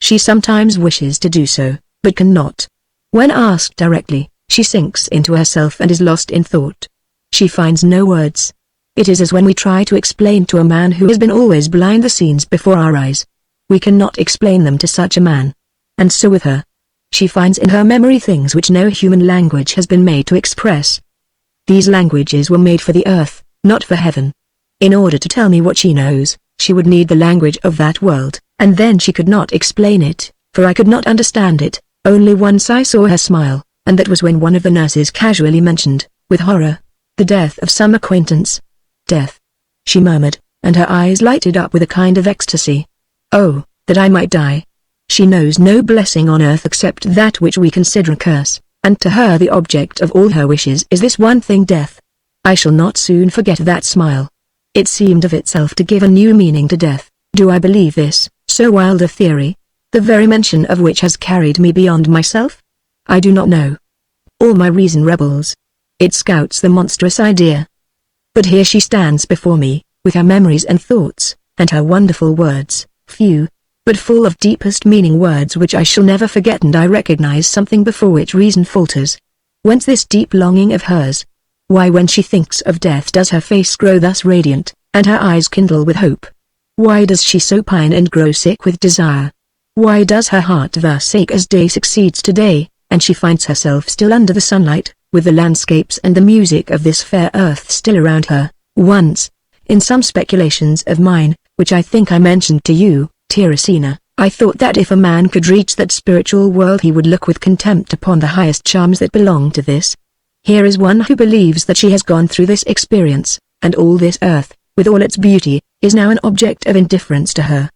She sometimes wishes to do so, but cannot. When asked directly, she sinks into herself and is lost in thought. She finds no words. It is as when we try to explain to a man who has been always blind the scenes before our eyes. We cannot explain them to such a man. And so with her. She finds in her memory things which no human language has been made to express. These languages were made for the earth, not for heaven. In order to tell me what she knows, she would need the language of that world, and then she could not explain it, for I could not understand it. Only once I saw her smile, and that was when one of the nurses casually mentioned, with horror, the death of some acquaintance. Death, she murmured, and her eyes lighted up with a kind of ecstasy. Oh, that I might die. She knows no blessing on earth except that which we consider a curse, and to her the object of all her wishes is this one thing, death. I shall not soon forget that smile. It seemed of itself to give a new meaning to death. Do I believe this, so wild a theory, the very mention of which has carried me beyond myself? I do not know. All my reason rebels. It scouts the monstrous idea. But here she stands before me, with her memories and thoughts, and her wonderful words, few, but full of deepest meaning, words which I shall never forget, and I recognize something before which reason falters. Whence this deep longing of hers? Why when she thinks of death does her face grow thus radiant, and her eyes kindle with hope? Why does she so pine and grow sick with desire? Why does her heart thus ache as day succeeds to day, and she finds herself still under the sunlight, with the landscapes and the music of this fair earth still around her? Once, in some speculations of mine, which I think I mentioned to you, Teresina, I thought that if a man could reach that spiritual world he would look with contempt upon the highest charms that belong to this. Here is one who believes that she has gone through this experience, and all this earth, with all its beauty, is now an object of indifference to her.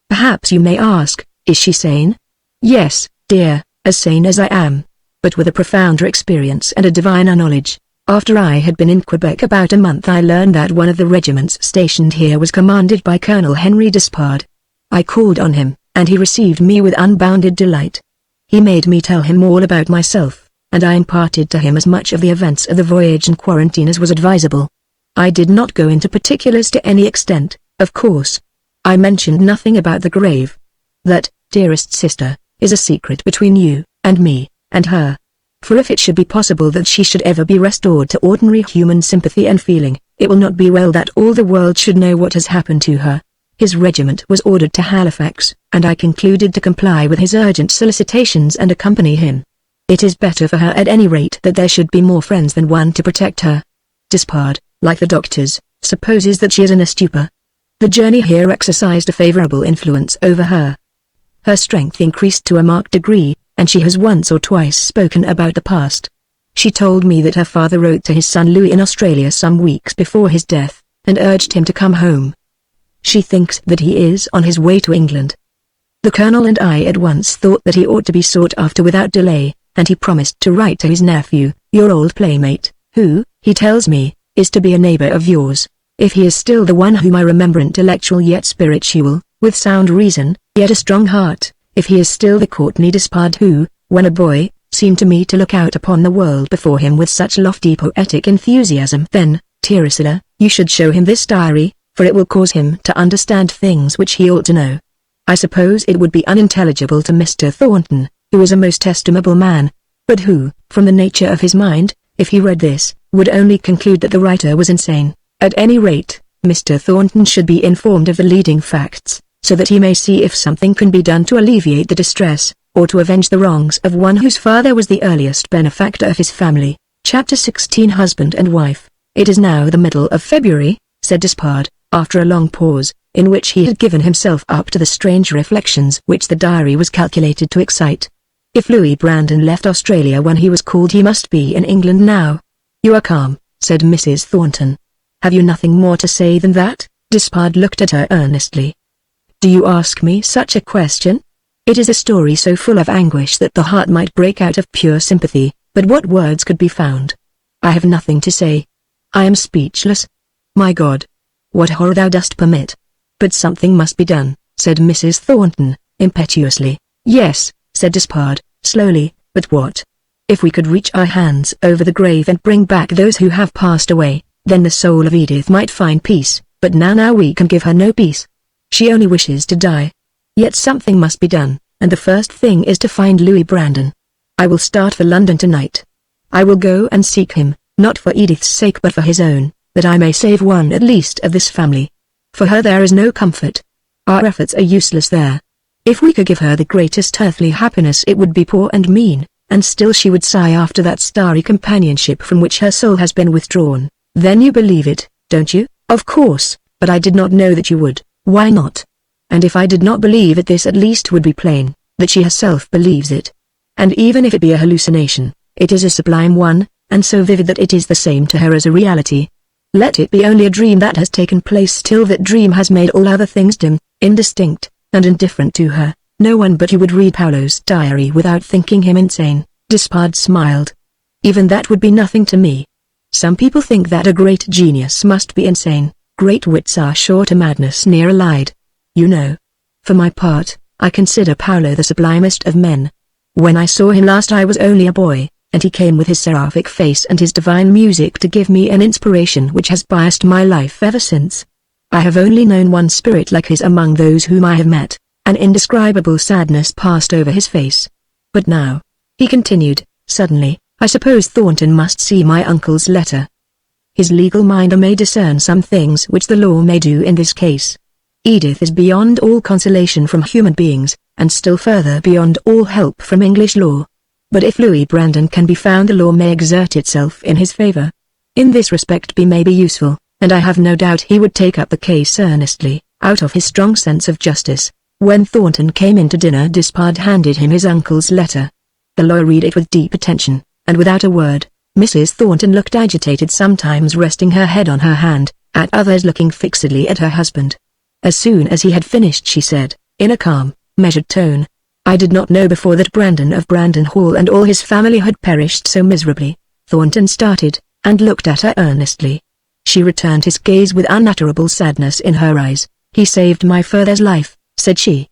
Perhaps you may ask, is she sane? Yes, dear, as sane as I am, but with a profounder experience and a diviner knowledge. After I had been in Quebec about a month, I learned that one of the regiments stationed here was commanded by Colonel Henry Despard. I called on him, and he received me with unbounded delight. He made me tell him all about myself, and I imparted to him as much of the events of the voyage and quarantine as was advisable. I did not go into particulars to any extent, of course. I mentioned nothing about the grave. That, dearest sister, is a secret between you, and me, and her. For if it should be possible that she should ever be restored to ordinary human sympathy and feeling, it will not be well that all the world should know what has happened to her. His regiment was ordered to Halifax, and I concluded to comply with his urgent solicitations and accompany him. It is better for her at any rate that there should be more friends than one to protect her. Despard, like the doctors, supposes that she is in a stupor. The journey here exercised a favorable influence over her. Her strength increased to a marked degree, and she has once or twice spoken about the past. She told me that her father wrote to his son Louis in Australia some weeks before his death, and urged him to come home. She thinks that he is on his way to England. The Colonel and I at once thought that he ought to be sought after without delay, and he promised to write to his nephew, your old playmate, who, he tells me, is to be a neighbor of yours, if he is still the one whom I remember, intellectual yet spiritual, with sound reason, yet a strong heart, if he is still the Courtney Despard who, when a boy, seemed to me to look out upon the world before him with such lofty poetic enthusiasm. Then, Teresina, you should show him this diary, for it will cause him to understand things which he ought to know. I suppose it would be unintelligible to Mr. Thornton, who is a most estimable man, but who, from the nature of his mind, if he read this, would only conclude that the writer was insane. At any rate, Mr. Thornton should be informed of the leading facts, so that he may see if something can be done to alleviate the distress, or to avenge the wrongs of one whose father was the earliest benefactor of his family. Chapter 16 Husband and Wife. It is now the middle of February, said Despard, after a long pause, in which he had given himself up to the strange reflections which the diary was calculated to excite. If Louis Brandon left Australia when he was called, he must be in England now. You are calm, said Mrs. Thornton. Have you nothing more to say than that? Despard looked at her earnestly. Do you ask me such a question? It is a story so full of anguish that the heart might break out of pure sympathy, but what words could be found? I have nothing to say. I am speechless. My God! What horror thou dost permit! But something must be done, said Mrs. Thornton, impetuously. Yes, said Despard, slowly, but what? If we could reach our hands over the grave and bring back those who have passed away, then the soul of Edith might find peace, but now we can give her no peace. She only wishes to die. Yet something must be done, and the first thing is to find Louis Brandon. I will start for London tonight. I will go and seek him, not for Edith's sake but for his own, that I may save one at least of this family. For her there is no comfort. Our efforts are useless there. If we could give her the greatest earthly happiness it would be poor and mean, and still she would sigh after that starry companionship from which her soul has been withdrawn. Then you believe it, don't you? Of course, but I did not know that you would. Why not? And if I did not believe it, this at least would be plain, that she herself believes it. And even if it be a hallucination, it is a sublime one, and so vivid that it is the same to her as a reality. Let it be only a dream that has taken place till that dream has made all other things dim, indistinct, and indifferent to her. No one but you would read Paolo's diary without thinking him insane. Despard smiled. Even that would be nothing to me. Some people think that a great genius must be insane. Great wits are sure to madness near allied. You know. For my part, I consider Paolo the sublimest of men. When I saw him last I was only a boy, and he came with his seraphic face and his divine music to give me an inspiration which has biased my life ever since. I have only known one spirit like his among those whom I have met. An indescribable sadness passed over his face. But now, he continued, suddenly, I suppose Thornton must see my uncle's letter. His legal mind may discern some things which the law may do in this case. Edith is beyond all consolation from human beings, and still further beyond all help from English law. But if Louis Brandon can be found the law may exert itself in his favor. In this respect B may be useful, and I have no doubt he would take up the case earnestly, out of his strong sense of justice. When Thornton came in to dinner Despard handed him his uncle's letter. The lawyer read it with deep attention, and without a word. Mrs. Thornton looked agitated, sometimes resting her head on her hand, at others looking fixedly at her husband. As soon as he had finished she said, in a calm, measured tone, I did not know before that Brandon of Brandon Hall and all his family had perished so miserably. Thornton started, and looked at her earnestly. She returned his gaze with unutterable sadness in her eyes. He saved my father's life, said she.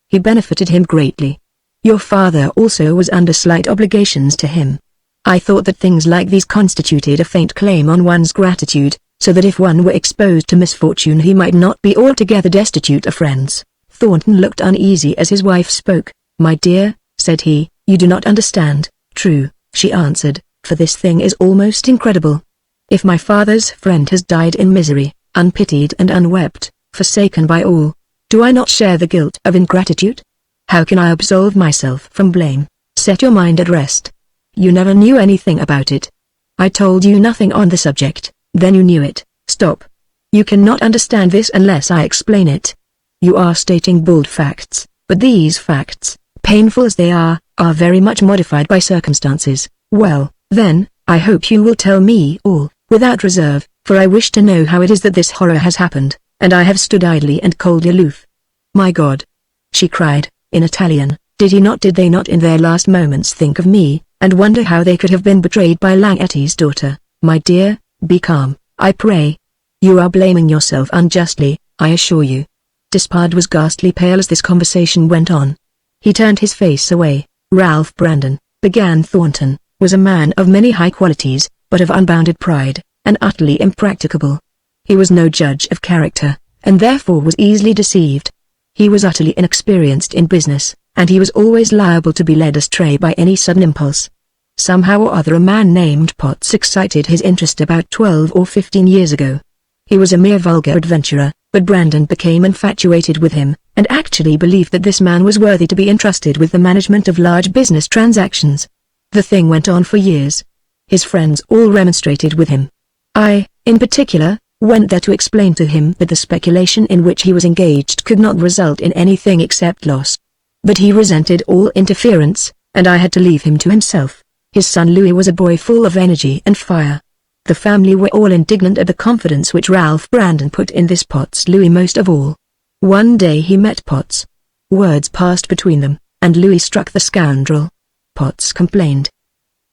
He benefited him greatly. Your father also was under slight obligations to him. I thought that things like these constituted a faint claim on one's gratitude, so that if one were exposed to misfortune he might not be altogether destitute of friends. Thornton looked uneasy as his wife spoke. My dear, said he, you do not understand. True, she answered, for this thing is almost incredible. If my father's friend has died in misery, unpitied and unwept, forsaken by all, do I not share the guilt of ingratitude? How can I absolve myself from blame? Set your mind at rest. You never knew anything about it. I told you nothing on the subject, then you knew it. Stop. You cannot understand this unless I explain it. You are stating bald facts, but these facts, painful as they are very much modified by circumstances. Well, then, I hope you will tell me all, without reserve, for I wish to know how it is that this horror has happened, and I have stood idly and coldly aloof. My God! She cried, in Italian, did they not in their last moments think of me, and wonder how they could have been betrayed by Langhetti's daughter? My dear, be calm, I pray. You are blaming yourself unjustly, I assure you. Despard was ghastly pale as this conversation went on. He turned his face away. Ralph Brandon, began Thornton, was a man of many high qualities, but of unbounded pride, and utterly impracticable. He was no judge of character, and therefore was easily deceived. He was utterly inexperienced in business, and he was always liable to be led astray by any sudden impulse. Somehow or other a man named Potts excited his interest about 12 or 15 years ago. He was a mere vulgar adventurer, but Brandon became infatuated with him, and actually believed that this man was worthy to be entrusted with the management of large business transactions. The thing went on for years. His friends all remonstrated with him. I, in particular, went there to explain to him that the speculation in which he was engaged could not result in anything except loss. But he resented all interference, and I had to leave him to himself. His son Louis was a boy full of energy and fire. The family were all indignant at the confidence which Ralph Brandon put in this Potts, Louis most of all. One day he met Potts. Words passed between them, and Louis struck the scoundrel. Potts complained.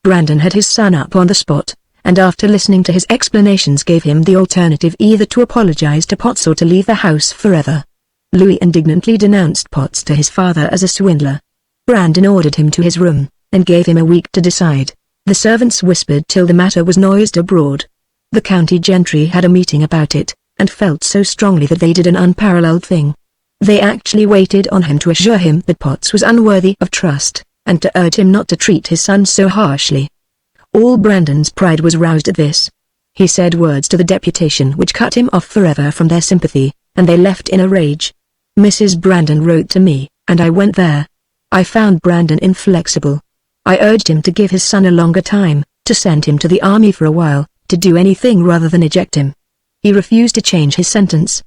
Brandon had his son up on the spot, and after listening to his explanations gave him the alternative either to apologize to Potts or to leave the house forever. Louis indignantly denounced Potts to his father as a swindler. Brandon ordered him to his room, and gave him a week to decide. The servants whispered till the matter was noised abroad. The county gentry had a meeting about it, and felt so strongly that they did an unparalleled thing. They actually waited on him to assure him that Potts was unworthy of trust, and to urge him not to treat his son so harshly. All Brandon's pride was roused at this. He said words to the deputation which cut him off forever from their sympathy, and they left in a rage. Mrs. Brandon wrote to me, and I went there. I found Brandon inflexible. I urged him to give his son a longer time, to send him to the army for a while, to do anything rather than eject him. He refused to change his sentence.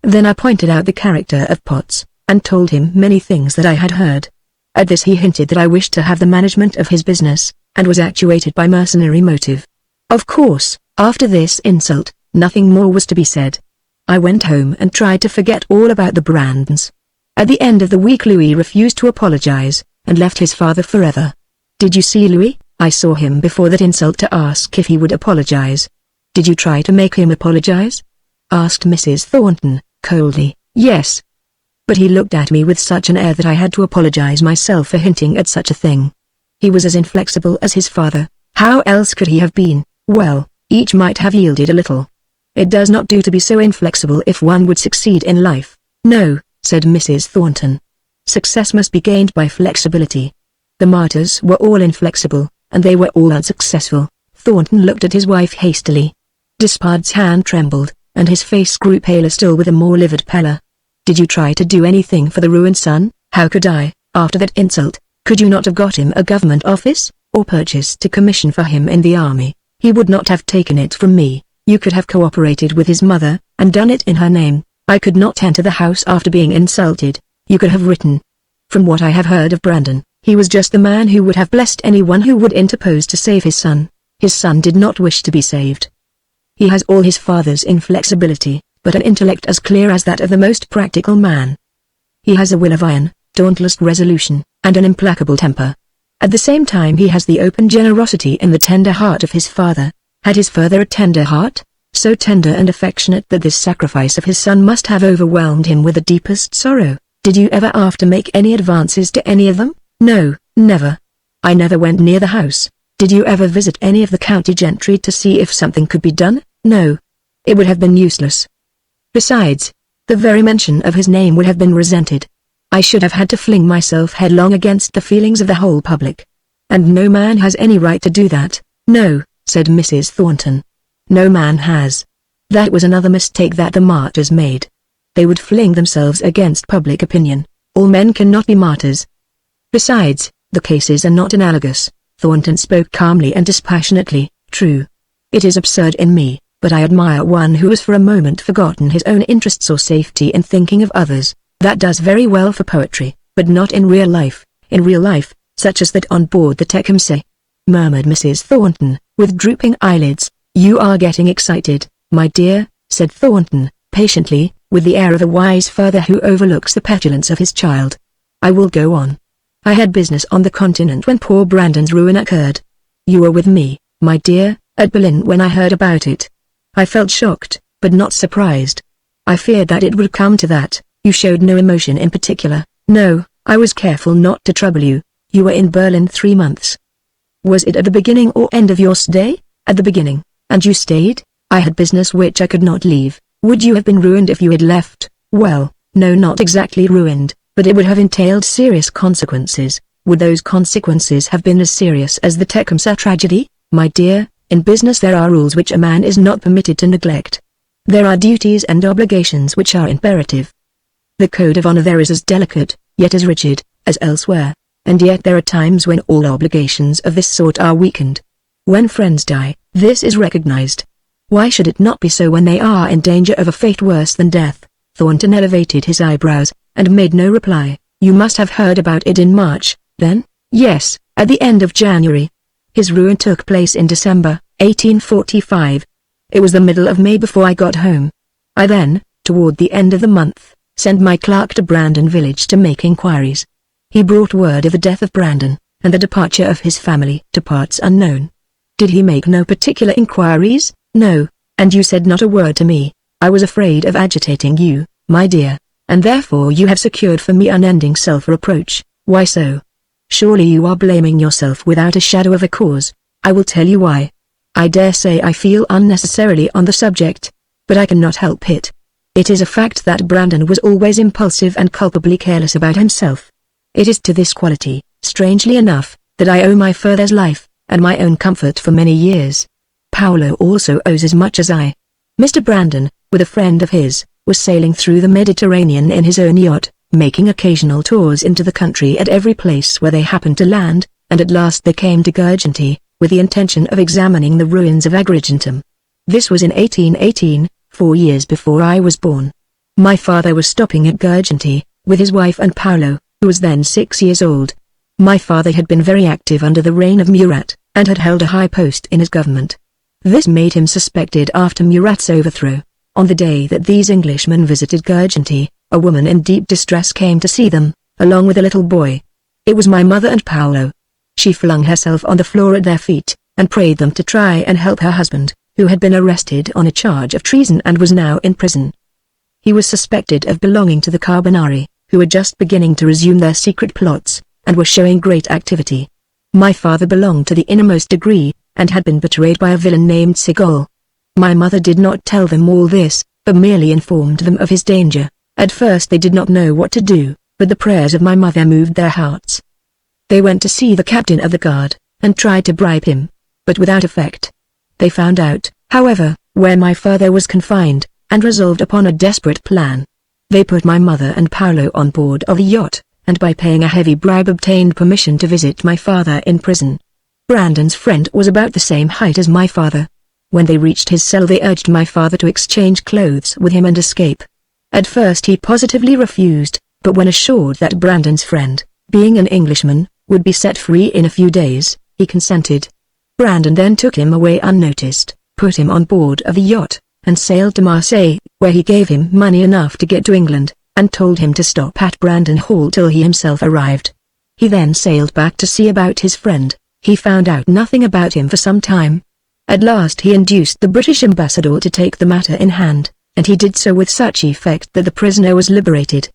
Then I pointed out the character of Potts, and told him many things that I had heard. At this he hinted that I wished to have the management of his business, and was actuated by mercenary motive. Of course, after this insult, nothing more was to be said. I went home and tried to forget all about the Brandons. At the end of the week Louis refused to apologize, and left his father forever. Did you see Louis? I saw him before that insult to ask if he would apologize. Did you try to make him apologize? Asked Mrs. Thornton, coldly. Yes. But he looked at me with such an air that I had to apologize myself for hinting at such a thing. He was as inflexible as his father. How else could he have been? Well, each might have yielded a little. It does not do to be so inflexible if one would succeed in life. No, said Mrs. Thornton. Success must be gained by flexibility. The martyrs were all inflexible, and they were all unsuccessful. Thornton looked at his wife hastily. Despard's hand trembled, and his face grew paler still with a more livid pallor. Did you try to do anything for the ruined son? How could I, after that insult? Could you not have got him a government office, or purchased a commission for him in the army? He would not have taken it from me. You could have cooperated with his mother, and done it in her name. I could not enter the house after being insulted. You could have written. From what I have heard of Brandon, he was just the man who would have blessed anyone who would interpose to save his son. His son did not wish to be saved. He has all his father's inflexibility, but an intellect as clear as that of the most practical man. He has a will of iron, dauntless resolution, and an implacable temper. At the same time he has the open generosity and the tender heart of his father. Had his father a tender heart? So tender and affectionate that this sacrifice of his son must have overwhelmed him with the deepest sorrow. Did you ever after make any advances to any of them? No, never. I never went near the house. Did you ever visit any of the county gentry to see if something could be done? No. It would have been useless. Besides, the very mention of his name would have been resented. I should have had to fling myself headlong against the feelings of the whole public. And no man has any right to do that. No, said Mrs. Thornton. No man has. That was another mistake that the martyrs made. They would fling themselves against public opinion. All men cannot be martyrs. Besides, the cases are not analogous. Thornton spoke calmly and dispassionately. True. It is absurd in me, but I admire one who has for a moment forgotten his own interests or safety in thinking of others. That does very well for poetry, but not in real life. In real life, such as that on board the Tecumseh, murmured Mrs. Thornton, with drooping eyelids. You are getting excited, my dear, said Thornton, patiently, with the air of a wise father who overlooks the petulance of his child. I will go on. I had business on the continent when poor Brandon's ruin occurred. You were with me, my dear, at Berlin when I heard about it. I felt shocked, but not surprised. I feared that it would come to that. You showed no emotion in particular. No, I was careful not to trouble you. You were in Berlin 3 months. Was it at the beginning or end of your stay? At the beginning. And you stayed? I had business which I could not leave. Would you have been ruined if you had left? Well, no, not exactly ruined, but it would have entailed serious consequences. Would those consequences have been as serious as the Tecumseh tragedy? My dear, in business there are rules which a man is not permitted to neglect. There are duties and obligations which are imperative. The code of honor there is as delicate, yet as rigid, as elsewhere, and yet there are times when all obligations of this sort are weakened. When friends die, this is recognized. Why should it not be so when they are in danger of a fate worse than death? Thornton elevated his eyebrows, and made no reply. You must have heard about it in March, then? Yes, at the end of January. His ruin took place in December, 1845. It was the middle of May before I got home. I then, toward the end of the month, Send my clerk to Brandon village to make inquiries. He brought word of the death of Brandon, and the departure of his family to parts unknown. Did he make no particular inquiries? No, and you said not a word to me. I was afraid of agitating you, my dear, and therefore you have secured for me unending self-reproach. Why so? Surely you are blaming yourself without a shadow of a cause. I will tell you why. I dare say I feel unnecessarily on the subject, but I cannot help it. It is a fact that Brandon was always impulsive and culpably careless about himself. It is to this quality, strangely enough, that I owe my father's life, and my own comfort for many years. Paolo also owes as much as I. Mr. Brandon, with a friend of his, was sailing through the Mediterranean in his own yacht, making occasional tours into the country at every place where they happened to land, and at last they came to Girgenti, with the intention of examining the ruins of Agrigentum. This was in 1818, 4 years before I was born. My father was stopping at Girgenti, with his wife and Paolo, who was then 6 years old. My father had been very active under the reign of Murat, and had held a high post in his government. This made him suspected after Murat's overthrow. On the day that these Englishmen visited Girgenti, a woman in deep distress came to see them, along with a little boy. It was my mother and Paolo. She flung herself on the floor at their feet, and prayed them to try and help her husband, who had been arrested on a charge of treason and was now in prison. He was suspected of belonging to the Carbonari, who were just beginning to resume their secret plots, and were showing great activity. My father belonged to the innermost degree, and had been betrayed by a villain named Sigol. My mother did not tell them all this, but merely informed them of his danger. At first they did not know what to do, but the prayers of my mother moved their hearts. They went to see the captain of the guard, and tried to bribe him, but without effect. They found out, however, where my father was confined, and resolved upon a desperate plan. They put my mother and Paolo on board of the yacht, and by paying a heavy bribe obtained permission to visit my father in prison. Brandon's friend was about the same height as my father. When they reached his cell they urged my father to exchange clothes with him and escape. At first he positively refused, but when assured that Brandon's friend, being an Englishman, would be set free in a few days, he consented. Brandon then took him away unnoticed, put him on board of the yacht, and sailed to Marseille, where he gave him money enough to get to England, and told him to stop at Brandon Hall till he himself arrived. He then sailed back to see about his friend. He found out nothing about him for some time. At last he induced the British ambassador to take the matter in hand, and he did so with such effect that the prisoner was liberated.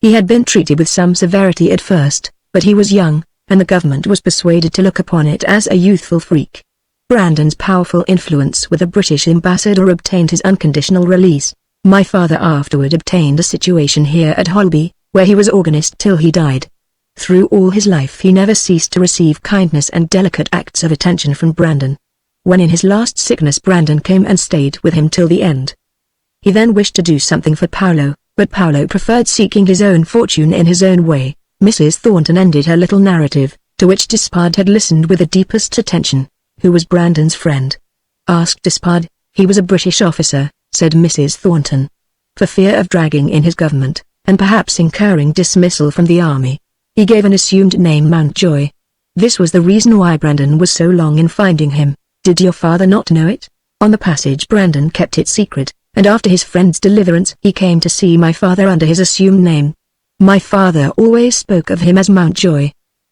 He had been treated with some severity at first, but he was young, and the government was persuaded to look upon it as a youthful freak. Brandon's powerful influence with the British ambassador obtained his unconditional release. My father afterward obtained a situation here at Holby, where he was organist till he died. Through all his life he never ceased to receive kindness and delicate acts of attention from Brandon. When in his last sickness Brandon came and stayed with him till the end. He then wished to do something for Paolo, but Paolo preferred seeking his own fortune in his own way. Mrs. Thornton ended her little narrative, to which Despard had listened with the deepest attention. Who was Brandon's friend? Asked Despard. He was a British officer, said Mrs. Thornton. For fear of dragging in his government, and perhaps incurring dismissal from the army, he gave an assumed name Mountjoy. This was the reason why Brandon was so long in finding him. Did your father not know it? On the passage Brandon kept it secret, and after his friend's deliverance he came to see my father under his assumed name. My father always spoke of him as Mountjoy.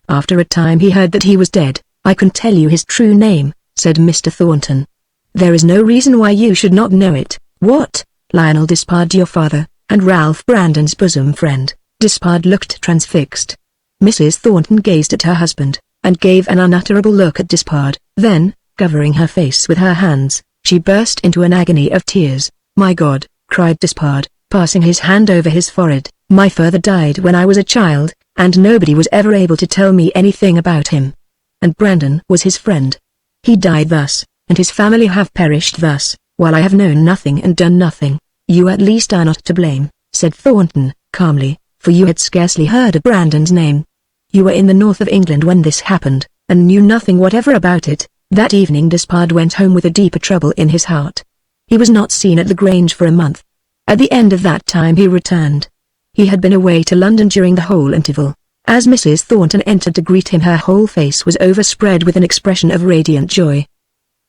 After a time he heard that he was dead. I can tell you his true name, said Mr. Thornton. There is no reason why you should not know it. What? Lionel Despard your father, and Ralph Brandon's bosom friend. Despard looked transfixed. Mrs. Thornton gazed at her husband, and gave an unutterable look at Despard. Then, covering her face with her hands, she burst into an agony of tears. My God, cried Despard, passing his hand over his forehead, my father died when I was a child, and nobody was ever able to tell me anything about him. And Brandon was his friend. He died thus, and his family have perished thus, while I have known nothing and done nothing. You at least are not to blame, said Thornton, calmly, for you had scarcely heard of Brandon's name. You were in the north of England when this happened, and knew nothing whatever about it. That evening Despard went home with a deeper trouble in his heart. He was not seen at the Grange for a month. At the end of that time he returned. He had been away to London during the whole interval. As Mrs. Thornton entered to greet him her whole face was overspread with an expression of radiant joy.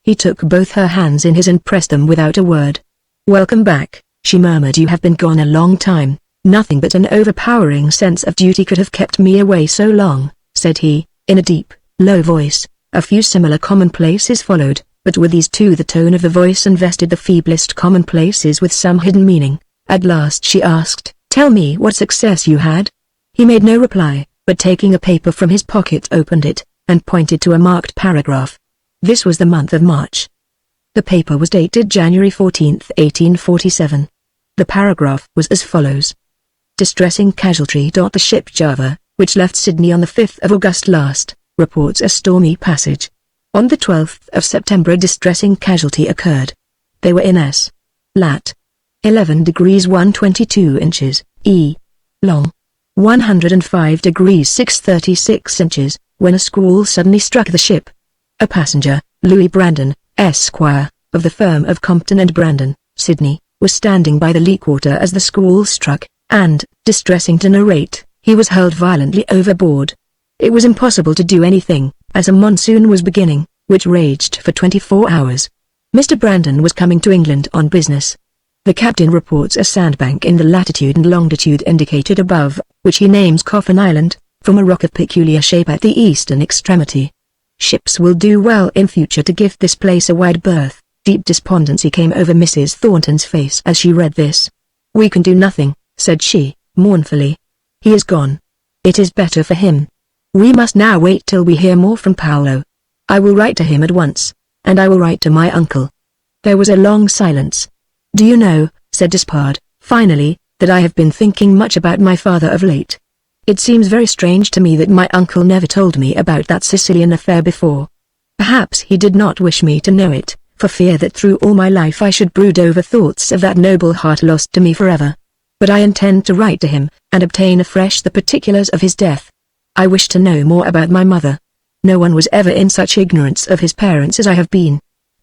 He took both her hands in his and pressed them without a word. Welcome back, she murmured. You have been gone a long time. "Nothing but an overpowering sense of duty could have kept me away so long," said he, in a deep, low voice. A few similar commonplaces followed, but with these two the tone of the voice invested the feeblest commonplaces with some hidden meaning. At last she asked, "Tell me what success you had?" He made no reply, but taking a paper from his pocket opened it, and pointed to a marked paragraph. This was the month of March. The paper was dated January 14, 1847. The paragraph was as follows. Distressing casualty. The ship Java, which left Sydney on the 5th of August last, reports a stormy passage. On the 12th of September a distressing casualty occurred. They were in S. Lat. 11 degrees 122 inches, E. Long. 105 degrees 636 inches, when a squall suddenly struck the ship. A passenger, Louis Brandon, Esquire, of the firm of Compton and Brandon, Sydney, was standing by the leakwater as the squall struck, and, distressing to narrate, he was hurled violently overboard. It was impossible to do anything, as a monsoon was beginning, which raged for 24 hours. Mr. Brandon was coming to England on business. The captain reports a sandbank in the latitude and longitude indicated above, which he names Coffin Island, from a rock of peculiar shape at the eastern extremity. Ships will do well in future to give this place a wide berth. Deep despondency came over Mrs. Thornton's face as she read this. "We can do nothing," said she, mournfully. "He is gone. It is better for him. We must now wait till we hear more from Paolo. I will write to him at once, and I will write to my uncle." There was a long silence. "Do you know," said Despard, finally, "that I have been thinking much about my father of late. It seems very strange to me that my uncle never told me about that Sicilian affair before. Perhaps he did not wish me to know it, for fear that through all my life I should brood over thoughts of that noble heart lost to me forever. But I intend to write to him, and obtain afresh the particulars of his death. I wish to know more about my mother. No one was ever in such ignorance of his parents as I have been.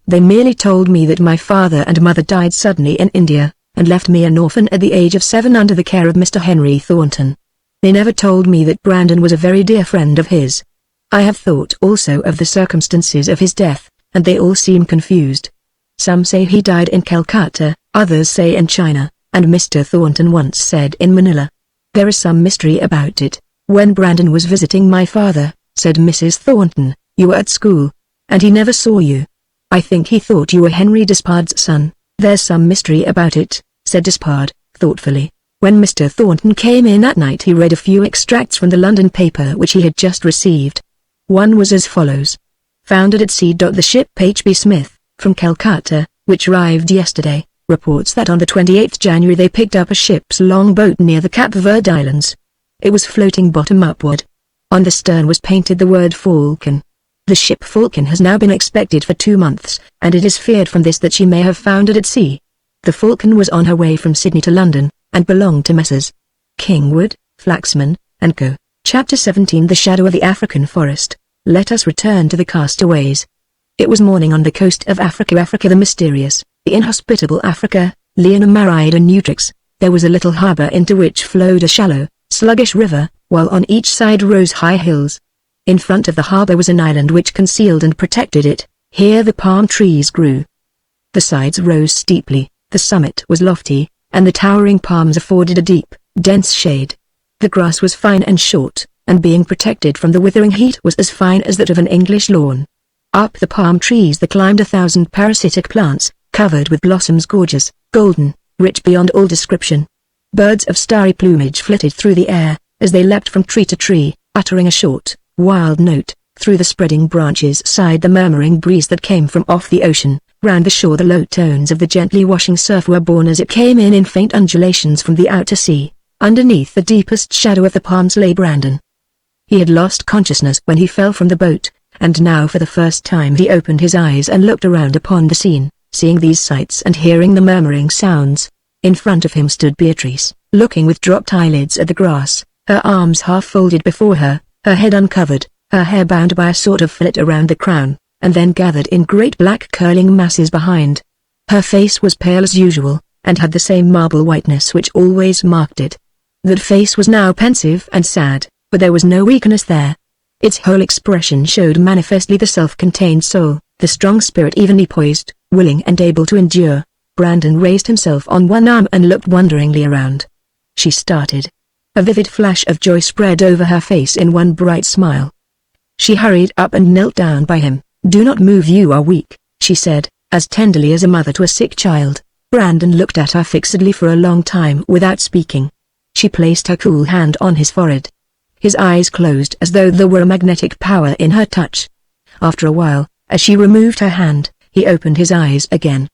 They merely told me that my father and mother died suddenly in India, and left me an orphan at the age of 7 under the care of Mr. Henry Thornton. They never told me that Brandon was a very dear friend of his. I have thought also of the circumstances of his death, and they all seem confused. Some say he died in Calcutta, others say in China, and Mr. Thornton once said in Manila. There is some mystery about it. When Brandon was visiting my father, said Mrs. Thornton, you were at school, and he never saw you. I think he thought you were Henry Despard's son. There's some mystery about it, said Despard, thoughtfully. When Mr. Thornton came in that night he read a few extracts from the London paper which he had just received. One was as follows. Founded at sea. The ship H.B. Smith, from Calcutta, which arrived yesterday, reports that on the 28th January they picked up a ship's longboat near the Cape Verde Islands. It was floating bottom upward. On the stern was painted the word Falcon. The ship Falcon has now been expected for 2 months, and it is feared from this that she may have foundered at sea. The Falcon was on her way from Sydney to London, and belonged to Messrs. Kingwood, Flaxman, and Co. Chapter 17 The Shadow of the African Forest. Let us return to the castaways. It was morning on the coast of Africa. Africa the mysterious, the inhospitable Africa, Leonum Marida Nutrix. There was a little harbour into which flowed a shallow, sluggish river, while on each side rose high hills. In front of the harbour was an island which concealed and protected it. Here the palm trees grew. The sides rose steeply, the summit was lofty, and the towering palms afforded a deep, dense shade. The grass was fine and short, and being protected from the withering heat was as fine as that of an English lawn. Up the palm trees there climbed 1,000 parasitic plants, covered with blossoms gorgeous, golden, rich beyond all description. Birds of starry plumage flitted through the air, as they leapt from tree to tree, uttering a short, wild note. Through the spreading branches sighed the murmuring breeze that came from off the ocean. Round the shore the low tones of the gently washing surf were borne as it came in faint undulations from the outer sea. Underneath the deepest shadow of the palms lay Brandon. He had lost consciousness when he fell from the boat, and now for the first time he opened his eyes and looked around upon the scene, seeing these sights and hearing the murmuring sounds. In front of him stood Beatrice, looking with dropped eyelids at the grass, her arms half folded before her, her head uncovered, her hair bound by a sort of fillet around the crown, and then gathered in great black curling masses behind. Her face was pale as usual, and had the same marble whiteness which always marked it. That face was now pensive and sad, but there was no weakness there. Its whole expression showed manifestly the self-contained soul, the strong spirit evenly poised, willing and able to endure. Brandon raised himself on one arm and looked wonderingly around. she started. A vivid flash of joy spread over her face in one bright smile. She hurried up and knelt down by him. "Do not move, you are weak," she said, as tenderly as a mother to a sick child. Brandon looked at her fixedly for a long time without speaking. She placed her cool hand on his forehead. His eyes closed as though there were a magnetic power in her touch. After a while, as she removed her hand, he opened his eyes again.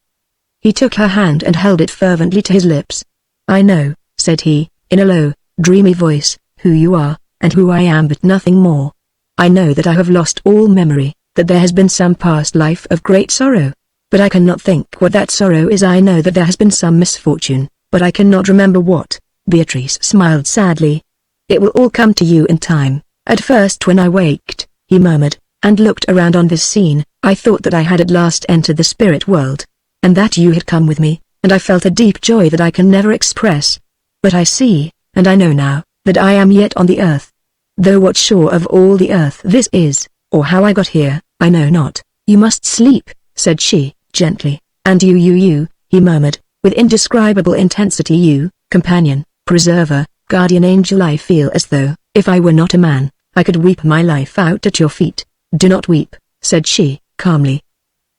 He took her hand and held it fervently to his lips. "I know," said he, in a low, dreamy voice, "who you are, and who I am, but nothing more. I know that I have lost all memory, that there has been some past life of great sorrow. But I cannot think what that sorrow is. I know that there has been some misfortune, but I cannot remember what." Beatrice smiled sadly. "It will all come to you in time. At first when I waked," he murmured, and looked around on this scene, "I thought that I had at last entered the spirit world, and that you had come with me, and I felt a deep joy that I can never express. But I see, and I know now, that I am yet on the earth. Though what shore of all the earth this is, or how I got here, I know not." "You must sleep," said she, gently. "And you," he murmured, with indescribable intensity, "you, companion, preserver, guardian angel, I feel as though, if I were not a man, I could weep my life out at your feet." "Do not weep," said she, calmly.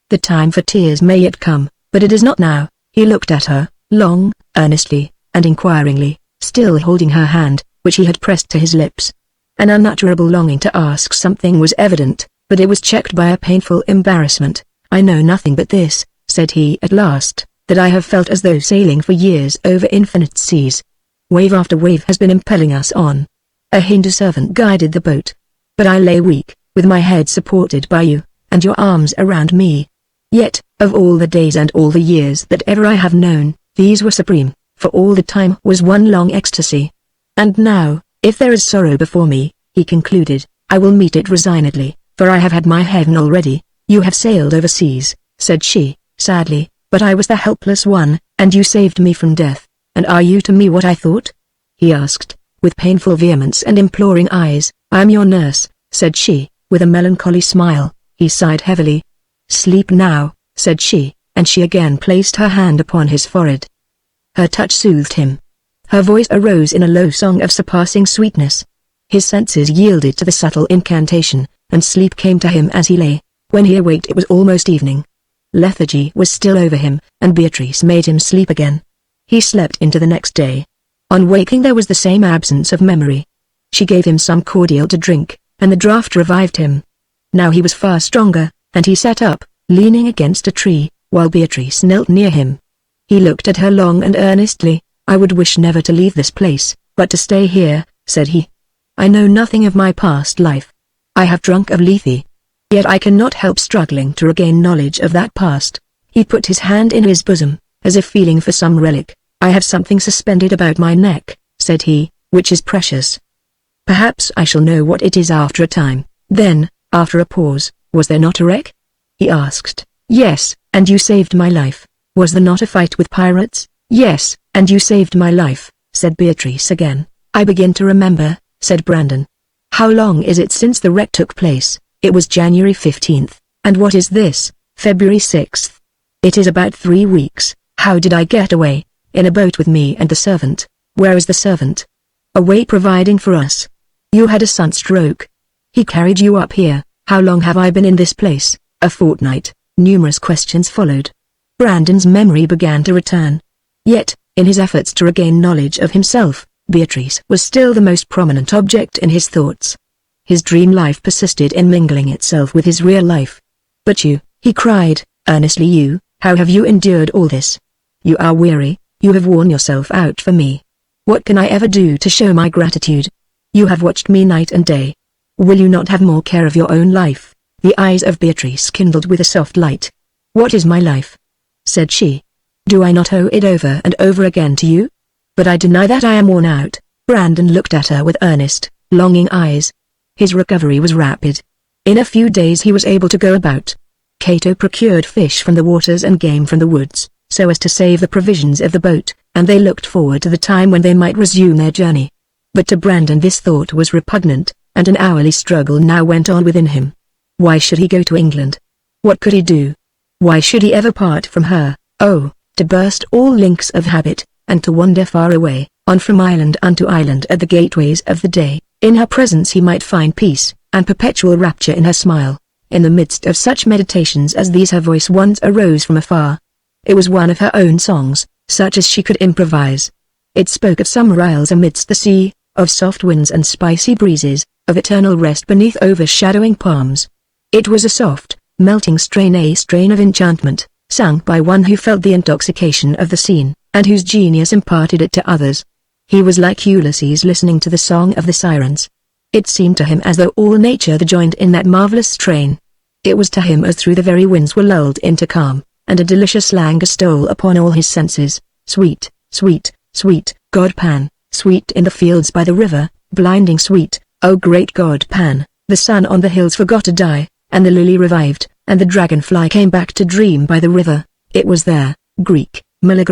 "The time for tears may yet come, but it is not now." He looked at her, long, earnestly, and inquiringly, still holding her hand, which he had pressed to his lips. An unutterable longing to ask something was evident, but it was checked by a painful embarrassment. "I know nothing but this," said he at last, "that I have felt as though sailing for years over infinite seas. Wave after wave has been impelling us on. A Hindu servant guided the boat. But I lay weak, with my head supported by you, and your arms around me. Yet, of all the days and all the years that ever I have known, these were supreme, for all the time was one long ecstasy. And now, if there is sorrow before me," he concluded, "I will meet it resignedly, for I have had my heaven already." "You have sailed overseas," said she, sadly, "but I was the helpless one, and you saved me from death. And are you to me what I thought?" he asked, with painful vehemence and imploring eyes. "I am your nurse," said she, with a melancholy smile. He sighed heavily. "Sleep now," said she, and she again placed her hand upon his forehead. Her touch soothed him. Her voice arose in a low song of surpassing sweetness. His senses yielded to the subtle incantation, and sleep came to him as he lay. When he awaked it was almost evening. Lethargy was still over him, and Beatrice made him sleep again. He slept into the next day. On waking there was the same absence of memory. She gave him some cordial to drink, and the draught revived him. Now he was far stronger, and he sat up, leaning against a tree, while Beatrice knelt near him. He looked at her long and earnestly. "I would wish never to leave this place, but to stay here," said he. "I know nothing of my past life. I have drunk of Lethe. Yet I cannot help struggling to regain knowledge of that past." He put his hand in his bosom, as if feeling for some relic. "I have something suspended about my neck," said he, "which is precious. Perhaps I shall know what it is after a time." Then, after a pause, "Was there not a wreck?" he asked. "Yes, and you saved my life." "Was there not a fight with pirates?" "Yes, and you saved my life," said Beatrice again. "I begin to remember," said Brandon. "How long is it since the wreck took place?" "It was January 15th, and what is this, February 6th? "It is about 3 weeks. How did I get away?" "In a boat with me and the servant." "Where is the servant?" "Away providing for us." "You had a sunstroke. He carried you up here." "How long have I been in this place?" "A fortnight." Numerous questions followed. Brandon's memory began to return. Yet, in his efforts to regain knowledge of himself, Beatrice was still the most prominent object in his thoughts. His dream life persisted in mingling itself with his real life. "But you," he cried, earnestly, "you, how have you endured all this? You are weary, you have worn yourself out for me. What can I ever do to show my gratitude? You have watched me night and day. Will you not have more care of your own life?" The eyes of Beatrice kindled with a soft light. "What is my life?" said she. "Do I not owe it over and over again to you? But I deny that I am worn out." Brandon looked at her with earnest, longing eyes. His recovery was rapid. In a few days he was able to go about. Cato procured fish from the waters and game from the woods, so as to save the provisions of the boat, and they looked forward to the time when they might resume their journey. But to Brandon this thought was repugnant, and an hourly struggle now went on within him. Why should he go to England? What could he do? Why should he ever part from her? Oh, to burst all links of habit, and to wander far away, on from island unto island at the gateways of the day. In her presence he might find peace, and perpetual rapture in her smile. In the midst of such meditations as these her voice once arose from afar. It was one of her own songs, such as she could improvise. It spoke of summer isles amidst the sea, of soft winds and spicy breezes, of eternal rest beneath overshadowing palms. It was a soft, melting strain, a strain of enchantment, sung by one who felt the intoxication of the scene, and whose genius imparted it to others. He was like Ulysses listening to the song of the sirens. It seemed to him as though all nature joined in that marvelous strain. It was to him as through the very winds were lulled into calm, and a delicious languor stole upon all his senses. Sweet, sweet, sweet, God Pan, sweet in the fields by the river, blinding sweet, O great God Pan. The sun on the hills forgot to die, and the lily revived, and the dragonfly came back to dream by the river. It was there, Greek, Mille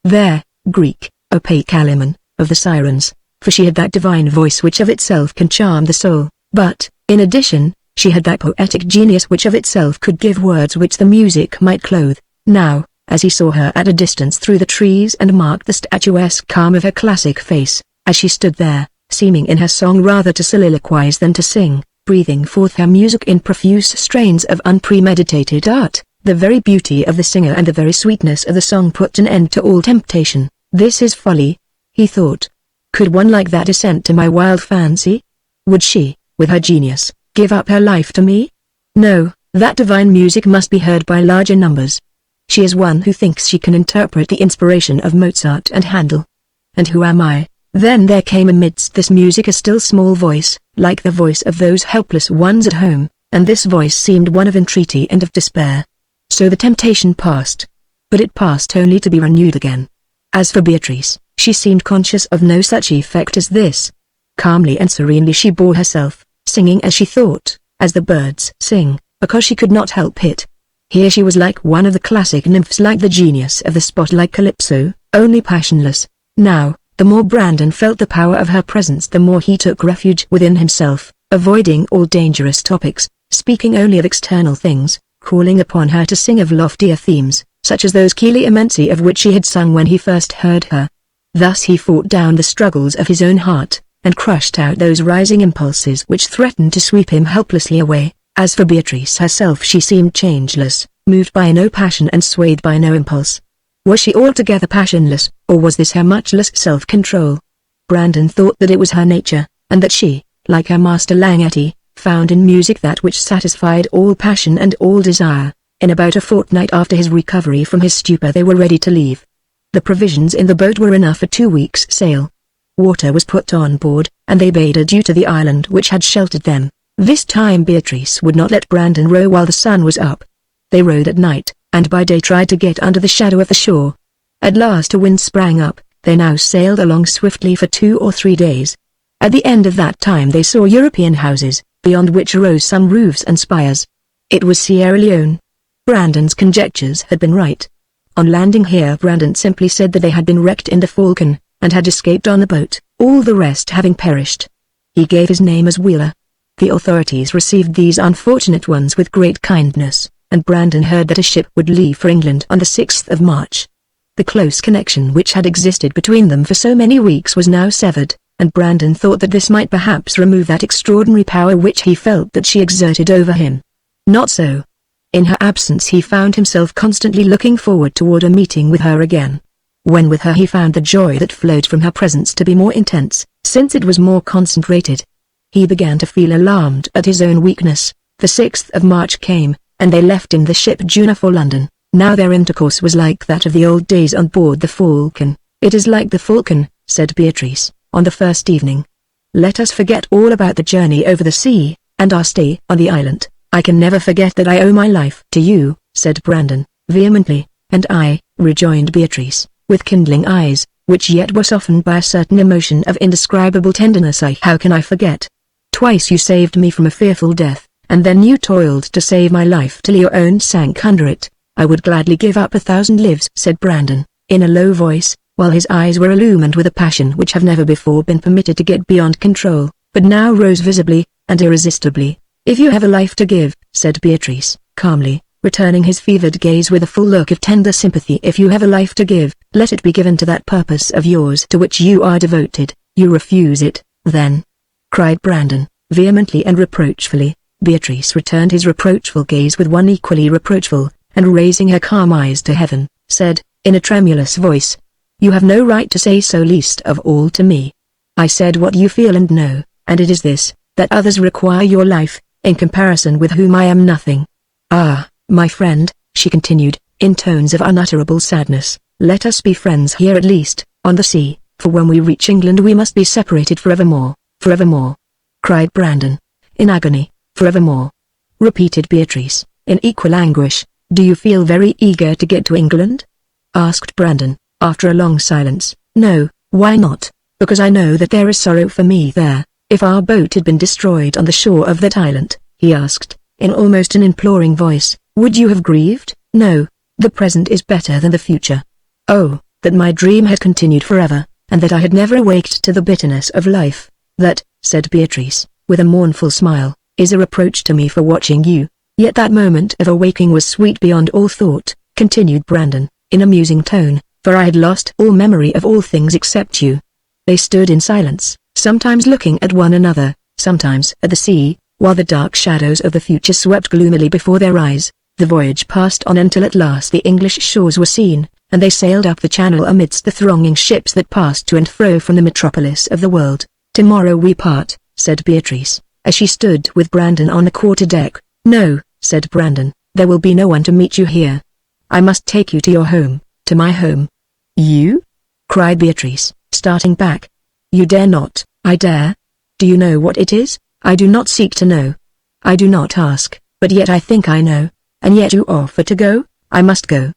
there, Greek, Ope Kaliman, of the sirens, for she had that divine voice which of itself can charm the soul, but, in addition, she had that poetic genius which of itself could give words which the music might clothe. Now, as he saw her at a distance through the trees and marked the statuesque calm of her classic face, as she stood there, seeming in her song rather to soliloquize than to sing, breathing forth her music in profuse strains of unpremeditated art, the very beauty of the singer and the very sweetness of the song put an end to all temptation. This is folly, he thought. Could one like that assent to my wild fancy? Would she, with her genius, give up her life to me? No, that divine music must be heard by larger numbers. She is one who thinks she can interpret the inspiration of Mozart and Handel. And who am I? Then there came amidst this music a still small voice, like the voice of those helpless ones at home, and this voice seemed one of entreaty and of despair. So the temptation passed. But it passed only to be renewed again. As for Beatrice, she seemed conscious of no such effect as this. Calmly and serenely she bore herself, singing as she thought, as the birds sing, because she could not help it. Here she was like one of the classic nymphs, like the genius of the spot, like Calypso, only passionless. Now, the more Brandon felt the power of her presence, the more he took refuge within himself, avoiding all dangerous topics, speaking only of external things, calling upon her to sing of loftier themes, such as those Chili Immensi of which he had sung when he first heard her. Thus he fought down the struggles of his own heart, and crushed out those rising impulses which threatened to sweep him helplessly away. As for Beatrice herself, she seemed changeless, moved by no passion and swayed by no impulse. Was she altogether passionless, or was this her much less self-control? Brandon thought that it was her nature, and that she, like her master Ligeti, found in music that which satisfied all passion and all desire. In about a fortnight after his recovery from his stupor they were ready to leave. The provisions in the boat were enough for 2 weeks' sail. Water was put on board, and they bade adieu to the island which had sheltered them. This time Beatrice would not let Brandon row while the sun was up. They rowed at night, and by day tried to get under the shadow of the shore. At last a wind sprang up. They now sailed along swiftly for 2 or 3 days. At the end of that time they saw European houses, beyond which arose some roofs and spires. It was Sierra Leone. Brandon's conjectures had been right. On landing here Brandon simply said that they had been wrecked in the Falcon, and had escaped on the boat, all the rest having perished. He gave his name as Wheeler. The authorities received these unfortunate ones with great kindness, and Brandon heard that a ship would leave for England on the 6th of March. The close connection which had existed between them for so many weeks was now severed, and Brandon thought that this might perhaps remove that extraordinary power which he felt that she exerted over him. Not so. In her absence he found himself constantly looking forward toward a meeting with her again. When with her he found the joy that flowed from her presence to be more intense, since it was more concentrated. He began to feel alarmed at his own weakness. The 6th of March came, and they left in the ship Juno for London. Now their intercourse was like that of the old days on board the Falcon. "It is like the Falcon," said Beatrice, on the first evening. "Let us forget all about the journey over the sea, and our stay on the island. I can never forget that I owe my life to you," said Brandon, vehemently. "And I," rejoined Beatrice, with kindling eyes, which yet were softened by a certain emotion of indescribable tenderness. "How can I forget? Twice you saved me from a fearful death, and then you toiled to save my life till your own sank under it. I would gladly give up 1,000 lives," said Brandon, in a low voice, while his eyes were illumined with a passion which had never before been permitted to get beyond control, but now rose visibly, and irresistibly. "If you have a life to give," said Beatrice, calmly, returning his fevered gaze with a full look of tender sympathy. "If you have a life to give, let it be given to that purpose of yours to which you are devoted. You refuse it, then?" cried Brandon, vehemently and reproachfully. Beatrice returned his reproachful gaze with one equally reproachful, and raising her calm eyes to heaven, said, in a tremulous voice, "You have no right to say so, least of all to me. I said what you feel and know, and it is this, that others require your life, in comparison with whom I am nothing. Ah, my friend," she continued, in tones of unutterable sadness, "let us be friends here at least, on the sea, for when we reach England we must be separated forevermore." "Forevermore," cried Brandon, in agony. "Forevermore," repeated Beatrice, in equal anguish. "Do you feel very eager to get to England?" asked Brandon, after a long silence. "No, why not? Because I know that there is sorrow for me there." "If our boat had been destroyed on the shore of that island," he asked, in almost an imploring voice, "would you have grieved?" "No, the present is better than the future." "Oh, that my dream had continued forever, and that I had never awaked to the bitterness of life. That," said Beatrice, with a mournful smile, "is a reproach to me for watching you." "Yet that moment of awaking was sweet beyond all thought," continued Brandon, in a musing tone, "for I had lost all memory of all things except you." They stood in silence, sometimes looking at one another, sometimes at the sea, while the dark shadows of the future swept gloomily before their eyes. The voyage passed on until at last the English shores were seen, and they sailed up the channel amidst the thronging ships that passed to and fro from the metropolis of the world. "Tomorrow we part," said Beatrice, as she stood with Brandon on the quarter-deck. "No," said Brandon, "there will be no one to meet you here. I must take you to your home, to my home." "You?" cried Beatrice, starting back. "You dare not." "I dare. Do you know what it is?" "I do not seek to know. I do not ask, but yet I think I know. And yet you offer to go?" "I must go.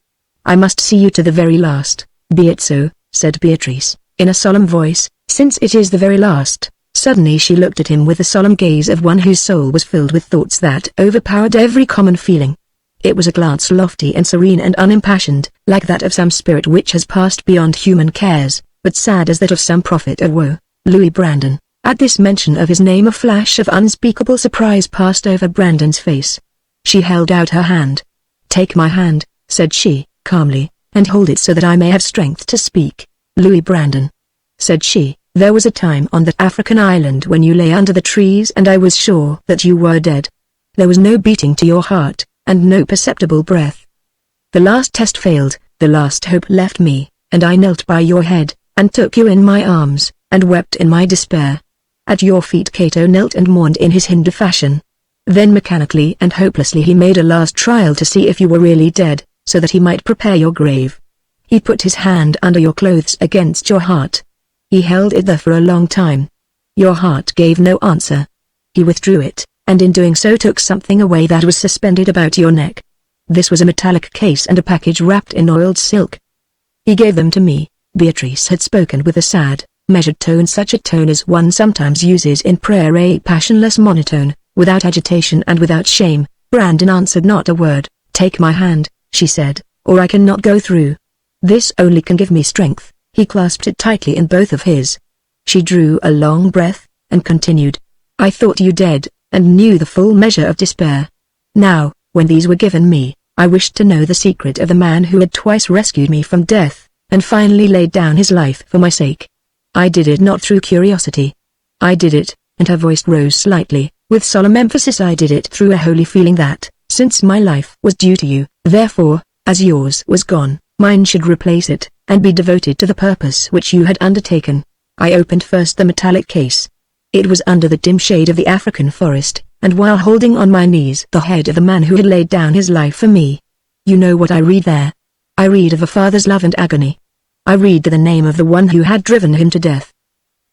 I must see you to the very last." "Be it so," said Beatrice, in a solemn voice, "since it is the very last." Suddenly she looked at him with the solemn gaze of one whose soul was filled with thoughts that overpowered every common feeling. It was a glance lofty and serene and unimpassioned, like that of some spirit which has passed beyond human cares, but sad as that of some prophet of woe. Louis Brandon. At this mention of his name a flash of unspeakable surprise passed over Brandon's face. She held out her hand. "Take my hand," said she, calmly, "and hold it so that I may have strength to speak." "Louis Brandon," said she, "there was a time on that African island when you lay under the trees and I was sure that you were dead. There was no beating to your heart, and no perceptible breath. The last test failed, the last hope left me, and I knelt by your head, and took you in my arms, and wept in my despair. At your feet Cato knelt and mourned in his Hindu fashion. Then mechanically and hopelessly he made a last trial to see if you were really dead, so that he might prepare your grave. He put his hand under your clothes against your heart. He held it there for a long time. Your heart gave no answer. He withdrew it, and in doing so took something away that was suspended about your neck. This was a metallic case and a package wrapped in oiled silk. He gave them to me." Beatrice had spoken with a sad, measured tone, such a tone as one sometimes uses in prayer, a passionless monotone, without agitation and without shame. Brandon answered not a word. "Take my hand," she said, "or I cannot go through. This only can give me strength." He clasped it tightly in both of his. She drew a long breath, and continued, "I thought you dead, and knew the full measure of despair. Now, when these were given me, I wished to know the secret of the man who had twice rescued me from death, and finally laid down his life for my sake. I did it not through curiosity. I did it," and her voice rose slightly, with solemn emphasis, "I did it through a holy feeling that, since my life was due to you, therefore, as yours was gone, mine should replace it, and be devoted to the purpose which you had undertaken." I opened first the metallic case. It was under the dim shade of the African forest, and while holding on my knees the head of the man who had laid down his life for me. You know what I read there? I read of a father's love and agony. I read the name of the one who had driven him to death.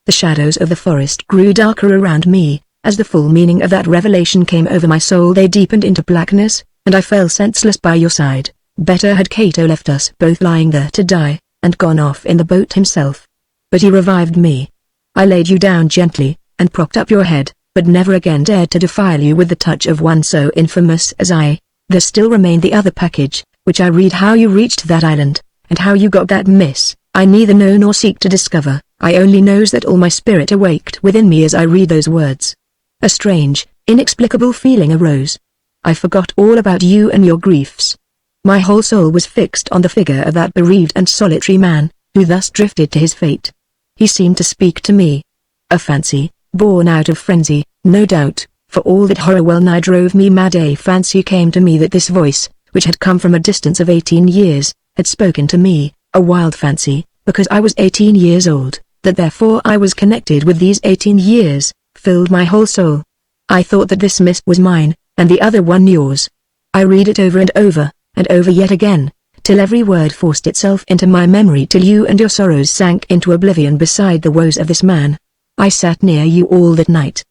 The shadows of the forest grew darker around me. As the full meaning of that revelation came over my soul, they deepened into blackness, and I fell senseless by your side. Better had Cato left us both lying there to die, and gone off in the boat himself. But he revived me. I laid you down gently, and propped up your head, but never again dared to defile you with the touch of one so infamous as I. There still remained the other package, which I read how you reached that island, and how you got that miss. I neither know nor seek to discover. I only knows that all my spirit awaked within me as I read those words. A strange, inexplicable feeling arose. I forgot all about you and your griefs. My whole soul was fixed on the figure of that bereaved and solitary man, who thus drifted to his fate. He seemed to speak to me. A fancy, born out of frenzy, no doubt, for all that horror well nigh drove me mad. A fancy came to me that this voice, which had come from a distance of 18 years, had spoken to me, a wild fancy, because I was 18 years old, that therefore I was connected with these 18 years, filled my whole soul. I thought that this mist was mine, and the other one yours. I read it over and over yet again, till every word forced itself into my memory, till you and your sorrows sank into oblivion beside the woes of this man. I sat near you all that night.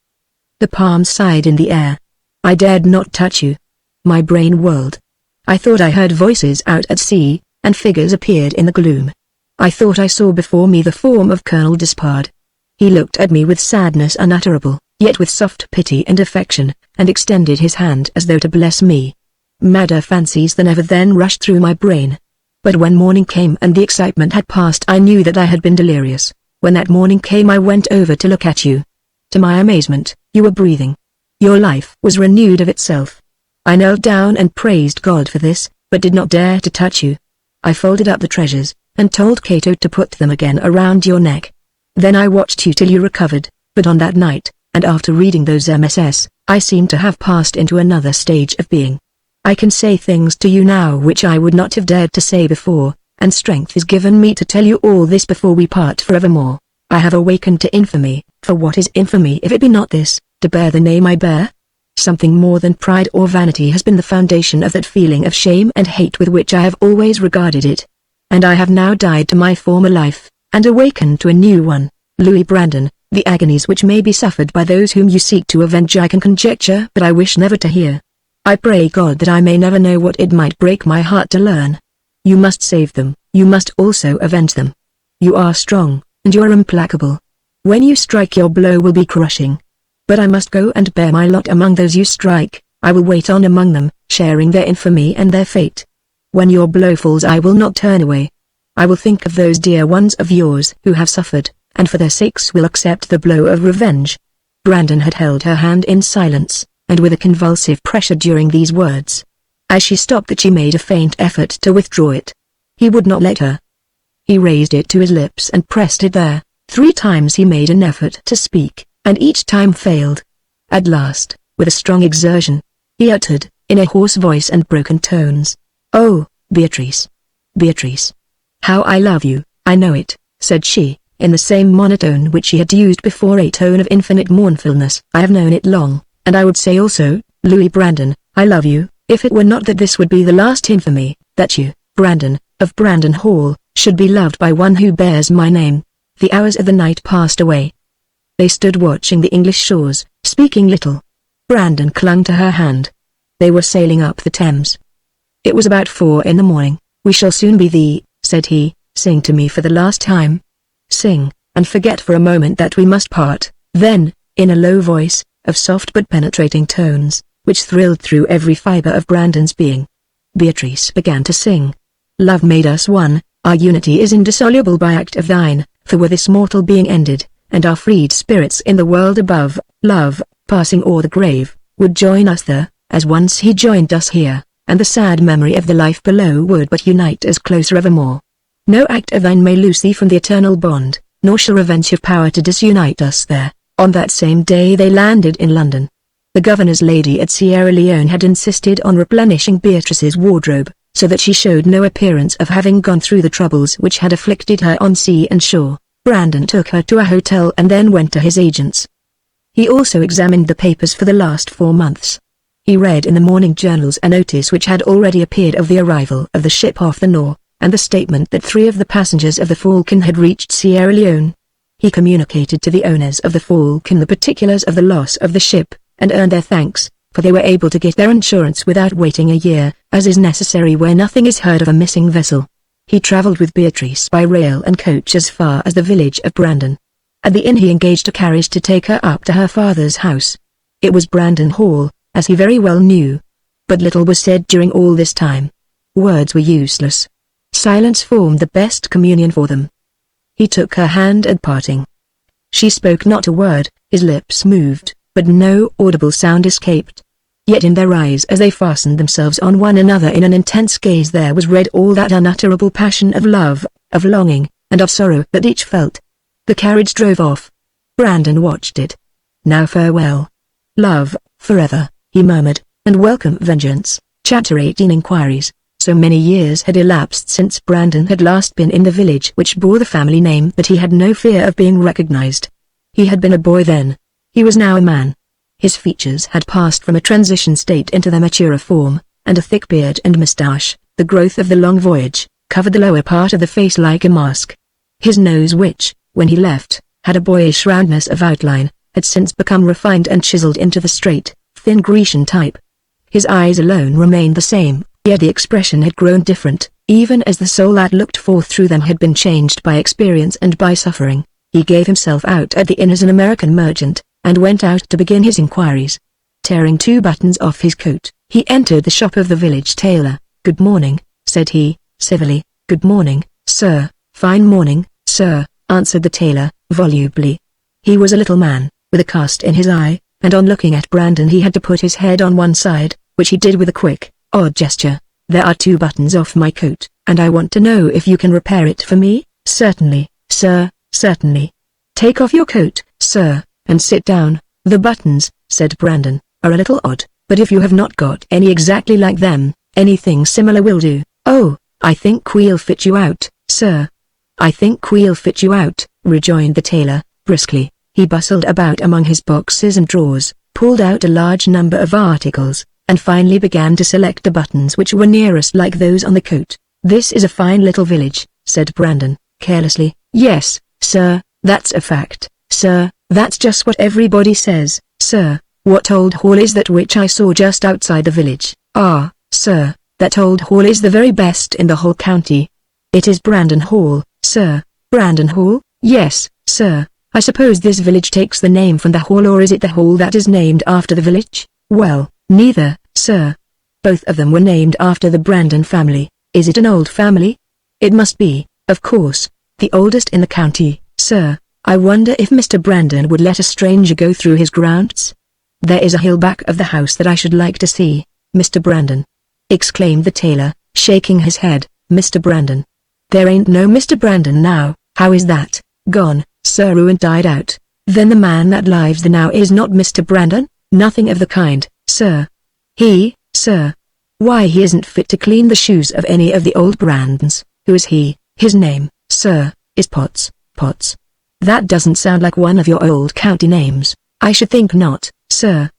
The palms sighed in the air. I dared not touch you. My brain whirled. I thought I heard voices out at sea, and figures appeared in the gloom. I thought I saw before me the form of Colonel Despard. He looked at me with sadness unutterable, yet with soft pity and affection, and extended his hand as though to bless me. Madder fancies than ever then rushed through my brain. But when morning came and the excitement had passed, I knew that I had been delirious. When that morning came, I went over to look at you. To my amazement, you were breathing. Your life was renewed of itself. I knelt down and praised God for this, but did not dare to touch you. I folded up the treasures, and told Cato to put them again around your neck. Then I watched you till you recovered, but on that night, and after reading those MSS, I seemed to have passed into another stage of being. I can say things to you now which I would not have dared to say before, and strength is given me to tell you all this before we part forevermore. I have awakened to infamy, for what is infamy if it be not this, to bear the name I bear? Something more than pride or vanity has been the foundation of that feeling of shame and hate with which I have always regarded it. And I have now died to my former life, and awakened to a new one. Louis Brandon, the agonies which may be suffered by those whom you seek to avenge I can conjecture, but I wish never to hear. I pray God that I may never know what it might break my heart to learn. You must save them, you must also avenge them. You are strong, and you are implacable. When you strike, your blow will be crushing. But I must go and bear my lot among those you strike. I will wait on among them, sharing their infamy and their fate. When your blow falls, I will not turn away. I will think of those dear ones of yours who have suffered, and for their sakes will accept the blow of revenge. Brandon had held her hand in silence, and with a convulsive pressure during these words. As she stopped that she made a faint effort to withdraw it. He would not let her. He raised it to his lips and pressed it there. 3 times he made an effort to speak, and each time failed. At last, with a strong exertion, he uttered, in a hoarse voice and broken tones, "Oh, Beatrice! Beatrice! How I love you, I know it," said she, in the same monotone which she had used before, a tone of infinite mournfulness. "I have known it long, and I would say also, Louis Brandon, I love you, if it were not that this would be the last infamy, that you, Brandon, of Brandon Hall, should be loved by one who bears my name." The hours of the night passed away. They stood watching the English shores, speaking little. Brandon clung to her hand. They were sailing up the Thames. It was about 4 in the morning. "We shall soon be thee," said he. "Sing to me for the last time. Sing, and forget for a moment that we must part." Then, in a low voice, of soft but penetrating tones, which thrilled through every fiber of Brandon's being, Beatrice began to sing. "Love made us one, our unity is indissoluble by act of thine, for were this mortal being ended, and our freed spirits in the world above, love, passing o'er the grave, would join us there, as once he joined us here, and the sad memory of the life below would but unite us closer evermore. No act of thine may loose thee from the eternal bond, nor shall revenge have power to disunite us there." On that same day they landed in London. The governor's lady at Sierra Leone had insisted on replenishing Beatrice's wardrobe, so that she showed no appearance of having gone through the troubles which had afflicted her on sea and shore. Brandon took her to a hotel and then went to his agents. He also examined the papers for the last 4 months. He read in the morning journals a notice which had already appeared of the arrival of the ship off the Nore, and the statement that 3 of the passengers of the Falcon had reached Sierra Leone. He communicated to the owners of the Falcon the particulars of the loss of the ship, and earned their thanks, for they were able to get their insurance without waiting a year, as is necessary where nothing is heard of a missing vessel. He traveled with Beatrice by rail and coach as far as the village of Brandon. At the inn he engaged a carriage to take her up to her father's house. It was Brandon Hall, as he very well knew. But little was said during all this time. Words were useless. Silence formed the best communion for them. He took her hand at parting. She spoke not a word, his lips moved, but no audible sound escaped. Yet in their eyes as they fastened themselves on one another in an intense gaze there was read all that unutterable passion of love, of longing, and of sorrow that each felt. The carriage drove off. Brandon watched it. "Now farewell. Love, forever," he murmured, "and welcome vengeance." Chapter 18 Inquiries. So many years had elapsed since Brandon had last been in the village which bore the family name that he had no fear of being recognized. He had been a boy then. He was now a man. His features had passed from a transition state into their maturer form, and a thick beard and moustache, the growth of the long voyage, covered the lower part of the face like a mask. His nose which, when he left, had a boyish roundness of outline, had since become refined and chiseled into the straight, thin Grecian type. His eyes alone remained the same, yet the expression had grown different, even as the soul that looked forth through them had been changed by experience and by suffering. He gave himself out at the inn as an American merchant, and went out to begin his inquiries. Tearing 2 buttons off his coat, he entered the shop of the village tailor. "Good morning," said he, civilly. "Good morning, sir." "Fine morning, sir," answered the tailor, volubly. He was a little man, with a cast in his eye, and on looking at Brandon he had to put his head on one side, which he did with a quick, odd gesture. "There are 2 buttons off my coat, and I want to know if you can repair it for me." "Certainly, sir, certainly." "Take off your coat, sir, and sit down." "The buttons," said Brandon, "are a little odd, but if you have not got any exactly like them, anything similar will do." "Oh, I think we'll fit you out, sir." "I think we'll fit you out," rejoined the tailor, briskly. He bustled about among his boxes and drawers, pulled out a large number of articles, and finally began to select the buttons which were nearest like those on the coat. "This is a fine little village," said Brandon, carelessly. "Yes, sir, that's a fact, sir, that's just what everybody says, sir." "What old hall is that which I saw just outside the village?" "Ah, sir, that old hall is the very best in the whole county." "It is Brandon Hall, sir." "Brandon Hall?" "Yes, sir. I suppose this village takes the name from the hall, or is it the hall that is named after the village?" "Well, neither, sir. Both of them were named after the Brandon family." "Is it an old family?" "It must be, of course, the oldest in the county, sir. I wonder if Mr. Brandon would let a stranger go through his grounds?" "There is a hill back of the house that I should like to see, Mr. Brandon," exclaimed the tailor, shaking his head. "Mr. Brandon? There ain't no Mr. Brandon now." "How is that?" "Gone, sir, and died out." "Then the man that lives there now is not Mr. Brandon?" "Nothing of the kind, sir." "He, sir? Why, he isn't fit to clean the shoes of any of the old Brandons." "Who is he?" "His name, sir, is Potts." "Potts? That doesn't sound like one of your old county names." "I should think not, sir."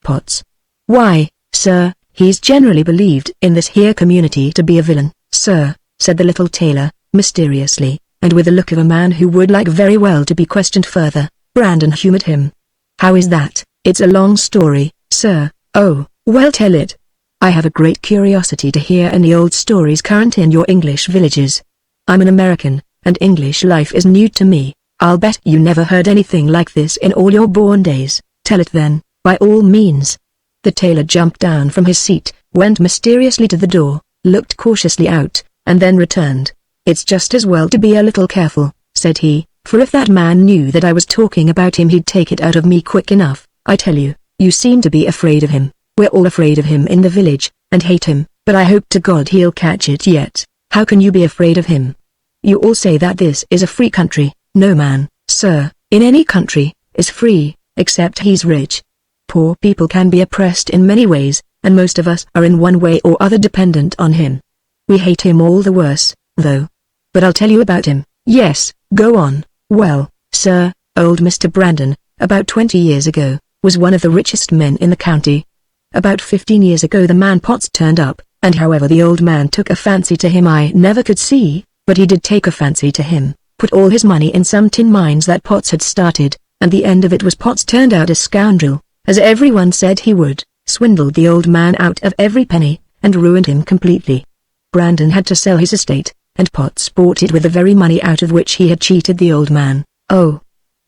"Potts? Why, sir, he's generally believed in this here community to be a villain, sir," said the little tailor, mysteriously, and with the look of a man who would like very well to be questioned further. Brandon humored him. "How is that?" "It's a long story, sir." "Oh, well, tell it. I have a great curiosity to hear any old stories current in your English villages. I'm an American, and English life is new to me. I'll bet you never heard anything like this in all your born days." "Tell it then, by all means." The tailor jumped down from his seat, went mysteriously to the door, looked cautiously out, and then returned. "It's just as well to be a little careful," said he, "for if that man knew that I was talking about him he'd take it out of me quick enough. I tell you, you seem to be afraid of him. We're all afraid of him in the village, and hate him, but I hope to God he'll catch it yet." "How can you be afraid of him? You all say that this is a free country." "No man, sir, in any country, is free, except he's rich. Poor people can be oppressed in many ways, and most of us are in one way or other dependent on him. We hate him all the worse, though. But I'll tell you about him." "Yes, go on." "Well, sir, old Mr. Brandon, about 20 years ago, was one of the richest men in the county. About 15 years ago the man Potts turned up, and however the old man took a fancy to him I never could see, but he did take a fancy to him, put all his money in some tin mines that Potts had started, and the end of it was Potts turned out a scoundrel, as everyone said he would, swindled the old man out of every penny, and ruined him completely. Brandon had to sell his estate, and Potts bought it with the very money out of which he had cheated the old man." "Oh,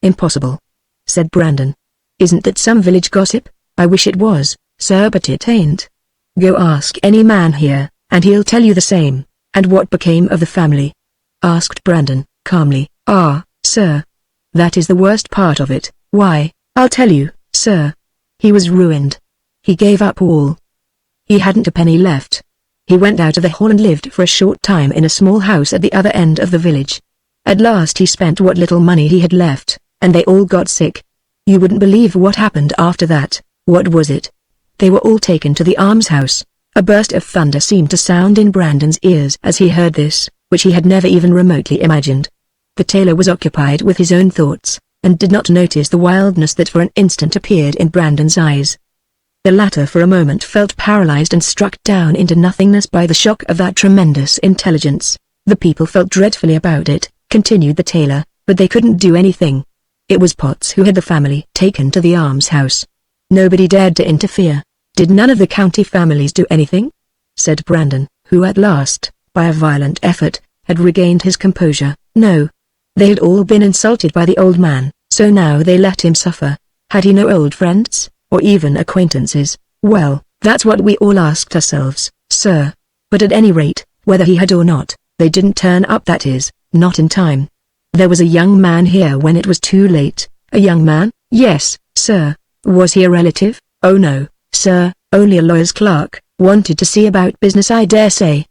impossible," said Brandon. "Isn't that some village gossip?" "I wish it was, sir, but it ain't. Go ask any man here, and he'll tell you the same." "And what became of the family?" asked Brandon, calmly. "Ah, sir, that is the worst part of it." "Why?" "I'll tell you, sir. He was ruined. He gave up all. He hadn't a penny left. He went out of the hall and lived for a short time in a small house at the other end of the village. At last he spent what little money he had left, and they all got sick. You wouldn't believe what happened after that. What was it? They were all taken to the almshouse. A burst of thunder seemed to sound in Brandon's ears as he heard this, which he had never even remotely imagined. The tailor was occupied with his own thoughts, and did not notice the wildness that for an instant appeared in Brandon's eyes. The latter for a moment felt paralyzed and struck down into nothingness by the shock of that tremendous intelligence. The people felt dreadfully about it, continued the tailor, but they couldn't do anything. It was Potts who had the family taken to the almshouse. Nobody dared to interfere. Did none of the county families do anything? Said Brandon, who at last, by a violent effort, had regained his composure. No. They had all been insulted by the old man, so now they let him suffer. Had he no old friends, or even acquaintances? Well, that's what we all asked ourselves, sir. But at any rate, whether he had or not, they didn't turn up, that is, not in time. There was a young man here when it was too late. A young man? Yes, sir. Was he a relative? Oh no, sir, only a lawyer's clerk, wanted to see about business, I dare say.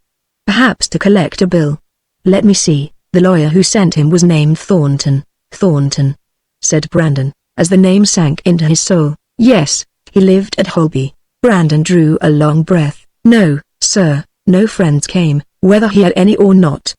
Perhaps to collect a bill. Let me see, the lawyer who sent him was named Thornton. Thornton, said Brandon, as the name sank into his soul. Yes, he lived at Holby. Brandon drew a long breath. No, sir, no friends came, whether he had any or not.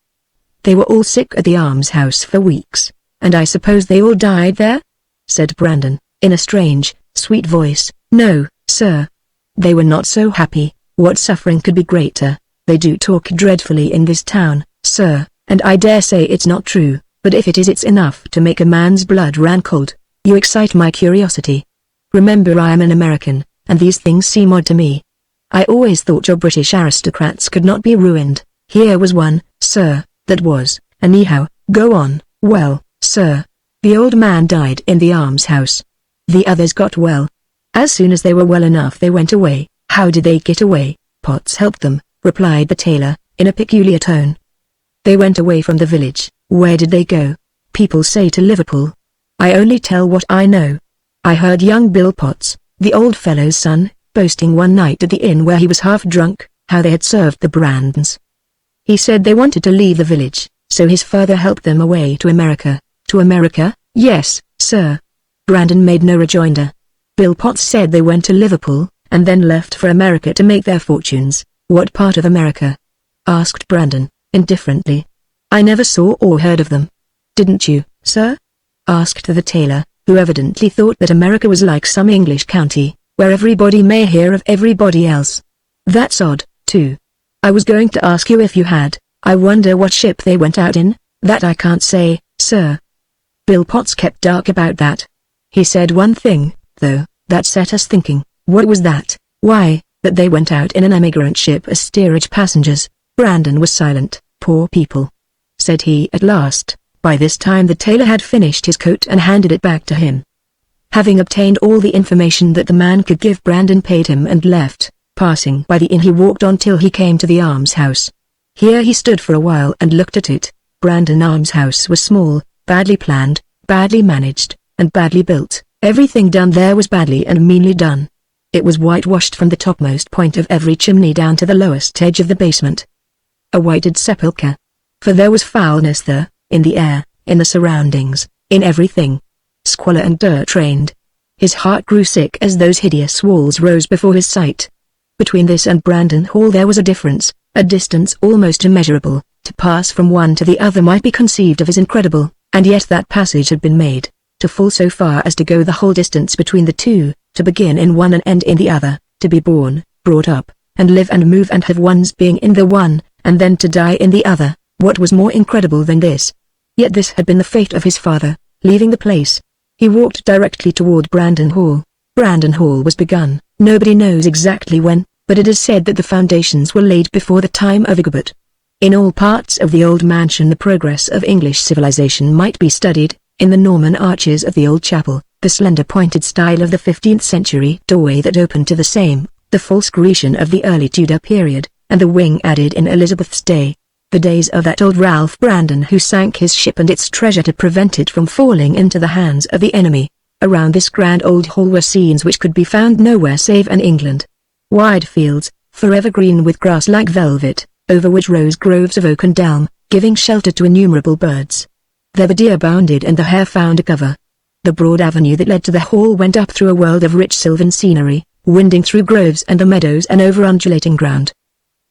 They were all sick at the almshouse for weeks, and I suppose they all died there? Said Brandon, in a strange, sweet voice. No, sir. They were not so happy. What suffering could be greater? They do talk dreadfully in this town, sir, and I dare say it's not true, but if it is, it's enough to make a man's blood run cold. You excite my curiosity. Remember, I am an American, and these things seem odd to me. I always thought your British aristocrats could not be ruined. Here was one, sir, that was, anyhow. Go on. Well, sir, the old man died in the almshouse. The others got well. As soon as they were well enough they went away. How did they get away? Potts helped them, replied the tailor, in a peculiar tone. They went away from the village. Where did they go? People say to Liverpool. I only tell what I know. I heard young Bill Potts, the old fellow's son, boasting one night at the inn where he was half drunk, how they had served the Brandons. He said they wanted to leave the village, so his father helped them away to America. To America? Yes, sir. Brandon made no rejoinder. Bill Potts said they went to Liverpool, and then left for America to make their fortunes. What part of America? Asked Brandon, indifferently. I never saw or heard of them. Didn't you, sir? Asked the tailor, who evidently thought that America was like some English county, where everybody may hear of everybody else. That's odd, too. I was going to ask you if you had. I wonder what ship they went out in. That I can't say, sir. Bill Potts kept dark about that. He said one thing, though, that set us thinking. What was that? Why, that they went out in an emigrant ship as steerage passengers. Brandon was silent. Poor people, said he at last. By this time the tailor had finished his coat and handed it back to him. Having obtained all the information that the man could give, Brandon paid him and left. Passing by the inn he walked on till he came to the almshouse. Here he stood for a while and looked at it. Brandon almshouse was small, badly planned, badly managed, and badly built. Everything done there was badly and meanly done. It was whitewashed from the topmost point of every chimney down to the lowest edge of the basement. A whited sepulchre. For there was foulness there, in the air, in the surroundings, in everything. Squalor and dirt reigned. His heart grew sick as those hideous walls rose before his sight. Between this and Brandon Hall there was a difference, a distance almost immeasurable. To pass from one to the other might be conceived of as incredible, and yet that passage had been made. To fall so far as to go the whole distance between the two, to begin in one and end in the other, to be born, brought up, and live and move and have one's being in the one, and then to die in the other. What was more incredible than this? Yet this had been the fate of his father. Leaving the place, he walked directly toward Brandon Hall. Brandon Hall was begun. Nobody knows exactly when, but it is said that the foundations were laid before the time of Egbert. In all parts of the old mansion the progress of English civilization might be studied. In the Norman arches of the old chapel, the slender pointed style of the 15th century doorway that opened to the same, the false Grecian of the early Tudor period, and the wing added in Elizabeth's day. The days of that old Ralph Brandon who sank his ship and its treasure to prevent it from falling into the hands of the enemy. Around this grand old hall were scenes which could be found nowhere save in England. Wide fields, forever green with grass like velvet, over which rose groves of oak and elm, giving shelter to innumerable birds. There the deer bounded and the hare found a cover. The broad avenue that led to the hall went up through a world of rich sylvan scenery, winding through groves and the meadows and over undulating ground.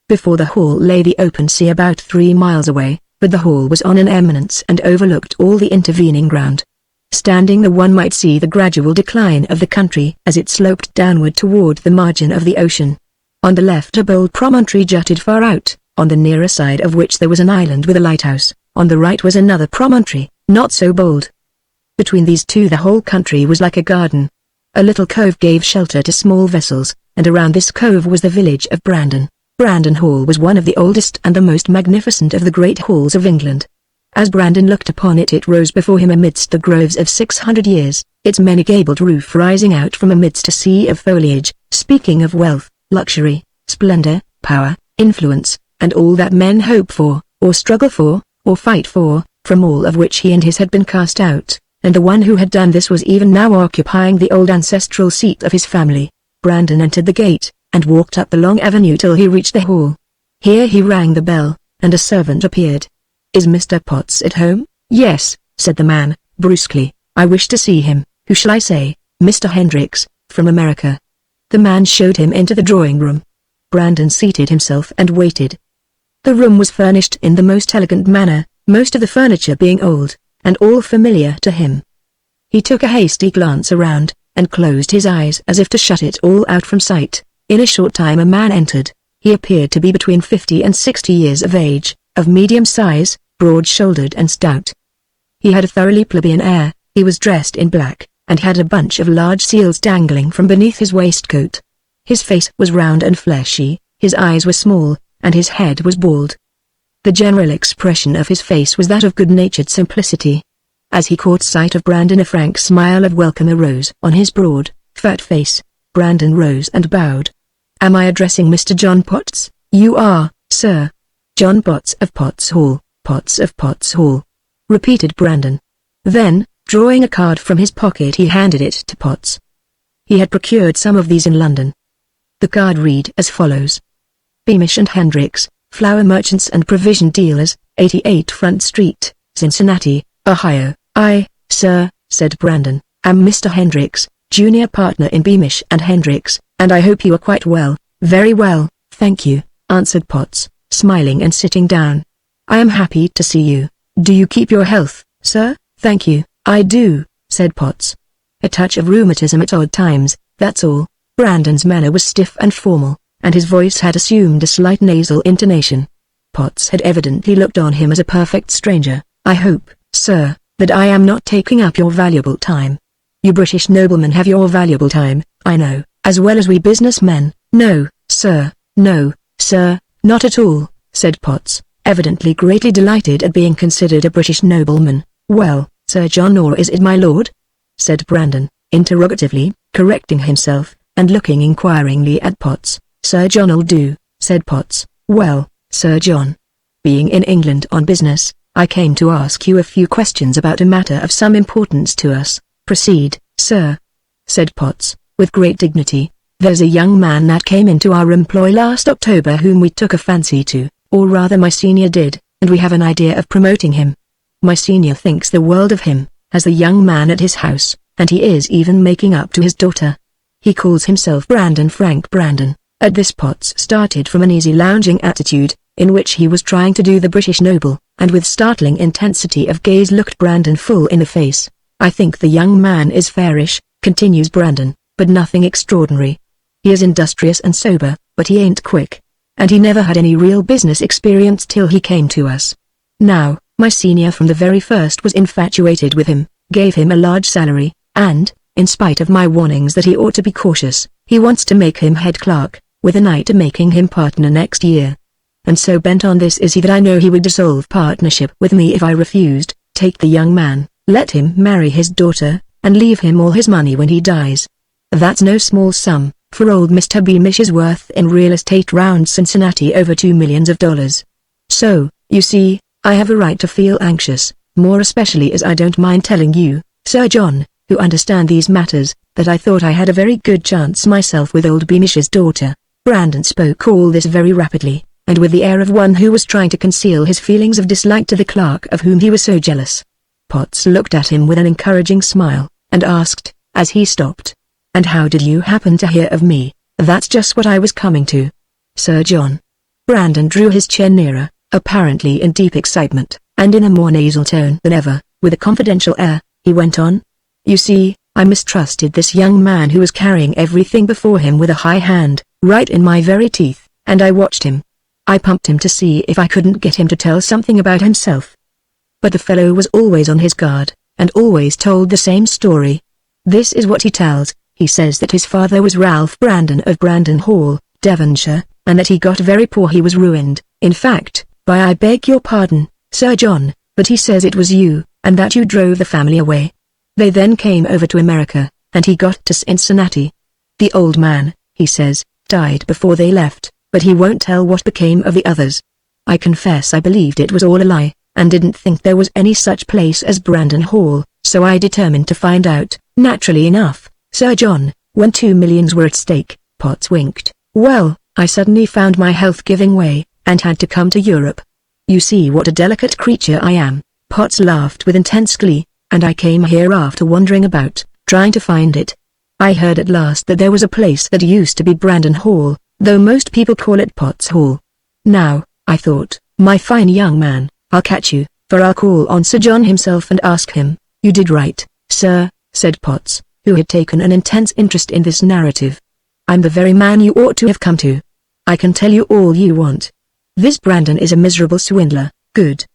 Before the hall lay the open sea about 3 miles away, but the hall was on an eminence and overlooked all the intervening ground. Standing there one might see the gradual decline of the country as it sloped downward toward the margin of the ocean. On the left a bold promontory jutted far out, on the nearer side of which there was an island with a lighthouse. On the right was another promontory, not so bold. Between these two the whole country was like a garden. A little cove gave shelter to small vessels, and around this cove was the village of Brandon. Brandon Hall was one of the oldest and the most magnificent of the great halls of England. As Brandon looked upon it, it rose before him amidst the groves of 600 years, its many-gabled roof rising out from amidst a sea of foliage, speaking of wealth, luxury, splendor, power, influence, and all that men hope for, or struggle for, or fight for, from all of which he and his had been cast out, and the one who had done this was even now occupying the old ancestral seat of his family. Brandon entered the gate, and walked up the long avenue till he reached the hall. Here he rang the bell, and a servant appeared. "Is Mr. Potts at home?" "Yes," said the man, brusquely. "I wish to see him." "Who shall I say?" "Mr. Hendricks, from America." The man showed him into the drawing room. Brandon seated himself and waited. The room was furnished in the most elegant manner, most of the furniture being old, and all familiar to him. He took a hasty glance around, and closed his eyes as if to shut it all out from sight. In a short time a man entered. He appeared to be between 50 and 60 years of age, of medium size, broad-shouldered and stout. He had a thoroughly plebeian air. He was dressed in black, and had a bunch of large seals dangling from beneath his waistcoat. His face was round and fleshy, his eyes were small, and his head was bald. The general expression of his face was that of good-natured simplicity. As he caught sight of Brandon, a frank smile of welcome arose on his broad, fat face. Brandon rose and bowed. "Am I addressing Mr. John Potts?" "You are, sir." "John Potts of Potts Hall, Potts of Potts Hall," repeated Brandon. Then, drawing a card from his pocket, he handed it to Potts. He had procured some of these in London. The card read as follows: Beamish and Hendricks, flour merchants and provision dealers, 88 Front Street, Cincinnati, Ohio. "I, sir," said Brandon, "am Mr. Hendricks, junior partner in Beamish and Hendricks, and I hope you are quite well." "Very well, thank you," answered Potts, smiling and sitting down. "I am happy to see you. Do you keep your health, sir?" "Thank you, I do," said Potts. "A touch of rheumatism at odd times, that's all." Brandon's manner was stiff and formal, and his voice had assumed a slight nasal intonation. Potts had evidently looked on him as a perfect stranger. "I hope, sir, that I am not taking up your valuable time. You British noblemen have your valuable time, I know, as well as we businessmen." "No, sir, not at all," said Potts, evidently greatly delighted at being considered a British nobleman. "Well, Sir John, or is it my lord?" said Brandon, interrogatively, correcting himself, and looking inquiringly at Potts. "Sir John'll do," said Potts. "Well, Sir John, being in England on business, I came to ask you a few questions about a matter of some importance to us." "Proceed, sir," said Potts, with great dignity. "There's a young man that came into our employ last October whom we took a fancy to, or rather my senior did, and we have an idea of promoting him. My senior thinks the world of him, has the young man at his house, and he is even making up to his daughter. He calls himself Frank Brandon." At this Potts started from an easy lounging attitude, in which he was trying to do the British noble, and with startling intensity of gaze looked Brandon full in the face. "I think the young man is fairish," continues Brandon, "but nothing extraordinary. He is industrious and sober, but he ain't quick. And he never had any real business experience till he came to us. Now, my senior from the very first was infatuated with him, gave him a large salary, and, in spite of my warnings that he ought to be cautious, he wants to make him head clerk, with an eye to making him partner next year. And so bent on this is he that I know he would dissolve partnership with me if I refused. Take the young man, let him marry his daughter, and leave him all his money when he dies. That's no small sum, for old Mr. Beamish is worth in real estate round Cincinnati over $2 million. So, you see, I have a right to feel anxious, more especially as I don't mind telling you, Sir John, who understand these matters, that I thought I had a very good chance myself with old Beamish's daughter. Brandon spoke all this very rapidly, and with the air of one who was trying to conceal his feelings of dislike to the clerk of whom he was so jealous. Potts looked at him with an encouraging smile, and asked, as he stopped, "And how did you happen to hear of me?" "That's just what I was coming to, Sir John." Brandon drew his chair nearer, apparently in deep excitement, and in a more nasal tone than ever, with a confidential air, he went on. "You see, I mistrusted this young man who was carrying everything before him with a high hand, right in my very teeth, and I watched him. I pumped him to see if I couldn't get him to tell something about himself. But the fellow was always on his guard, and always told the same story. This is what he tells. He says that his father was Ralph Brandon of Brandon Hall, Devonshire, and that he got very poor. He was ruined, in fact, by I beg your pardon, Sir John, but he says it was you, and that you drove the family away. They then came over to America, and he got to Cincinnati. The old man, he says, died before they left, but he won't tell what became of the others. I confess I believed it was all a lie, and didn't think there was any such place as Brandon Hall, so I determined to find out. Naturally enough, Sir John, when $2 million were at stake." Potts winked. "Well, I suddenly found my health giving way, and had to come to Europe. You see what a delicate creature I am." Potts laughed with intense glee. "And I came here after wandering about, trying to find it. I heard at last that there was a place that used to be Brandon Hall, though most people call it Potts Hall. Now, I thought, my fine young man, I'll catch you, for I'll call on Sir John himself and ask him." "You did right, sir," said Potts, who had taken an intense interest in this narrative. "I'm the very man you ought to have come to. I can tell you all you want. This Brandon is a miserable swindler." "Good.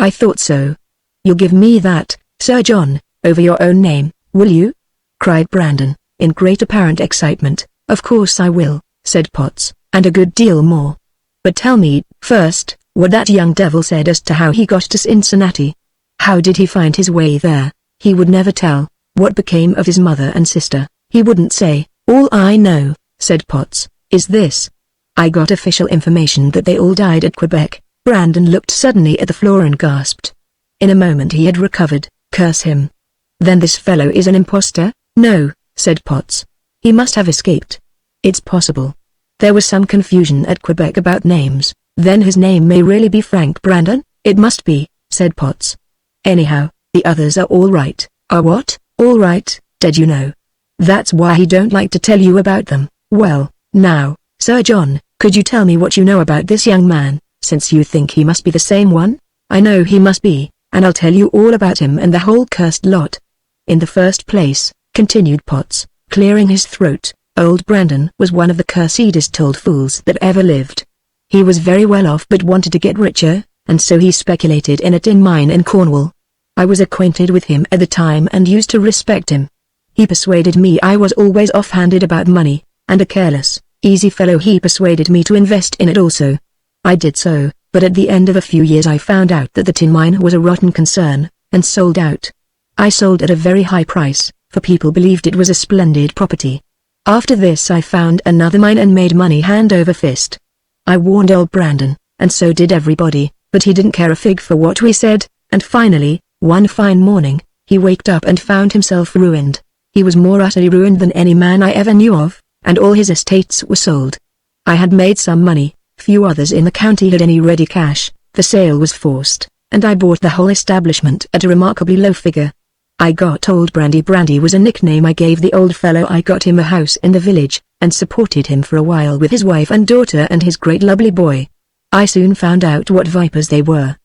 I thought so. You'll give me that, Sir John, over your own name, will you?" cried Brandon, in great apparent excitement. "Of course I will," said Potts, "and a good deal more. But tell me, first, what that young devil said as to how he got to Cincinnati. How did he find his way there?" "He would never tell. What became of his mother and sister, he wouldn't say. All I know," said Potts, "is this. I got official information that they all died at Quebec." Brandon looked suddenly at the floor and gasped. In a moment he had recovered. "Curse him. Then this fellow is an impostor?" "No," said Potts. "He must have escaped. It's possible. There was some confusion at Quebec about names. Then his name may really be Frank Brandon?" "It must be," said Potts. "Anyhow, the others are all right." "Are what?" "All right, dead, you know. That's why he don't like to tell you about them." "Well, now, Sir John, could you tell me what you know about this young man, since you think he must be the same one?" "I know he must be, and I'll tell you all about him and the whole cursed lot. In the first place," continued Potts, clearing his throat, "old Brandon was one of the cursedest old fools that ever lived. He was very well off but wanted to get richer, and so he speculated in a tin mine in Cornwall. I was acquainted with him at the time and used to respect him. He persuaded me I was always off-handed about money, and a careless, easy fellow. He persuaded me to invest in it also. I did so, but at the end of a few years I found out that the tin mine was a rotten concern, and sold out. I sold at a very high price, for people believed it was a splendid property. After this I found another mine and made money hand over fist. I warned old Brandon, and so did everybody, but he didn't care a fig for what we said, and finally, one fine morning, he waked up and found himself ruined. He was more utterly ruined than any man I ever knew of, and all his estates were sold. I had made some money, few others in the county had any ready cash. The sale was forced, and I bought the whole establishment at a remarkably low figure. I got Old Brandy. Brandy was a nickname I gave the old fellow. I got him a house in the village, and supported him for a while with his wife and daughter and his great lovely boy. I soon found out what vipers they were.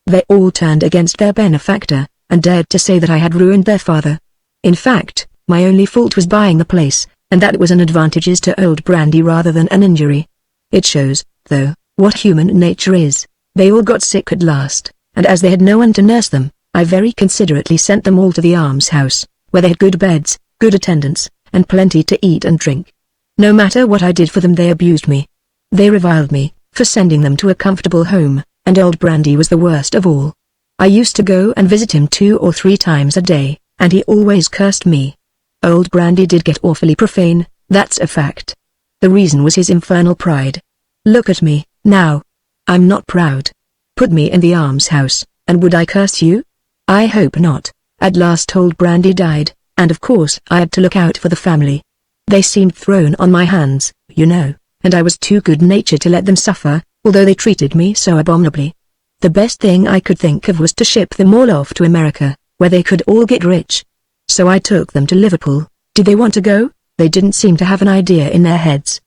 They all turned against their benefactor, and dared to say that I had ruined their father. In fact, my only fault was buying the place, and that was an advantage to Old Brandy rather than an injury. It shows, though, what human nature is. They all got sick at last, and as they had no one to nurse them, I very considerately sent them all to the almshouse, where they had good beds, good attendance, and plenty to eat and drink. No matter what I did for them they abused me. They reviled me, for sending them to a comfortable home, and Old Brandy was the worst of all. I used to go and visit him 2 or 3 times a day, and he always cursed me. Old Brandy did get awfully profane, that's a fact. The reason was his infernal pride. Look at me, now. I'm not proud. Put me in the almshouse, and would I curse you? I hope not. At last Old Brandy died, and of course I had to look out for the family. They seemed thrown on my hands, you know, and I was too good-natured to let them suffer, although they treated me so abominably. The best thing I could think of was to ship them all off to America, where they could all get rich. So I took them to Liverpool. Did they want to go? They didn't seem to have an idea in their heads.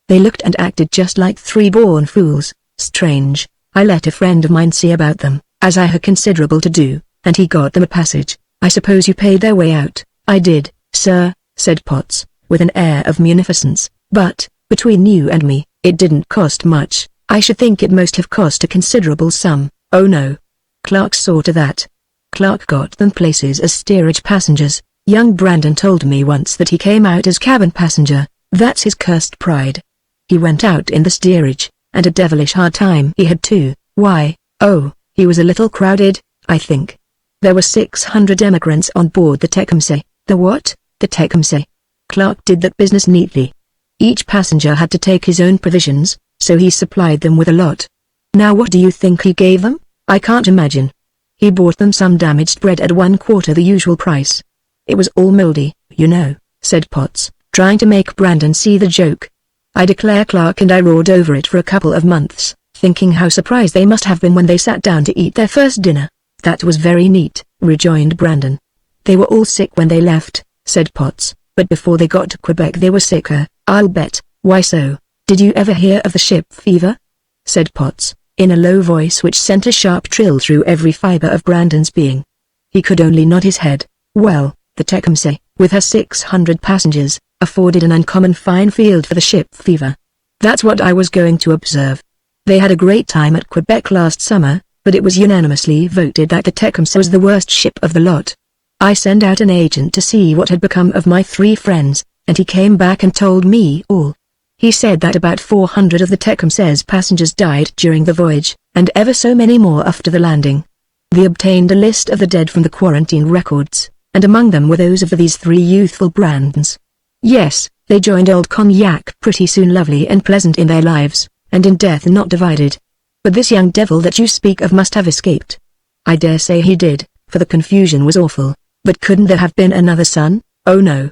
They looked and acted just like three born fools. Strange. I let a friend of mine see about them, as I had considerable to do, and he got them a passage. I suppose you paid their way out. I did, sir, said Potts, with an air of munificence, but, between you and me, it didn't cost much. I should think it must have cost a considerable sum. Oh no. Clark saw to that. Clark got them places as steerage passengers. Young Brandon told me once that he came out as cabin passenger. That's his cursed pride. He went out in the steerage, and a devilish hard time he had too. Why, oh, he was a little crowded, I think. There were 600 emigrants on board the Tecumseh. The what? The Tecumseh. Clark did that business neatly. Each passenger had to take his own provisions, so he supplied them with a lot. Now what do you think he gave them? I can't imagine. He bought them some damaged bread at 1/4 the usual price. It was all mouldy, you know, said Potts, trying to make Brandon see the joke. I declare Clark and I roared over it for a couple of months, thinking how surprised they must have been when they sat down to eat their first dinner. That was very neat, rejoined Brandon. They were all sick when they left, said Potts, but before they got to Quebec they were sicker, I'll bet. Why so? Did you ever hear of the ship fever? Said Potts, in a low voice which sent a sharp thrill through every fiber of Brandon's being. He could only nod his head. Well, the Tecumseh, with her 600 passengers, afforded an uncommon fine field for the ship fever. That's what I was going to observe. They had a great time at Quebec last summer, but it was unanimously voted that the Tecumseh was the worst ship of the lot. I sent out an agent to see what had become of my 3 friends, and he came back and told me all. He said that about 400 of the Tecumseh's passengers died during the voyage, and ever so many more after the landing. They obtained a list of the dead from the quarantine records, and among them were those of these 3 youthful Brandons. Yes, they joined old Cognac pretty soon, lovely and pleasant in their lives, and in death not divided. But this young devil that you speak of must have escaped. I dare say he did, for the confusion was awful. But couldn't there have been another son? Oh no.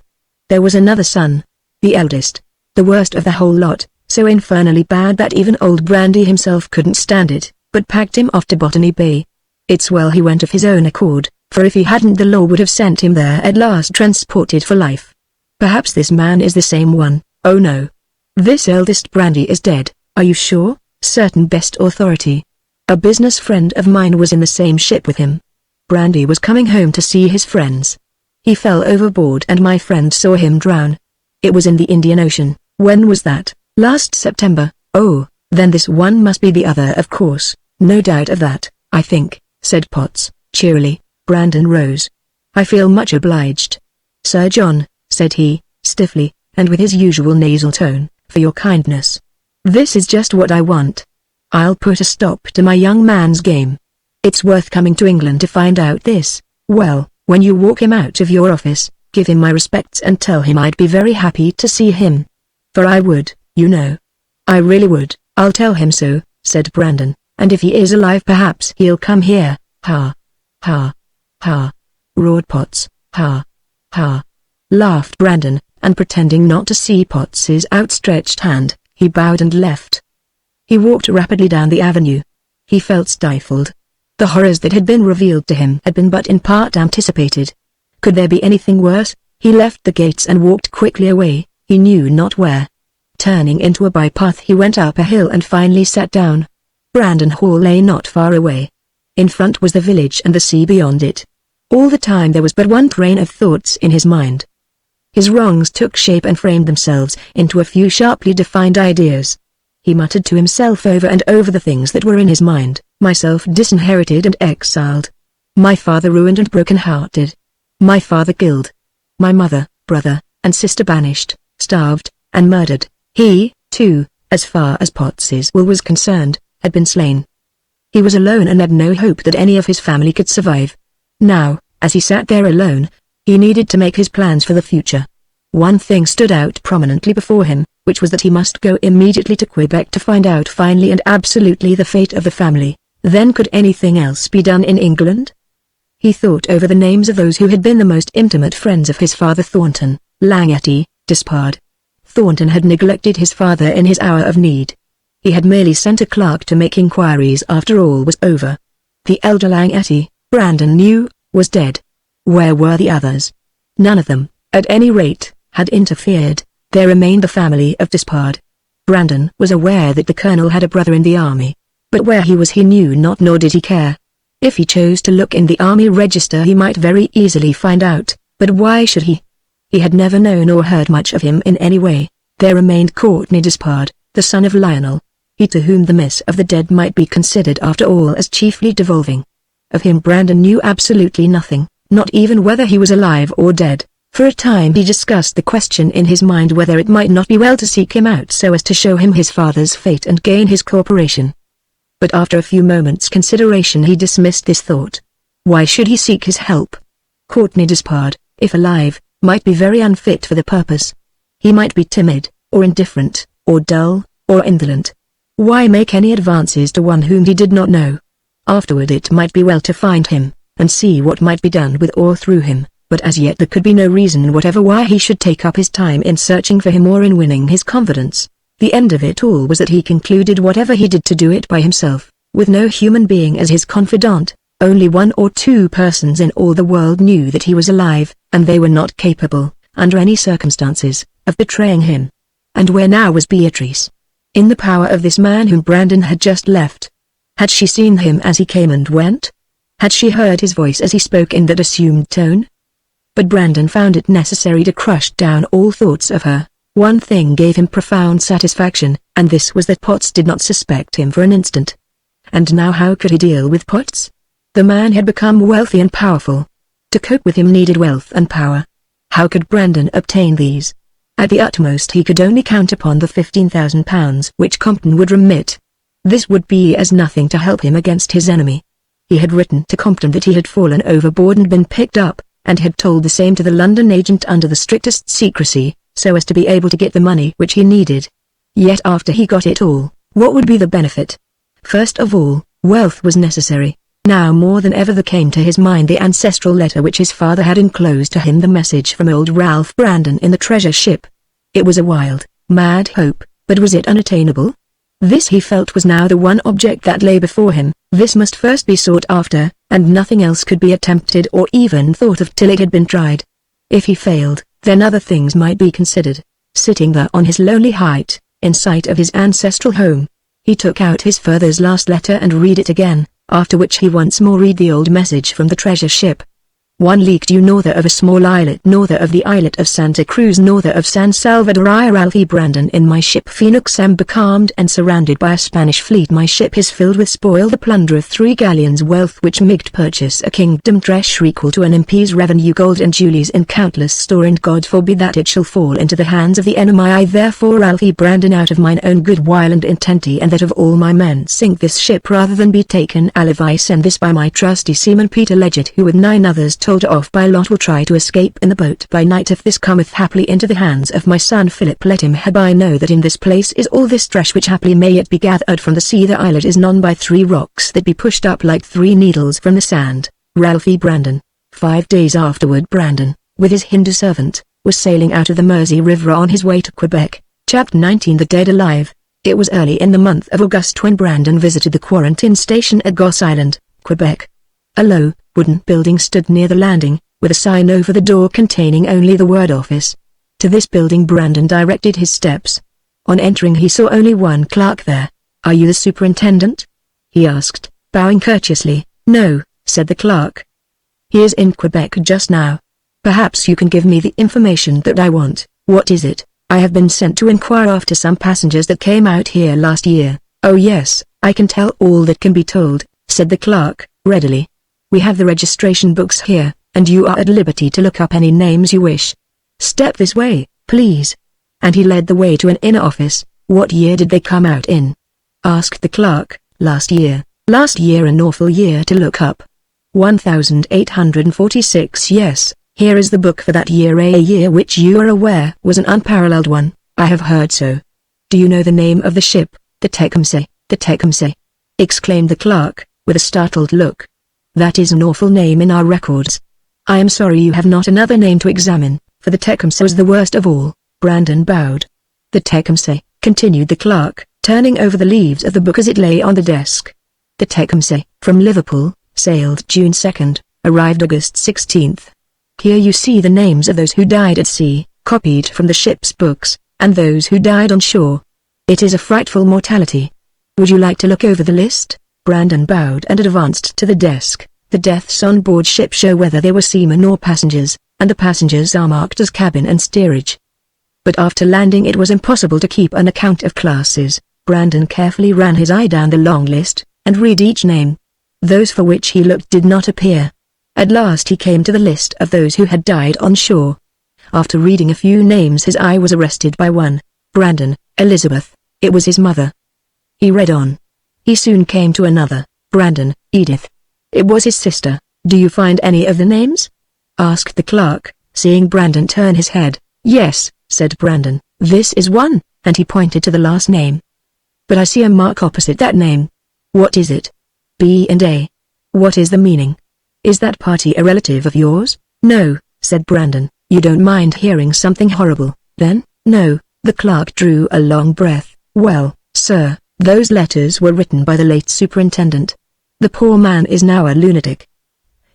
There was another son. The eldest. The worst of the whole lot, so infernally bad that even old Brandy himself couldn't stand it, but packed him off to Botany Bay. It's well he went of his own accord, for if he hadn't the law would have sent him there at last, transported for life. Perhaps this man is the same one. Oh no. This eldest Brandy is dead. Are you sure? Certain, best authority. A business friend of mine was in the same ship with him. Brandy was coming home to see his friends. He fell overboard and my friend saw him drown. It was in the Indian Ocean. When was that? Last September. Oh, then this one must be the other, of course. No doubt of that, I think, said Potts, cheerily. Brandon rose. I feel much obliged, Sir John, said he, stiffly, and with his usual nasal tone, for your kindness. This is just what I want. I'll put a stop to my young man's game. It's worth coming to England to find out this. Well, when you walk him out of your office, give him my respects and tell him I'd be very happy to see him. For I would, you know. I really would. I'll tell him so, said Brandon, and if he is alive perhaps he'll come here. Ha. Ha. Ha. Roared Potts. Ha. Ha. Laughed Brandon, and pretending not to see Potts's outstretched hand, he bowed and left. He walked rapidly down the avenue. He felt stifled. The horrors that had been revealed to him had been but in part anticipated. Could there be anything worse? He left the gates and walked quickly away, he knew not where. Turning into a bypath he went up a hill and finally sat down. Brandon Hall lay not far away. In front was the village and the sea beyond it. All the time there was but one train of thoughts in his mind. His wrongs took shape and framed themselves into a few sharply defined ideas. He muttered to himself over and over the things that were in his mind. Myself disinherited and exiled. My father ruined and broken-hearted. My father killed. My mother, brother, and sister banished, starved, and murdered. He, too, as far as Potts's will was concerned, had been slain. He was alone and had no hope that any of his family could survive. Now, as he sat there alone, he needed to make his plans for the future. One thing stood out prominently before him, which was that he must go immediately to Quebec to find out finally and absolutely the fate of the family. Then could anything else be done in England? He thought over the names of those who had been the most intimate friends of his father: Thornton, Langety, Despard. Thornton had neglected his father in his hour of need. He had merely sent a clerk to make inquiries after all was over. The elder Langety, Brandon knew, was dead. Where were the others? None of them, at any rate, had interfered. There remained the family of Despard. Brandon was aware that the colonel had a brother in the army. But where he was he knew not, nor did he care. If he chose to look in the army register he might very easily find out, but why should he? He had never known or heard much of him in any way. There remained Courtney Despard, the son of Lionel. He to whom the miss of the dead might be considered after all as chiefly devolving. Of him Brandon knew absolutely nothing, not even whether he was alive or dead. For a time he discussed the question in his mind whether it might not be well to seek him out so as to show him his father's fate and gain his cooperation. But after a few moments' consideration he dismissed this thought. Why should he seek his help? Courtney Despard, if alive, might be very unfit for the purpose. He might be timid, or indifferent, or dull, or indolent. Why make any advances to one whom he did not know? Afterward it might be well to find him, and see what might be done with or through him, but as yet there could be no reason whatever why he should take up his time in searching for him or in winning his confidence. The end of it all was that he concluded whatever he did to do it by himself, with no human being as his confidant. Only 1 or 2 persons in all the world knew that he was alive, and they were not capable, under any circumstances, of betraying him. And where now was Beatrice? In the power of this man whom Brandon had just left. Had she seen him as he came and went? Had she heard his voice as he spoke in that assumed tone? But Brandon found it necessary to crush down all thoughts of her. One thing gave him profound satisfaction, and this was that Potts did not suspect him for an instant. And now how could he deal with Potts? The man had become wealthy and powerful. To cope with him needed wealth and power. How could Brandon obtain these? At the utmost he could only count upon the £15,000 which Compton would remit. This would be as nothing to help him against his enemy. He had written to Compton that he had fallen overboard and been picked up, and had told the same to the London agent under the strictest secrecy, so as to be able to get the money which he needed. Yet after he got it all, what would be the benefit? First of all, wealth was necessary. Now more than ever there came to his mind the ancestral letter which his father had enclosed to him, the message from old Ralph Brandon in the treasure ship. It was a wild, mad hope, but was it unattainable? This he felt was now the one object that lay before him. This must first be sought after, and nothing else could be attempted or even thought of till it had been tried. If he failed, then other things might be considered. Sitting there on his lonely height, in sight of his ancestral home, he took out his father's last letter and read it again, after which he once more read the old message from the treasure ship. 1 league due norther of a small islet norther of the islet of Santa Cruz norther of San Salvador. I Ralphie Brandon in my ship Phoenix am becalmed and surrounded by a Spanish fleet. My ship is filled with spoil, the plunder of 3 galleons, wealth which might purchase a kingdom, treasure equal to an MP's revenue, gold and jewels in countless store, and God forbid that it shall fall into the hands of the enemy. I therefore Ralphie Brandon out of mine own good will and intenty and that of all my men sink this ship rather than be taken alive. I send this by my trusty seaman Peter Leggett, who with 9 others told off by lot will try to escape in the boat by night. If this cometh happily into the hands of my son Philip, let him hereby know that in this place is all this treasure which happily may yet be gathered from the sea. The islet is none by 3 rocks that be pushed up like 3 needles from the sand. Ralphie Brandon. 5 days afterward Brandon, with his Hindu servant, was sailing out of the Mersey River on his way to Quebec. Chapter 19. The Dead Alive. It was early in the month of August when Brandon visited the quarantine station at Goss Island, Quebec. A low, wooden building stood near the landing, with a sign over the door containing only the word office. To this building Brandon directed his steps. On entering he saw only one clerk there. "Are you the superintendent?" he asked, bowing courteously. "No," said the clerk. "He is in Quebec just now. Perhaps you can give me the information that I want." "What is it?" "I have been sent to inquire after some passengers that came out here last year." "Oh yes, I can tell all that can be told," said the clerk, readily. "We have the registration books here, and you are at liberty to look up any names you wish. Step this way, please." And he led the way to an inner office. "What year did they come out in?" asked the clerk. "Last year." "Last year, an awful year to look up." 1846. "Yes, here is the book for that year, a year which you are aware was an unparalleled one." "I have heard so." "Do you know the name of the ship?" "The Tecumseh." "The Tecumseh!" exclaimed the clerk, with a startled look. That is an awful name in our records. I am sorry you have not another name to examine, for the Tecumseh was the worst of all. Brandon bowed. The Tecumseh, continued the clerk, turning over the leaves of the book as it lay on the desk. The Tecumseh, from Liverpool, sailed June 2nd, arrived August 16th. Here you see the names of those who died at sea, copied from the ship's books, and those who died on shore. It is a frightful mortality. Would you like to look over the list? Brandon bowed and advanced to the desk. The deaths on board ship show whether they were seamen or passengers, and the passengers are marked as cabin and steerage. But after landing it was impossible to keep an account of classes. Brandon carefully ran his eye down the long list, and read each name. Those for which he looked did not appear. At last he came to the list of those who had died on shore. After reading a few names his eye was arrested by one. Brandon, Elizabeth. It was his mother. He read on. He soon came to another. Brandon, Edith. It was his sister. Do you find any of the names? Asked the clerk, seeing Brandon turn his head. Yes, said Brandon. This is one, and he pointed to the last name. But I see a mark opposite that name. What is it? B and A. What is the meaning? Is that party a relative of yours? No, said Brandon. You don't mind hearing something horrible, then? No. The clerk drew a long breath. Well, sir, those letters were written by the late superintendent. The poor man is now a lunatic.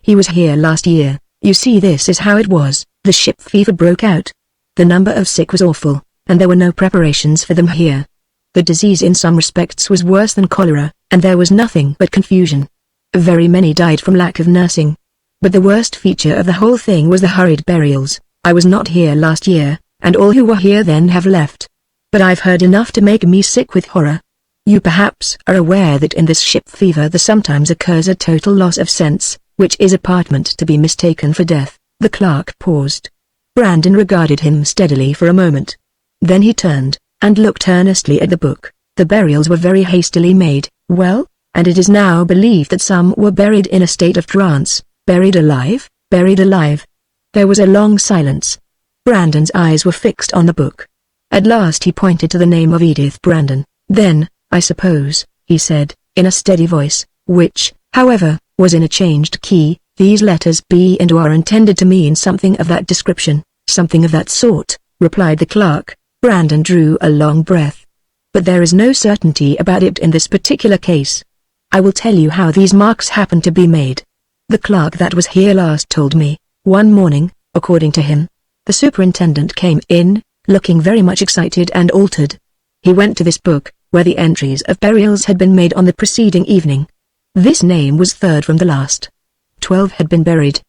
He was here last year. You see, this is how it was. The ship fever broke out. The number of sick was awful, and there were no preparations for them here. The disease in some respects was worse than cholera, and there was nothing but confusion. Very many died from lack of nursing. But the worst feature of the whole thing was the hurried burials. I was not here last year, and all who were here then have left. But I've heard enough to make me sick with horror. You perhaps are aware that in this ship fever there sometimes occurs a total loss of sense, which is apparently to be mistaken for death. The clerk paused. Brandon regarded him steadily for a moment. Then he turned, and looked earnestly at the book. The burials were very hastily made. Well, and it is now believed that some were buried in a state of trance. Buried alive? Buried alive? There was a long silence. Brandon's eyes were fixed on the book. At last he pointed to the name of Edith Brandon. Then, I suppose, he said, in a steady voice, which, however, was in a changed key, these letters B and O are intended to mean something of that description. Something of that sort, replied the clerk. Brandon drew a long breath. But there is no certainty about it in this particular case. I will tell you how these marks happened to be made. The clerk that was here last told me, one morning, according to him, the superintendent came in, looking very much excited and altered. He went to this book, where the entries of burials had been made on the preceding evening. This name was third from the last. 12 had been buried.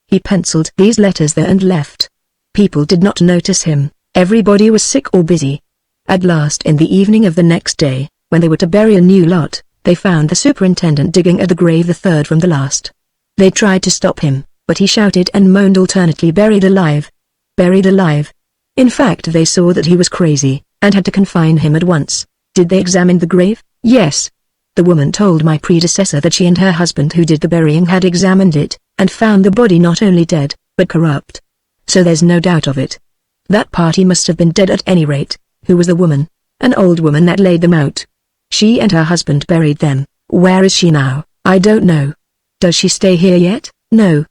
He penciled these letters there and left. People did not notice him. Everybody was sick or busy. At last in the evening of the next day, when they were to bury a new lot, they found the superintendent digging at the grave the third from the last. They tried to stop him, but he shouted and moaned alternately, buried alive. Buried alive. In fact, they saw that he was crazy, and had to confine him at once. Did they examine the grave? Yes. The woman told my predecessor that she and her husband who did the burying had examined it, and found the body not only dead, but corrupt. So there's no doubt of it. That party must have been dead at any rate. Who was the woman? An old woman that laid them out. She and her husband buried them. Where is she now? I don't know. Does she stay here yet? No.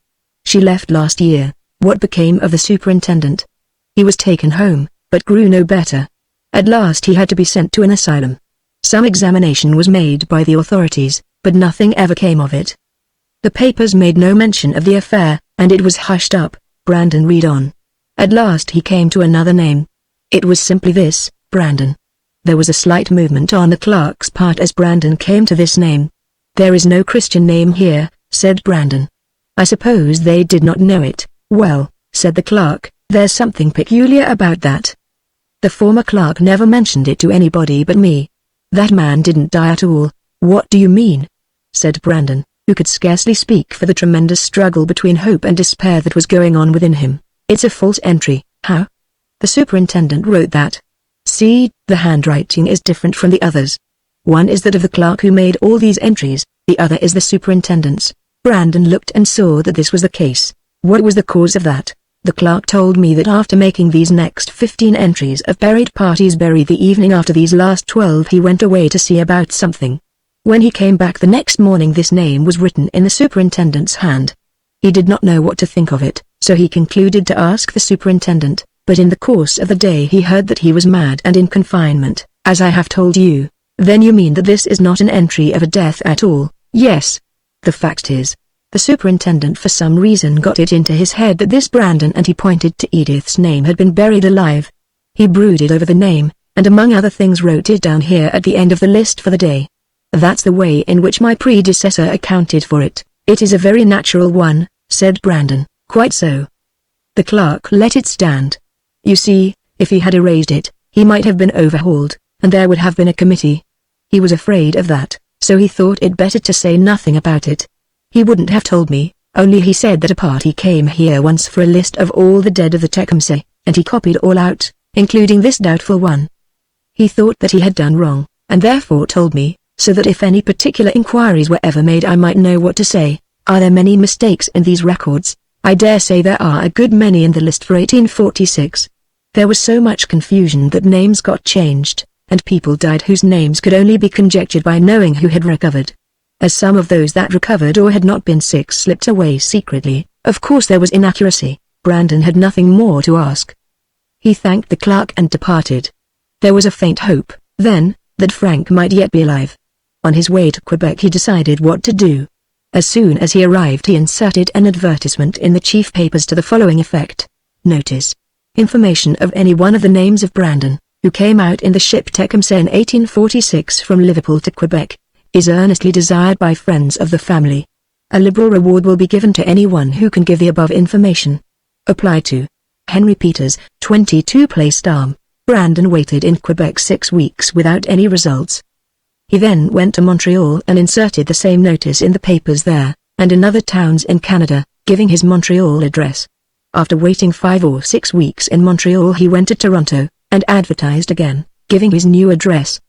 She left last year. What became of the superintendent? He was taken home, but grew no better. At last he had to be sent to an asylum. Some examination was made by the authorities, but nothing ever came of it. The papers made no mention of the affair, and it was hushed up. Brandon read on. At last he came to another name. It was simply this, Brandon. There was a slight movement on the clerk's part as Brandon came to this name. There is no Christian name here, said Brandon. I suppose they did not know it. Well, said the clerk, there's something peculiar about that. The former clerk never mentioned it to anybody but me. That man didn't die at all. What do you mean? Said Brandon, who could scarcely speak for the tremendous struggle between hope and despair that was going on within him. It's a false entry. How? The superintendent wrote that. See, the handwriting is different from the others. One is that of the clerk who made all these entries, the other is the superintendent's. Brandon looked and saw that this was the case. What was the cause of that? The clerk told me that after making these next 15 entries of buried parties buried the evening after these last 12 he went away to see about something. When he came back the next morning, this name was written in the superintendent's hand. He did not know what to think of it, so he concluded to ask the superintendent, but in the course of the day he heard that he was mad and in confinement, as I have told you. Then you mean that this is not an entry of a death at all? Yes. The fact is, the superintendent for some reason got it into his head that this Brandon, and he pointed to Edith's name, had been buried alive. He brooded over the name, and among other things wrote it down here at the end of the list for the day. That's the way in which my predecessor accounted for it. It is a very natural one, said Brandon. Quite so. The clerk let it stand. You see, if he had erased it, he might have been overhauled, and there would have been a committee. He was afraid of that, so he thought it better to say nothing about it. He wouldn't have told me, only he said that a party came here once for a list of all the dead of the Tecumseh, and he copied all out, including this doubtful one. He thought that he had done wrong, and therefore told me, so that if any particular inquiries were ever made I might know what to say. Are there many mistakes in these records? I dare say there are a good many in the list for 1846. There was so much confusion that names got changed, and people died whose names could only be conjectured by knowing who had recovered. As some of those that recovered or had not been sick slipped away secretly, of course there was inaccuracy. Brandon had nothing more to ask. He thanked the clerk and departed. There was a faint hope, then, that Frank might yet be alive. On his way to Quebec he decided what to do. As soon as he arrived he inserted an advertisement in the chief papers to the following effect. Notice. Information of any one of the names of Brandon, who came out in the ship Tecumseh in 1846 from Liverpool to Quebec, is earnestly desired by friends of the family. A liberal reward will be given to anyone who can give the above information. Apply to Henry Peters, 22 Place Farm. Brandon waited in Quebec 6 weeks without any results. He then went to Montreal and inserted the same notice in the papers there, and in other towns in Canada, giving his Montreal address. After waiting 5 or 6 weeks in Montreal he went to Toronto, and advertised again, giving his new address.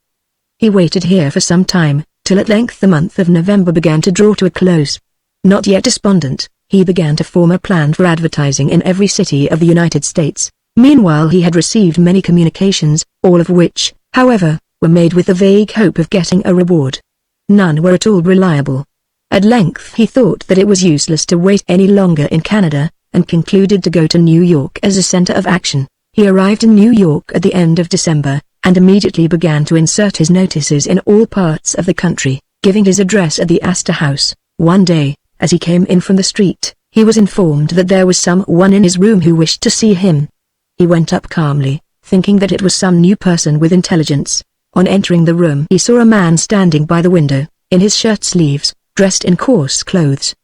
He waited here for some time, till at length the month of November began to draw to a close. Not yet despondent, he began to form a plan for advertising in every city of the United States. Meanwhile he had received many communications, all of which, however, were made with the vague hope of getting a reward. None were at all reliable. At length he thought that it was useless to wait any longer in Canada, and concluded to go to New York as a center of action. He arrived in New York at the end of December, and immediately began to insert his notices in all parts of the country, giving his address at the Astor House. One day, as he came in from the street, he was informed that there was someone in his room who wished to see him. He went up calmly, thinking that it was some new person with intelligence. On entering the room he saw a man standing by the window, in his shirt sleeves, dressed in coarse clothes.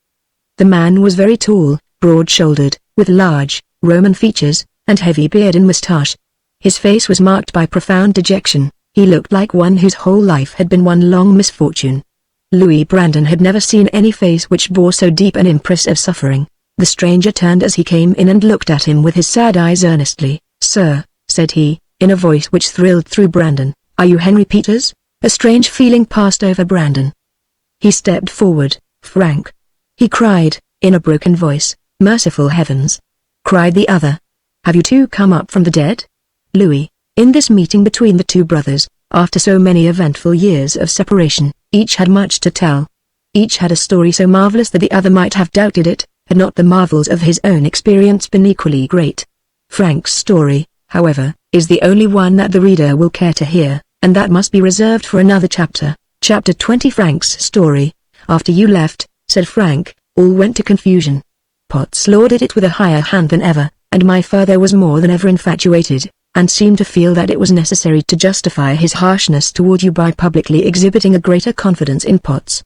The man was very tall, broad-shouldered, with large, Roman features, and heavy beard and moustache. His face was marked by profound dejection. He looked like one whose whole life had been one long misfortune. Louis Brandon had never seen any face which bore so deep an impress of suffering. The stranger turned as he came in and looked at him with his sad eyes earnestly. "Sir," said he, in a voice which thrilled through Brandon, "are you Henry Peters?" A strange feeling passed over Brandon. He stepped forward. "Frank!" he cried, in a broken voice. "Merciful heavens!" cried the other. "Have you two come up from the dead?" Louis, in this meeting between the two brothers, after so many eventful years of separation, each had much to tell. Each had a story so marvelous that the other might have doubted it, had not the marvels of his own experience been equally great. Frank's story, however, is the only one that the reader will care to hear, and that must be reserved for another chapter. Chapter 20. Frank's story. "After you left," said Frank, "all went to confusion. Potts lauded it with a higher hand than ever, and my father was more than ever infatuated, and seemed to feel that it was necessary to justify his harshness toward you by publicly exhibiting a greater confidence in Potts.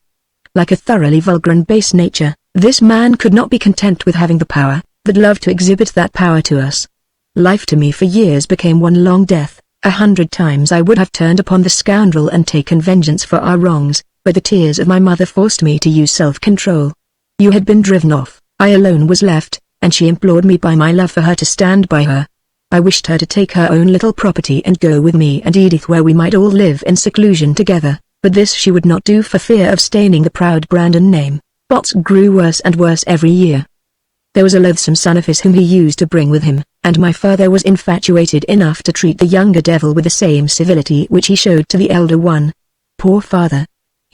Like a thoroughly vulgar and base nature, this man could not be content with having the power, but loved to exhibit that power to us. Life to me for years became one long death. 100 times I would have turned upon the scoundrel and taken vengeance for our wrongs, but the tears of my mother forced me to use self-control. You had been driven off, I alone was left, and she implored me by my love for her to stand by her. I wished her to take her own little property and go with me and Edith where we might all live in seclusion together, but this she would not do for fear of staining the proud Brandon name. Potts grew worse and worse every year. There was a loathsome son of his whom he used to bring with him, and my father was infatuated enough to treat the younger devil with the same civility which he showed to the elder one. Poor father!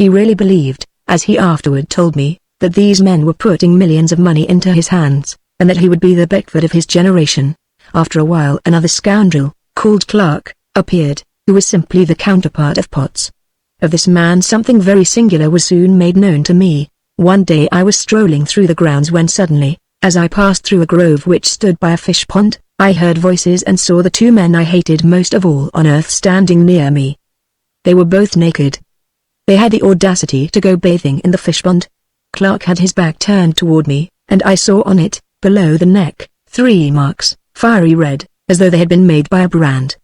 He really believed, as he afterward told me, that these men were putting millions of money into his hands, and that he would be the Beckford of his generation. After a while another scoundrel, called Clark, appeared, who was simply the counterpart of Potts. Of this man something very singular was soon made known to me. One day I was strolling through the grounds when suddenly, as I passed through a grove which stood by a fish pond, I heard voices and saw the two men I hated most of all on earth standing near me. They were both naked. They had the audacity to go bathing in the fish pond. Clark had his back turned toward me, and I saw on it, below the neck, 3 marks, fiery red, as though they had been made by a brand.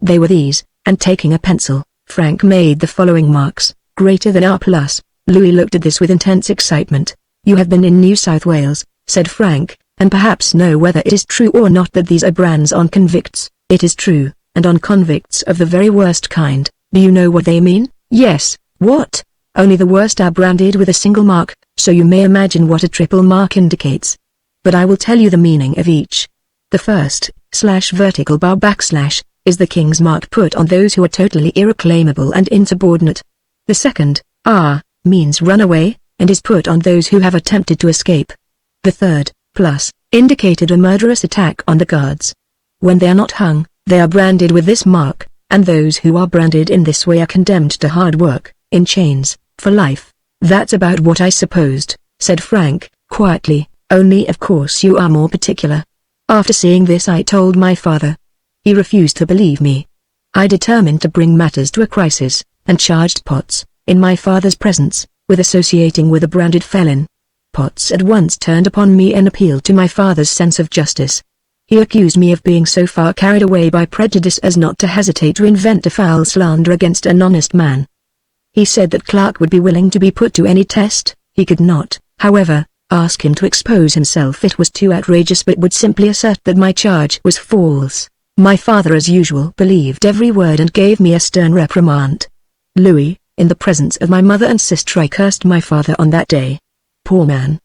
They were these, and taking a pencil, Frank made the following marks, greater than R+. Louis looked at this with intense excitement. "You have been in New South Wales," said Frank, "and perhaps know whether it is true or not that these are brands on convicts." "It is true, and on convicts of the very worst kind." "Do you know what they mean?" "Yes." "What?" "Only the worst are branded with a single mark, so you may imagine what a triple mark indicates. But I will tell you the meaning of each. The first, /vertical bar /, is the king's mark put on those who are totally irreclaimable and insubordinate. The second, R, means runaway, and is put on those who have attempted to escape. The third, +, indicated a murderous attack on the guards. When they are not hung, they are branded with this mark, and those who are branded in this way are condemned to hard work, in chains, for life." "That's about what I supposed," said Frank, quietly, "only of course you are more particular." After seeing this I told my father. He refused to believe me. I determined to bring matters to a crisis, and charged Potts, in my father's presence, with associating with a branded felon. Potts at once turned upon me and appealed to my father's sense of justice. He accused me of being so far carried away by prejudice as not to hesitate to invent a foul slander against an honest man. He said that Clark would be willing to be put to any test. He could not, however, ask him to expose himself. It was too outrageous, but would simply assert that my charge was false. My father as usual believed every word and gave me a stern reprimand. Louis, in the presence of my mother and sister, I cursed my father on that day. Poor man.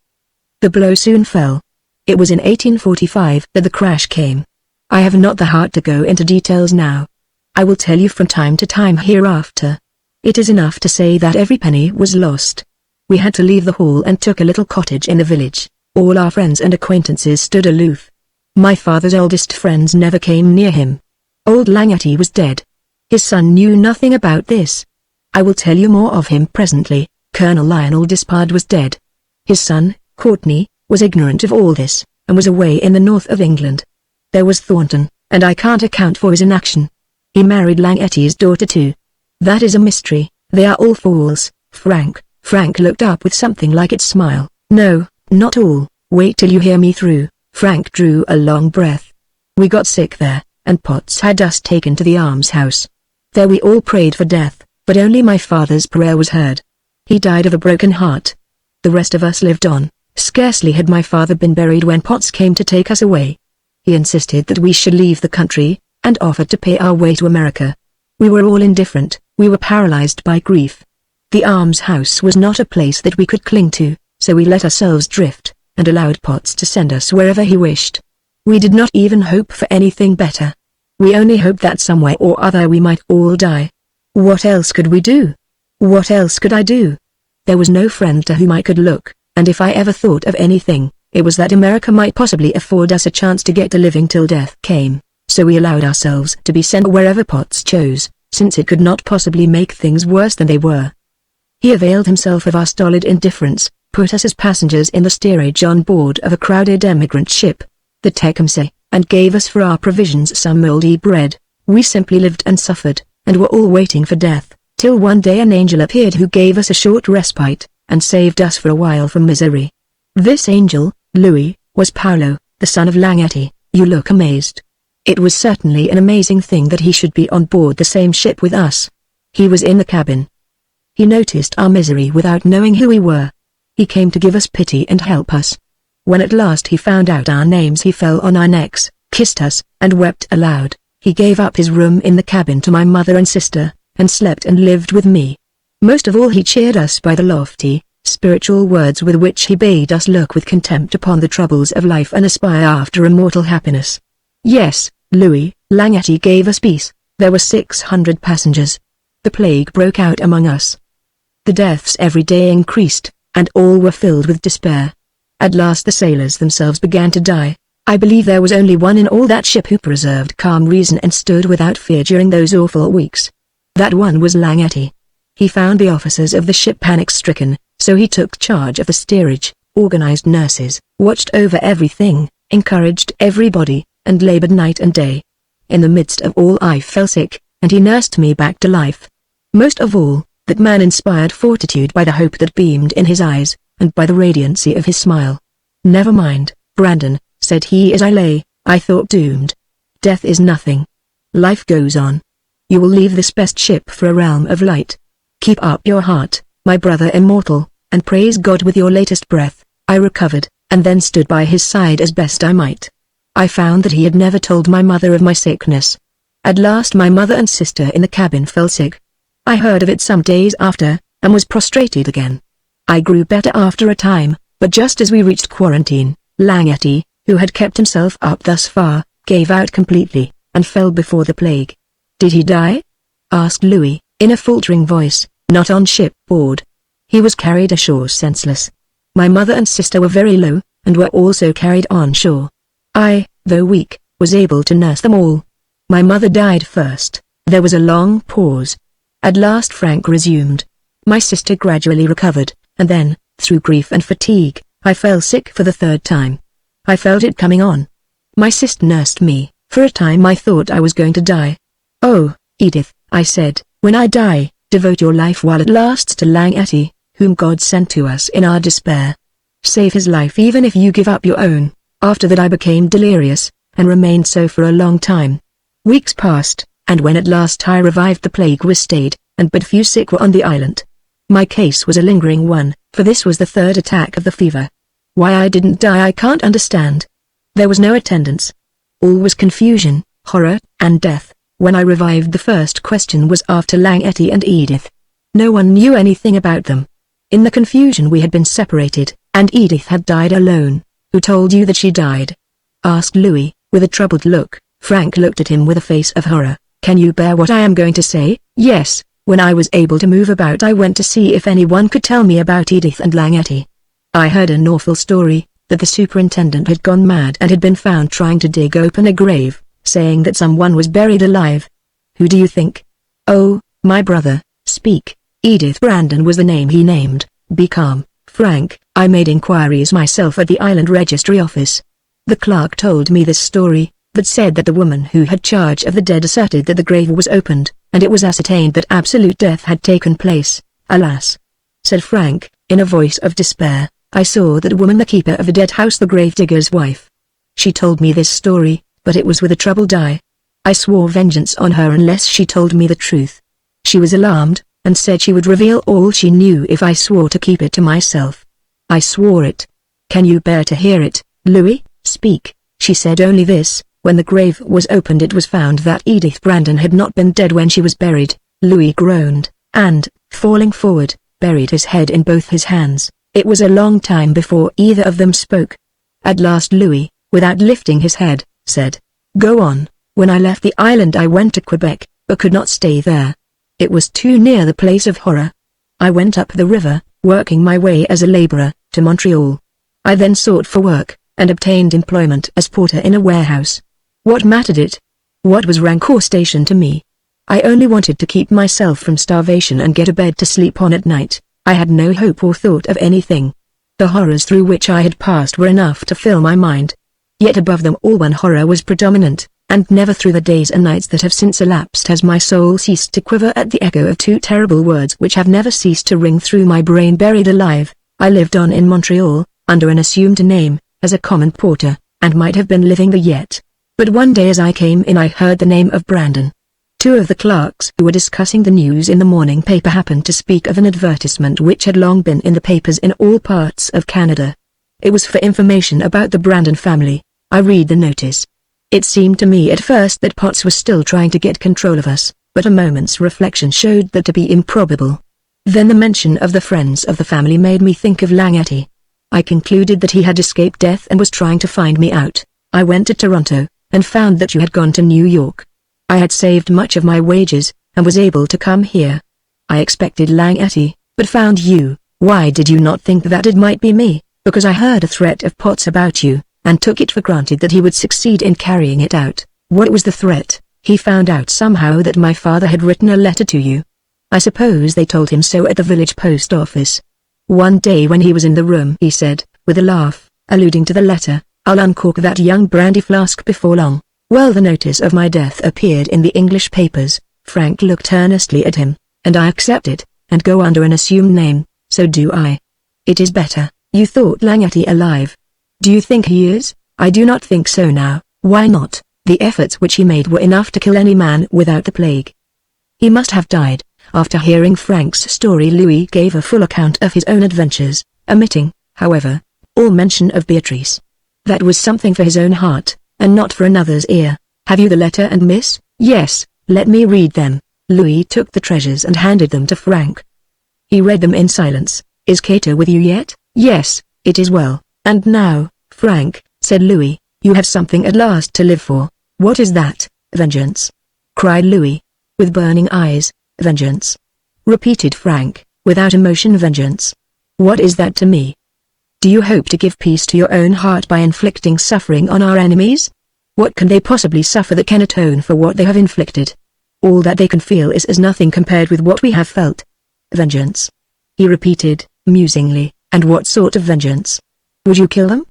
The blow soon fell. It was in 1845 that the crash came. I have not the heart to go into details now. I will tell you from time to time hereafter. It is enough to say that every penny was lost. We had to leave the hall and took a little cottage in the village. All our friends and acquaintances stood aloof. My father's oldest friends never came near him. Old Langety was dead. His son knew nothing about this. I will tell you more of him presently. Colonel Lionel Despard was dead. His son, Courtney, was ignorant of all this, and was away in the north of England. There was Thornton, and I can't account for his inaction. He married Langety's daughter too. That is a mystery. They are all fools, Frank. Frank looked up with something like its smile. "No, not all. Wait till you hear me through." Frank drew a long breath. "We got sick there, and Potts had us taken to the almshouse. There we all prayed for death, but only my father's prayer was heard. He died of a broken heart. The rest of us lived on. Scarcely had my father been buried when Potts came to take us away. He insisted that we should leave the country, and offered to pay our way to America. We were all indifferent. We were paralyzed by grief. The almshouse was not a place that we could cling to, so we let ourselves drift, and allowed Potts to send us wherever he wished. We did not even hope for anything better. We only hoped that some way or other we might all die. What else could we do? What else could I do? There was no friend to whom I could look, and if I ever thought of anything, it was that America might possibly afford us a chance to get a living till death came, so we allowed ourselves to be sent wherever Potts chose, since it could not possibly make things worse than they were. He availed himself of our stolid indifference, put us as passengers in the steerage on board of a crowded emigrant ship, the Tecumseh, and gave us for our provisions some mouldy bread. We simply lived and suffered, and were all waiting for death, till one day an angel appeared who gave us a short respite, and saved us for a while from misery. This angel, Louis, was Paolo, the son of Langety. You look amazed. It was certainly an amazing thing that he should be on board the same ship with us. He was in the cabin. He noticed our misery without knowing who we were. He came to give us pity and help us. When at last he found out our names, he fell on our necks, kissed us, and wept aloud. He gave up his room in the cabin to my mother and sister, and slept and lived with me. Most of all he cheered us by the lofty, spiritual words with which he bade us look with contempt upon the troubles of life and aspire after immortal happiness. Yes, Louis, Langety gave us peace. There were 600 passengers. The plague broke out among us. The deaths every day increased, and all were filled with despair. At last the sailors themselves began to die. I believe there was only one in all that ship who preserved calm reason and stood without fear during those awful weeks. That one was Langeti. He found the officers of the ship panic-stricken, so he took charge of the steerage, organized nurses, watched over everything, encouraged everybody, and labored night and day. In the midst of all I fell sick, and he nursed me back to life. Most of all, that man inspired fortitude by the hope that beamed in his eyes, and by the radiancy of his smile. "Never mind, Brandon," said he as I lay, I thought doomed. "Death is nothing. Life goes on. You will leave this best ship for a realm of light. Keep up your heart, my brother immortal, and praise God with your latest breath." I recovered, and then stood by his side as best I might. I found that he had never told my mother of my sickness. At last my mother and sister in the cabin fell sick. I heard of it some days after, and was prostrated again. I grew better after a time, but just as we reached quarantine, Langeti, who had kept himself up thus far, gave out completely, and fell before the plague. "Did he die?" asked Louis, in a faltering voice. "Not on shipboard. He was carried ashore senseless." My mother and sister were very low, and were also carried on shore. I, though weak, was able to nurse them all. My mother died first. There was a long pause. At last Frank resumed. My sister gradually recovered, and then, through grief and fatigue, I fell sick for the third time. I felt it coming on. My sister nursed me. For a time I thought I was going to die. "Oh, Edith," I said, "when I die, devote your life while it lasts to Langeti, whom God sent to us in our despair. Save his life even if you give up your own." After that I became delirious, and remained so for a long time. Weeks passed, and when at last I revived the plague was stayed, and but few sick were on the island. My case was a lingering one, for this was the third attack of the fever. Why I didn't die I can't understand. There was no attendance. All was confusion, horror, and death. When I revived the first question was after Langeti and Edith. No one knew anything about them. In the confusion we had been separated, and Edith had died alone. "Who told you that she died?" asked Louis, with a troubled look. Frank looked at him with a face of horror. "Can you bear what I am going to say?" "Yes, when I was able to move about I went to see if anyone could tell me about Edith and Langeti. I heard an awful story, that the superintendent had gone mad and had been found trying to dig open a grave, saying that someone was buried alive." "Who do you think?" "Oh, my brother, speak." "Edith Brandon was the name he named." "Be calm, Frank. I made inquiries myself at the island registry office. The clerk told me this story, but said that the woman who had charge of the dead asserted that the grave was opened, and it was ascertained that absolute death had taken place." "Alas," said Frank, in a voice of despair, "I saw that woman the keeper of the dead house, the gravedigger's wife. She told me this story, but it was with a troubled eye. I swore vengeance on her unless she told me the truth. She was alarmed, and said she would reveal all she knew if I swore to keep it to myself. I swore it. Can you bear to hear it, Louis? Speak." She said only this: when the grave was opened it was found that Edith Brandon had not been dead when she was buried. Louis groaned, and, falling forward, buried his head in both his hands. It was a long time before either of them spoke. At last Louis, without lifting his head, said, "Go on. When I left the island I went to Quebec, but could not stay there. It was too near the place of horror. I went up the river, working my way as a laborer, to Montreal. I then sought for work, and obtained employment as porter in a warehouse. What mattered it? What was rank or station to me? I only wanted to keep myself from starvation and get a bed to sleep on at night. I had no hope or thought of anything. The horrors through which I had passed were enough to fill my mind. Yet above them all one horror was predominant, and never through the days and nights that have since elapsed has my soul ceased to quiver at the echo of two terrible words which have never ceased to ring through my brain: buried alive. I lived on in Montreal, under an assumed name, as a common porter, and might have been living there yet. But one day as I came in I heard the name of Brandon. Two of the clerks who were discussing the news in the morning paper happened to speak of an advertisement which had long been in the papers in all parts of Canada. It was for information about the Brandon family. I read the notice. It seemed to me at first that Potts was still trying to get control of us, but a moment's reflection showed that to be improbable. Then the mention of the friends of the family made me think of Langeti. I concluded that he had escaped death and was trying to find me out. I went to Toronto, and found that you had gone to New York. I had saved much of my wages, and was able to come here. I expected Langeti, but but found you. Why did you not think that it might be me? Because I heard a threat of Potts about you, and took it for granted that he would succeed in carrying it out. What was the threat? He found out somehow that my father had written a letter to you. I suppose they told him so at the village post office. One day when he was in the room he said, with a laugh, alluding to the letter, "I'll uncork that young brandy flask before long." Well, the notice of my death appeared in the English papers. Frank looked earnestly at him, "And I accept it, and go under an assumed name, so do I." "It is better." "You thought Langety alive. Do you think he is?" "I do not think so now." "Why not?" "The efforts which he made were enough to kill any man without the plague." "He must have died." After hearing Frank's story, Louis gave a full account of his own adventures, omitting, however, all mention of Beatrice. That was something for his own heart, and not for another's ear. "Have you the letter and miss?" "Yes, let me read them." Louis took the treasures and handed them to Frank. He read them in silence. "Is Cato with you yet?" "Yes, it is well." "And now, Frank," said Louis, "you have something at last to live for." "What is that?" "Vengeance," cried Louis, with burning eyes. "Vengeance," repeated Frank, without emotion. "Vengeance. What is that to me? Do you hope to give peace to your own heart by inflicting suffering on our enemies? What can they possibly suffer that can atone for what they have inflicted? All that they can feel is as nothing compared with what we have felt." "Vengeance," he repeated, musingly. "And what sort of vengeance? Would you kill them?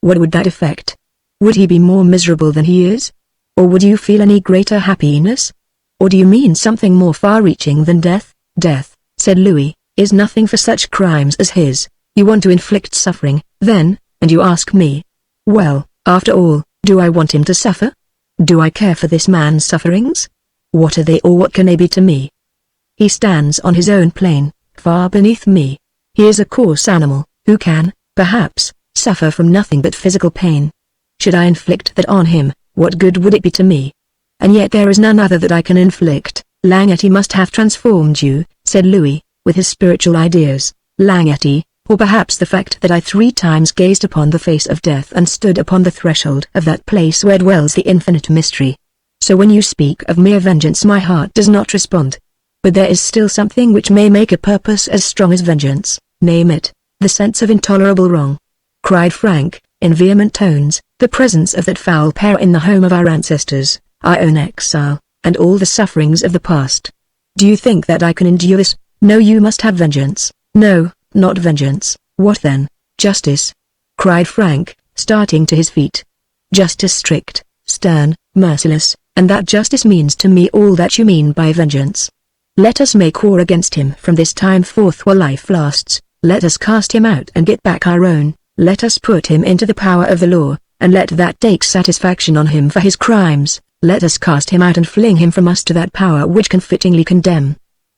What would that effect? Would he be more miserable than he is? Or would you feel any greater happiness? Or do you mean something more far-reaching than death?" "Death," said Louis, "is nothing for such crimes as his. You want to inflict suffering, then, and you ask me. Well, after all, do I want him to suffer? Do I care for this man's sufferings? What are they, or what can they be to me? He stands on his own plane, far beneath me. He is a coarse animal, who can, perhaps, suffer from nothing but physical pain. Should I inflict that on him, what good would it be to me? And yet there is none other that I can inflict." "Langety must have transformed you," said Louis, with his spiritual ideas. "Langety, or perhaps the fact that I 3 times gazed upon the face of death and stood upon the threshold of that place where dwells the infinite mystery. So when you speak of mere vengeance my heart does not respond. But there is still something which may make a purpose as strong as vengeance." "Name it." "The sense of intolerable wrong," cried Frank, in vehement tones. "The presence of that foul pair in the home of our ancestors, our own exile, and all the sufferings of the past. Do you think that I can endure this? No, you must have vengeance." "No, not vengeance." "What then?" "Justice," cried Frank, starting to his feet. "Justice strict, stern, merciless, and that justice means to me all that you mean by vengeance. Let us make war against him from this time forth while life lasts. Let us cast him out and get back our own. Let us put him into the power of the law, and let that take satisfaction on him for his crimes. Let us cast him out and fling him from us to that power which can fittingly condemn.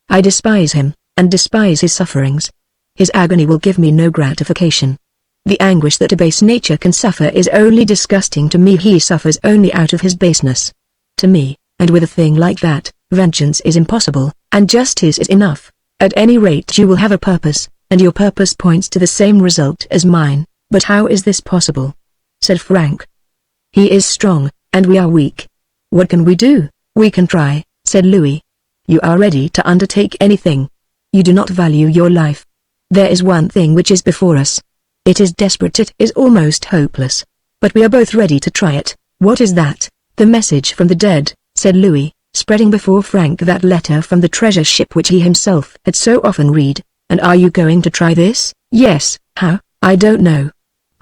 I despise him, and despise his sufferings. His agony will give me no gratification. The anguish that a base nature can suffer is only disgusting to me. He suffers only out of his baseness. To me, and with a thing like that, vengeance is impossible, and justice is enough. At any rate you will have a purpose, and your purpose points to the same result as mine." "But how is this possible?" said Frank. "He is strong, and we are weak. What can we do?" "We can try," said Louis. "You are ready to undertake anything. You do not value your life. There is one thing which is before us. It is desperate, it is almost hopeless. But we are both ready to try it." "What is that?" "The message from the dead," said Louis, spreading before Frank that letter from the treasure ship which he himself had so often read. "And are you going to try this?" "Yes." "How?" "I don't know.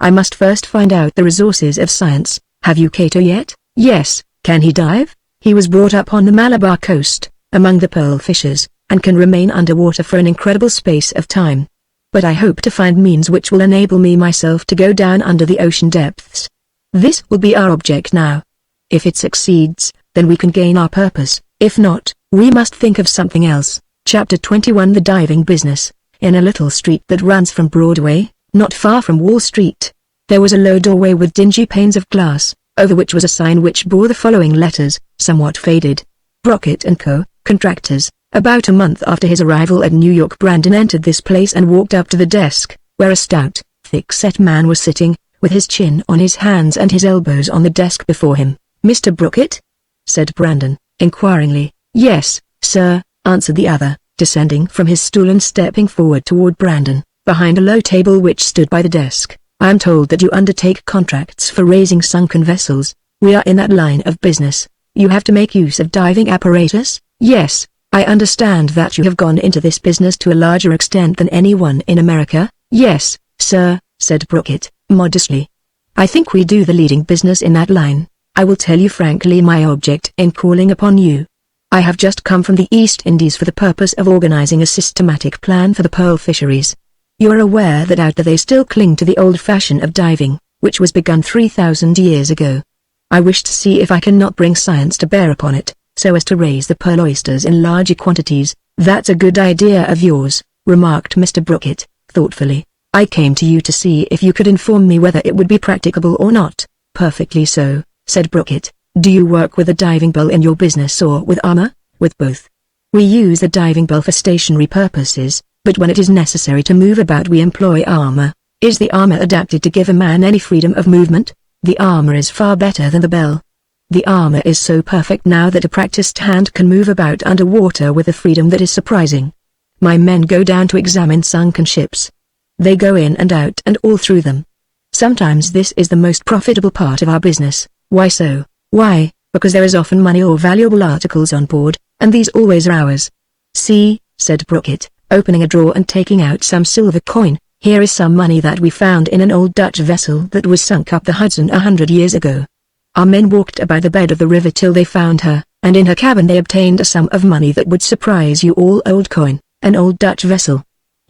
I must first find out the resources of science." "Have you Cato yet?" "Yes." "Can he dive?" "He was brought up on the Malabar coast, among the pearl fishes, and can remain underwater for an incredible space of time. But I hope to find means which will enable me myself to go down under the ocean depths. This will be our object now. If it succeeds, then we can gain our purpose. If not, we must think of something else." Chapter 21 The Diving Business. In a little street that runs from Broadway, not far from Wall Street, there was a low doorway with dingy panes of glass, over which was a sign which bore the following letters, somewhat faded: Brockett & Co., Contractors. About a month after his arrival at New York, Brandon entered this place and walked up to the desk, where a stout, thick-set man was sitting, with his chin on his hands and his elbows on the desk before him. "Mr. Brockett?" said Brandon, inquiringly. "Yes, sir," answered the other, descending from his stool and stepping forward toward Brandon, behind a low table which stood by the desk. "I am told that you undertake contracts for raising sunken vessels. We are in that line of business. You have to make use of diving apparatus?" "Yes, I understand that you have gone into this business to a larger extent than anyone in America." "Yes, sir," said Brockett, modestly. "I think we do the leading business in that line. I will tell you frankly my object in calling upon you. I have just come from the East Indies for the purpose of organizing a systematic plan for the pearl fisheries. You are aware that out there they still cling to the old fashion of diving, which was begun 3,000 years ago. I wish to see if I cannot bring science to bear upon it, so as to raise the pearl oysters in larger quantities." "That's a good idea of yours," remarked Mr. Brockett, thoughtfully. "I came to you to see if you could inform me whether it would be practicable or not." "Perfectly so," said Brockett. "Do you work with a diving bell in your business or with armor?" "With both. We use the diving bell for stationary purposes, but when it is necessary to move about we employ armor." "Is the armor adapted to give a man any freedom of movement?" "The armor is far better than the bell. The armor is so perfect now that a practiced hand can move about underwater with a freedom that is surprising. My men go down to examine sunken ships. They go in and out and all through them. Sometimes this is the most profitable part of our business." "Why so?" "Why, because there is often money or valuable articles on board, and these always are ours." "See," said Brockett, opening a drawer and taking out some silver coin, "here is some money that we found in an old Dutch vessel that was sunk up the Hudson 100 years ago. Our men walked about the bed of the river till they found her, and in her cabin they obtained a sum of money that would surprise you all." "Old coin, an old Dutch vessel.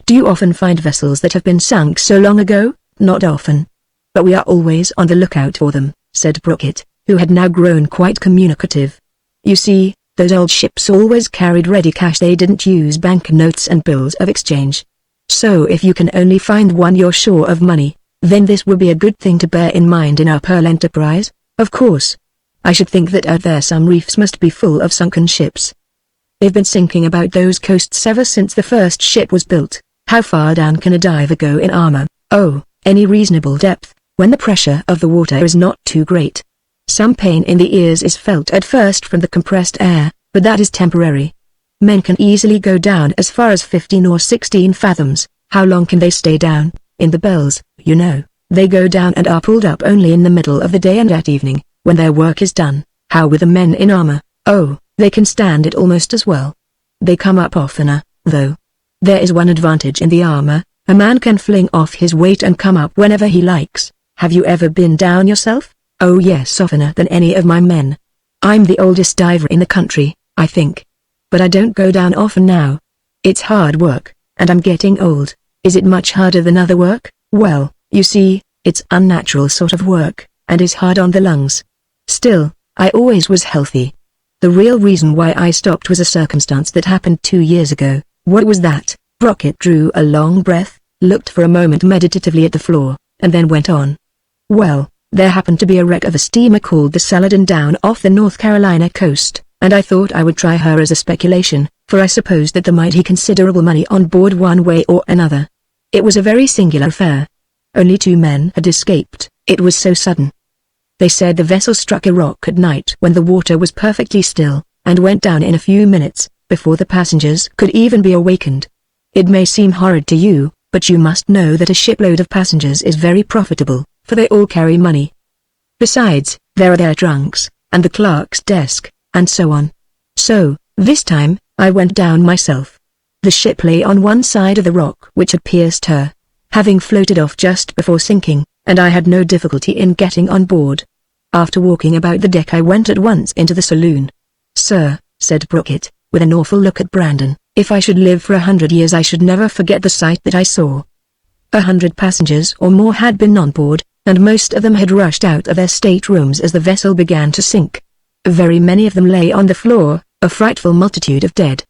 Do you often find vessels that have been sunk so long ago?" "Not often. But we are always on the lookout for them," said Brockett, who had now grown quite communicative. "You see, those old ships always carried ready cash. They didn't use bank notes and bills of exchange. So if you can only find one you're sure of money, then this will be a good thing to bear in mind in our pearl enterprise." "Of course. I should think that out there some reefs must be full of sunken ships. They've been sinking about those coasts ever since the first ship was built." "How far down can a diver go in armor?" "Oh, any reasonable depth, when the pressure of the water is not too great. Some pain in the ears is felt at first from the compressed air, but that is temporary. Men can easily go down as far as 15 or 16 fathoms. How long can they stay down?" "In the bells, you know, they go down and are pulled up only in the middle of the day and at evening, when their work is done." "How with the men in armor?" "Oh, they can stand it almost as well. They come up oftener, though. There is one advantage in the armor, a man can fling off his weight and come up whenever he likes." "Have you ever been down yourself?" "Oh yes, oftener than any of my men. I'm the oldest diver in the country, I think. But I don't go down often now. It's hard work, and I'm getting old." "Is it much harder than other work?" "Well, you see, it's unnatural sort of work, and is hard on the lungs. Still, I always was healthy. The real reason why I stopped was a circumstance that happened 2 years ago." "What was that?" Brockett drew a long breath, looked for a moment meditatively at the floor, and then went on. "Well, there happened to be a wreck of a steamer called the Saladin down off the North Carolina coast, and I thought I would try her as a speculation, for I supposed that there might be considerable money on board one way or another. It was a very singular affair. Only 2 men had escaped. It was so sudden. They said the vessel struck a rock at night when the water was perfectly still, and went down in a few minutes, before the passengers could even be awakened. It may seem horrid to you, but you must know that a shipload of passengers is very profitable, for they all carry money. Besides, there are their trunks, and the clerk's desk, and so on. So, this time, I went down myself. The ship lay on one side of the rock which had pierced her, having floated off just before sinking, and I had no difficulty in getting on board. After walking about the deck I went at once into the saloon." "Sir," said Brockett, with an awful look at Brandon, "if I should live for 100 years I should never forget the sight that I saw. 100 passengers or more had been on board, and most of them had rushed out of their staterooms as the vessel began to sink. Very many of them lay on the floor, a frightful multitude of dead.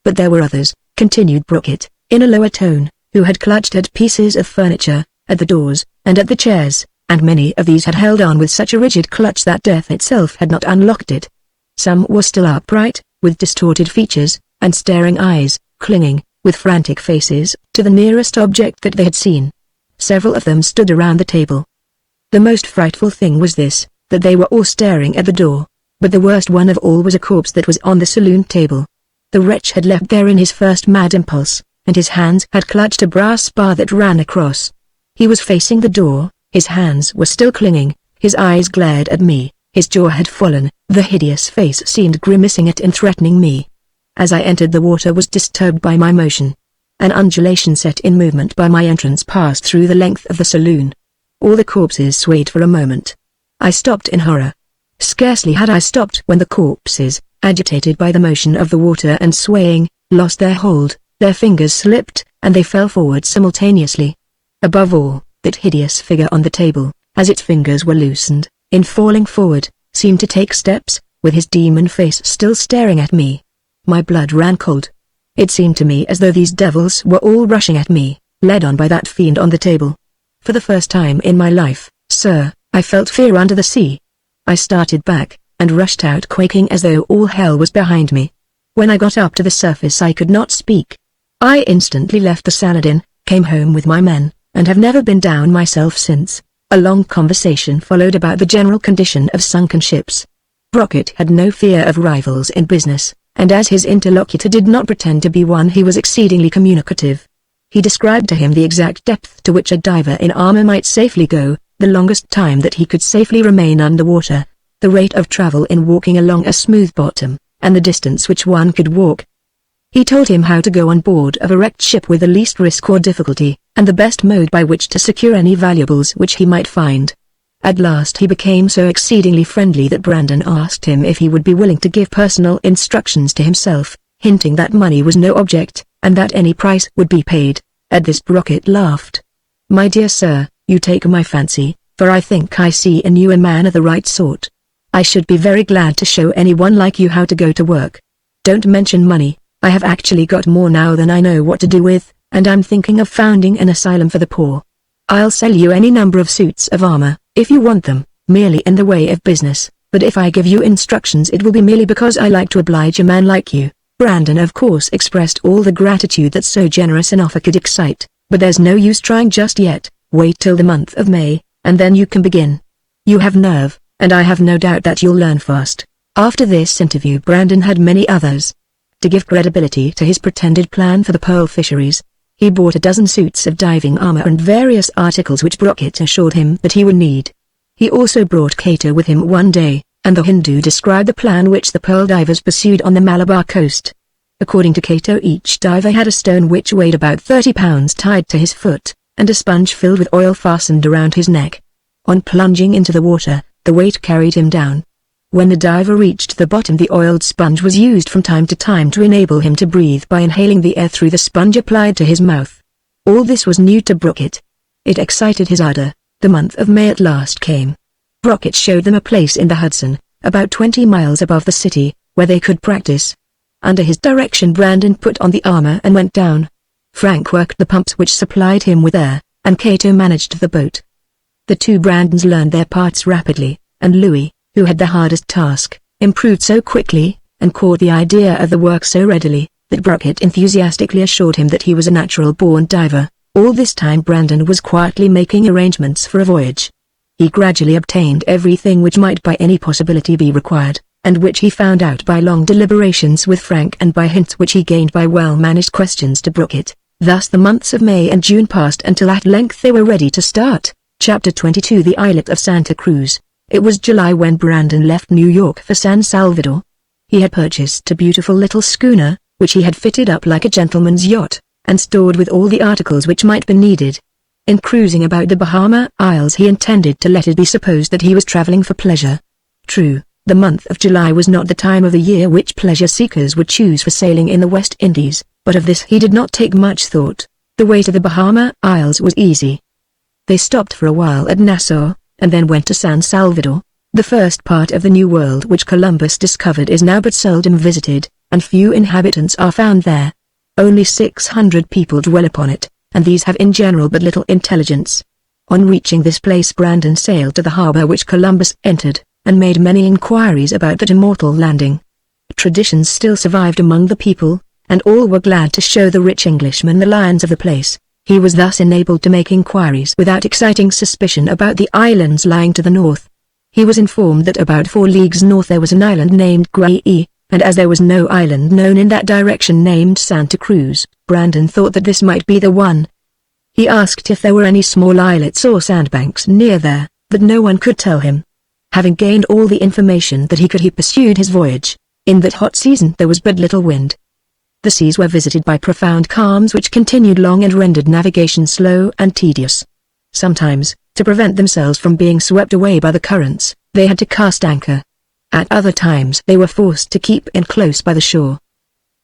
But there were others," continued Brockett, in a lower tone, "who had clutched at pieces of furniture, at the doors, and at the chairs, and many of these had held on with such a rigid clutch that death itself had not unlocked it. Some were still upright, with distorted features, and staring eyes, clinging, with frantic faces, to the nearest object that they had seen. Several of them stood around the table. The most frightful thing was this, that they were all staring at the door, but the worst one of all was a corpse that was on the saloon table. The wretch had leapt there in his first mad impulse, and his hands had clutched a brass bar that ran across. He was facing the door, his hands were still clinging, his eyes glared at me, his jaw had fallen, the hideous face seemed grimacing at and threatening me. As I entered, the water was disturbed by my motion. An undulation set in movement by my entrance passed through the length of the saloon. All the corpses swayed for a moment. I stopped in horror. Scarcely had I stopped when the corpses, agitated by the motion of the water and swaying, lost their hold, their fingers slipped, and they fell forward simultaneously. Above all, that hideous figure on the table, as its fingers were loosened, in falling forward, seemed to take steps, with his demon face still staring at me. My blood ran cold. It seemed to me as though these devils were all rushing at me, led on by that fiend on the table. For the first time in my life, sir, I felt fear under the sea. I started back, and rushed out quaking as though all hell was behind me. When I got up to the surface I could not speak. I instantly left the Saladin, came home with my men, and have never been down myself since. A long conversation followed about the general condition of sunken ships. Brockett had no fear of rivals in business, and as his interlocutor did not pretend to be one, he was exceedingly communicative. He described to him the exact depth to which a diver in armor might safely go, the longest time that he could safely remain underwater, the rate of travel in walking along a smooth bottom, and the distance which one could walk. He told him how to go on board of a wrecked ship with the least risk or difficulty, and the best mode by which to secure any valuables which he might find. At last he became so exceedingly friendly that Brandon asked him if he would be willing to give personal instructions to himself, hinting that money was no object, and that any price would be paid. At this Brockett laughed. "My dear sir, you take my fancy, for I think I see in you a man of the right sort. I should be very glad to show anyone like you how to go to work. Don't mention money, I have actually got more now than I know what to do with, and I'm thinking of founding an asylum for the poor. I'll sell you any number of suits of armor, if you want them, merely in the way of business, but if I give you instructions it will be merely because I like to oblige a man like you." Brandon of course expressed all the gratitude that so generous an offer could excite, "But there's no use trying just yet, wait till the month of May, and then you can begin. You have nerve, and I have no doubt that you'll learn fast." After this interview Brandon had many others. To give credibility to his pretended plan for the pearl fisheries, he bought a dozen suits of diving armor and various articles which Brockett assured him that he would need. He also brought Cato with him one day, and the Hindu described the plan which the pearl divers pursued on the Malabar coast. According to Cato, each diver had a stone which weighed about 30 pounds tied to his foot, and a sponge filled with oil fastened around his neck. On plunging into the water, the weight carried him down. When the diver reached the bottom, the oiled sponge was used from time to time to enable him to breathe by inhaling the air through the sponge applied to his mouth. All this was new to Brockett. It excited his ardor. The month of May at last came. Brockett showed them a place in the Hudson, about 20 miles above the city, where they could practice. Under his direction Brandon put on the armor and went down. Frank worked the pumps which supplied him with air, and Cato managed the boat. The two Brandons learned their parts rapidly, and Louis, who had the hardest task, improved so quickly, and caught the idea of the work so readily, that Brockett enthusiastically assured him that he was a natural-born diver. All this time Brandon was quietly making arrangements for a voyage. He gradually obtained everything which might by any possibility be required, and which he found out by long deliberations with Frank and by hints which he gained by well-managed questions to Brockett. Thus the months of May and June passed until at length they were ready to start. Chapter 22 The Islet of Santa Cruz. It was July when Brandon left New York for San Salvador. He had purchased a beautiful little schooner, which he had fitted up like a gentleman's yacht, and stored with all the articles which might be needed. In cruising about the Bahama Isles he intended to let it be supposed that he was traveling for pleasure. True, the month of July was not the time of the year which pleasure-seekers would choose for sailing in the West Indies, but of this he did not take much thought. The way to the Bahama Isles was easy. They stopped for a while at Nassau, and then went to San Salvador. The first part of the New World which Columbus discovered is now but seldom visited, and few inhabitants are found there. Only 600 people dwell upon it, and these have in general but little intelligence. On reaching this place Brandon sailed to the harbor which Columbus entered, and made many inquiries about that immortal landing. Traditions still survived among the people, and all were glad to show the rich Englishman the lions of the place. He was thus enabled to make inquiries without exciting suspicion about the islands lying to the north. He was informed that about 4 leagues north there was an island named Creese, and as there was no island known in that direction named Santa Cruz, Brandon thought that this might be the one. He asked if there were any small islets or sandbanks near there, but no one could tell him. Having gained all the information that he could, he pursued his voyage. In that hot season there was but little wind. The seas were visited by profound calms which continued long and rendered navigation slow and tedious. Sometimes, to prevent themselves from being swept away by the currents, they had to cast anchor. At other times they were forced to keep in close by the shore.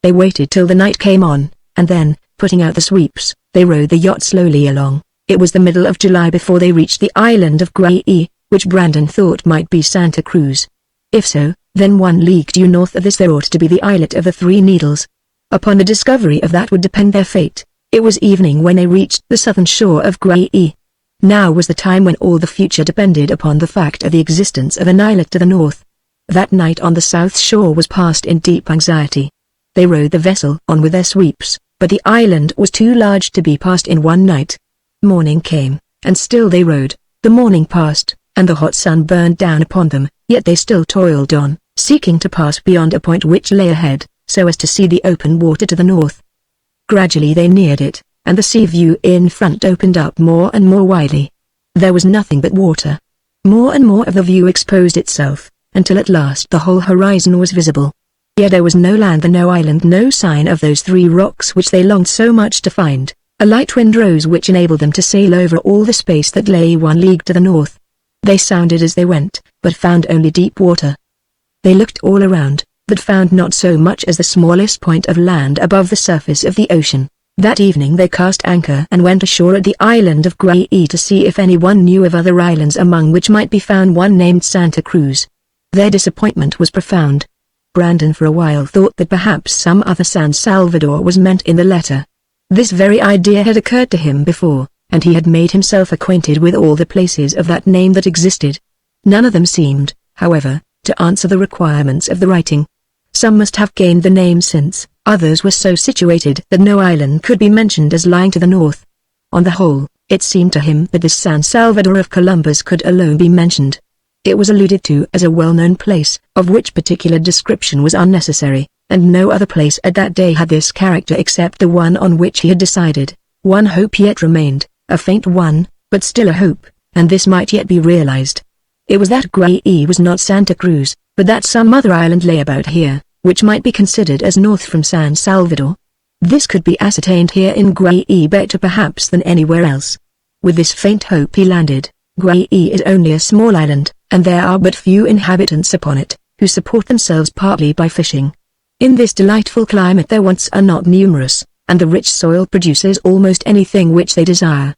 They waited till the night came on, and then, putting out the sweeps, they rowed the yacht slowly along. It was the middle of July before they reached the island of Creese, which Brandon thought might be Santa Cruz. If so, then 1 league due north of this there ought to be the islet of the Three Needles. Upon the discovery of that would depend their fate. It was evening when they reached the southern shore of Creese. Now was the time when all the future depended upon the fact of the existence of an islet to the north. That night on the south shore was passed in deep anxiety. They rowed the vessel on with their sweeps, but the island was too large to be passed in one night. Morning came, and still they rowed. The morning passed, and the hot sun burned down upon them, yet they still toiled on, seeking to pass beyond a point which lay ahead, so as to see the open water to the north. Gradually they neared it, and the sea view in front opened up more and more widely. There was nothing but water. More and more of the view exposed itself, until at last the whole horizon was visible. Yet there was no land and no island, no sign of those 3 rocks which they longed so much to find. A light wind rose which enabled them to sail over all the space that lay 1 league to the north. They sounded as they went, but found only deep water. They looked all around, but found not so much as the smallest point of land above the surface of the ocean. That evening they cast anchor and went ashore at the island of Creese to see if anyone knew of other islands among which might be found one named Santa Cruz. Their disappointment was profound. Brandon for a while thought that perhaps some other San Salvador was meant in the letter. This very idea had occurred to him before, and he had made himself acquainted with all the places of that name that existed. None of them seemed, however, to answer the requirements of the writing. Some must have gained the name since, others were so situated that no island could be mentioned as lying to the north. On the whole, it seemed to him that this San Salvador of Columbus could alone be mentioned. It was alluded to as a well-known place, of which particular description was unnecessary, and no other place at that day had this character except the one on which he had decided. One hope yet remained, a faint one, but still a hope, and this might yet be realized. It was that Creese was not Santa Cruz, but that some other island lay about here, which might be considered as north from San Salvador. This could be ascertained here in Creese better perhaps than anywhere else. With this faint hope he landed. Creese is only a small island, and there are but few inhabitants upon it, who support themselves partly by fishing. In this delightful climate their wants are not numerous, and the rich soil produces almost anything which they desire.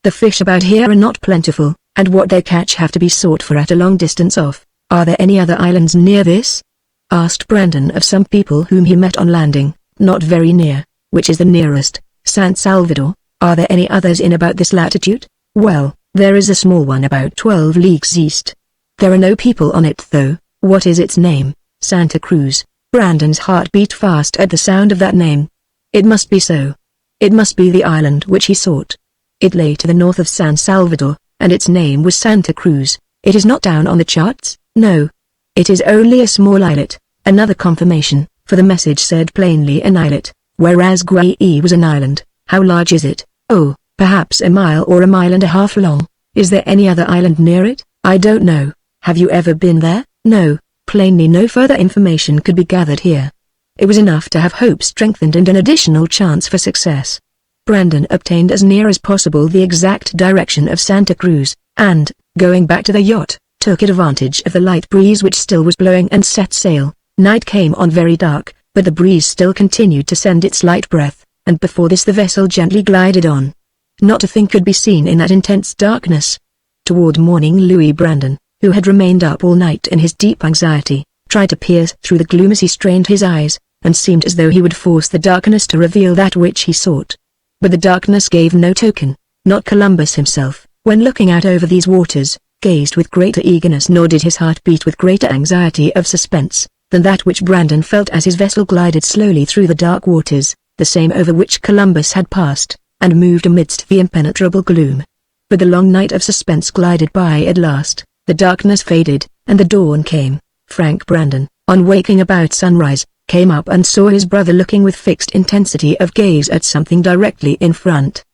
The fish about here are not plentiful, and what they catch have to be sought for at a long distance off. Are there any other islands near this? Asked Brandon of some people whom he met on landing. Not very near. Which is the nearest? San Salvador. Are there any others in about this latitude? Well, there is a small one about 12 leagues east. There are no people on it though. What is its name? Santa Cruz. Brandon's heart beat fast at the sound of that name. It must be so. It must be the island which he sought. It lay to the north of San Salvador, and its name was Santa Cruz. It is not down on the charts? No. It is only a small islet. Another confirmation, for the message said plainly an islet, whereas Creese was an island. How large is it? Oh, perhaps a mile or a mile and a half long. Is there any other island near it? I don't know. Have you ever been there? No. Plainly no further information could be gathered here. It was enough to have hope strengthened and an additional chance for success. Brandon obtained as near as possible the exact direction of Santa Cruz, and, going back to the yacht, took advantage of the light breeze which still was blowing and set sail. Night came on very dark, but the breeze still continued to send its light breath, and before this the vessel gently glided on. Not a thing could be seen in that intense darkness. Toward morning Louis Brandon, who had remained up all night in his deep anxiety, tried to pierce through the gloom as he strained his eyes, and seemed as though he would force the darkness to reveal that which he sought. But the darkness gave no token. Not Columbus himself, when looking out over these waters, gazed with greater eagerness nor did his heart beat with greater anxiety of suspense, than that which Brandon felt as his vessel glided slowly through the dark waters, the same over which Columbus had passed, and moved amidst the impenetrable gloom. But the long night of suspense glided by at last. The darkness faded, and the dawn came. Frank Brandon, On waking about sunrise, came up and saw his brother looking with fixed intensity of gaze at something directly in front.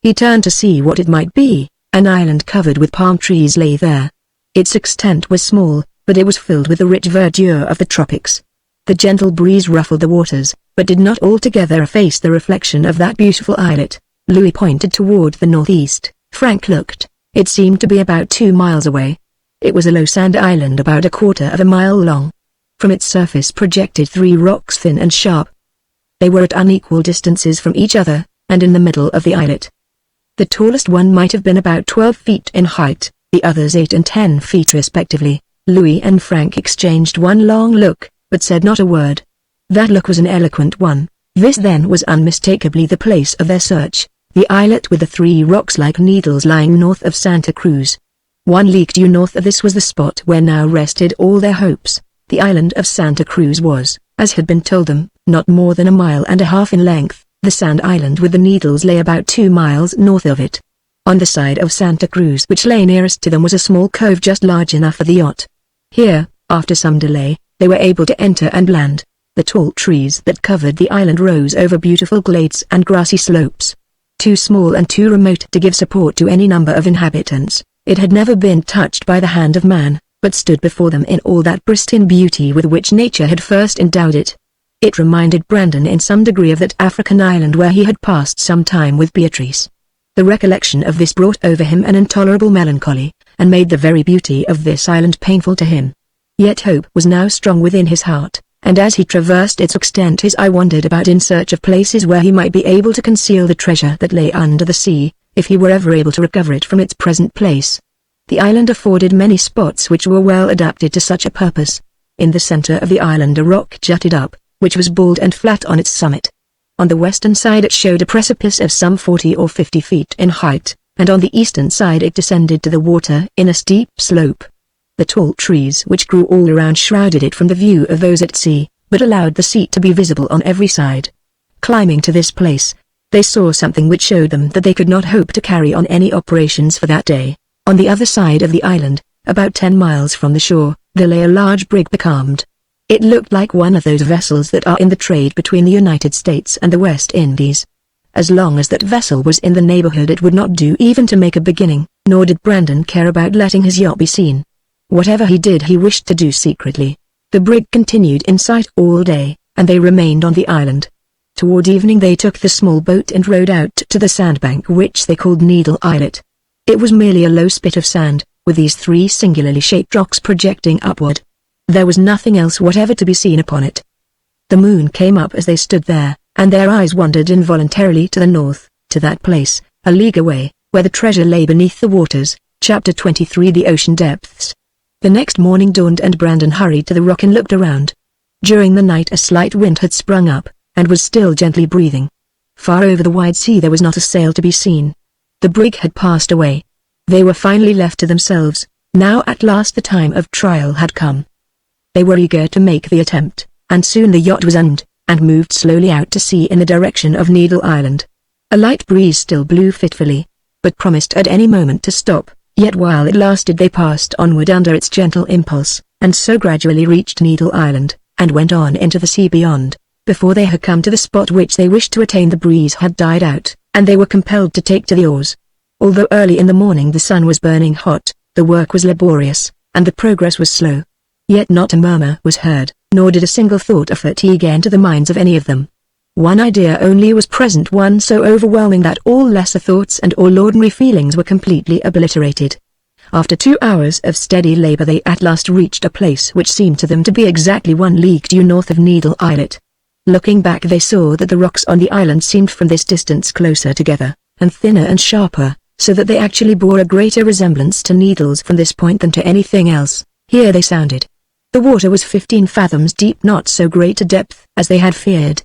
He turned to see what it might be. An island covered with palm trees lay there. Its extent was small, but it was filled with the rich verdure of the tropics. The gentle breeze ruffled the waters, but did not altogether efface the reflection of that beautiful islet. Louis pointed toward the northeast. Frank looked. It seemed to be about 2 miles away. It was a low sand island about a quarter of a mile long. From its surface projected 3 rocks thin and sharp. They were at unequal distances from each other, and in the middle of the islet. The tallest one might have been about 12 feet in height, the others 8 and 10 feet respectively. Louis and Frank exchanged one long look, but said not a word. That look was an eloquent one. This then was unmistakably the place of their search, the islet with the 3 rocks like needles lying north of Santa Cruz. 1 league due north of this was the spot where now rested all their hopes. The island of Santa Cruz was, as had been told them, not more than 1.5 miles in length. The sand island with the needles lay about 2 miles north of it. On the side of Santa Cruz which lay nearest to them was a small cove just large enough for the yacht. Here, after some delay, they were able to enter and land. The tall trees that covered the island rose over beautiful glades and grassy slopes. Too small and too remote to give support to any number of inhabitants, it had never been touched by the hand of man, but stood before them in all that pristine beauty with which nature had first endowed it. It reminded Brandon in some degree of that African island where he had passed some time with Beatrice. The recollection of this brought over him an intolerable melancholy, and made the very beauty of this island painful to him. Yet hope was now strong within his heart, and as he traversed its extent his eye wandered about in search of places where he might be able to conceal the treasure that lay under the sea, if he were ever able to recover it from its present place. The island afforded many spots which were well adapted to such a purpose. In the center of the island a rock jutted up, which was bald and flat on its summit. On the western side it showed a precipice of some 40 or 50 feet in height, and on the eastern side it descended to the water in a steep slope. The tall trees which grew all around shrouded it from the view of those at sea, but allowed the sea to be visible on every side. Climbing to this place, they saw something which showed them that they could not hope to carry on any operations for that day. On the other side of the island, about 10 miles from the shore, there lay a large brig becalmed. It looked like one of those vessels that are in the trade between the United States and the West Indies. As long as that vessel was in the neighborhood it would not do even to make a beginning, nor did Brandon care about letting his yacht be seen. Whatever he did he wished to do secretly. The brig continued in sight all day, and they remained on the island. Toward evening they took the small boat and rowed out to the sandbank which they called Needle Islet. It was merely a low spit of sand, with these 3 singularly shaped rocks projecting upward. There was nothing else whatever to be seen upon it. The moon came up as they stood there, and their eyes wandered involuntarily to the north, to that place, a league away, where the treasure lay beneath the waters. Chapter 23 The Ocean Depths. The next morning dawned and Brandon hurried to the rock and looked around. During the night a slight wind had sprung up, and was still gently breathing. Far over the wide sea there was not a sail to be seen. The brig had passed away. They were finally left to themselves. Now at last the time of trial had come. They were eager to make the attempt, and soon the yacht was unmanned, and moved slowly out to sea in the direction of Needle Island. A light breeze still blew fitfully, but promised at any moment to stop, yet while it lasted they passed onward under its gentle impulse, and so gradually reached Needle Island, and went on into the sea beyond. Before they had come to the spot which they wished to attain the breeze had died out, and they were compelled to take to the oars. Although early in the morning the sun was burning hot, the work was laborious, and the progress was slow. Yet not a murmur was heard, nor did a single thought of fatigue enter the minds of any of them. One idea only was present, one so overwhelming that all lesser thoughts and all ordinary feelings were completely obliterated. After 2 hours of steady labor they at last reached a place which seemed to them to be exactly 1 league due north of Needle Islet. Looking back they saw that the rocks on the island seemed from this distance closer together, and thinner and sharper, so that they actually bore a greater resemblance to needles from this point than to anything else. Here they sounded. The water was 15 fathoms deep, not so great a depth as they had feared.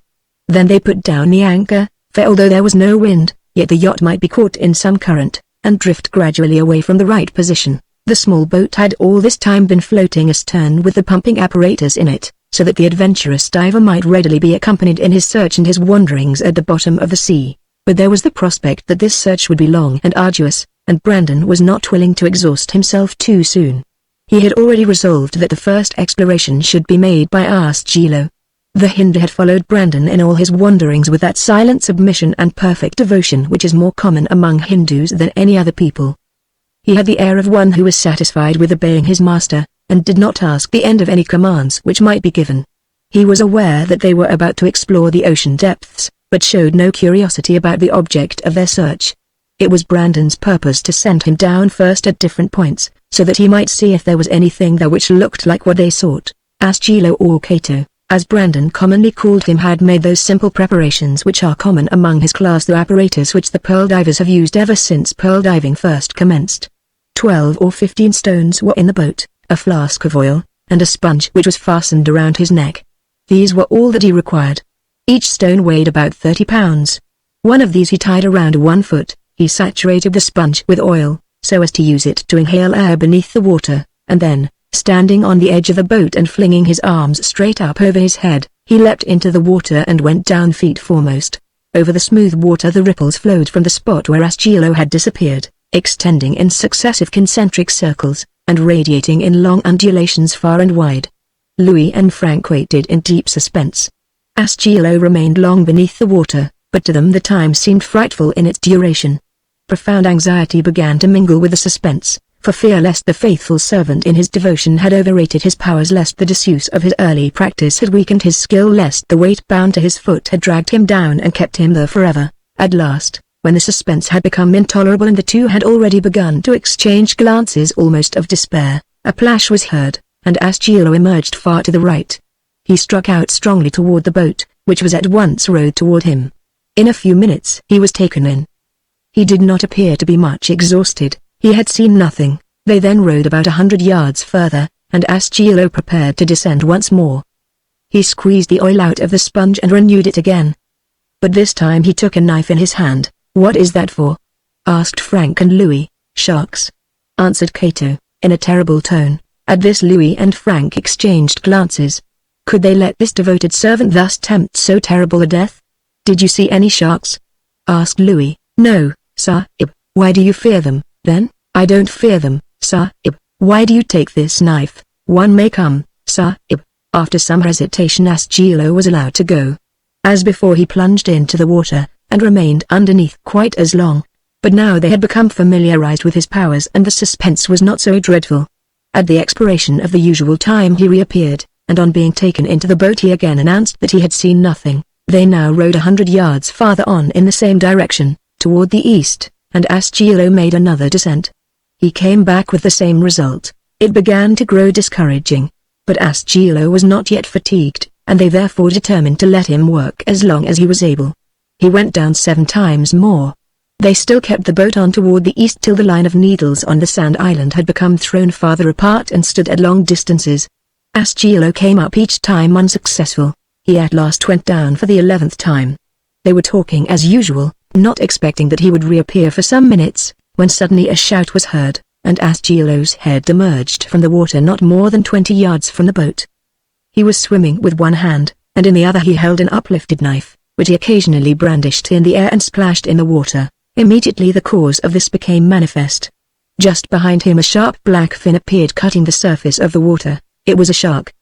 Then they put down the anchor, for although there was no wind, yet the yacht might be caught in some current, and drift gradually away from the right position. The small boat had all this time been floating astern with the pumping apparatus in it, so that the adventurous diver might readily be accompanied in his search and his wanderings at the bottom of the sea. But there was the prospect that this search would be long and arduous, and Brandon was not willing to exhaust himself too soon. He had already resolved that the first exploration should be made by Asgilo. The Hindu had followed Brandon in all his wanderings with that silent submission and perfect devotion which is more common among Hindus than any other people. He had the air of one who was satisfied with obeying his master, and did not ask the end of any commands which might be given. He was aware that they were about to explore the ocean depths, but showed no curiosity about the object of their search. It was Brandon's purpose to send him down first at different points, so that he might see if there was anything there which looked like what they sought. Asgilo or Cato, as Brandon commonly called him, had made those simple preparations which are common among his class, the apparatus which the pearl divers have used ever since pearl diving first commenced. 12 or 15 stones were in the boat, a flask of oil, and a sponge which was fastened around his neck. These were all that he required. Each stone weighed about 30 pounds. One of these he tied around 1 foot. He saturated the sponge with oil, so as to use it to inhale air beneath the water, and then, standing on the edge of the boat and flinging his arms straight up over his head, he leapt into the water and went down feet foremost. Over the smooth water the ripples flowed from the spot where Asgilo had disappeared, extending in successive concentric circles, and radiating in long undulations far and wide. Louis and Frank waited in deep suspense. Asgilo remained long beneath the water, but to them the time seemed frightful in its duration. Profound anxiety began to mingle with the suspense, for fear lest the faithful servant in his devotion had overrated his powers, lest the disuse of his early practice had weakened his skill, lest the weight bound to his foot had dragged him down and kept him there forever. At last, when the suspense had become intolerable and the two had already begun to exchange glances almost of despair, a plash was heard, and Asgilo emerged far to the right. He struck out strongly toward the boat, which was at once rowed toward him. In a few minutes he was taken in. He did not appear to be much exhausted. He had seen nothing. They then rowed about 100 yards further, and Asgilo prepared to descend once more. He squeezed the oil out of the sponge and renewed it again. But this time he took a knife in his hand. "What is that for?" asked Frank and Louis. "Sharks," answered Cato, in a terrible tone. At this Louis and Frank exchanged glances. Could they let this devoted servant thus tempt so terrible a death? "Did you see any sharks?" asked Louis. "No, Sahib." "Why do you fear them, then?" "I don't fear them, Sahib." "Why do you take this knife?" "One may come, Sahib." After some hesitation Asgilo was allowed to go. As before he plunged into the water, and remained underneath quite as long. But now they had become familiarized with his powers and the suspense was not so dreadful. At the expiration of the usual time he reappeared, and on being taken into the boat he again announced that he had seen nothing. They now rowed 100 yards farther on in the same direction, toward the east, and Asgilo made another descent. He came back with the same result. It began to grow discouraging. But Asgilo was not yet fatigued, and they therefore determined to let him work as long as he was able. He went down 7 times more. They still kept the boat on toward the east till the line of needles on the sand island had become thrown farther apart and stood at long distances. Asgilo came up each time unsuccessful. He at last went down for the 11th time. They were talking as usual, not expecting that he would reappear for some minutes, when suddenly a shout was heard, and Asgilo's head emerged from the water not more than 20 yards from the boat. He was swimming with one hand, and in the other he held an uplifted knife, which he occasionally brandished in the air and splashed in the water. Immediately the cause of this became manifest. Just behind him a sharp black fin appeared cutting the surface of the water. It was a shark.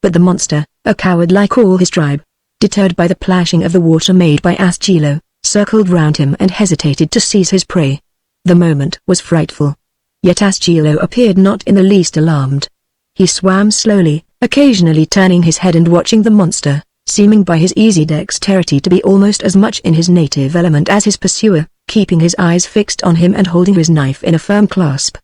But the monster, a coward like all his tribe, deterred by the plashing of the water made by Asgilo, circled round him and hesitated to seize his prey. The moment was frightful. Yet Asgilo appeared not in the least alarmed. He swam slowly, occasionally turning his head and watching the monster, seeming by his easy dexterity to be almost as much in his native element as his pursuer, keeping his eyes fixed on him and holding his knife in a firm clasp.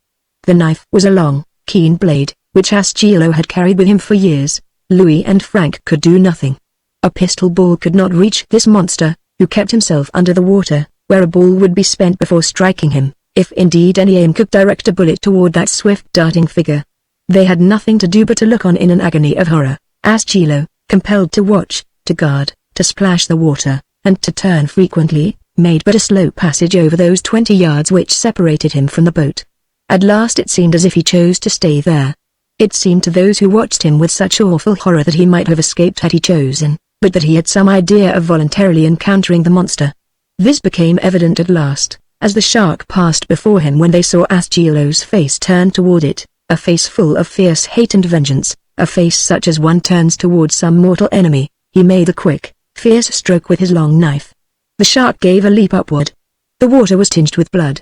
The knife was a long, keen blade, which Asgilo had carried with him for years. Louis and Frank could do nothing. A pistol ball could not reach this monster, who kept himself under the water, where a ball would be spent before striking him, if indeed any aim could direct a bullet toward that swift darting figure. They had nothing to do but to look on in an agony of horror. Asgilo, compelled to watch, to guard, to splash the water, and to turn frequently, made but a slow passage over those 20 yards which separated him from the boat. At last it seemed as if he chose to stay there. It seemed to those who watched him with such awful horror that he might have escaped had he chosen, but that he had some idea of voluntarily encountering the monster. This became evident at last, as the shark passed before him when they saw Asgilo's face turn toward it, a face full of fierce hate and vengeance, a face such as one turns towards some mortal enemy. He made a quick, fierce stroke with his long knife. The shark gave a leap upward. The water was tinged with blood.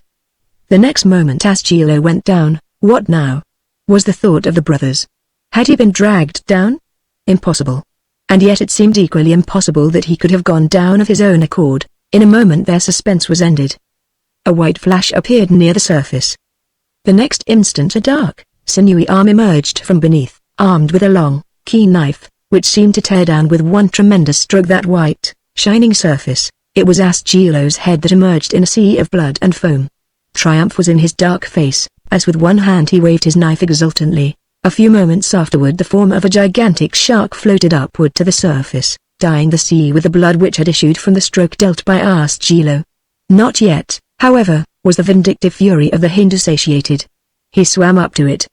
The next moment Asgilo went down. What now? Was the thought of the brothers. Had he been dragged down? Impossible. And yet it seemed equally impossible that he could have gone down of his own accord. In a moment their suspense was ended. A white flash appeared near the surface. The next instant a dark, sinewy arm emerged from beneath, armed with a long, keen knife, which seemed to tear down with one tremendous stroke that white, shining surface. It was Asgilo's head that emerged in a sea of blood and foam. Triumph was in his dark face, as with one hand he waved his knife exultantly. A few moments afterward the form of a gigantic shark floated upward to the surface, dyeing the sea with the blood which had issued from the stroke dealt by Asgilo. Not yet, however, was the vindictive fury of the Hindu satiated. He swam up to it.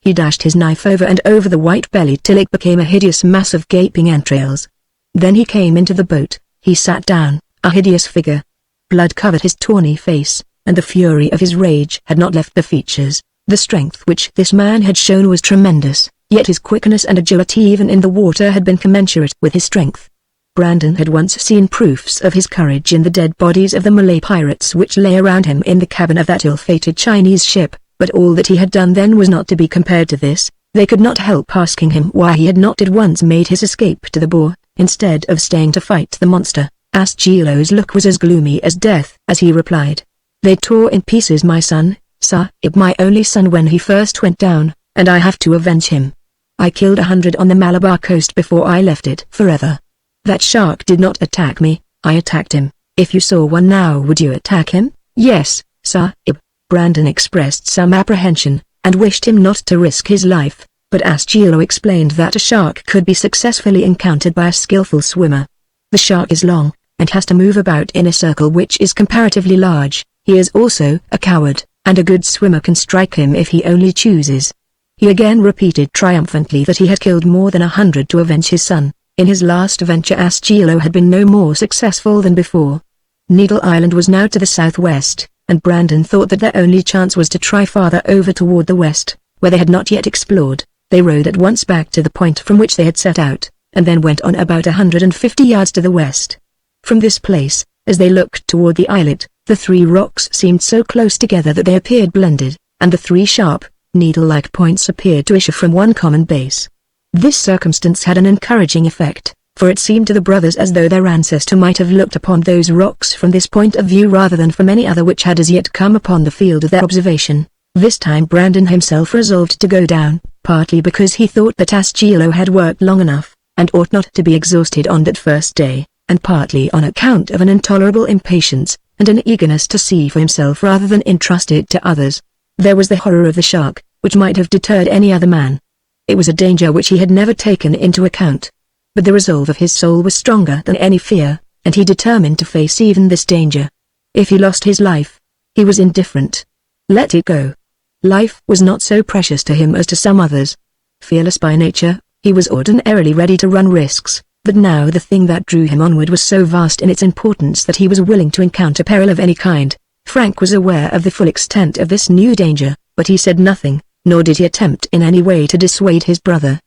He dashed his knife over and over the white belly till it became a hideous mass of gaping entrails. Then he came into the boat. He sat down, a hideous figure. Blood covered his tawny face, and the fury of his rage had not left the features. The strength which this man had shown was tremendous, yet his quickness and agility even in the water had been commensurate with his strength. Brandon had once seen proofs of his courage in the dead bodies of the Malay pirates which lay around him in the cabin of that ill-fated Chinese ship, but all that he had done then was not to be compared to this. They could not help asking him why he had not at once made his escape to the boar, instead of staying to fight the monster. Asgilo's look was as gloomy as death as he replied. They tore in pieces my son, Sahib, my only son, when he first went down, and I have to avenge him. I killed 100 on the Malabar coast before I left it forever. That shark did not attack me, I attacked him. If you saw one now, would you attack him? Yes, Sahib. Brandon expressed some apprehension, and wished him not to risk his life, but Asgilo explained that a shark could be successfully encountered by a skillful swimmer. The shark is long, and has to move about in a circle which is comparatively large. He is also a coward, and a good swimmer can strike him if he only chooses. He again repeated triumphantly that he had killed more than 100 to avenge his son. In his last venture Asgilo had been no more successful than before. Needle Island was now to the southwest, and Brandon thought that their only chance was to try farther over toward the west, where they had not yet explored. They rowed at once back to the point from which they had set out, and then went on about 150 yards to the west. From this place, as they looked toward the islet, the three rocks seemed so close together that they appeared blended, and the three sharp, needle-like points appeared to issue from one common base. This circumstance had an encouraging effect, for it seemed to the brothers as though their ancestor might have looked upon those rocks from this point of view rather than from any other which had as yet come upon the field of their observation. This time Brandon himself resolved to go down, partly because he thought that Asgilo had worked long enough, and ought not to be exhausted on that first day, and partly on account of an intolerable impatience, and an eagerness to see for himself rather than entrust it to others. There was the horror of the shark, which might have deterred any other man. It was a danger which he had never taken into account. But the resolve of his soul was stronger than any fear, and he determined to face even this danger. If he lost his life, he was indifferent. Let it go. Life was not so precious to him as to some others. Fearless by nature, he was ordinarily ready to run risks, but now the thing that drew him onward was so vast in its importance that he was willing to encounter peril of any kind. Frank was aware of the full extent of this new danger, but he said nothing, nor did he attempt in any way to dissuade his brother.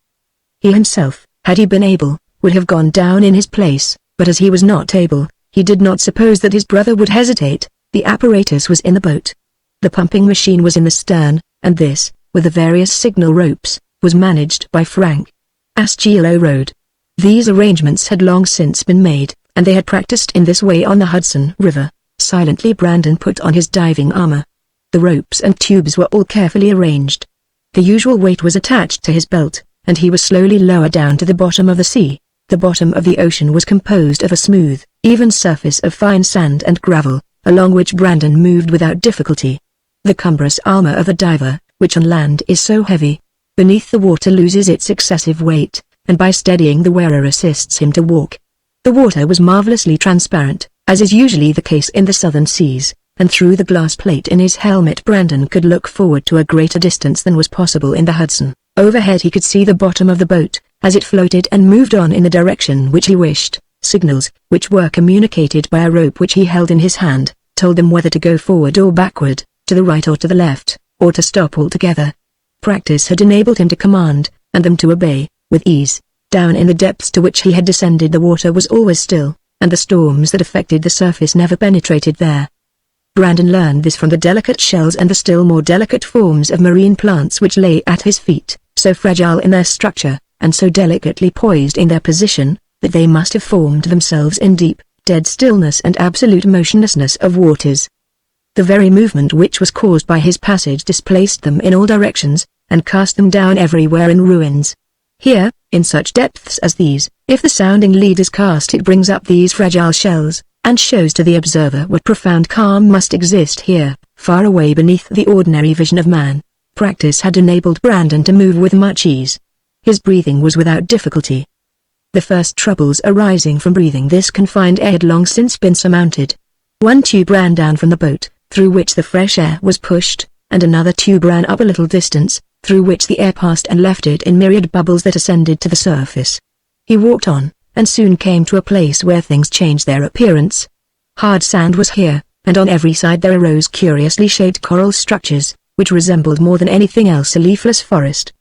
He himself, had he been able, would have gone down in his place, but as he was not able, he did not suppose that his brother would hesitate. The apparatus was in the boat. The pumping machine was in the stern, and this, with the various signal ropes, was managed by Frank. Asgilo rowed. These arrangements had long since been made, and they had practiced in this way on the Hudson River. Silently Brandon put on his diving armor. The ropes and tubes were all carefully arranged. The usual weight was attached to his belt, and he was slowly lowered down to the bottom of the sea. The bottom of the ocean was composed of a smooth, even surface of fine sand and gravel, along which Brandon moved without difficulty. The cumbrous armor of a diver, which on land is so heavy, beneath the water loses its excessive weight, and by steadying the wearer assists him to walk. The water was marvelously transparent, as is usually the case in the southern seas, and through the glass plate in his helmet Brandon could look forward to a greater distance than was possible in the Hudson. Overhead he could see the bottom of the boat, as it floated and moved on in the direction which he wished. Signals, which were communicated by a rope which he held in his hand, told them whether to go forward or backward, to the right or to the left, or to stop altogether. Practice had enabled him to command, and them to obey, with ease. Down in the depths to which he had descended the water was always still, and the storms that affected the surface never penetrated there. Brandon learned this from the delicate shells and the still more delicate forms of marine plants which lay at his feet, so fragile in their structure, and so delicately poised in their position, that they must have formed themselves in deep, dead stillness and absolute motionlessness of waters. The very movement which was caused by his passage displaced them in all directions, and cast them down everywhere in ruins. Here, in such depths as these, if the sounding lead is cast it brings up these fragile shells, and shows to the observer what profound calm must exist here, far away beneath the ordinary vision of man. Practice had enabled Brandon to move with much ease. His breathing was without difficulty. The first troubles arising from breathing this confined air had long since been surmounted. One tube ran down from the boat, through which the fresh air was pushed, and another tube ran up a little distance, through which the air passed and left it in myriad bubbles that ascended to the surface. He walked on, and soon came to a place where things changed their appearance. Hard sand was here, and on every side there arose curiously shaped coral structures, which resembled more than anything else a leafless forest.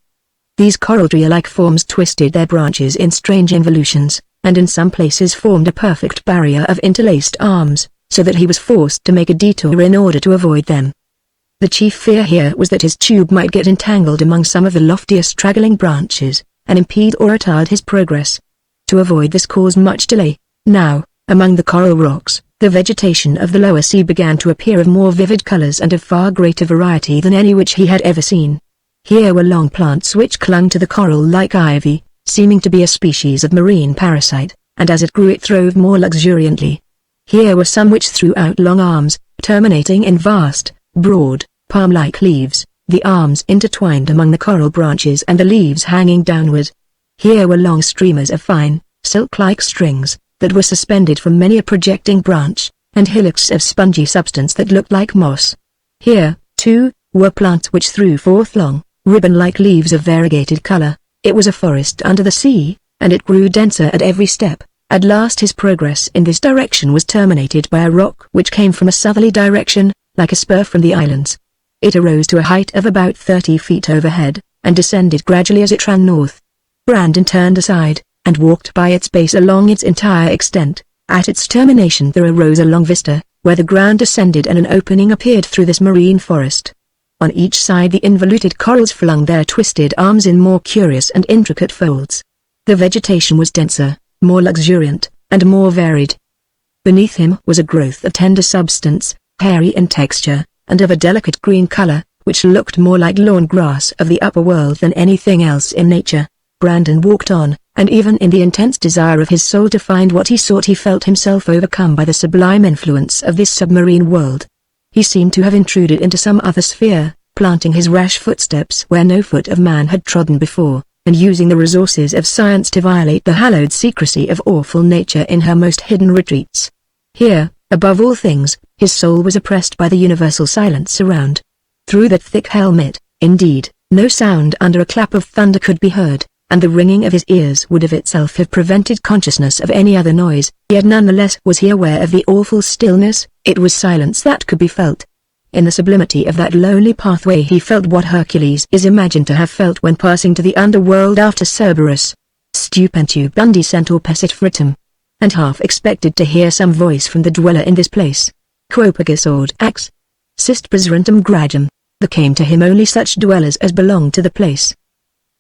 These coral tree-like forms twisted their branches in strange involutions, and in some places formed a perfect barrier of interlaced arms, so that he was forced to make a detour in order to avoid them. The chief fear here was that his tube might get entangled among some of the loftier straggling branches, and impede or retard his progress. To avoid this caused much delay. Now, among the coral rocks, the vegetation of the lower sea began to appear of more vivid colors and of far greater variety than any which he had ever seen. Here were long plants which clung to the coral like ivy, seeming to be a species of marine parasite, and as it grew it throve more luxuriantly. Here were some which threw out long arms, terminating in vast, broad, palm-like leaves, the arms intertwined among the coral branches and the leaves hanging downward. Here were long streamers of fine, silk-like strings, that were suspended from many a projecting branch, and hillocks of spongy substance that looked like moss. Here, too, were plants which threw forth long, ribbon-like leaves of variegated color. It was a forest under the sea, and it grew denser at every step. At last his progress in this direction was terminated by a rock which came from a southerly direction, like a spur from the islands. It arose to a height of about 30 feet overhead, and descended gradually as it ran north. Brandon turned aside, and walked by its base along its entire extent. At its termination there arose a long vista, where the ground descended and an opening appeared through this marine forest. On each side the involuted corals flung their twisted arms in more curious and intricate folds. The vegetation was denser, more luxuriant, and more varied. Beneath him was a growth of tender substance, hairy in texture, and of a delicate green color, which looked more like lawn grass of the upper world than anything else in nature. Brandon walked on, and even in the intense desire of his soul to find what he sought he felt himself overcome by the sublime influence of this submarine world. He seemed to have intruded into some other sphere, planting his rash footsteps where no foot of man had trodden before, and using the resources of science to violate the hallowed secrecy of awful nature in her most hidden retreats. Here, above all things, his soul was oppressed by the universal silence around. Through that thick helmet, indeed, no sound under a clap of thunder could be heard, and the ringing of his ears would of itself have prevented consciousness of any other noise, yet nonetheless was he aware of the awful stillness. It was silence that could be felt. In the sublimity of that lonely pathway he felt what Hercules is imagined to have felt when passing to the underworld after Cerberus. Stupentubundi centor pessit fritum. And half expected to hear some voice from the dweller in this place. Quopagus aud ax. Sist presrentum gradum. There came to him only such dwellers as belonged to the place.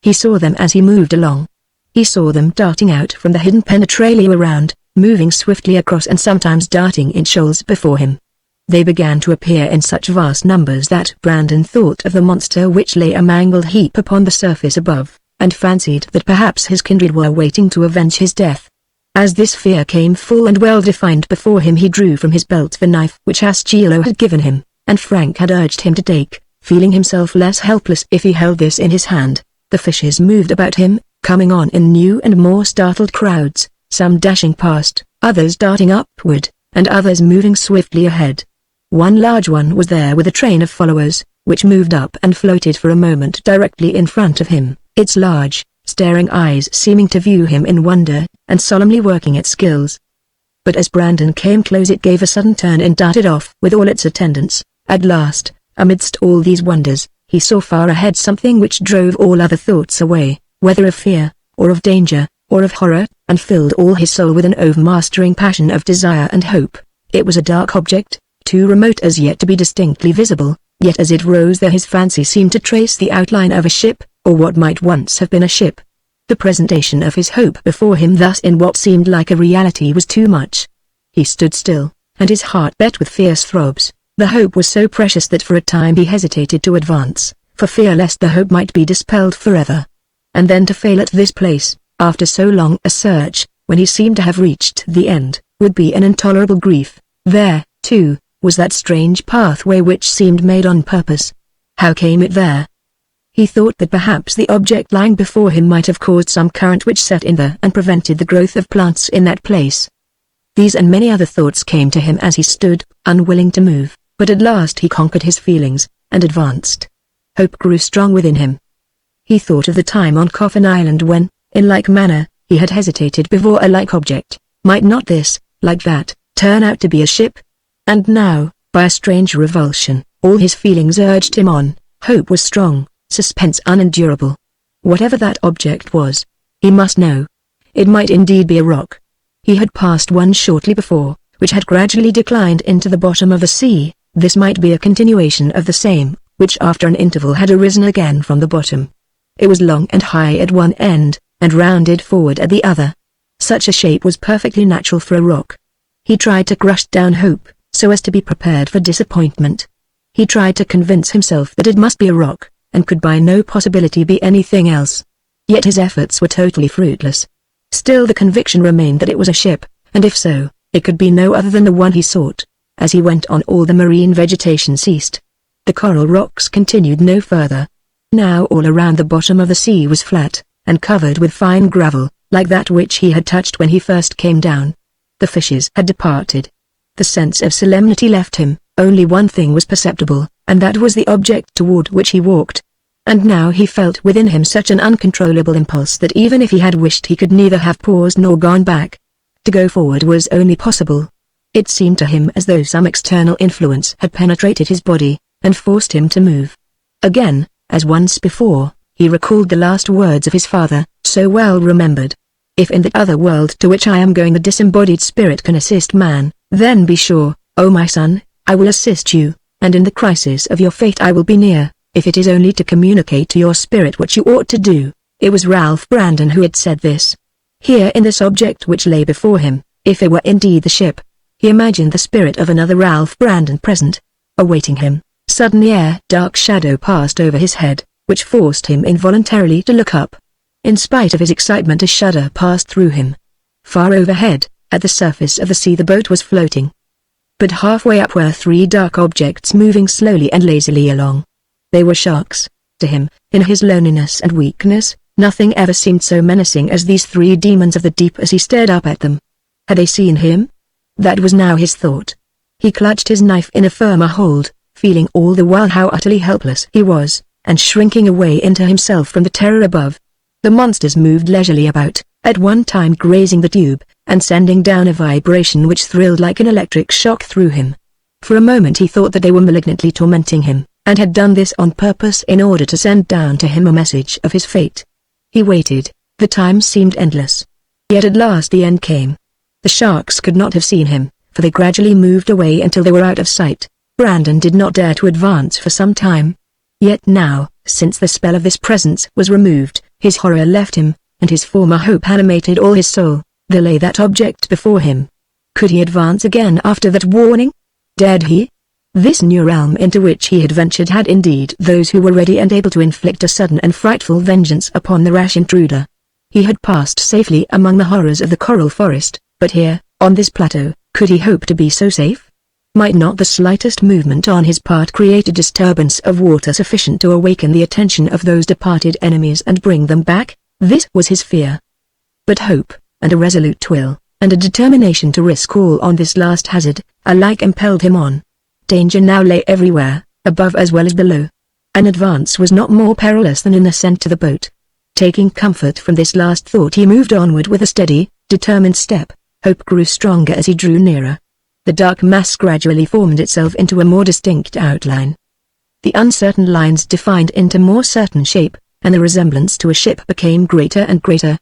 He saw them as he moved along. He saw them darting out from the hidden penetralia around, moving swiftly across and sometimes darting in shoals before him. They began to appear in such vast numbers that Brandon thought of the monster which lay a mangled heap upon the surface above, and fancied that perhaps his kindred were waiting to avenge his death. As this fear came full and well defined before him he drew from his belt the knife which Aschielo had given him, and Frank had urged him to take, feeling himself less helpless if he held this in his hand. The fishes moved about him, coming on in new and more startled crowds, some dashing past, others darting upward, and others moving swiftly ahead. One large one was there with a train of followers, which moved up and floated for a moment directly in front of him, its large, staring eyes seeming to view him in wonder, and solemnly working its skills. But as Brandon came close it gave a sudden turn and darted off with all its attendants. At last, amidst all these wonders, He saw far ahead something which drove all other thoughts away, whether of fear, or of danger, or of horror, and filled all his soul with an overmastering passion of desire and hope. It was a dark object, too remote as yet to be distinctly visible, yet as it rose there his fancy seemed to trace the outline of a ship, or what might once have been a ship. The presentation of his hope before him thus in what seemed like a reality was too much. He stood still, and his heart beat with fierce throbs. The hope was so precious that for a time he hesitated to advance, for fear lest the hope might be dispelled forever. And then to fail at this place, after so long a search, when he seemed to have reached the end, would be an intolerable grief. There, too, was that strange pathway which seemed made on purpose. How came it there? He thought that perhaps the object lying before him might have caused some current which set in there and prevented the growth of plants in that place. These and many other thoughts came to him as he stood, unwilling to move, but at last he conquered his feelings, and advanced. Hope grew strong within him. He thought of the time on Coffin Island when, in like manner, he had hesitated before a like object. Might not this, like that, turn out to be a ship? And now, by a strange revulsion, all his feelings urged him on. Hope was strong, suspense unendurable. Whatever that object was, he must know. It might indeed be a rock. He had passed one shortly before, which had gradually declined into the bottom of the sea. This might be a continuation of the same, which after an interval had arisen again from the bottom. It was long and high at one end, and rounded forward at the other. Such a shape was perfectly natural for a rock. He tried to crush down hope, so as to be prepared for disappointment. He tried to convince himself that it must be a rock, and could by no possibility be anything else. Yet his efforts were totally fruitless. Still the conviction remained that it was a ship, and if so, it could be no other than the one he sought. As he went on all the marine vegetation ceased. The coral rocks continued no further. Now all around the bottom of the sea was flat, and covered with fine gravel, like that which he had touched when he first came down. The fishes had departed. The sense of solemnity left him. Only one thing was perceptible, and that was the object toward which he walked. And now he felt within him such an uncontrollable impulse that even if he had wished he could neither have paused nor gone back. To go forward was only possible. It seemed to him as though some external influence had penetrated his body, and forced him to move. Again, as once before, he recalled the last words of his father, so well remembered. If in the other world to which I am going the disembodied spirit can assist man, then be sure, O my son, I will assist you, and in the crisis of your fate I will be near, if it is only to communicate to your spirit what you ought to do. It was Ralph Brandon who had said this. Here in this object which lay before him, if it were indeed the ship, he imagined the spirit of another Ralph Brandon present, awaiting him. Suddenly a dark shadow passed over his head, which forced him involuntarily to look up. In spite of his excitement a shudder passed through him. Far overhead, at the surface of the sea the boat was floating. But halfway up were three dark objects moving slowly and lazily along. They were sharks. To him, in his loneliness and weakness, nothing ever seemed so menacing as these three demons of the deep as he stared up at them. Had they seen him? That was now his thought. He clutched his knife in a firmer hold, feeling all the while how utterly helpless he was, and shrinking away into himself from the terror above. The monsters moved leisurely about, at one time grazing the tube, and sending down a vibration which thrilled like an electric shock through him. For a moment he thought that they were malignantly tormenting him, and had done this on purpose in order to send down to him a message of his fate. He waited. The time seemed endless. Yet at last the end came. The sharks could not have seen him, for they gradually moved away until they were out of sight. Brandon did not dare to advance for some time. Yet now, since the spell of this presence was removed, his horror left him, and his former hope animated all his soul. There lay that object before him. Could he advance again after that warning? Dared he? This new realm into which he had ventured had indeed those who were ready and able to inflict a sudden and frightful vengeance upon the rash intruder. He had passed safely among the horrors of the coral forest, but here, on this plateau, could he hope to be so safe? Might not the slightest movement on his part create a disturbance of water sufficient to awaken the attention of those departed enemies and bring them back? This was his fear. But hope, and a resolute will, and a determination to risk all on this last hazard, alike impelled him on. Danger now lay everywhere, above as well as below. An advance was not more perilous than an ascent to the boat. Taking comfort from this last thought he moved onward with a steady, determined step. Hope grew stronger as he drew nearer. The dark mass gradually formed itself into a more distinct outline. The uncertain lines defined into more certain shape, and the resemblance to a ship became greater and greater.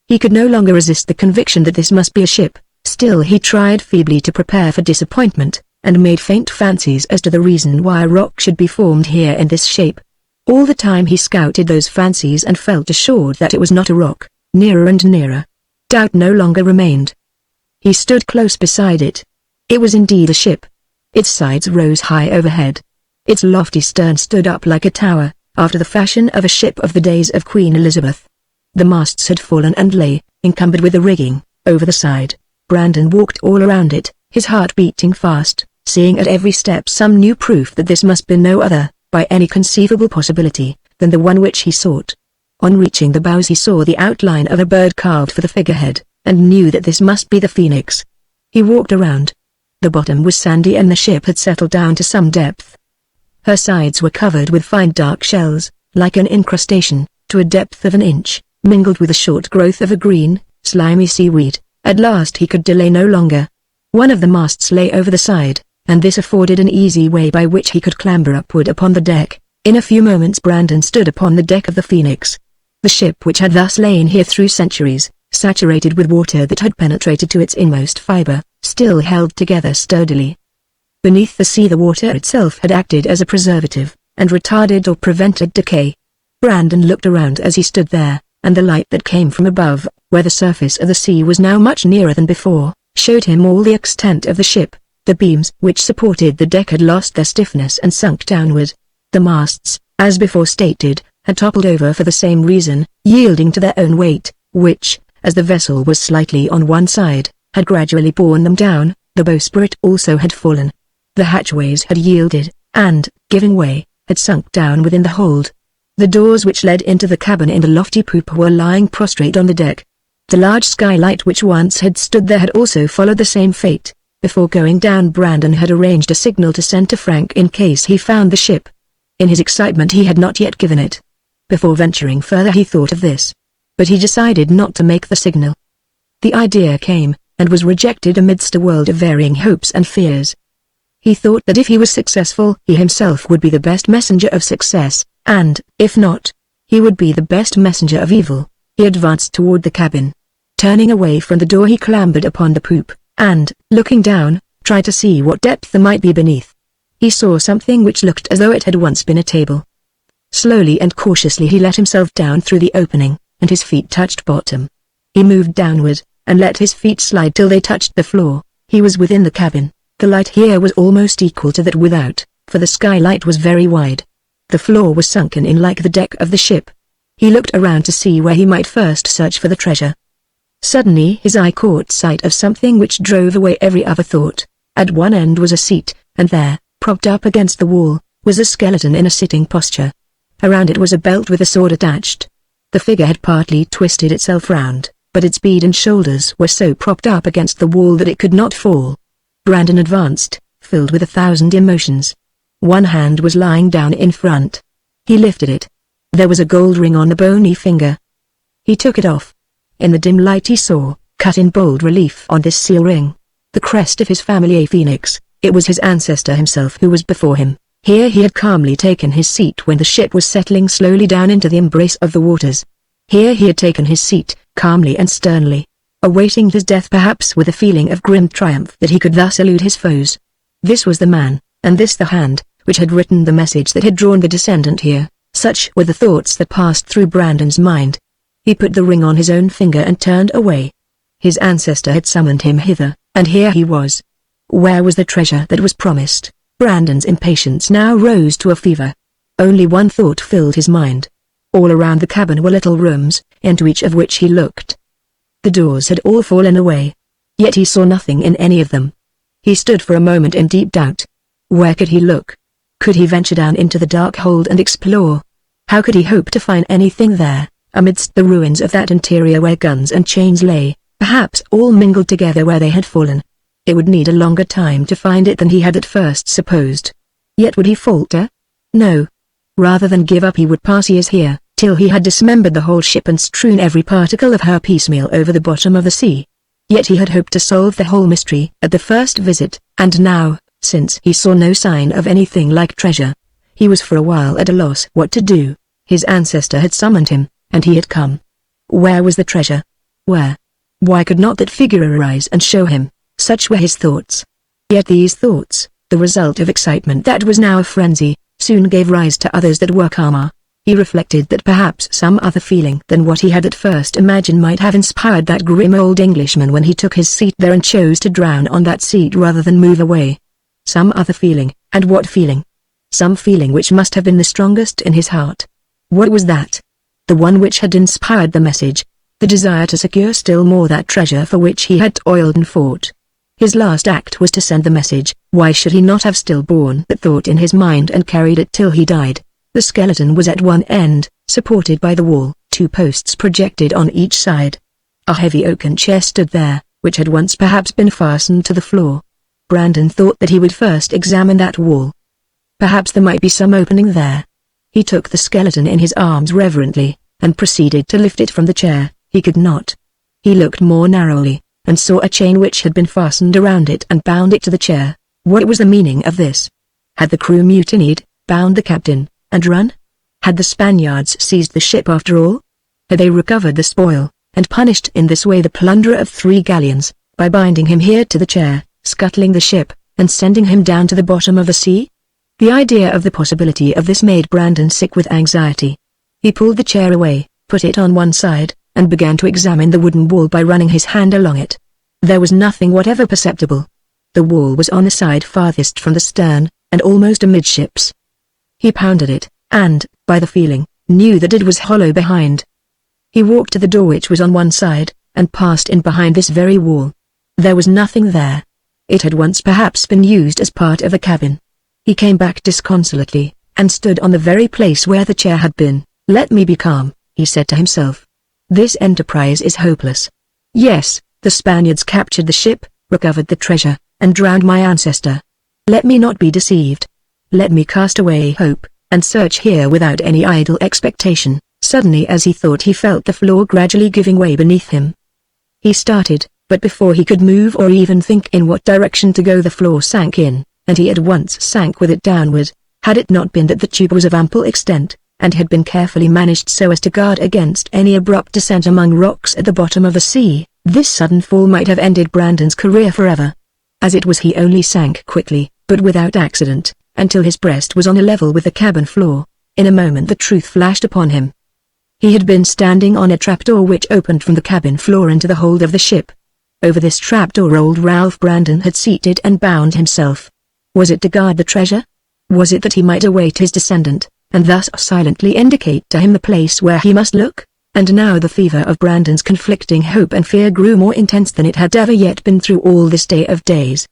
He could no longer resist the conviction that this must be a ship. Still he tried feebly to prepare for disappointment, and made faint fancies as to the reason why a rock should be formed here in this shape. All the time he scouted those fancies and felt assured that it was not a rock. Nearer and nearer. Doubt no longer remained. He stood close beside it. It was indeed a ship. Its sides rose high overhead. Its lofty stern stood up like a tower, after the fashion of a ship of the days of Queen Elizabeth. The masts had fallen and lay, encumbered with the rigging, over the side. Brandon walked all around it, his heart beating fast, seeing at every step some new proof that this must be no other, by any conceivable possibility, than the one which he sought. On reaching the bows he saw the outline of a bird carved for the figurehead, and knew that this must be the Phoenix. He walked around. The bottom was sandy and the ship had settled down to some depth. Her sides were covered with fine dark shells, like an incrustation, to a depth of an inch, mingled with a short growth of a green, slimy seaweed. At last he could delay no longer. One of the masts lay over the side, and this afforded an easy way by which he could clamber upward upon the deck. In a few moments Brandon stood upon the deck of the Phoenix. The ship which had thus lain here through centuries, saturated with water that had penetrated to its inmost fiber, still held together sturdily. Beneath the sea the water itself had acted as a preservative, and retarded or prevented decay. Brandon looked around as he stood there, and the light that came from above, where the surface of the sea was now much nearer than before, showed him all the extent of the ship. The beams which supported the deck had lost their stiffness and sunk downward. The masts, as before stated, had toppled over for the same reason, yielding to their own weight, which, as the vessel was slightly on one side, had gradually borne them down. The bowsprit also had fallen. The hatchways had yielded, and, giving way, had sunk down within the hold. The doors which led into the cabin in the lofty poop were lying prostrate on the deck. The large skylight which once had stood there had also followed the same fate. Before going down Brandon had arranged a signal to send to Frank in case he found the ship. In his excitement he had not yet given it. Before venturing further he thought of this. But he decided not to make the signal. The idea came, and was rejected amidst a world of varying hopes and fears. He thought that if he was successful he himself would be the best messenger of success, and, if not, he would be the best messenger of evil. He advanced toward the cabin. Turning away from the door he clambered upon the poop, and, looking down, tried to see what depth there might be beneath. He saw something which looked as though it had once been a table. Slowly and cautiously he let himself down through the opening, and his feet touched bottom. He moved downward, and let his feet slide till they touched the floor. He was within the cabin. The light here was almost equal to that without, for the skylight was very wide. The floor was sunken in like the deck of the ship. He looked around to see where he might first search for the treasure. Suddenly his eye caught sight of something which drove away every other thought. At one end was a seat, and there, propped up against the wall, was a skeleton in a sitting posture. Around it was a belt with a sword attached. The figure had partly twisted itself round, but its bead and shoulders were so propped up against the wall that it could not fall. Brandon advanced, filled with 1,000 emotions. One hand was lying down in front. He lifted it. There was a gold ring on the bony finger. He took it off. In the dim light he saw, cut in bold relief on this seal ring, the crest of his family, a phoenix. It was his ancestor himself who was before him. Here he had calmly taken his seat when the ship was settling slowly down into the embrace of the waters. Here he had taken his seat, calmly and sternly, awaiting his death, perhaps with a feeling of grim triumph that he could thus elude his foes. This was the man, and this the hand, which had written the message that had drawn the descendant here. Such were the thoughts that passed through Brandon's mind. He put the ring on his own finger and turned away. His ancestor had summoned him hither, and here he was. Where was the treasure that was promised? Brandon's impatience now rose to a fever. Only one thought filled his mind. All around the cabin were little rooms, into each of which he looked. The doors had all fallen away. Yet he saw nothing in any of them. He stood for a moment in deep doubt. Where could he look? Could he venture down into the dark hold and explore? How could he hope to find anything there, amidst the ruins of that interior where guns and chains lay, perhaps all mingled together where they had fallen? It would need a longer time to find it than he had at first supposed. Yet would he falter? No. Rather than give up he would pass years here, till he had dismembered the whole ship and strewn every particle of her piecemeal over the bottom of the sea. Yet he had hoped to solve the whole mystery at the first visit, and now, since he saw no sign of anything like treasure, He was for a while at a loss what to do. His ancestor had summoned him, and he had come. Where was the treasure? Where? Why could not that figure arise and show him? Such were his thoughts. Yet these thoughts, the result of excitement that was now a frenzy, soon gave rise to others that were calmer. He reflected that perhaps some other feeling than what he had at first imagined might have inspired that grim old Englishman when he took his seat there and chose to drown on that seat rather than move away. Some other feeling, and what feeling? Some feeling which must have been the strongest in his heart. What was that? The one which had inspired the message, the desire to secure still more that treasure for which he had toiled and fought. His last act was to send the message. Why should he not have still borne that thought in his mind and carried it till he died? The skeleton was at one end, supported by the wall, 2 posts projected on each side. A heavy oaken chair stood there, which had once perhaps been fastened to the floor. Brandon thought that he would first examine that wall. Perhaps there might be some opening there. He took the skeleton in his arms reverently, and proceeded to lift it from the chair. He could not. He looked more narrowly, and saw a chain which had been fastened around it and bound it to the chair. What was the meaning of this? Had the crew mutinied, bound the captain, and run? Had the Spaniards seized the ship after all? Had they recovered the spoil, and punished in this way the plunderer of 3 galleons, by binding him here to the chair, scuttling the ship, and sending him down to the bottom of the sea? The idea of the possibility of this made Brandon sick with anxiety. He pulled the chair away, put it on one side, and began to examine the wooden wall by running his hand along it. There was nothing whatever perceptible. The wall was on the side farthest from the stern, and almost amidships. He pounded it, and, by the feeling, knew that it was hollow behind. He walked to the door which was on one side, and passed in behind this very wall. There was nothing there. It had once perhaps been used as part of the cabin. He came back disconsolately, and stood on the very place where the chair had been. "Let me be calm," he said to himself. "This enterprise is hopeless. Yes, the Spaniards captured the ship, recovered the treasure, and drowned my ancestor. Let me not be deceived. Let me cast away hope, and search here without any idle expectation." Suddenly, as he thought, he felt the floor gradually giving way beneath him. He started, but before he could move or even think in what direction to go, the floor sank in, and he at once sank with it downward. Had it not been that the tube was of ample extent, and had been carefully managed so as to guard against any abrupt descent among rocks at the bottom of the sea, this sudden fall might have ended Brandon's career forever. As it was, he only sank quickly, but without accident, until his breast was on a level with the cabin floor. In a moment the truth flashed upon him. He had been standing on a trapdoor which opened from the cabin floor into the hold of the ship. Over this trapdoor old Ralph Brandon had seated and bound himself. Was it to guard the treasure? Was it that he might await his descendant, and thus silently indicate to him the place where he must look? And now the fever of Brandon's conflicting hope and fear grew more intense than it had ever yet been through all this day of days.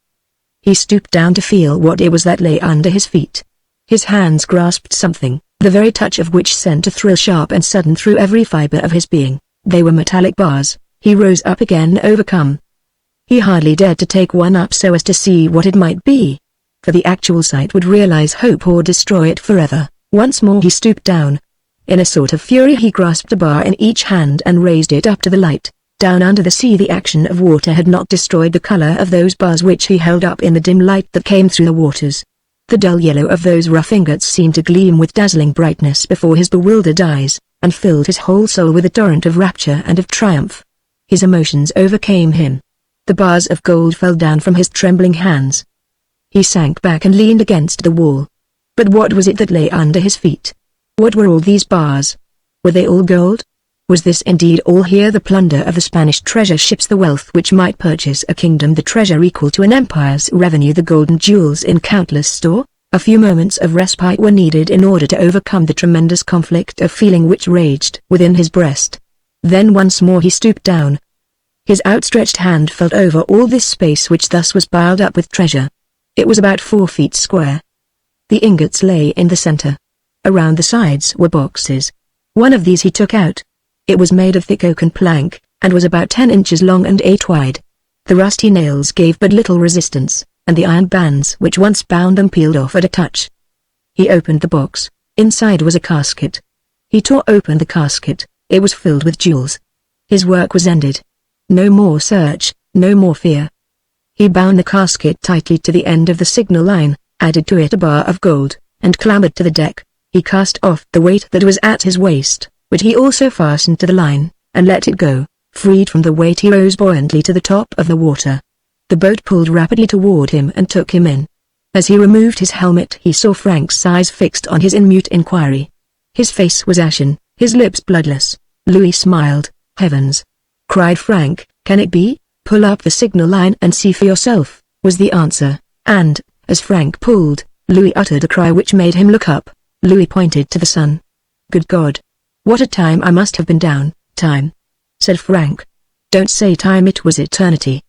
He stooped down to feel what it was that lay under his feet. His hands grasped something, the very touch of which sent a thrill sharp and sudden through every fiber of his being. They were metallic bars. He rose up again overcome. He hardly dared to take one up so as to see what it might be, for the actual sight would realize hope or destroy it forever. Once more he stooped down. In a sort of fury he grasped a bar in each hand and raised it up to the light. Down under the sea the action of water had not destroyed the color of those bars which he held up in the dim light that came through the waters. The dull yellow of those rough ingots seemed to gleam with dazzling brightness before his bewildered eyes, and filled his whole soul with a torrent of rapture and of triumph. His emotions overcame him. The bars of gold fell down from his trembling hands. He sank back and leaned against the wall. But what was it that lay under his feet? What were all these bars? Were they all gold? Was this indeed all here, the plunder of the Spanish treasure ships, the wealth which might purchase a kingdom, the treasure equal to an empire's revenue, the golden jewels in countless store? A few moments of respite were needed in order to overcome the tremendous conflict of feeling which raged within his breast. Then once more he stooped down. His outstretched hand felt over all this space which thus was piled up with treasure. It was about 4 feet square. The ingots lay in the center. Around the sides were boxes. One of these he took out. It was made of thick oaken plank, and was about 10 inches long and 8 wide. The rusty nails gave but little resistance, and the iron bands which once bound them peeled off at a touch. He opened the box. Inside was a casket. He tore open the casket. It was filled with jewels. His work was ended. No more search, no more fear. He bound the casket tightly to the end of the signal line, added to it a bar of gold, and clambered to the deck. He cast off the weight that was at his waist, which he also fastened to the line, and let it go. Freed from the weight, he rose buoyantly to the top of the water. The boat pulled rapidly toward him and took him in. As he removed his helmet, he saw Frank's eyes fixed on his in mute inquiry. His face was ashen, his lips bloodless. Louis smiled. "Heavens!" cried Frank, "can it be? Pull up the signal line and see for yourself," was the answer, and, as Frank pulled, Louis uttered a cry which made him look up. Louis pointed to the sun. "Good God! What a time I must have been down." "Time?" said Frank. "Don't say time, it was eternity."